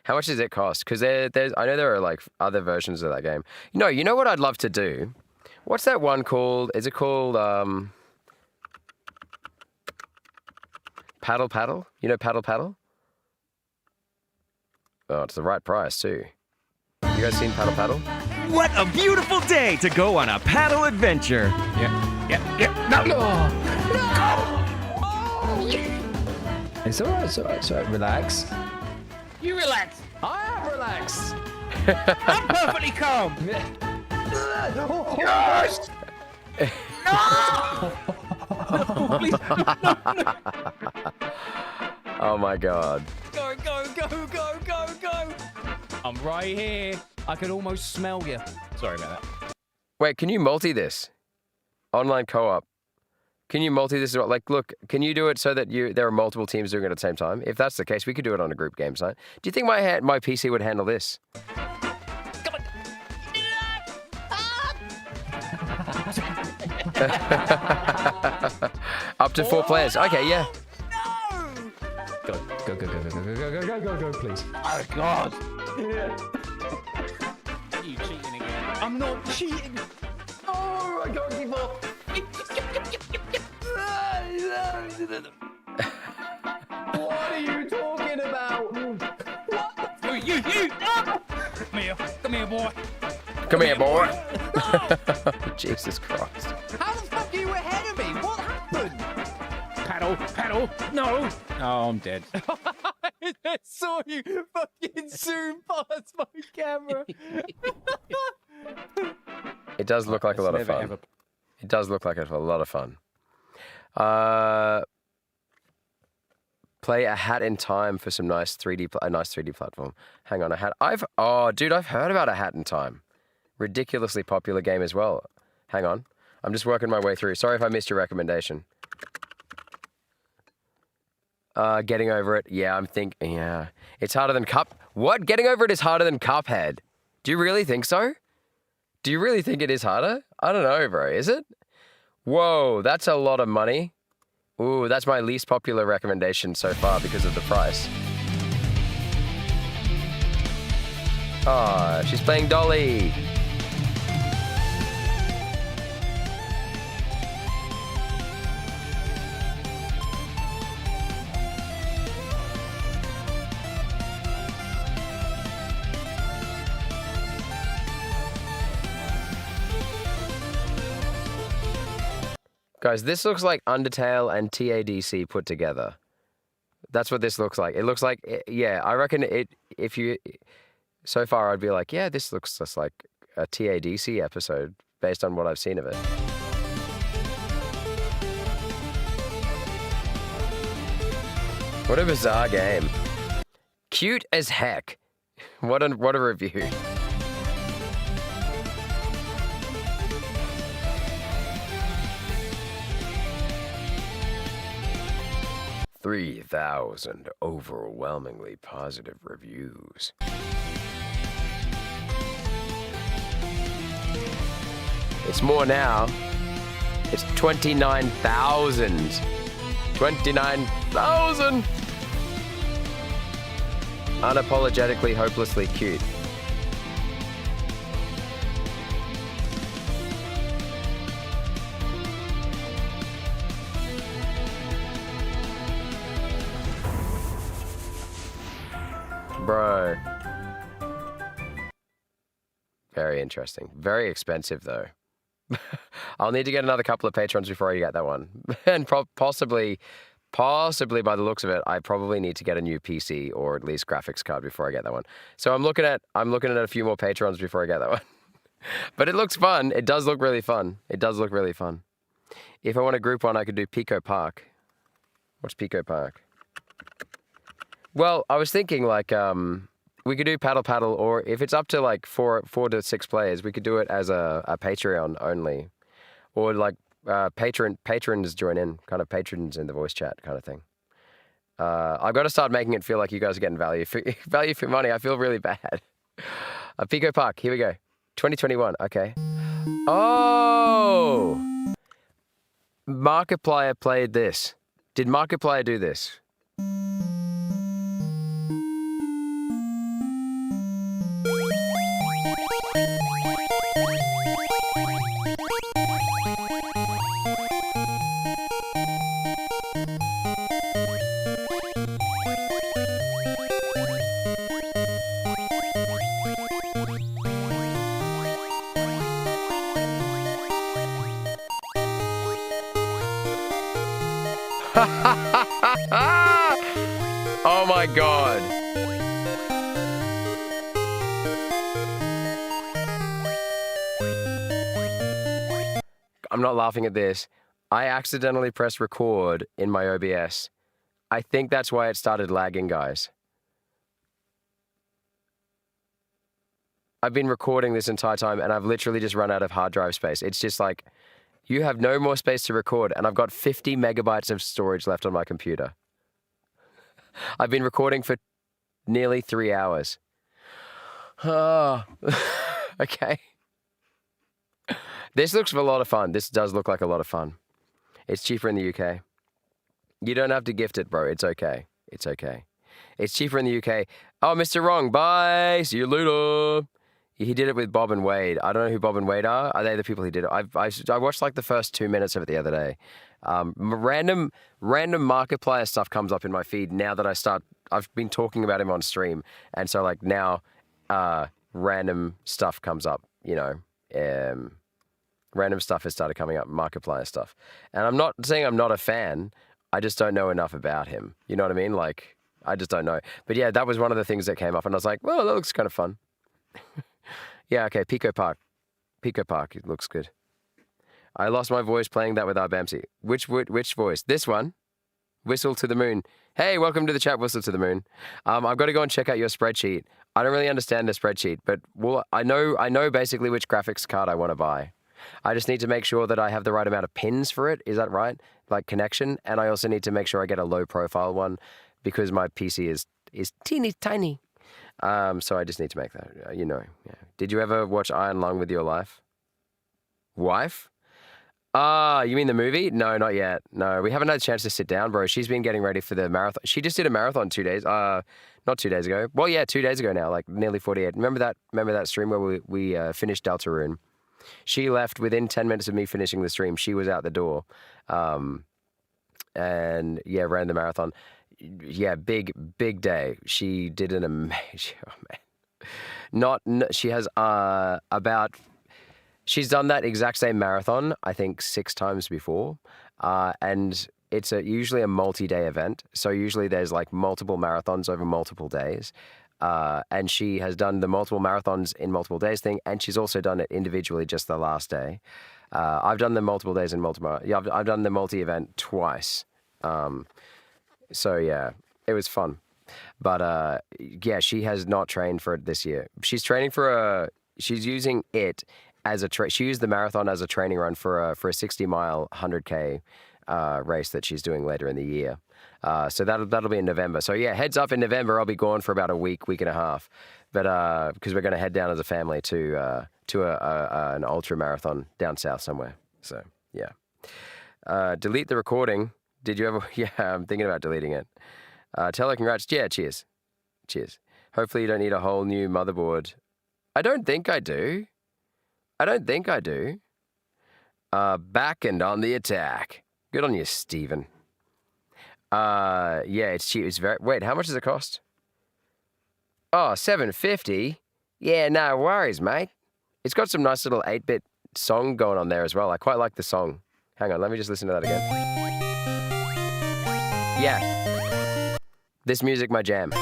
How How much does it cost? Because there's I know there are like other versions of that game. No, you know what I'd love to do? What's that one called? Is it called Paddle Paddle? You know Paddle Paddle? Oh, it's the right price too. You guys seen Paddle Paddle? What a beautiful day to go on a paddle adventure. It's alright, relax. You relax. I am relaxed. I'm perfectly calm. Yes! Oh my god. Go, go, go, go, go, go. I'm right here. I can almost smell you. Sorry about that. Wait, can you multi this? Online co-op. Can you multi this? Like, look, can you do it so that there are multiple teams doing it at the same time? If that's the case, we could do it on a group game site. Do you think my PC would handle this? Come on. Up to 4 players. Okay, yeah. Go, go, go, go, go, go, go, go, go, go, please. Oh, God. You cheating again? I'm not cheating. Oh, I can't keep up. What are you talking about? What? You! Come here, boy. Come here, boy. Jesus Christ. How the fuck are you ahead of me? What happened? Paddle. No. Oh, I'm dead. I saw you fucking zoom past my camera. It does look like a lot of fun. It does look like a lot of fun. Play A Hat in Time for some nice 3D platform. Hang on, I've heard about A Hat in Time. Ridiculously popular game as well. Hang on, I'm just working my way through. Sorry if I missed your recommendation. Getting Over It. Yeah, yeah. It's harder than What? Getting Over It is harder than Cuphead. Do you really think so? Do you really think it is harder? I don't know, bro. Is it? Whoa, that's a lot of money. Ooh, that's my least popular recommendation so far because of the price. Oh, she's playing Dolly. Guys, this looks like Undertale and TADC put together. That's what this looks like. It looks like, yeah, I reckon so far I'd be like, yeah, this looks just like a TADC episode based on what I've seen of it. What a bizarre game. Cute as heck. What a review. $3,000 overwhelmingly positive reviews. It's more now. It's 29,000. 29,000! Unapologetically, hopelessly cute. Bro. Very interesting. Very expensive, though. I'll need to get another couple of patrons before I get that one. And possibly by the looks of it, I probably need to get a new PC or at least graphics card before I get that one. So I'm looking at a few more patrons before I get that one. But it looks fun. It does look really fun. It does look really fun. If I want to group one, I could do Pico Park. What's Pico Park? Well, I was thinking like we could do Paddle Paddle, or if it's up to like four to 6 players, we could do it as a Patreon only, or like patrons join in, kind of patrons in the voice chat kind of thing. I've got to start making it feel like you guys are getting value for money. I feel really bad. Pico Park, here we go. 2021. Okay. Oh, Markiplier played this. Did Markiplier do this? Oh my god. I'm not laughing at this. I accidentally pressed record in my OBS. I think that's why it started lagging, guys. I've been recording this entire time and I've literally just run out of hard drive space. It's just like, you have no more space to record and I've got 50 megabytes of storage left on my computer. I've been recording for nearly 3 hours. Oh, okay. This looks a lot of fun. This does look like a lot of fun. It's cheaper in the UK. You don't have to gift it, bro. It's okay. It's okay. It's cheaper in the UK. Oh, Mr. Wrong. Bye. See you later. He did it with Bob and Wade. I don't know who Bob and Wade are. Are they the people who did it? I watched like the first 2 minutes of it the other day. Random Markiplier stuff comes up in my feed now that I've been talking about him on stream. And so like now, random stuff comes up, you know, random stuff has started coming up, Markiplier stuff. And I'm not saying I'm not a fan. I just don't know enough about him. You know what I mean? Like, I just don't know. But yeah, that was one of the things that came up and I was like, well, that looks kind of fun. Yeah, okay, Pico Park. Pico Park, it looks good. I lost my voice playing that with our Bamsey. Which voice? This one? Whistle to the moon. Hey, welcome to the chat, Whistle to the moon. I've got to go and check out your spreadsheet. I don't really understand the spreadsheet, but I know basically which graphics card I want to buy. I just need to make sure that I have the right amount of pins for it. Is that right? Like connection. And I also need to make sure I get a low profile one because my PC is teeny tiny. So I just need to make that, you know. Yeah. Did you ever watch Iron Lung with your wife? You mean the movie? No, not yet. No, we haven't had a chance to sit down, bro. She's been getting ready for the marathon. She just did a marathon 2 days. Not 2 days ago. Well, yeah, 2 days ago now, like nearly 48. Remember that stream where we finished Deltarune? She left within 10 minutes of me finishing the stream. She was out the door. And yeah, ran the marathon. Yeah, big day. She did an amazing, oh man. She has she's done that exact same marathon, I think 6 times before. And it's usually a multi-day event. So usually there's like multiple marathons over multiple days. And she has done the multiple marathons in multiple days thing. And she's also done it individually just the last day. I've done the multiple days and I've done the multi-event twice. So yeah, it was fun. But yeah, she has not trained for it this year. She's training she's using it as she used the marathon as a training run for a 60-mile 100K race that she's doing later in the year. So that'll be in November. So yeah, heads up, in November I'll be gone for about a week and a half. But because we're going to head down as a family to an ultra marathon down south somewhere. So yeah. Delete the recording. Did you ever? Yeah, I'm thinking about deleting it. Tell her congrats. Yeah, cheers. Cheers. Hopefully you don't need a whole new motherboard. I don't think I do. Back and on the attack. Good on you, Steven. Yeah, it's cheap. It's wait, how much does it cost? Oh, $7.50. Yeah, no worries, mate. It's got some nice little 8-bit song going on there as well. I quite like the song. Hang on, let me just listen to that again. Yeah. This music, my jam.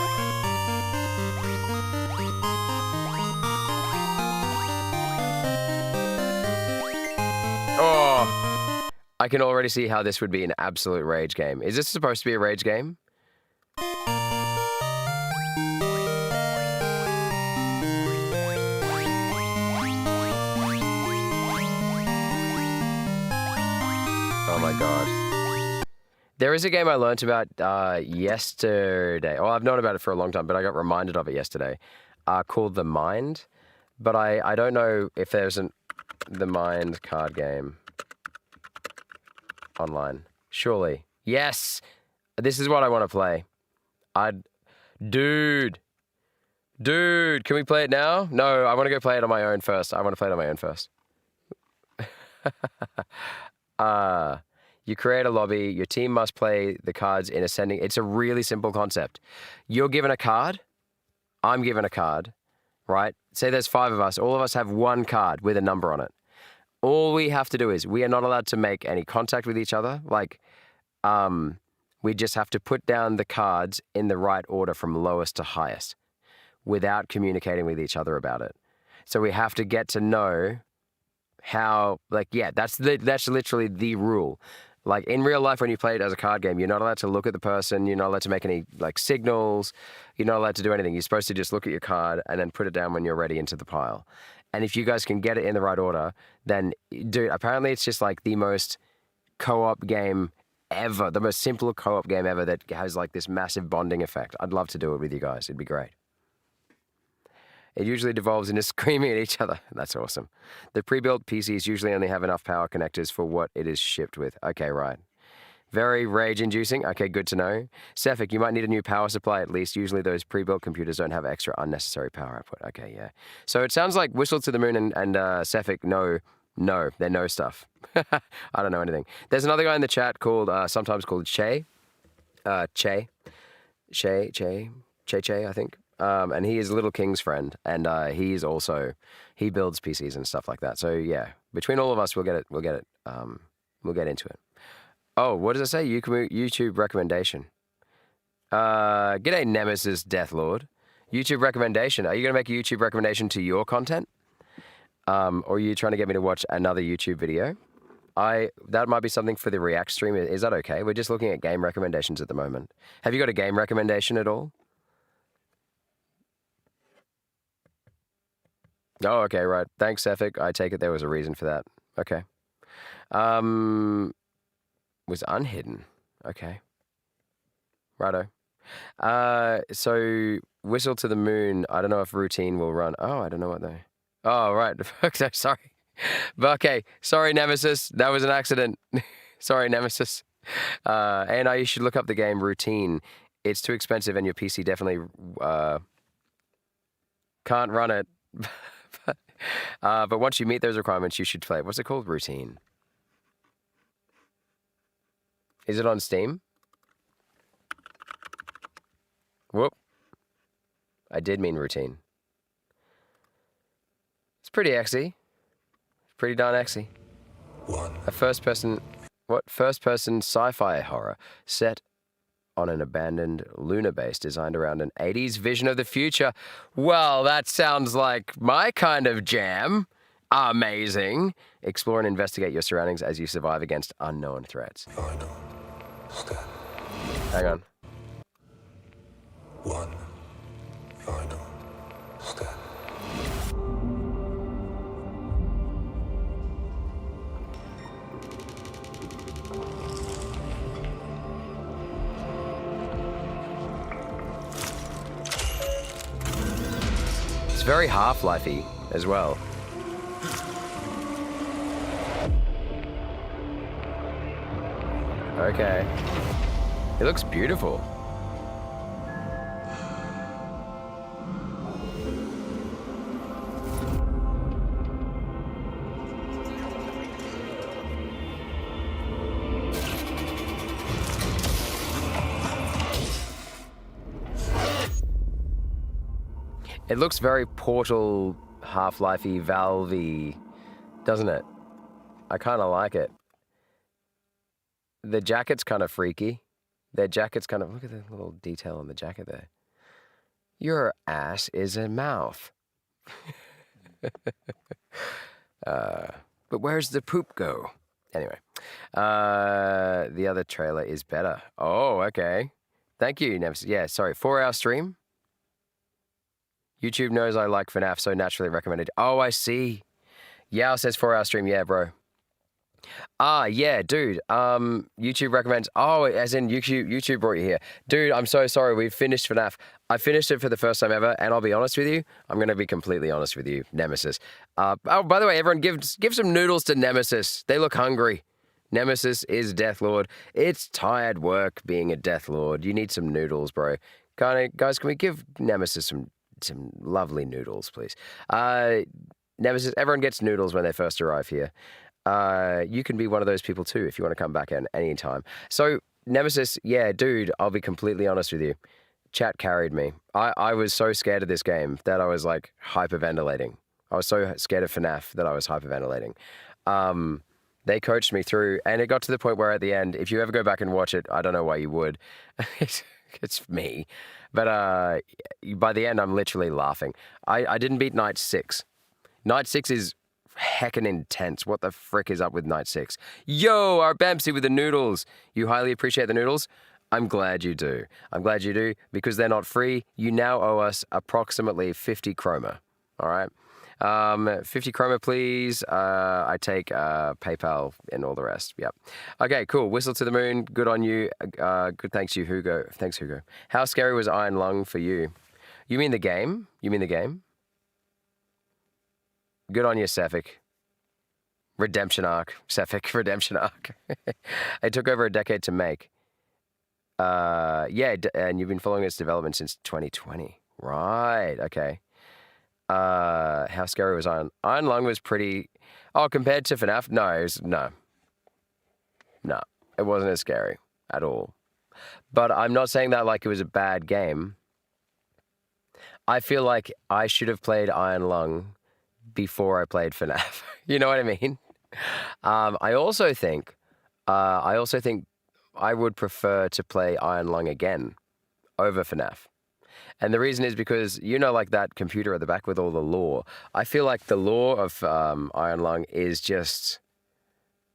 Oh, I can already see how this would be an absolute rage game. Is this supposed to be a rage game? Oh my god. There is a game I learnt about yesterday. Well, I've known about it for a long time, but I got reminded of it yesterday. Called The Mind. But I don't know if there's The Mind card game online. Surely. Yes! This is what I want to play. Dude. Dude, can we play it now? No, I want to go play it on my own first. You create a lobby. Your team must play the cards in ascending. It's a really simple concept. You're given a card. I'm given a card, right? Say there's 5 of us. All of us have one card with a number on it. All we have to do is we are not allowed to make any contact with each other. Like, we just have to put down the cards in the right order from lowest to highest without communicating with each other about it. So we have to get to know how, like, yeah, that's literally the rule. Like, in real life, when you play it as a card game, you're not allowed to look at the person. You're not allowed to make any, like, signals. You're not allowed to do anything. You're supposed to just look at your card and then put it down when you're ready into the pile. And if you guys can get it in the right order, then, dude, apparently it's just, like, the most co-op game ever, the most simple co-op game ever that has, like, this massive bonding effect. I'd love to do it with you guys. It'd be great. It usually devolves into screaming at each other. That's awesome. The pre-built PCs usually only have enough power connectors for what it is shipped with. Okay, right. Very rage-inducing. Okay, good to know. Cephik, you might need a new power supply at least. Usually those pre-built computers don't have extra unnecessary power output. Okay, yeah. So it sounds like Whistle to the Moon and Cephik they know stuff. I don't know anything. There's another guy in the chat called, sometimes called Che, I think. And he is Little King's friend, and he builds PCs and stuff like that. So yeah, between all of us, we'll get into it. Oh, what does it say? YouTube recommendation. G'day, Nemesis Deathlord. YouTube recommendation. Are you going to make a YouTube recommendation to your content? Or are you trying to get me to watch another YouTube video? That might be something for the React stream. Is that okay? We're just looking at game recommendations at the moment. Have you got a game recommendation at all? Oh, okay, right. Thanks, Cephik. I take it there was a reason for that. Okay. Was unhidden. Okay. Righto. So Whistle to the Moon. I don't know if routine will run. Oh, I don't know what they. Oh, right. Sorry. But okay. Sorry, Nemesis. That was an accident. Sorry, Nemesis. And you should look up the game Routine. It's too expensive, and your PC definitely can't run it. But once you meet those requirements, you should play. What's it called? Routine. Is it on Steam? Whoop. I did mean Routine. It's pretty exy. Pretty darn exy. A first-person sci-fi horror set on an abandoned lunar base designed around an 80s vision of the future. Well, that sounds like my kind of jam. Amazing. Explore and investigate your surroundings as you survive against unknown threats. Final step. Hang on. One final step. It's very Half-Life-y as well. Okay. It looks beautiful. It looks very Portal, Half-Life-y, Valve-y, doesn't it? I kind of like it. The jacket's kind of freaky. Their jacket's kind of... Look at the little detail on the jacket there. Your ass is a mouth. But where's the poop go? Anyway. The other trailer is better. Oh, okay. Thank you, Nemesis. Yeah, sorry. 4-hour stream? YouTube knows I like FNAF, so naturally recommended. Oh, I see. Yao says 4-hour stream. Yeah, bro. Yeah, dude. YouTube recommends. Oh, as in YouTube brought you here. Dude, I'm so sorry. We've finished FNAF. I finished it for the first time ever, and I'll be honest with you. I'm going to be completely honest with you, Nemesis. Oh, by the way, everyone, give some noodles to Nemesis. They look hungry. Nemesis is Deathlord. It's tired work being a Deathlord. You need some noodles, bro. Guys, can we give Nemesis some some lovely noodles, please. Nemesis, everyone gets noodles when they first arrive here. You can be one of those people too if you want to come back at any time. So, Nemesis, yeah, dude, I'll be completely honest with you. Chat carried me. I was so scared of this game that I was like hyperventilating. I was so scared of FNAF that I was hyperventilating. They coached me through, and it got to the point where at the end, if you ever go back and watch it, I don't know why you would. It's me. But by the end, I'm literally laughing. I didn't beat Night 6. Night 6 is heckin' intense. What the frick is up with Night 6? Yo, our Bamsy with the noodles. You highly appreciate the noodles? I'm glad you do. I'm glad you do, because they're not free. You now owe us approximately 50 chroma. All right? 50 chroma, please. I take PayPal and all the rest. Yep. Okay, cool. Whistle to the moon. Good on you. Good. Thanks you, Hugo. Thanks, Hugo. How scary was Iron Lung for you? You mean the game? You mean the game? Good on you, Sefik. Redemption arc. Sefik, redemption arc. It took over a decade to make. Yeah, and you've been following its development since 2020. Right, okay. How scary was Iron Lung was pretty... Oh, compared to FNAF? No, No, it wasn't as scary at all. But I'm not saying that like it was a bad game. I feel like I should have played Iron Lung before I played FNAF. You know what I mean? I also think I would prefer to play Iron Lung again over FNAF. And the reason is because, you know, like that computer at the back with all the lore. I feel like the lore of Iron Lung is just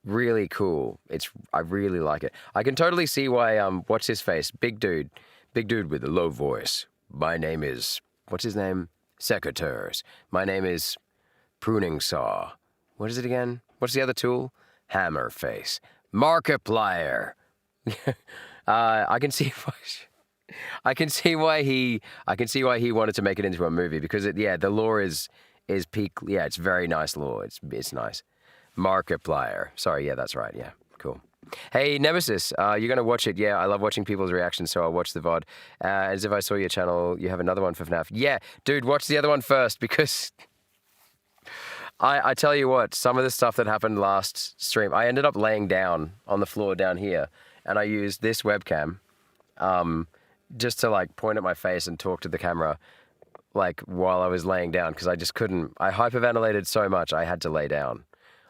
really cool. I really like it. I can totally see why, what's his face? Big dude with a low voice. My name is, what's his name? Secateurs. My name is Pruning Saw. What is it again? What's the other tool? Hammer face. Markiplier. I can see why he wanted to make it into a movie, because the lore is peak. Yeah, it's very nice lore. It's nice. Markiplier. Sorry, yeah, that's right. Yeah, cool. Hey, Nemesis, you're gonna watch it? Yeah, I love watching people's reactions, so I'll watch the VOD. As if I saw your channel, you have another one for FNAF. Yeah, dude, watch the other one first, because I tell you what, some of the stuff that happened last stream, I ended up laying down on the floor down here, and I used this webcam, just to like point at my face and talk to the camera, like while I was laying down, because I just couldn't. I hyperventilated so much, I had to lay down.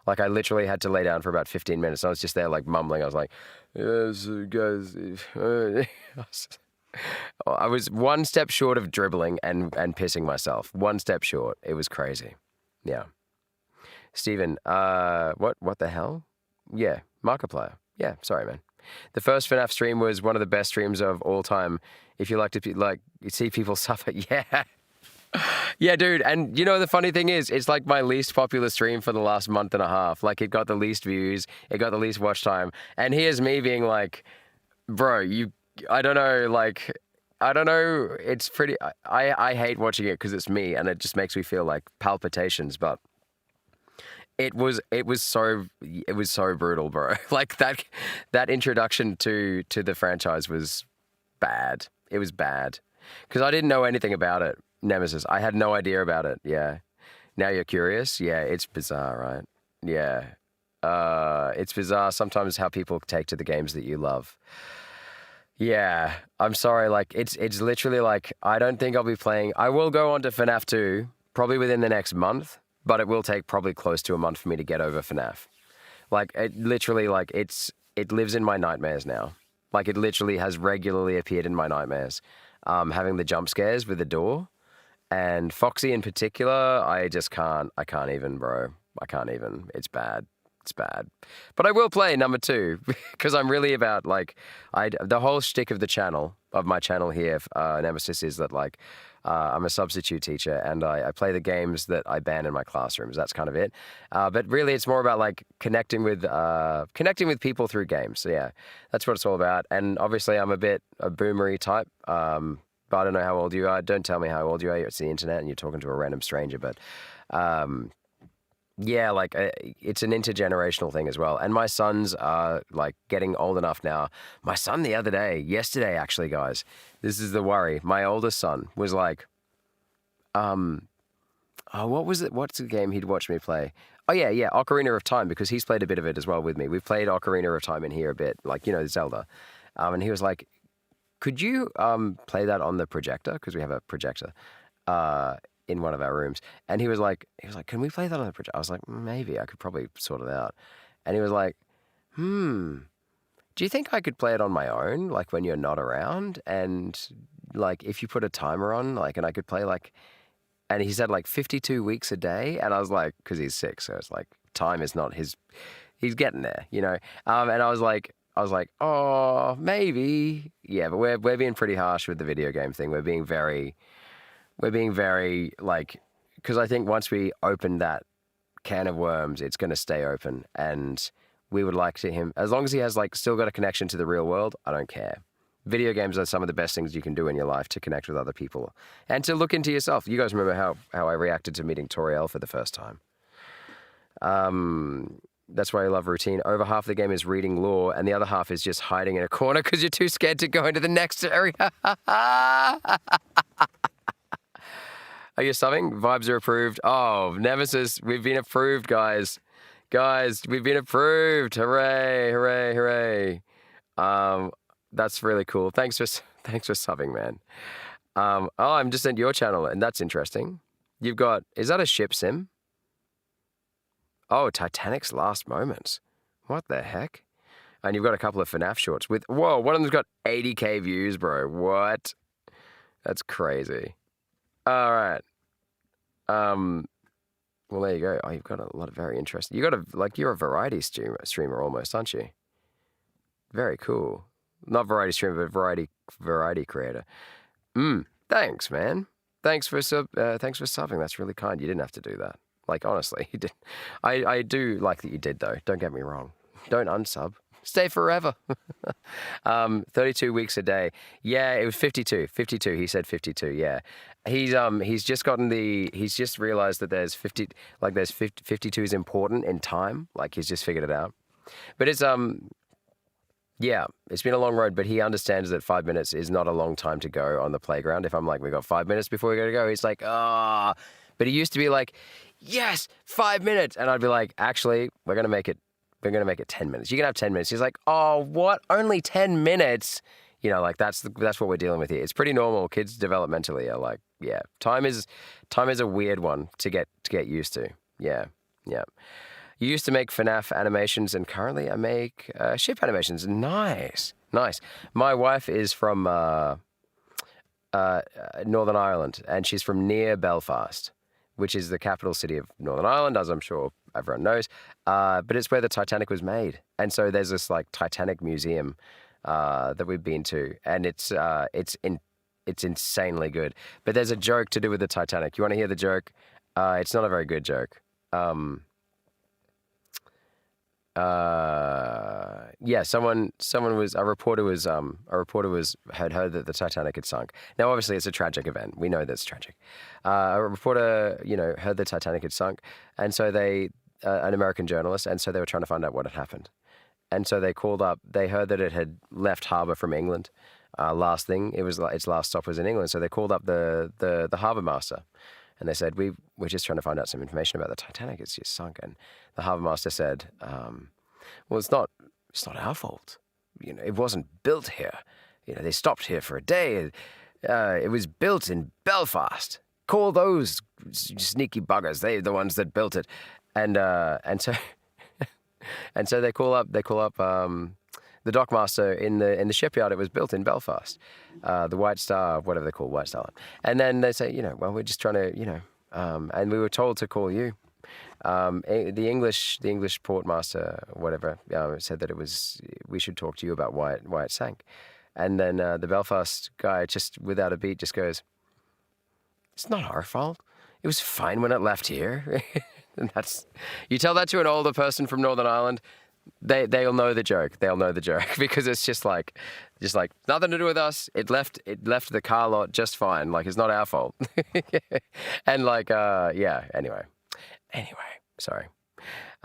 Like I literally had to lay down for about 15 minutes. I was just there like mumbling. I was like, yes, guys. I was one step short of dribbling and pissing myself. One step short. It was crazy. Yeah. Steven, what the hell? Yeah, Markiplier. Yeah, sorry, man. The first FNAF stream was one of the best streams of all time. If you like to see people suffer, yeah. Yeah, dude. And you know, the funny thing is, it's like my least popular stream for the last month and a half. Like, it got the least views, it got the least watch time. And here's me being like, bro, I don't know, it's pretty, I hate watching it because it's me, and it just makes me feel like palpitations, but it was so brutal, bro. Like that introduction to the franchise was bad. It was bad. Because I didn't know anything about it. Nemesis. I had no idea about it. Yeah. Now you're curious? Yeah, it's bizarre, right? Yeah. It's bizarre sometimes how people take to the games that you love. Yeah. I'm sorry, like it's literally like I don't think I'll be playing. I will go on to FNAF 2 probably within the next month, but it will take probably close to a month for me to get over FNAF. Like it literally it lives in my nightmares now. Like it literally has regularly appeared in my nightmares. Having the jump scares with the door. And Foxy in particular, I can't even, bro. I can't even. It's bad. It's bad. But I will play number 2 because I'm really about, like, the whole shtick of my channel here, Nemesis, is that, like, I'm a substitute teacher and I play the games that I ban in my classrooms. That's kind of it. But really, it's more about, like, connecting with people through games. So, yeah, that's what it's all about. And obviously, I'm a bit a boomery type. But I don't know how old you are. Don't tell me how old you are. It's the internet and you're talking to a random stranger. But yeah, like it's an intergenerational thing as well. And my sons are like getting old enough now. My son yesterday actually, guys, this is the worry. My oldest son was like Oh, what was it? What's the game he'd watch me play? Oh, yeah, Ocarina of Time, because he's played a bit of it as well with me. We've played Ocarina of Time in here a bit, like, Zelda. And he was like, could you play that on the projector? Because we have a projector in one of our rooms. And he was like, can we play that on the projector? I was like, maybe, I could probably sort it out. And he was like, do you think I could play it on my own, like when you're not around? And like, if you put a timer on, like, and I could play like, and he said like 52 weeks a day. And I was like, because he's sick. So it's like, time is not his, he's getting there, And I was like, oh, maybe. Yeah, but we're being pretty harsh with the video game thing. We're being very like, because I think once we open that can of worms, it's going to stay open. And we would like to him, as long as he has like still got a connection to the real world, I don't care. Video games are some of the best things you can do in your life to connect with other people and to look into yourself. You guys remember how I reacted to meeting Toriel for the first time. That's why I love routine. Over half the game is reading lore, and the other half is just hiding in a corner because you're too scared to go into the next area. Are you subbing? Vibes are approved. Oh, Nemesis, we've been approved, guys. Guys, we've been approved. Hooray, hooray, hooray. That's really cool. Thanks for subbing, man. I'm just at your channel, and that's interesting. You've got, is that a ship sim? Oh, Titanic's Last Moments. What the heck? And you've got a couple of FNAF shorts with, whoa, one of them's got 80K views, bro. What? That's crazy. All right. Well, there you go. Oh, you've got a lot of very interesting. You're a variety streamer almost, aren't you? Very cool. Not variety streamer, but variety creator. Thanks, man. Thanks for subbing. That's really kind. You didn't have to do that. Like, honestly, you did. I do like that you did, though. Don't get me wrong. Don't unsub. Stay forever. 32 weeks a day. Yeah, it was 52. 52. He said 52. Yeah. He's just realized that there's 52 is important in time. Like, he's just figured it out. But it's, yeah, it's been a long road, but he understands that 5 minutes is not a long time to go on the playground. If I'm like, we got 5 minutes before we got to go, he's like, ah. But he used to be like, yes, 5 minutes. And I'd be like, actually, we're going to make it 10 minutes. You can have 10 minutes. He's like, oh, what? Only 10 minutes? Like that's what we're dealing with here. It's pretty normal. Kids developmentally are like, yeah, time is a weird one to get used to. Yeah. Yeah. You used to make FNAF animations, and currently I make ship animations. Nice. My wife is from Northern Ireland, and she's from near Belfast, which is the capital city of Northern Ireland, as I'm sure everyone knows. But it's where the Titanic was made, and so there's this like Titanic museum that we've been to, and it's insanely good. But there's a joke to do with the Titanic. You want to hear the joke? It's not a very good joke. Yeah, a reporter had heard that the Titanic had sunk. Now, obviously, it's a tragic event. We know that's tragic. A reporter, heard the Titanic had sunk, and so an American journalist, and so they were trying to find out what had happened. And so they called up. They heard that it had left harbour from England. Its last stop was in England. So they called up the harbour master. And they said, we're just trying to find out some information about the Titanic. It's just sunk. And the harbour master said, well, it's not our fault. It wasn't built here. They stopped here for a day. It was built in Belfast. Call those sneaky buggers. They're the ones that built it. And so they call up the dockmaster in the shipyard. It was built in Belfast, the White Star, whatever they call White Star. And then they say, well, we're just trying to, and we were told to call you. The English portmaster, whatever, said that we should talk to you about why it sank. And then the Belfast guy, just without a beat, just goes, "It's not our fault. It was fine when it left here." And you tell that to an older person from Northern Ireland, they'll know the joke. They'll know the joke because it's just like nothing to do with us. It left the car lot just fine. Like, it's not our fault. And yeah. Anyway, sorry.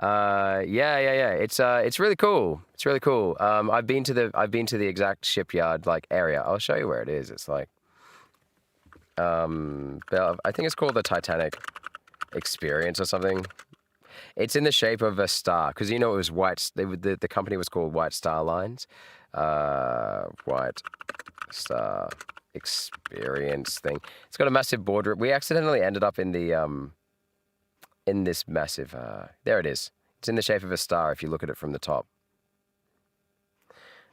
Yeah. It's really cool. It's really cool. I've been to the exact shipyard area. I'll show you where it is. It's like, I think it's called the Titanic Experience or something. It's in the shape of a star, because you know it was white. The company was called White Star Lines. White Star Experience thing. It's got a massive border. We accidentally ended up in the in this massive. There it is. It's in the shape of a star if you look at it from the top.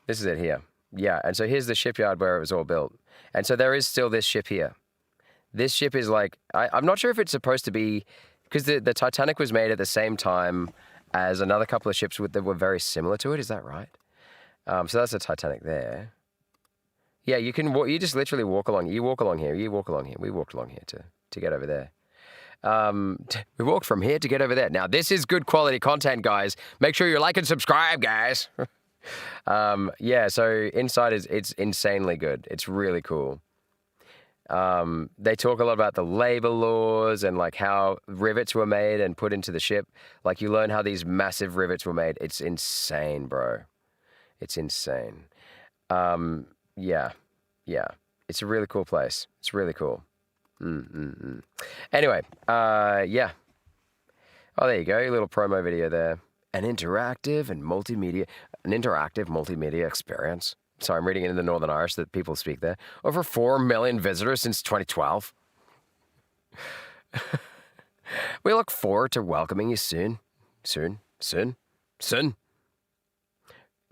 This is it here. Yeah, and so here's the shipyard where it was all built. And so there is still this ship here. This ship is like, I'm not sure if it's supposed to be, because the Titanic was made at the same time as another couple of ships that were very similar to it. Is that right? So that's the Titanic there. Yeah, you can you just literally walk along. You walk along here. You walk along here. We walked along here to get over there. We walked from here to get over there. Now, this is good quality content, guys. Make sure you like and subscribe, guys. Yeah, so inside it's insanely good. It's really cool. They talk a lot about the labor laws and like how rivets were made and put into the ship. Like you learn how these massive rivets were made. It's insane, bro. It's insane. Yeah. It's a really cool place. It's really cool. Anyway, yeah. Oh, there you go. A little promo video there. An interactive multimedia experience. Sorry, I'm reading it in the Northern Irish that people speak there. Over 4 million visitors since 2012. We look forward to welcoming you soon. Soon.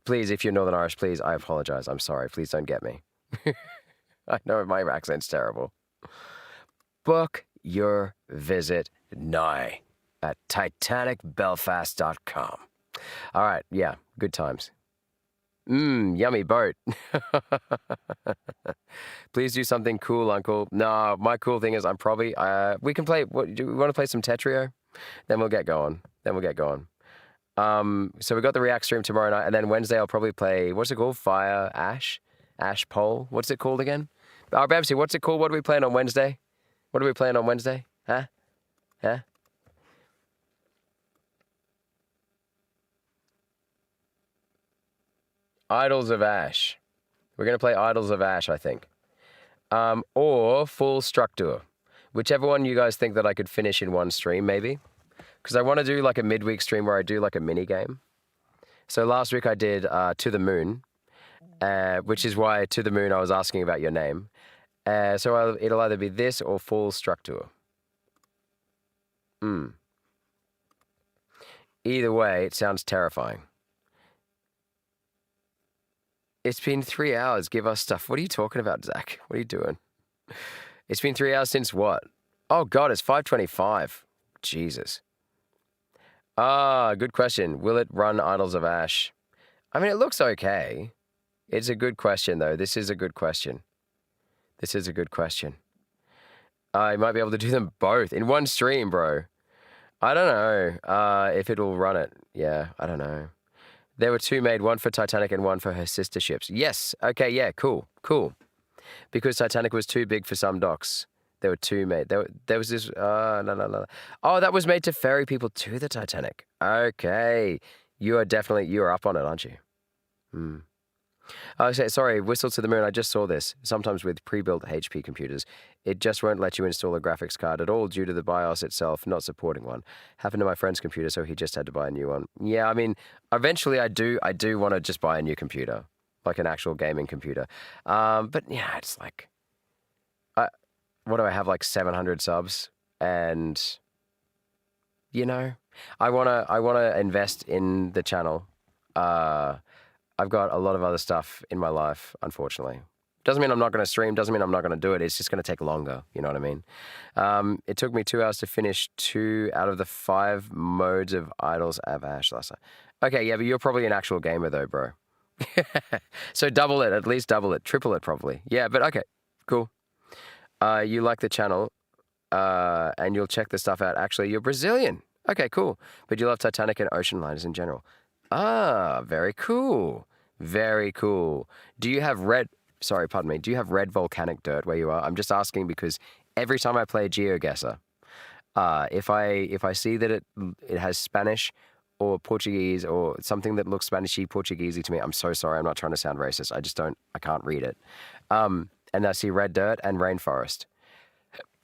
Please, if you're Northern Irish, please, I apologize. I'm sorry. Please don't get me. I know my accent's terrible. Book your visit now at titanicbelfast.com. All right, yeah, good times. Yummy boat. Please do something cool, Uncle. No, my cool thing is I'm probably, we can play, do we want to play some Tetrio? Then we'll get going. So we got the React stream tomorrow night, and then Wednesday I'll probably play, what's it called? Ash Pole? What's it called again? Babsy, what's it called? What are we playing on Wednesday? Huh? Idols of Ash. We're going to play Idols of Ash, I think. Or Full Structure. Whichever one you guys think that I could finish in one stream, maybe. Because I want to do like a midweek stream where I do like a mini game. So last week I did To the Moon, which is why To the Moon I was asking about your name. So it'll either be this or Full Structure. Either way, it sounds terrifying. It's been 3 hours. Give us stuff. What are you talking about, Zach? What are you doing? It's been 3 hours since what? Oh, God, it's 5:25. Jesus. Good question. Will it run Idols of Ash? I mean, it looks okay. It's a good question, though. This is a good question. I might be able to do them both in one stream, bro. I don't know if it'll run it. Yeah, I don't know. There were two made, one for Titanic and one for her sister ships. Yes. Okay, yeah, cool. Because Titanic was too big for some docks. There were two made. There was this, no. Oh, that was made to ferry people to the Titanic. Okay. You are up on it, aren't you? Okay, sorry, Whistle to the Moon. I just saw this. Sometimes with pre-built HP computers, it just won't let you install a graphics card at all due to the BIOS itself not supporting one. Happened to my friend's computer, so he just had to buy a new one. Yeah, I mean, eventually I do want to just buy a new computer, like an actual gaming computer. But yeah, it's like, what do I have, like 700 subs? And, you know, I wanna invest in the channel. I've got a lot of other stuff in my life, unfortunately. Doesn't mean I'm not going to stream, doesn't mean I'm not going to do it. It's just going to take longer, you know what I mean? It took me 2 hours to finish 2 out of the 5 modes of Idols of Ash last night. Okay, yeah, but you're probably an actual gamer though, bro. So double it, at least double it, triple it probably. Yeah, but okay, cool. You like the channel, and you'll check the stuff out. Actually, you're Brazilian. Okay, cool. But you love Titanic and ocean liners in general. Very cool. Very cool. Do you have red volcanic dirt where you are? I'm just asking because every time I play GeoGuessr, if I see that it has Spanish or Portuguese or something that looks Spanishy, Portuguesey to me, I'm so sorry. I'm not trying to sound racist. I can't read it. And I see red dirt and rainforest.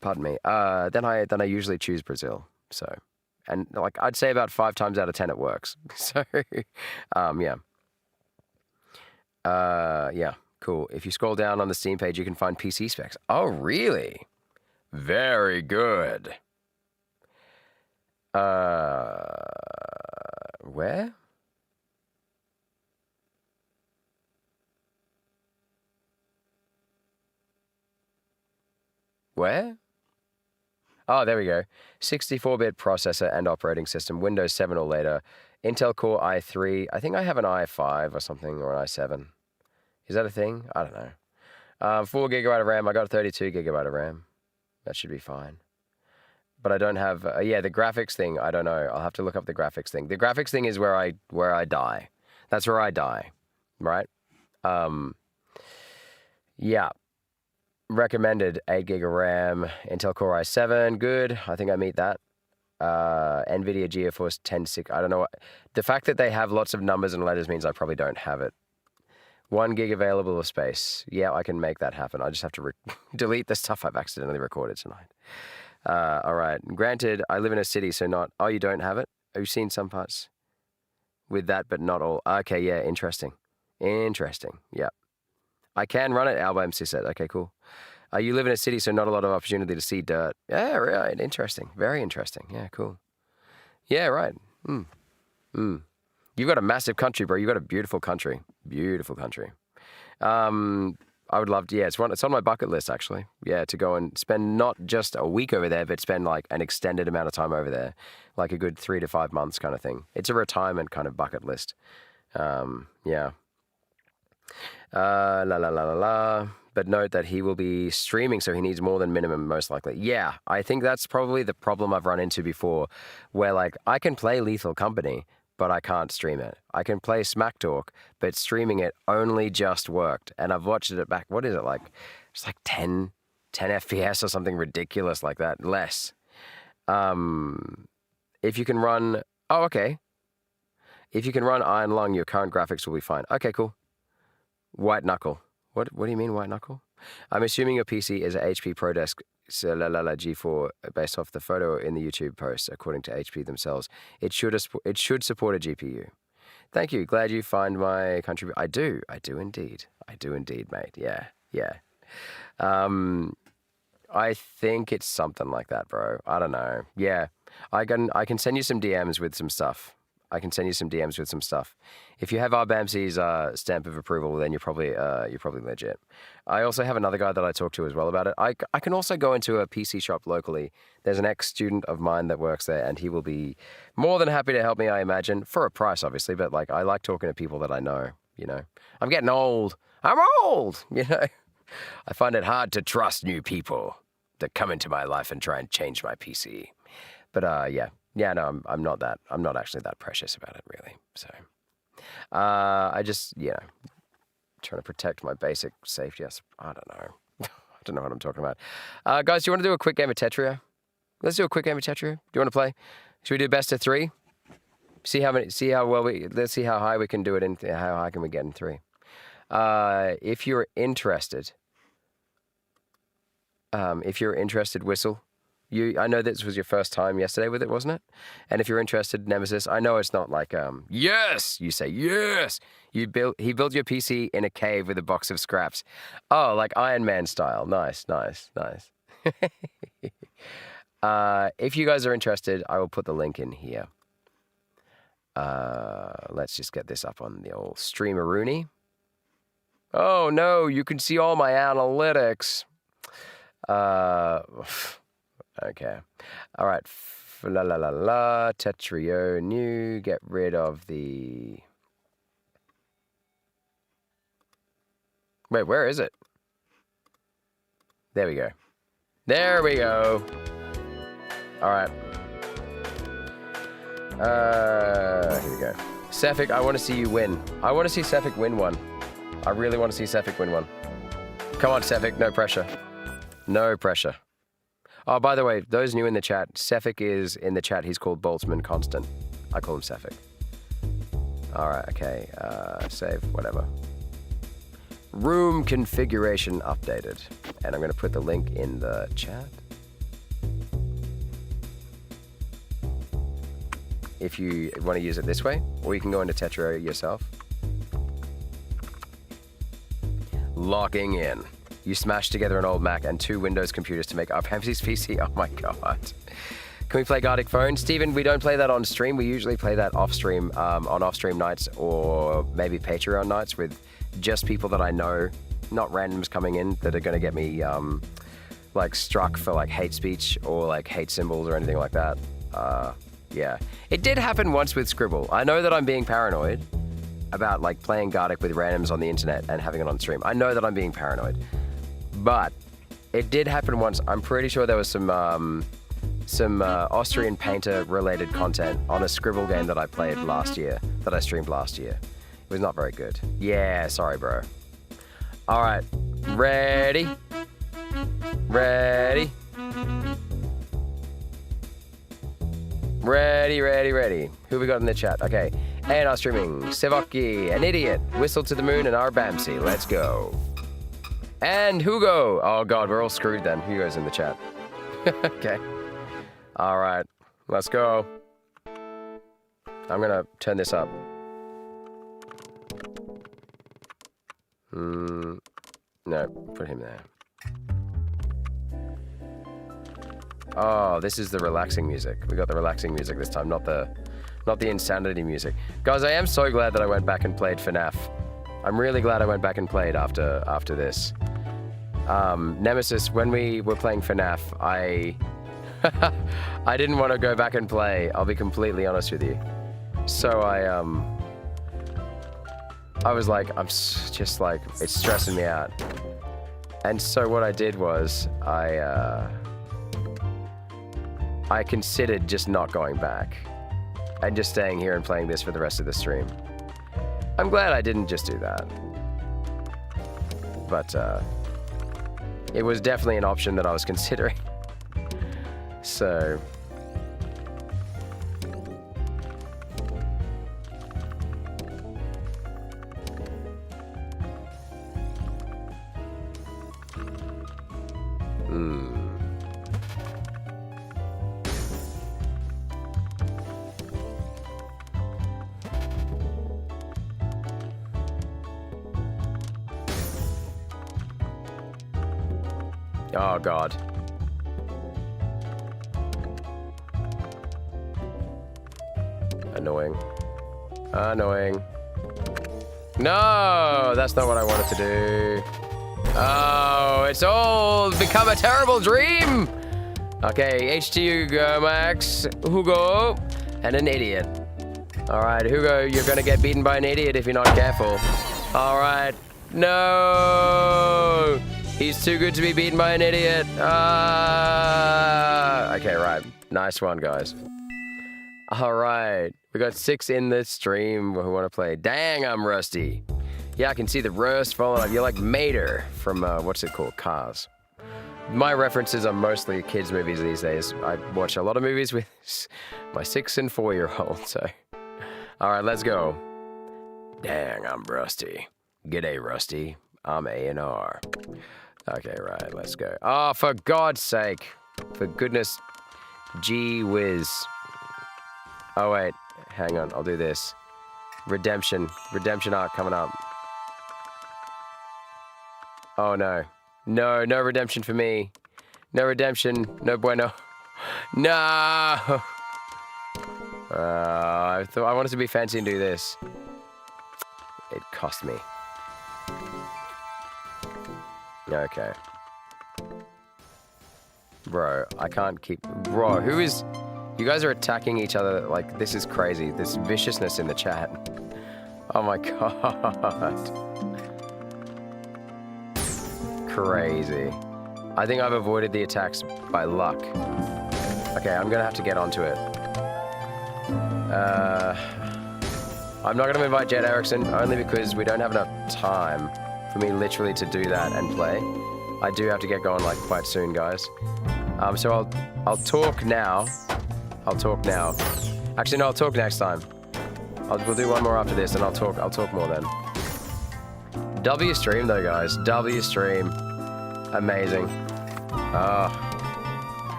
Pardon me. Then I usually choose Brazil. So, and like I'd say about 5 times out of 10 it works. So, yeah. Yeah, cool. If you scroll down on the Steam page, you can find PC specs. Oh, really? Very good. Where? Where? Oh, there we go. 64-bit processor and operating system, Windows 7 or later, Intel Core i3. I think I have an i5 or something, or an i7. Is that a thing? I don't know. 4 gigabyte of RAM. I got 32 gigabyte of RAM. That should be fine. But I don't have. Yeah, the graphics thing. I don't know. I'll have to look up the graphics thing. The graphics thing is where I die. That's where I die, right? Yeah. Recommended 8 gig of RAM, Intel Core i7, good. I think I meet that. NVIDIA GeForce 1060. I don't know what. The fact that they have lots of numbers and letters means I probably don't have it. 1 gig available of space. Yeah, I can make that happen. I just have to delete the stuff I've accidentally recorded tonight. All right. Granted, I live in a city, so not. Oh, you don't have it? Have you seen some parts with that, but not all? Okay, yeah, interesting. Interesting. Yeah. I can run it, Alba MC said. Okay, cool. You live in a city, so not a lot of opportunity to see dirt. Yeah, right. Interesting. Very interesting. Yeah, cool. Yeah, right. You've got a massive country, bro. You've got a beautiful country. Beautiful country. I would love to, yeah, it's on my bucket list, actually. Yeah, to go and spend not just a week over there, but spend like an extended amount of time over there. Like a good 3 to 5 months kind of thing. It's a retirement kind of bucket list. Yeah. La la la la la. But note that he will be streaming, so he needs more than minimum, most likely. Yeah, I think that's probably the problem I've run into before, where like I can play Lethal Company, but I can't stream it. I can play Smack Talk, but streaming it only just worked. And I've watched it back. What is it like? It's like 10 FPS or something ridiculous like that. Less. If you can run. Oh, okay. If you can run Iron Lung, your current graphics will be fine. Okay, cool. White Knuckle. What do you mean, White Knuckle? I'm assuming your PC is a HP ProDesk G4 based off the photo in the YouTube post, according to HP themselves. It should support a GPU. Thank you. Glad you find my contribution. I do indeed. I do indeed, mate. Yeah. I think it's something like that, bro. I don't know. Yeah. I can send you some DMs with some stuff. If you have our BAMC's stamp of approval, then you're probably legit. I also have another guy that I talked to as well about it. I can also go into a PC shop locally. There's an ex-student of mine that works there, and he will be more than happy to help me, I imagine, for a price, obviously. But like, I like talking to people that I know. You know, I'm getting old. I'm old. You know, I find it hard to trust new people that come into my life and try and change my PC. But yeah. Yeah, no, I'm not actually that precious about it, really. So, I just, trying to protect my basic safety. I don't know. I don't know what I'm talking about. Guys, do you want to do a quick game of Tetria? Let's do a quick game of Tetria. Do you want to play? Should we do best of 3? Let's see how high we can do it how high can we get in 3. If you're interested, Whistle. I know this was your first time yesterday with it, wasn't it? And if you're interested, Nemesis, I know it's not like, yes, you say yes. He built your PC in a cave with a box of scraps. Oh, like Iron Man style. Nice. If you guys are interested, I will put the link in here. Let's just get this up on the old Streamer-Rooney. Oh no, you can see all my analytics. Okay. All right. Tetrio new. Get rid of the. Wait, where is it? There we go. There we go. All right. Here we go. Sefik, I want to see you win. I want to see Sefik win one. I really want to see Sefik win one. Come on, Sefik. No pressure. No pressure. Oh, by the way, those new in the chat, Sefik is in the chat. He's called Boltzmann Constant. I call him Sefik. All right, okay. Save, whatever. Room configuration updated. And I'm going to put the link in the chat. if you want to use it this way, or you can go into Tetra yourself. Logging in. You smash together an old Mac and 2 Windows computers to make up Empty's PC. Oh my god. Can we play Gartic Phone? Steven, we don't play that on stream. We usually play that off stream, on off stream nights or maybe Patreon nights with just people that I know, not randoms coming in that are going to get me like struck for like hate speech or like hate symbols or anything like that. Yeah. It did happen once with Scribble. I know that I'm being paranoid about like playing Gartic with randoms on the internet and having it on stream. I know that I'm being paranoid. But it did happen once. I'm pretty sure there was some Austrian painter related content on a Scribble game that I played last year, that I streamed last year. It was not very good. Yeah, sorry, bro. All right, ready? Ready? Ready. Who we got in the chat? Okay. A&R streaming. Sevoki, an idiot. Whistle to the moon and our Bamsey. Let's go. And Hugo. Oh god, we're all screwed then. Hugo's in the chat. Okay. All right. Let's go. I'm gonna turn this up. No, put him there. Oh, this is the relaxing music. We got the relaxing music this time, not the insanity music. Guys, I am so glad that I went back and played FNAF. I'm really glad I went back and played after this. Nemesis, when we were playing FNAF, I didn't want to go back and play. I'll be completely honest with you. So I was like, just like, it's stressing me out. And so what I did was I considered just not going back and just staying here and playing this for the rest of the stream. I'm glad I didn't just do that. But it was definitely an option that I was considering. So oh god. Annoying. Annoying. No, that's not what I wanted to do. Oh, it's all become a terrible dream. Okay, HTU go, Max, Hugo, and an idiot. All right, Hugo, you're gonna get beaten by an idiot if you're not careful. All right, no. He's too good to be beaten by an idiot. Okay, right. Nice one, guys. All right. We got 6 in the stream who want to play. Dang, I'm rusty. Yeah, I can see the rust falling off. You're like Mater from, what's it called? Cars. My references are mostly kids' movies these days. I watch a lot of movies with my 6- and 4-year-old, so. All right, let's go. Dang, I'm rusty. G'day, Rusty. I'm A&R. Okay, right, let's go. Oh, for God's sake. For goodness, gee whiz. Oh, wait, hang on, I'll do this. Redemption arc coming up. Oh, no. No redemption for me. No redemption, no bueno. No! I wanted to be fancy and do this. It cost me. Okay. Bro, I can't keep... Bro, who is... You guys are attacking each other like this is crazy. This viciousness in the chat. Oh my god. Crazy. I think I've avoided the attacks by luck. Okay, I'm gonna have to get onto it. I'm not gonna invite Jed Erickson only because we don't have enough time for me literally to do that and play. I do have to get going like quite soon, guys. So I'll talk now. I'll talk now. Actually, no, I'll talk next time. We'll do one more after this, and I'll talk more then. W stream though, guys. W stream. Amazing.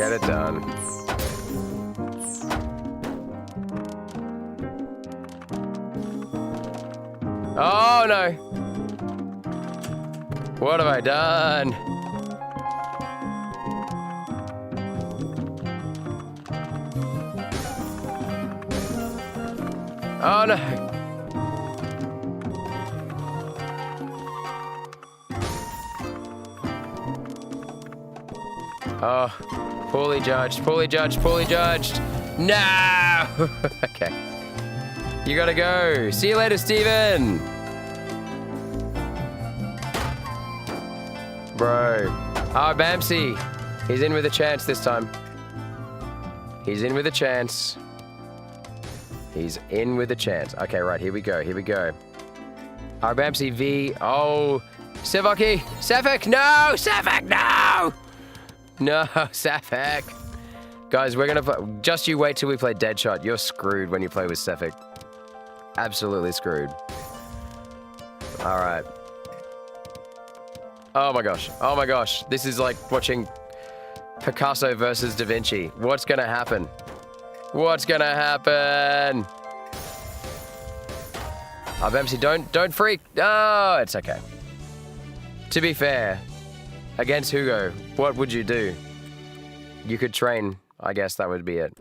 Get it done. Oh no! What have I done? Oh no! Oh, poorly judged, poorly judged, poorly judged. No! Okay. You gotta go. See you later, Steven. Bro. Oh, Bamsey. He's in with a chance this time. He's in with a chance. He's in with a chance. Okay, right. Here we go. Here we go. Our Bamsey V. Oh, Sivaki. Sefik. No! Sefik, no! No, Sefik. Guys, we're gonna play. Just you wait till we play Deadshot. You're screwed when you play with Sefik. Absolutely screwed. All right. Oh my gosh. Oh my gosh. This is like watching Picasso versus Da Vinci. What's gonna happen? What's gonna happen? Oh, Bamsey, don't freak. Oh, it's okay. To be fair, against Hugo, what would you do? You could train. I guess that would be it.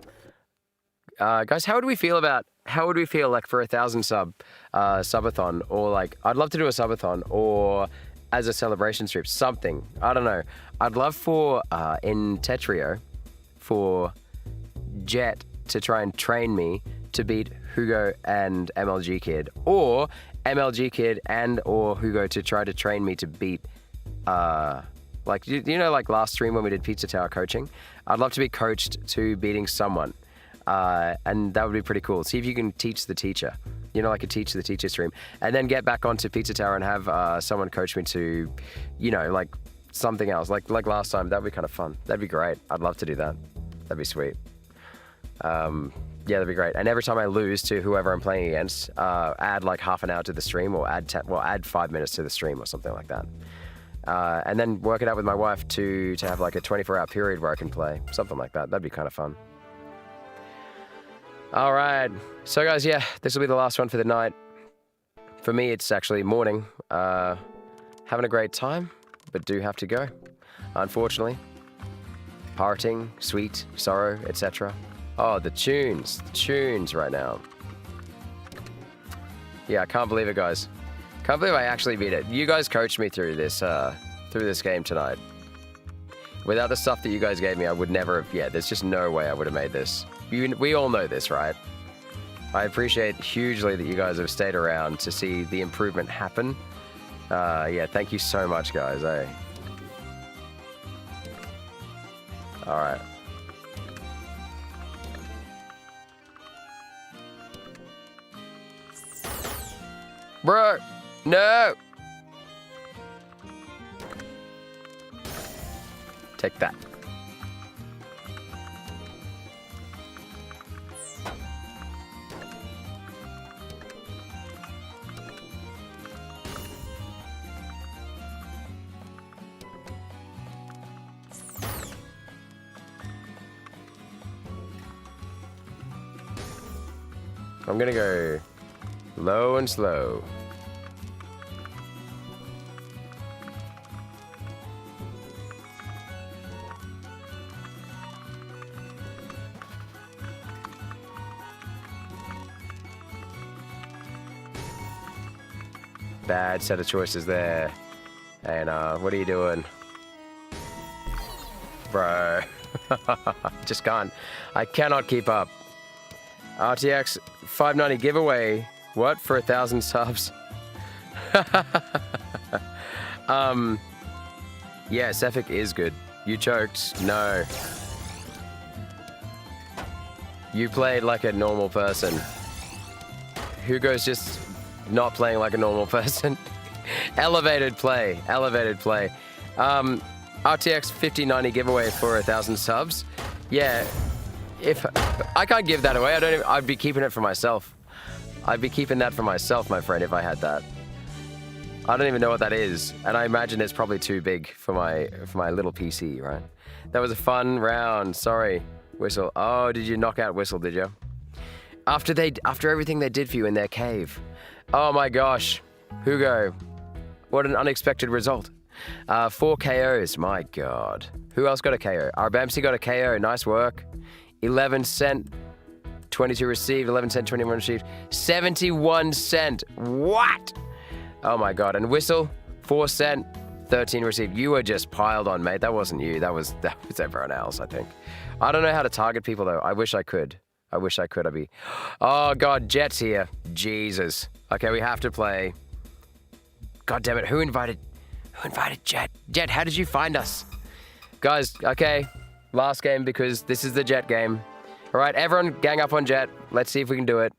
Guys, how would we feel like for 1,000 subathon, or like, I'd love to do a subathon, or as a celebration strip, something. I don't know. I'd love for, in Tetrio, for Jet to try and train me to beat Hugo and MLG Kid, or MLG Kid and or Hugo to try to train me to beat, like, you know, like last stream when we did Pizza Tower coaching? I'd love to be coached to beating someone. And that would be pretty cool. See if you can teach the teacher, you know, like a teach the teacher stream, and then get back onto Pizza Tower and have someone coach me to, you know, like something else, like last time. That'd be kind of fun. That'd be great. I'd love to do that. That'd be sweet. Yeah, that'd be great. And every time I lose to whoever I'm playing against, add like half an hour to the stream, or add 5 minutes to the stream or something like that. And then work it out with my wife to have like a 24-hour period where I can play, something like that. That'd be kind of fun. All right. So guys, yeah, this will be the last one for the night. For me, it's actually morning. Having a great time, but do have to go, unfortunately. Parting, sweet, sorrow, etc. Oh, the tunes right now. Yeah, I can't believe it, guys. Can't believe I actually beat it. You guys coached me through this game tonight. Without the stuff that you guys gave me, I would never have, yeah, there's just no way I would have made this. We all know this, right? I appreciate hugely that you guys have stayed around to see the improvement happen. Yeah, thank you so much, guys. All right. Bro, no! Take that. I'm gonna go low and slow. Bad set of choices there. And what are you doing? Bro. Just can't. I cannot keep up. RTX 590 giveaway. What? For 1,000 subs? Yeah, Sefik is good. You choked. No. You played like a normal person. Hugo's just not playing like a normal person. Elevated play. Elevated play. RTX 5090 giveaway for 1,000 subs. Yeah. If I can't give that away, I'd be keeping it for myself. I'd be keeping that for myself, my friend, if I had that. I don't even know what that is, and I imagine it's probably too big for my little PC, right? That was a fun round. Sorry, Whistle. Oh, did you knock out Whistle, did you? After everything they did for you in their cave. Oh my gosh. Hugo, what an unexpected result. 4 KOs, my God. Who else got a KO? Our Bamsey got a KO, nice work. 11 cent, 22 received, 11 cent, 21 received, 71 cent. What? Oh my God, and Whistle, 4 cent, 13 received. You were just piled on, mate. That wasn't you, that was everyone else, I think. I don't know how to target people though. I wish I could. I'd be, oh God, Jet's here. Jesus. Okay, we have to play. God damn it, who invited Jet? Jet, how did you find us? Guys, okay, last game because this is the Jet game. All right, everyone gang up on Jet. Let's see if we can do it.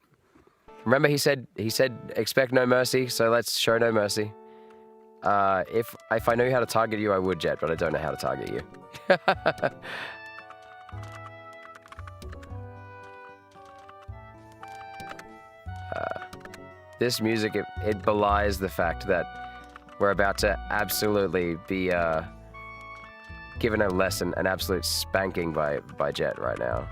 Remember he said expect no mercy, so let's show no mercy. If I knew how to target you, I would, Jet, but I don't know how to target you. This music, it belies the fact that we're about to absolutely be given a lesson, an absolute spanking by Jet right now.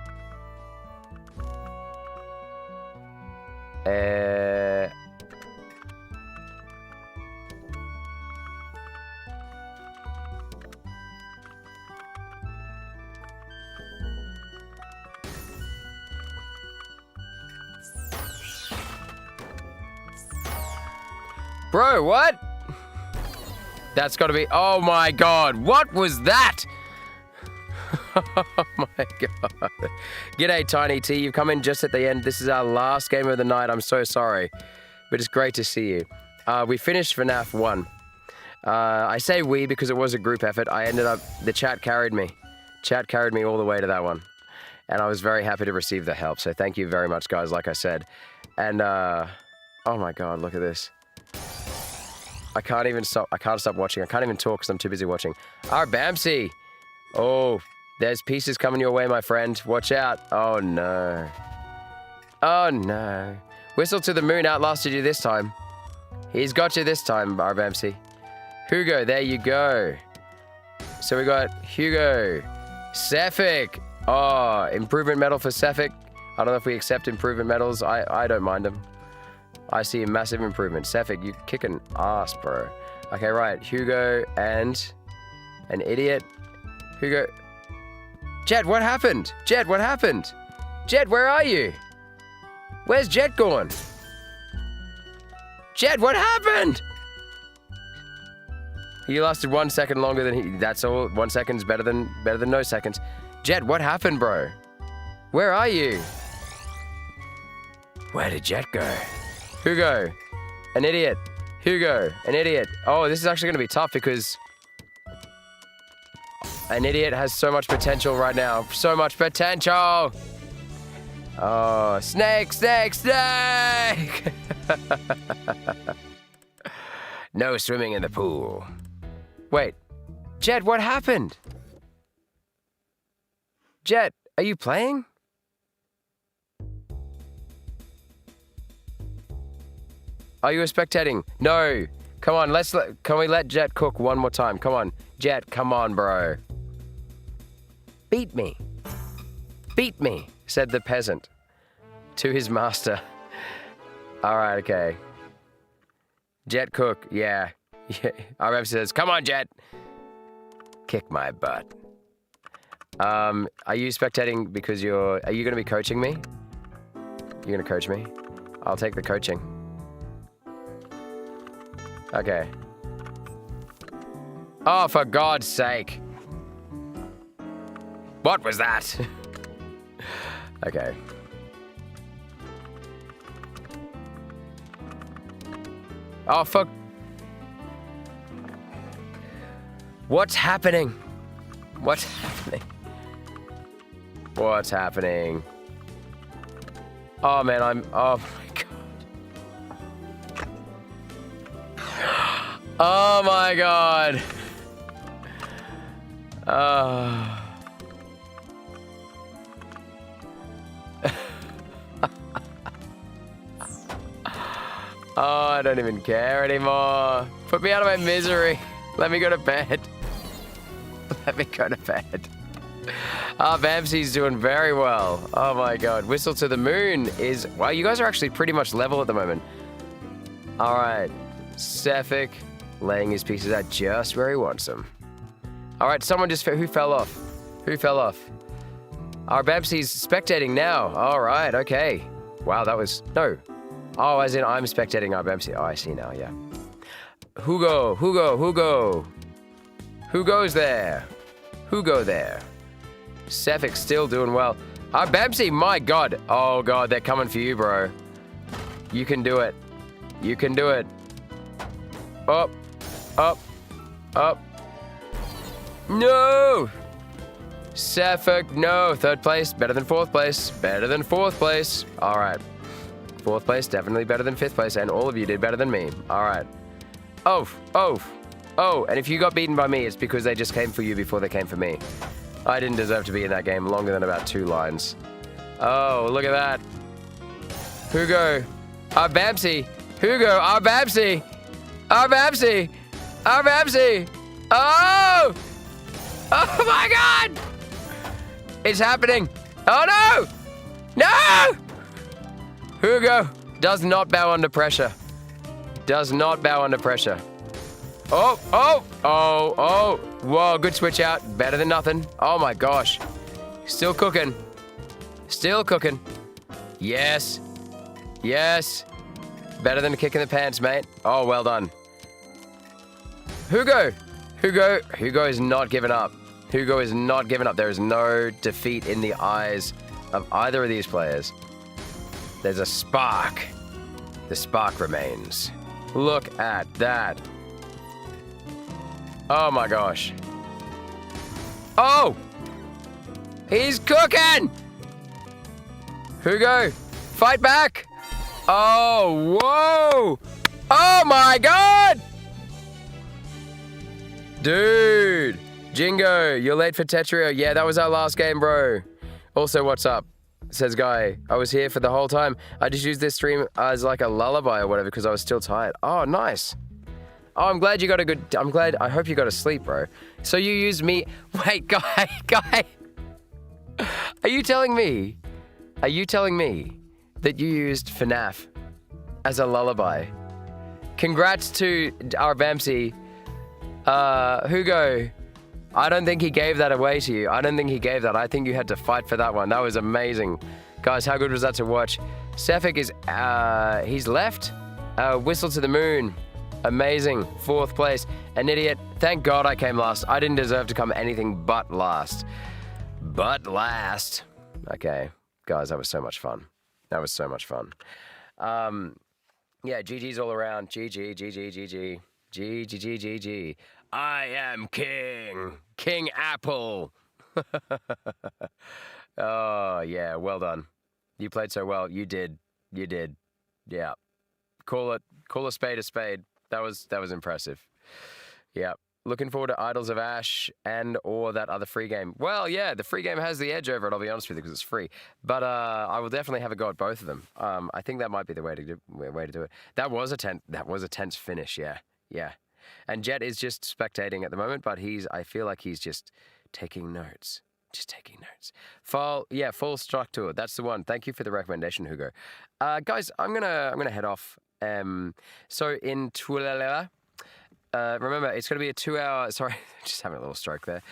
Bro, what? That's gotta be, oh my God, what was that? Oh my God. G'day, Tiny T, you've come in just at the end. This is our last game of the night, I'm so sorry. But it's great to see you. We finished FNAF 1. I say we because it was a group effort. The chat carried me. Chat carried me all the way to that one. And I was very happy to receive the help, so thank you very much, guys, like I said. And, oh my God, look at this. I can't stop watching. I can't even talk because I'm too busy watching. Our Bamsey. Oh, there's pieces coming your way, my friend. Watch out. Oh, no. Oh, no. Whistle to the Moon outlasted you this time. He's got you this time, our Bamsey. Hugo, there you go. So we got Hugo. Cephik. Oh, improvement medal for Cephik. I don't know if we accept improvement medals. I don't mind them. I see a massive improvement. Cephik, you kicking ass, bro. Okay, right. Hugo and an idiot. Hugo. Jet, what happened? Jet, what happened? Jet, where are you? Where's Jet gone? Jet, what happened? He lasted 1 second longer than he. That's all. 1 second's better than no seconds. Jet, what happened, bro? Where are you? Where did Jet go? Hugo, an idiot. Hugo, an idiot. Oh, this is actually going to be tough because an idiot has so much potential right now. So much potential. Oh, snake, snake, snake. No swimming in the pool. Wait, Jet, what happened? Jet, are you playing? Are you spectating? No. Come on, can we let Jet cook one more time? Come on. Jet, come on, bro. Beat me. Beat me, said the peasant to his master. All right, okay. Jet cook, yeah. Our rep says, come on, Jet. Kick my butt. Are you spectating because are you going to be coaching me? You're going to coach me? I'll take the coaching. Okay. Oh, for God's sake. What was that? Okay. Oh, fuck. What's happening? What's happening? What's happening? Oh, man, oh, my God. Oh my God. Oh, I don't even care anymore. Put me out of my misery. Let me go to bed. Let me go to bed. Bamsy's doing very well. Oh my god. Whistle to the Moon is... Wow, you guys are actually pretty much level at the moment. All right. Sefik laying his pieces out just where he wants them. All right, someone just... Who fell off? Who fell off? Our Bamsy's spectating now. All right, okay. Wow, that was... No. Oh, as in I'm spectating our Bamsy. Oh, I see now, yeah. Hugo. Who goes there? Who go there? Sefik's still doing well. Our Bamsy, my god. Oh god, they're coming for you, bro. You can do it. You can do it. Up. No! Sefik, no. Third place, better than fourth place. Better than fourth place. All right. Fourth place, definitely better than fifth place, and all of you did better than me. All right. Oh, and if you got beaten by me, it's because they just came for you before they came for me. I didn't deserve to be in that game longer than about 2 lines. Oh, look at that. Hugo. Our Bamsy. Hugo, our Bamsy. Our Bamsy. Our Bamsy. Oh! Oh my god! It's happening. Oh no! No! Hugo does not bow under pressure. Does not bow under pressure. Oh. Whoa, good switch out. Better than nothing. Oh my gosh. Still cooking. Still cooking. Yes. Yes. Better than a kick in the pants, mate. Oh, well done. Hugo is not giving up. Hugo is not giving up. There is no defeat in the eyes of either of these players. There's a spark. The spark remains. Look at that. Oh my gosh. Oh! He's cooking! Hugo, fight back! Oh, whoa! Oh my god! Dude! Jingo, you're late for Tetrio. Yeah, that was our last game, bro. Also, what's up? Says Guy. I was here for the whole time. I just used this stream as like a lullaby or whatever because I was still tired. Oh, nice. Oh, I'm glad you got a good... I hope you got to sleep, bro. So you used me... Wait, Guy. Are you telling me that you used FNAF as a lullaby? Congrats to our Bamsy. Hugo, I don't think he gave that away to you. I don't think he gave that. I think you had to fight for that one. That was amazing. Guys, how good was that to watch? Sefik is... he's left. Whistle to the Moon. Amazing. 4th place. An idiot. Thank God I came last. I didn't deserve to come anything but last. Okay. Guys, that was so much fun. Yeah, GG's all around. GG. I am King. King Apple. Oh, yeah. Well done. You played so well. You did. Yeah. Call a spade a spade. That was impressive. Yeah. Looking forward to Idols of Ash or that other free game. Well, yeah, the free game has the edge over it, I'll be honest with you, because it's free. But I will definitely have a go at both of them. I think that might be the way to do it. That was a tense finish, yeah. And Jet is just spectating at the moment, but I feel like he's just taking notes. Full struck tour. That's the one. Thank you for the recommendation, Hugo. Guys, I'm gonna head off. So in Tulalala, remember it's gonna be a 2-hour. Sorry, just having a little stroke there.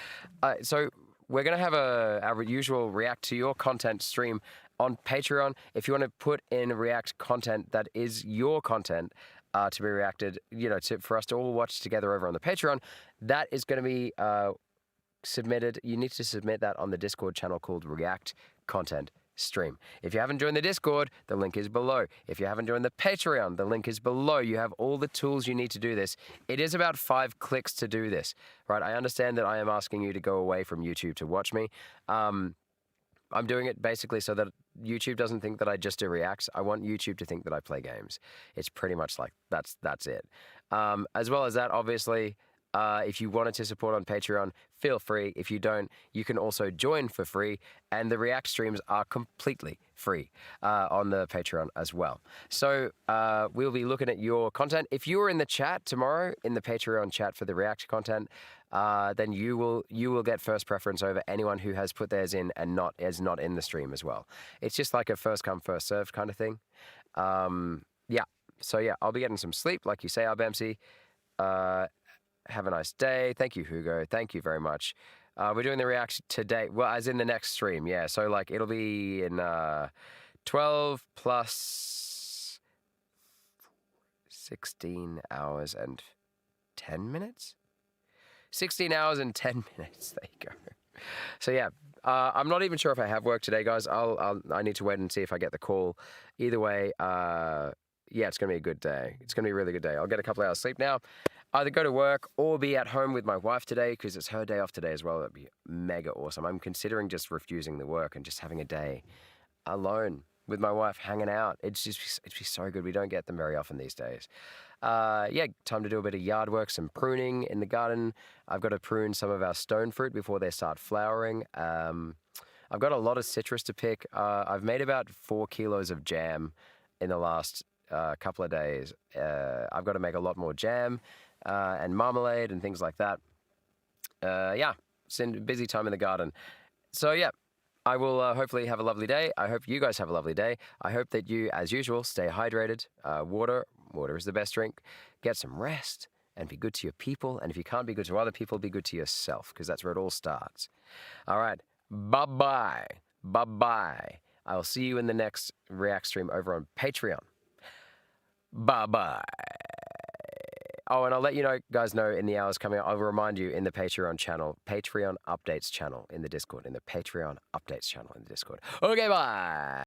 So we're gonna have our usual react to your content stream on Patreon. If you want to put in react content that is your content to be reacted, for us to all watch together over on the Patreon, that is going to be submitted. You need to submit that on the Discord channel called React Content Stream. If you haven't joined the Discord, the link is below. If you haven't joined the Patreon, the link is below. You have all the tools you need to do this. It is about 5 clicks to do this, right? I understand that I am asking you to go away from YouTube to watch me. I'm doing it basically so that YouTube doesn't think that I just do reacts. I want YouTube to think that I play games. It's pretty much like that's it. As well as that, obviously, if you wanted to support on Patreon, feel free. If you don't, you can also join for free. And the React streams are completely free on the Patreon as well. So we'll be looking at your content. If you were in the chat tomorrow, in the Patreon chat for the React content, then you will get first preference over anyone who has put theirs in and is not in the stream as well. It's just like a first come first served kind of thing. Yeah. So yeah, I'll be getting some sleep, like you say, Albemsy. Have a nice day. Thank you, Hugo. Thank you very much. We're doing the reaction today. Well, as in the next stream, yeah. So like it'll be in 12 plus 16 hours and 10 minutes. 16 hours and 10 minutes. There you go. So yeah, I'm not even sure if I have work today, guys. I need to wait and see if I get the call. Either way, yeah, it's gonna be a good day. It's gonna be a really good day. I'll get a couple hours sleep now. Either go to work or be at home with my wife today because it's her day off today as well. That'd be mega awesome. I'm considering just refusing the work and just having a day alone with my wife, hanging out. It'd be so good. We don't get them very often these days. Yeah, time to do a bit of yard work, some pruning in the garden. I've got to prune some of our stone fruit before they start flowering. I've got a lot of citrus to pick. I've made about 4 kilos of jam in the last couple of days. I've got to make a lot more jam and marmalade and things like that. Yeah, it's a busy time in the garden. So yeah, I will hopefully have a lovely day. I hope you guys have a lovely day. I hope that you, as usual, stay hydrated. Water is the best drink. Get some rest and be good to your people. And if you can't be good to other people, be good to yourself because that's where it all starts. All right, bye-bye. Bye-bye. I'll see you in the next React stream over on Patreon. Bye-bye. Oh, and I'll let you guys know in the hours coming up. I'll remind you in the Patreon channel, Patreon updates channel in the Discord, in the Patreon updates channel in the Discord. Okay, bye.